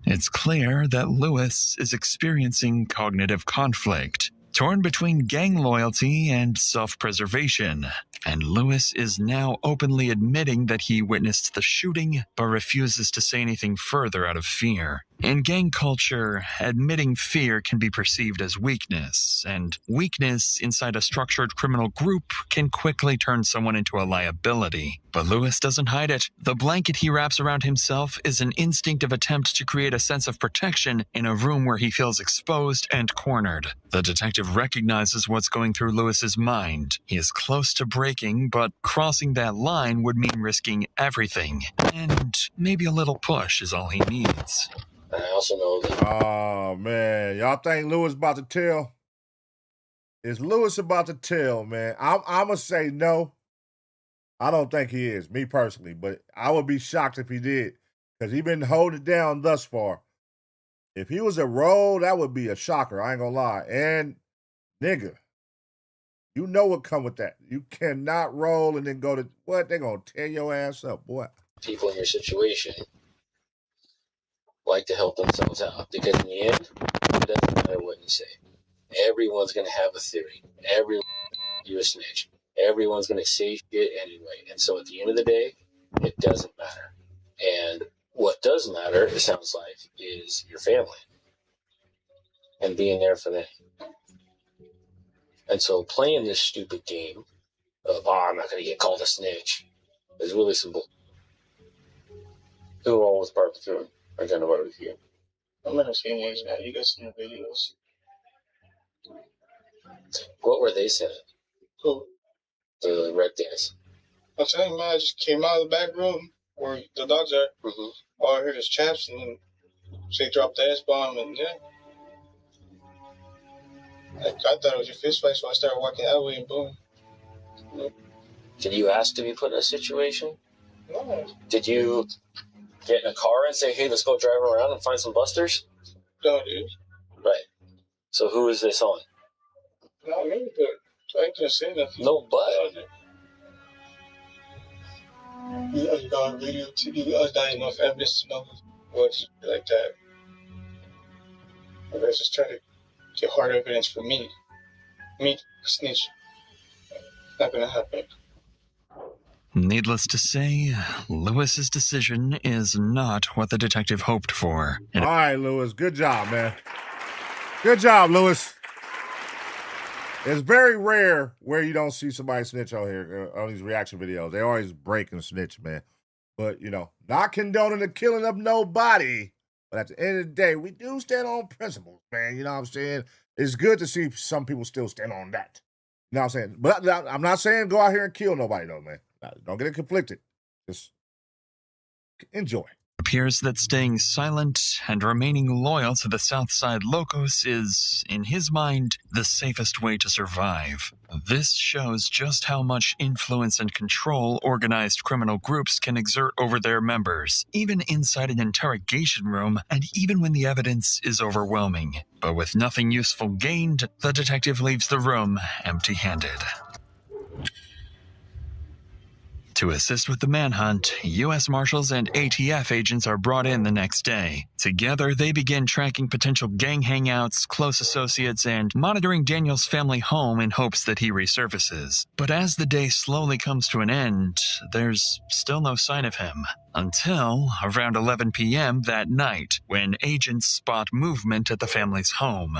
It's clear that Lewis is experiencing cognitive conflict, torn between gang loyalty and self-preservation. And Lewis is now openly admitting that he witnessed the shooting, but refuses to say anything further out of fear. In gang culture, admitting fear can be perceived as weakness, and weakness inside a structured criminal group can quickly turn someone into a liability. But Lewis doesn't hide it. The blanket he wraps around himself is an instinctive attempt to create a sense of protection in a room where he feels exposed and cornered. The detective recognizes what's going through Lewis's mind. He is close to breaking, but crossing that line would mean risking everything. And maybe a little push is all he needs. And I also know that... Oh, man. Y'all think Lewis about to tell? Is Lewis about to tell, man? I'm going to say no. I don't think he is, me personally. But I would be shocked if he did. Because he's been holding it down thus far. If he was a roll, that would be a shocker. I ain't going to lie. And, nigga, you know what come with that. You cannot roll and then go to... What? They're going to tear your ass up, boy. People in your situation like to help themselves out, because in the end, it doesn't matter what you say. Everyone's going to have a theory. Everyone's going to be a snitch. Everyone's going to say shit anyway. And so at the end of the day, it doesn't matter. And what does matter, it sounds like, is your family and being there for them. And so playing this stupid game of, oh, I'm not going to get called a snitch is really simple. Who all was barbecuing? Or going to barbecue? I'm not seeing these, man. You guys seen the videos. What were they saying? Who? The red guys. I'm telling you, man, I just came out of the back room where the dogs are. Mm-hmm. All I heard is chaps, and then they dropped the S-bomb, and yeah. I thought it was your fist fight, so I started walking that way, and boom. Did you ask to be put in a situation? No. Did you get in a car and say, hey, let's go drive around and find some busters? No, dude. Right. So who is this on? No, me, but so I ain't gonna say nothing. No, but. You got video, TV, us not enough evidence to know what's like that. I was just trying to get hard evidence for me. Me, snitch. Not gonna happen. Needless to say, Lewis's decision is not what the detective hoped for. All right, Lewis. Good job, man. Good job, Lewis. It's very rare where you don't see somebody snitch on here, on these reaction videos. They always break and snitch, man. But, you know, not condoning the killing of nobody. But at the end of the day, we do stand on principles, man. You know what I'm saying? It's good to see some people still stand on that. You know what I'm saying? But I'm not saying go out here and kill nobody, though, man. Don't get it conflicted. Just enjoy. It appears that staying silent and remaining loyal to the Southside Locos is, in his mind, the safest way to survive. This shows just how much influence and control organized criminal groups can exert over their members, even inside an interrogation room and even when the evidence is overwhelming. But with nothing useful gained, the detective leaves the room empty-handed. To assist with the manhunt, U.S. Marshals and ATF agents are brought in the next day. Together, they begin tracking potential gang hangouts, close associates, and monitoring Daniel's family home in hopes that he resurfaces. But as the day slowly comes to an end, there's still no sign of him. Until around 11 p.m. that night, when agents spot movement at the family's home.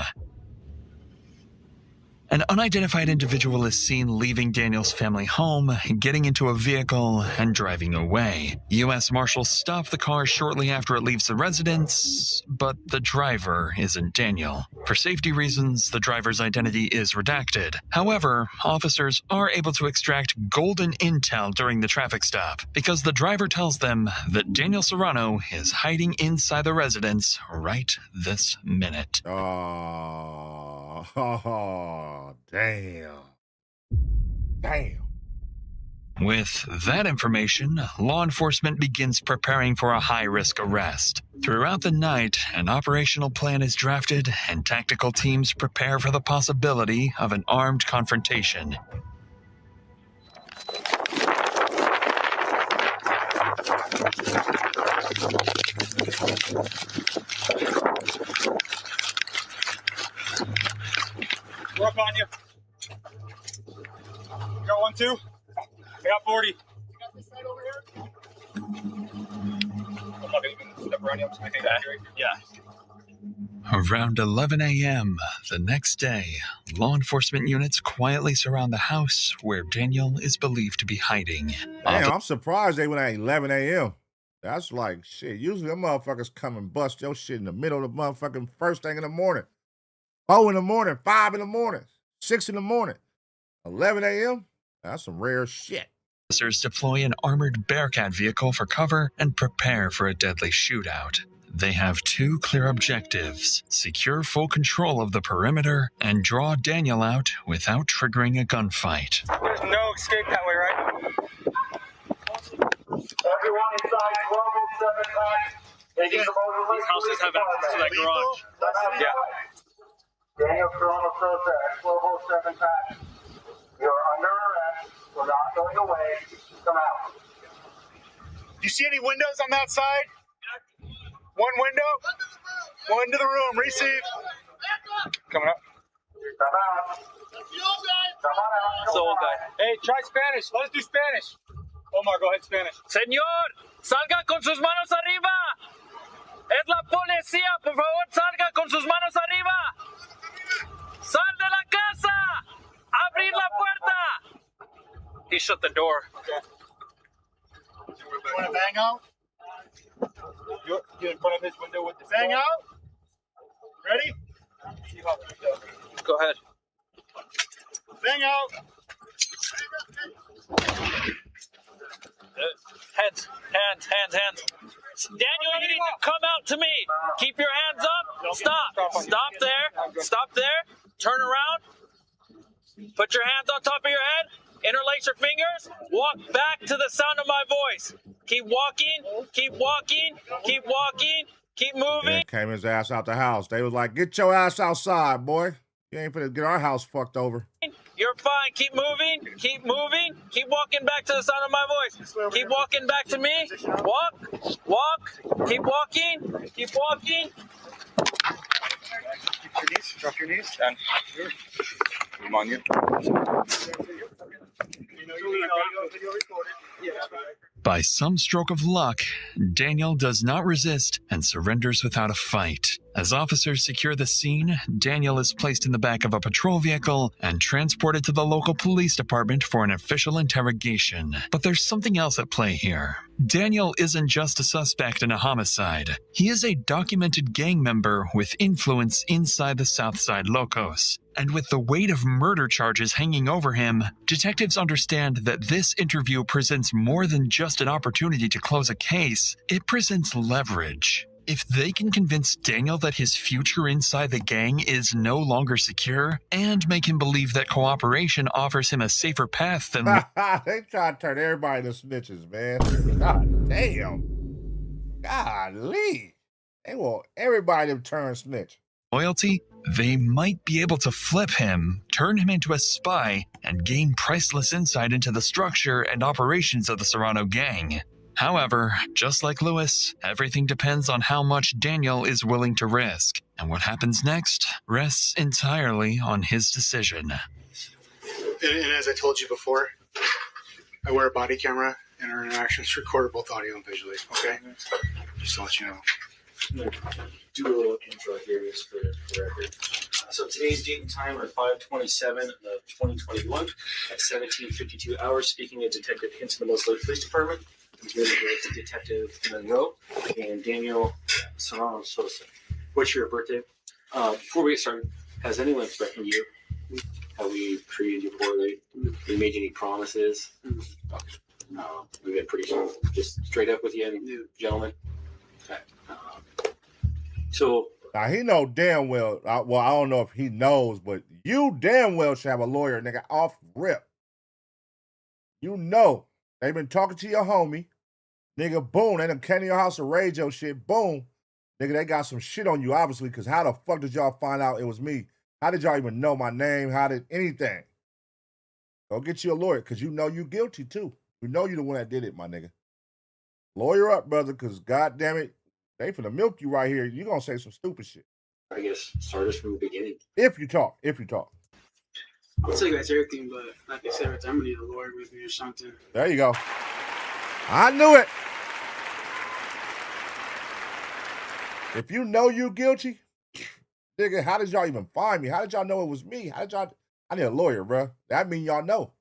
An unidentified individual is seen leaving Daniel's family home, getting into a vehicle, and driving away. U.S. Marshals stop the car shortly after it leaves the residence, but the driver isn't Daniel. For safety reasons, the driver's identity is redacted. However, officers are able to extract golden intel during the traffic stop, because the driver tells them that Daniel Serrano is hiding inside the residence right this minute. Oh, damn. Damn. With that information, law enforcement begins preparing for a high-risk arrest. Throughout the night, an operational plan is drafted and tactical teams prepare for the possibility of an armed confrontation. We're up on you. You got 1, 2? I got 40. You got this side over here? I'm not even step around you. I think that's right. Yeah. Around 11 a.m. the next day, law enforcement units quietly surround the house where Daniel is believed to be hiding. Damn, I'm surprised they went at 11 a.m. That's like, shit, usually them motherfuckers come and bust your shit in the middle of the motherfucking first thing in the morning. 4 in the morning, 5 in the morning, 6 in the morning. 11 a.m.? That's some rare shit. Officers deploy an armored Bearcat vehicle for cover and prepare for a deadly shootout. They have two clear objectives: secure full control of the perimeter and draw Daniel out without triggering a gunfight. There's no escape that way, right? Everyone inside 1207 pack. These houses have access to that garage. Yeah. Daniel Serrano at 1207 pack. You're under arrest. We're not going away. Come out. You see any windows on that side? One window? One to the room. Receive. Coming up. Come out. Come on out. It's the old guy. Hey, try Spanish. Let us do Spanish. Omar, go ahead, Spanish. Señor, salga con sus manos arriba. Es la policía. Por favor, salga con sus manos arriba. Sal de la casa. abrir la puerta! He shut the door. You want to bang out? You in front of his window with the bang out? Ready? Go ahead. Bang out. Hands. Daniel, you need to come out to me. Keep your hands up. Stop there. Turn around. Put your hands on top of your head. Interlace your fingers. Walk back to the sound of my voice. Keep walking. Keep moving. Yeah, came his ass out the house. They was like, get your ass outside, boy. You ain't finna get our house fucked over. You're fine. Keep moving. Keep walking back to the sound of my voice. Keep walking back to me. Walk. Keep walking. Drop your knees. Stand. Come on, you. By some stroke of luck, Daniel does not resist and surrenders without a fight. As officers secure the scene, Daniel is placed in the back of a patrol vehicle and transported to the local police department for an official interrogation. But there's something else at play here. Daniel isn't just a suspect in a homicide. He is a documented gang member with influence inside the Southside Locos. And with the weight of murder charges hanging over him, detectives understand that this interview presents more than just an opportunity to close a case. It presents leverage. If they can convince Daniel that his future inside the gang is no longer secure, and make him believe that cooperation offers him a safer path than... They try to turn everybody to snitches, man. God damn. Golly. They want everybody to turn snitch. loyalty, they might be able to flip him, turn him into a spy, and gain priceless insight into the structure and operations of the Serrano gang. However, just like Lewis, everything depends on how much Daniel is willing to risk, and what happens next rests entirely on his decision. And as I told you before, I wear a body camera, and our interactions record both audio and visually, okay? Just to let you know. Do a little intro here just for the record. So today's date and time are 5/27 of 2021 at 17:52 hours. Speaking of Detective Hinton, the Mosley Police Department. I'm here with Detective Monroe and Daniel Serrano Sosa. What's your birthday? Before we get started, has anyone threatened you? Have we treated you poorly? We made you any promises? No, we've been pretty just straight up with you, gentlemen. Okay. So now he know damn well. I don't know if he knows, but you damn well should have a lawyer, nigga, off rip. You know they've been talking to your homie, nigga. Boom, they done came to your house and raid your shit. Boom, nigga, they got some shit on you, obviously. Because how the fuck did y'all find out it was me? How did y'all even know my name? How did anything? Go get you a lawyer, because you know you guilty too. You know you the one that did it, my nigga. Lawyer up, brother, because goddamn it. They finna milk you right here. You're gonna say some stupid shit. I guess start us from the beginning. If you talk. I'll tell you guys everything, but like I said, I'm gonna need a lawyer with me or something. There you go. I knew it. If you know you guilty, nigga, how did y'all even find me? How did y'all know it was me? I need a lawyer, bro. That mean y'all know.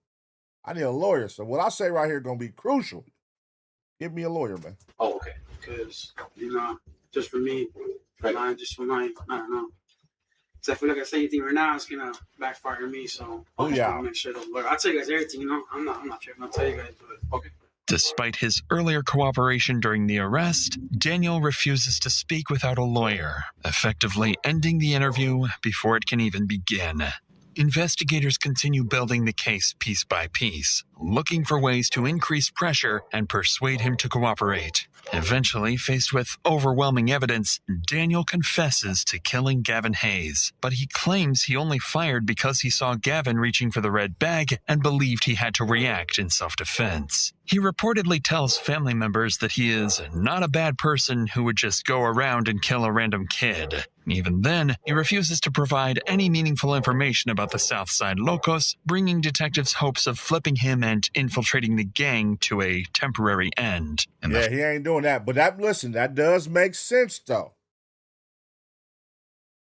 I need a lawyer. So what I say right here gonna be crucial. Give me a lawyer, man. Oh, okay. Because, just for me, I don't know. So I feel like I say anything right now, it's going to backfire on me. So I'll just make sure the lawyer. I'll tell you guys everything, I'm not tripping. I'll tell you guys, but okay. Despite his earlier cooperation during the arrest, Daniel refuses to speak without a lawyer, effectively ending the interview before it can even begin. Investigators continue building the case piece by piece, looking for ways to increase pressure and persuade him to cooperate. Eventually, faced with overwhelming evidence, Daniel confesses to killing Gavin Hayes, but he claims he only fired because he saw Gavin reaching for the red bag and believed he had to react in self-defense. He reportedly tells family members that he is not a bad person who would just go around and kill a random kid. Even then, he refuses to provide any meaningful information about the Southside Locos, bringing detectives hopes of flipping him and infiltrating the gang to a temporary end. Yeah, he ain't doing that. But that does make sense, though.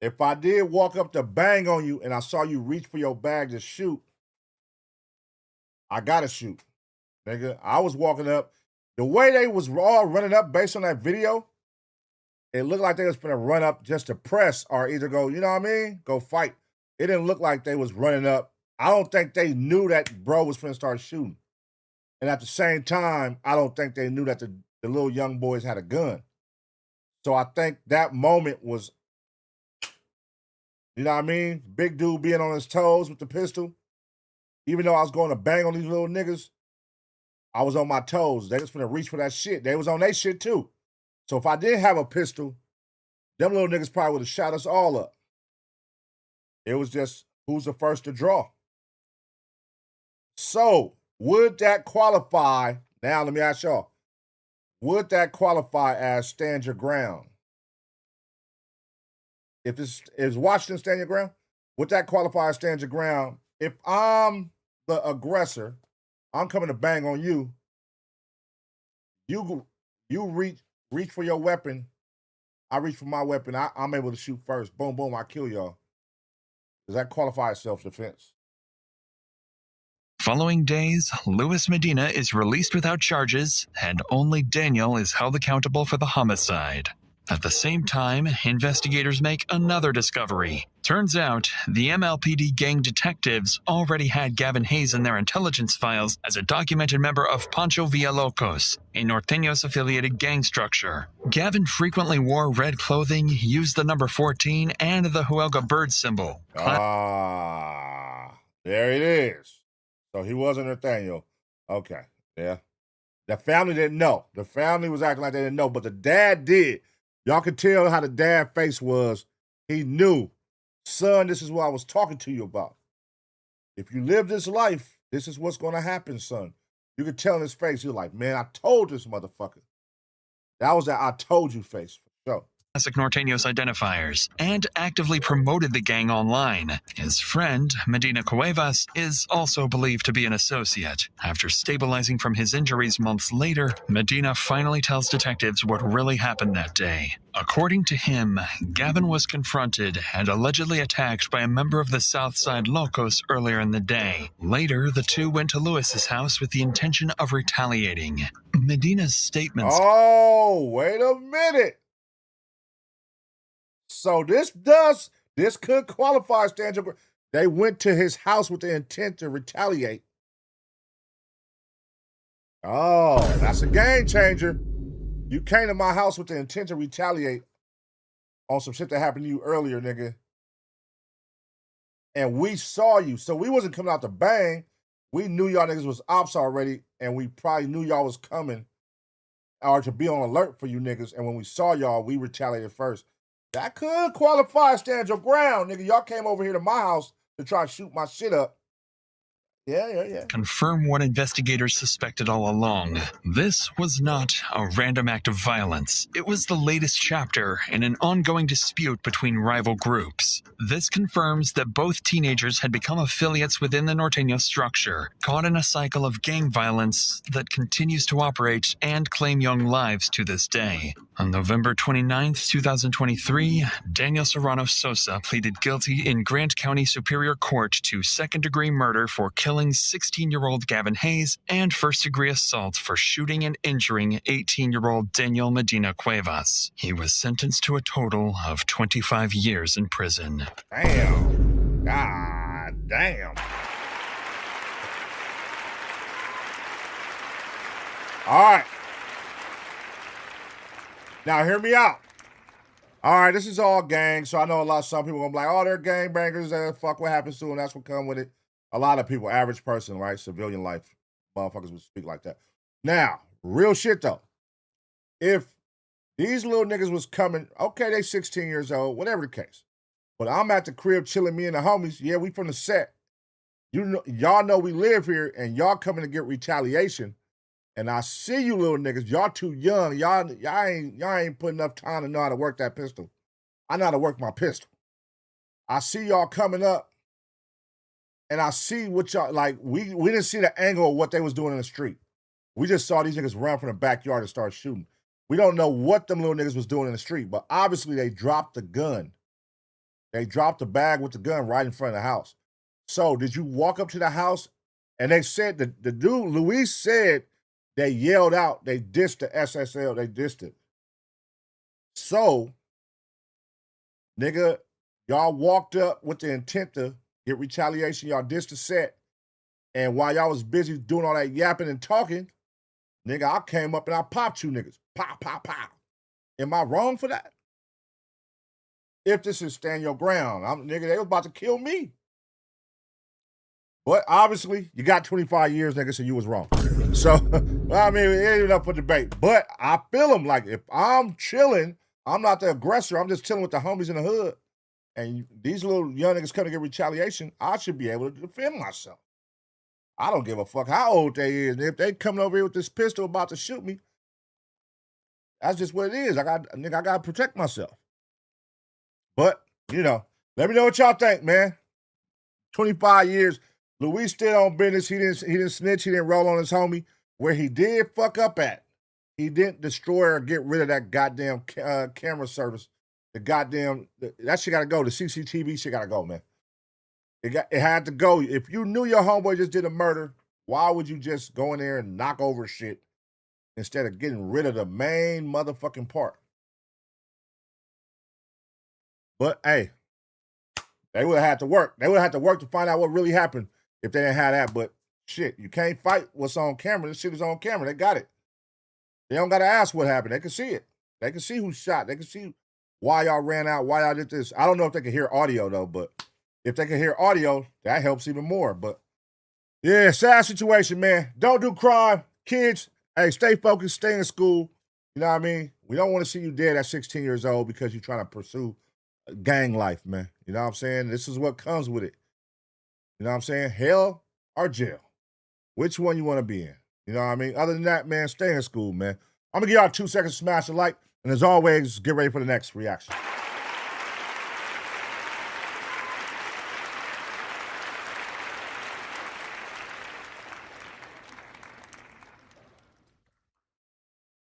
If I did walk up to bang on you and I saw you reach for your bag to shoot, I gotta shoot. Nigga, I was walking up. The way they was all running up based on that video, it looked like they was gonna run up just to press or either go, you know what I mean? Go fight. It didn't look like they was running up. I don't think they knew that bro was finna start shooting. And at the same time, I don't think they knew that the little young boys had a gun. So I think that moment was, you know what I mean? Big dude being on his toes with the pistol. Even though I was going to bang on these little niggas, I was on my toes. They was finna reach for that shit. They was on their shit too. So if I didn't have a pistol, them little niggas probably would have shot us all up. It was just who's the first to draw. So would that qualify? Now let me ask y'all. Would that qualify as stand your ground? If this is Washington stand your ground, would that qualify as stand your ground? If I'm the aggressor, I'm coming to bang on you. You reach for your weapon. I reach for my weapon. I'm able to shoot first. Boom, boom, I kill y'all. Does that qualify as self-defense? Following days, Luis Medina is released without charges, and only Daniel is held accountable for the homicide. At the same time, investigators make another discovery. Turns out, the MLPD gang detectives already had Gavin Hayes in their intelligence files as a documented member of Pancho Villalocos, a Norteños-affiliated gang structure. Gavin frequently wore red clothing, used the number 14, and the Huelga bird symbol. There it is. So he wasn't Nathaniel. Okay, yeah. The family didn't know. The family was acting like they didn't know, but the dad did. Y'all could tell how the dad face was. He knew, son, this is what I was talking to you about. If you live this life, this is what's going to happen, son. You could tell in his face, he was like, man, I told this motherfucker. That was that I told you face, for sure. Classic Norteños identifiers, and actively promoted the gang online. His friend, Medina Cuevas, is also believed to be an associate. After stabilizing from his injuries months later, Medina finally tells detectives what really happened that day. According to him, Gavin was confronted and allegedly attacked by a member of the Southside Locos earlier in the day. Later, the two went to Lewis's house with the intention of retaliating. Medina's statements... Oh, wait a minute. So this could qualify as stand your ground. They went to his house with the intent to retaliate. Oh, that's a game changer. You came to my house with the intent to retaliate on some shit that happened to you earlier, nigga. And we saw you. So we wasn't coming out to bang. We knew y'all niggas was ops already, and we probably knew y'all was coming or to be on alert for you niggas. And when we saw y'all, we retaliated first. That could qualify as stand your ground, nigga. Y'all came over here to my house to try to shoot my shit up. Yeah. Confirm what investigators suspected all along. This was not a random act of violence. It was the latest chapter in an ongoing dispute between rival groups. This confirms that both teenagers had become affiliates within the Norteño structure, caught in a cycle of gang violence that continues to operate and claim young lives to this day. On November 29, 2023, Daniel Serrano Sosa pleaded guilty in Grant County Superior Court to second-degree murder for killing 16-year-old Gavin Hayes and first-degree assault for shooting and injuring 18-year-old Daniel Medina Cuevas. He was sentenced to a total of 25 years in prison. Damn. God damn. All right. Now, hear me out. All right, this is all gang, so I know some people are going to be like, oh, they're gang bangers, fuck what happens to them, that's what come with it. A lot of people, average person, right, civilian life, motherfuckers would speak like that. Now, real shit, though. If these little niggas was coming, okay, they 16 years old, whatever the case, but I'm at the crib chilling, me and the homies, yeah, we from the set. Y'all know we live here, and y'all coming to get retaliation. And I see you little niggas, y'all too young. Y'all ain't put enough time to know how to work that pistol. I know how to work my pistol. I see y'all coming up, and I see what y'all, like, we didn't see the angle of what they was doing in the street. We just saw these niggas run from the backyard and start shooting. We don't know what them little niggas was doing in the street, but obviously they dropped the gun. They dropped the bag with the gun right in front of the house. So did you walk up to the house And they said, the dude, Luis said, they yelled out, they dissed the SSL, they dissed it. So, nigga, y'all walked up with the intent to get retaliation. Y'all dissed the set. And while y'all was busy doing all that yapping and talking, nigga, I came up and I popped you niggas. Pop, pop, pop. Am I wrong for that? If this is stand your ground, nigga, they was about to kill me. But obviously, you got 25 years, nigga, so you was wrong. So, I mean, it ain't enough for debate. But I feel them like if I'm chilling, I'm not the aggressor. I'm just chilling with the homies in the hood. And these little young niggas come to get retaliation, I should be able to defend myself. I don't give a fuck how old they is. And if they coming over here with this pistol about to shoot me, that's just what it is. I got to protect myself. But, you know, let me know what y'all think, man. 25 years. Luis still on business. He didn't snitch. He didn't roll on his homie. Where he did fuck up at, he didn't destroy or get rid of that goddamn camera service. That shit got to go. The CCTV shit got to go, man. It had to go. If you knew your homeboy just did a murder, why would you just go in there and knock over shit instead of getting rid of the main motherfucking part? But, hey, they would have had to work. They would have had to work to find out what really happened if they didn't have that. But, shit, you can't fight what's on camera. This shit is on camera. They got it. They don't got to ask what happened. They can see it. They can see who shot. They can see why y'all ran out, why y'all did this. I don't know if they can hear audio, though, but if they can hear audio, that helps even more. But, yeah, sad situation, man. Don't do crime. Kids, hey, stay focused, stay in school. You know what I mean? We don't want to see you dead at 16 years old because you're trying to pursue gang life, man. You know what I'm saying? This is what comes with it. You know what I'm saying? Hell or jail. Which one you want to be in? You know what I mean? Other than that, man, stay in school, man. I'm going to give y'all 2 seconds to smash the like. And as always, get ready for the next reaction.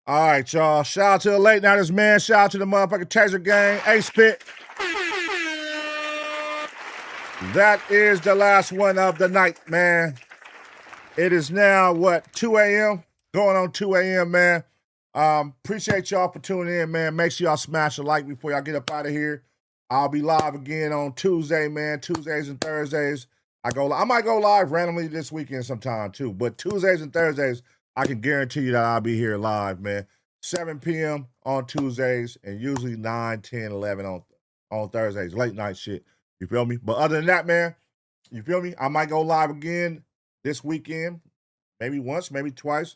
All right, y'all. Shout out to the late nighters, man. Shout out to the motherfucking Taser gang. Ace Pit. That is the last one of the night, man. It is now, 2 a.m.? Going on 2 a.m., man. Appreciate y'all for tuning in, man. Make sure y'all smash a like before y'all get up out of here. I'll be live again on Tuesday, man. Tuesdays and Thursdays. I might go live randomly this weekend sometime, too. But Tuesdays and Thursdays, I can guarantee you that I'll be here live, man. 7 p.m. on Tuesdays and usually 9, 10, 11 on Thursdays. Late night shit. You feel me? But other than that, man, you feel me? I might go live again this weekend. Maybe once, maybe twice.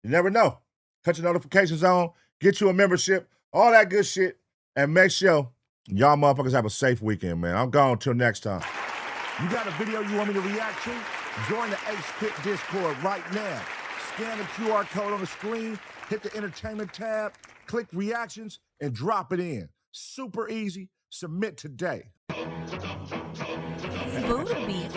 You never know. Cut your notifications on. Get you a membership. All that good shit. And make sure y'all motherfuckers have a safe weekend, man. I'm gone till next time. You got a video you want me to react to? Join the Ace Pit Discord right now. Scan the QR code on the screen, hit the entertainment tab, click reactions, and drop it in. Super easy. Submit today. Buddha beats.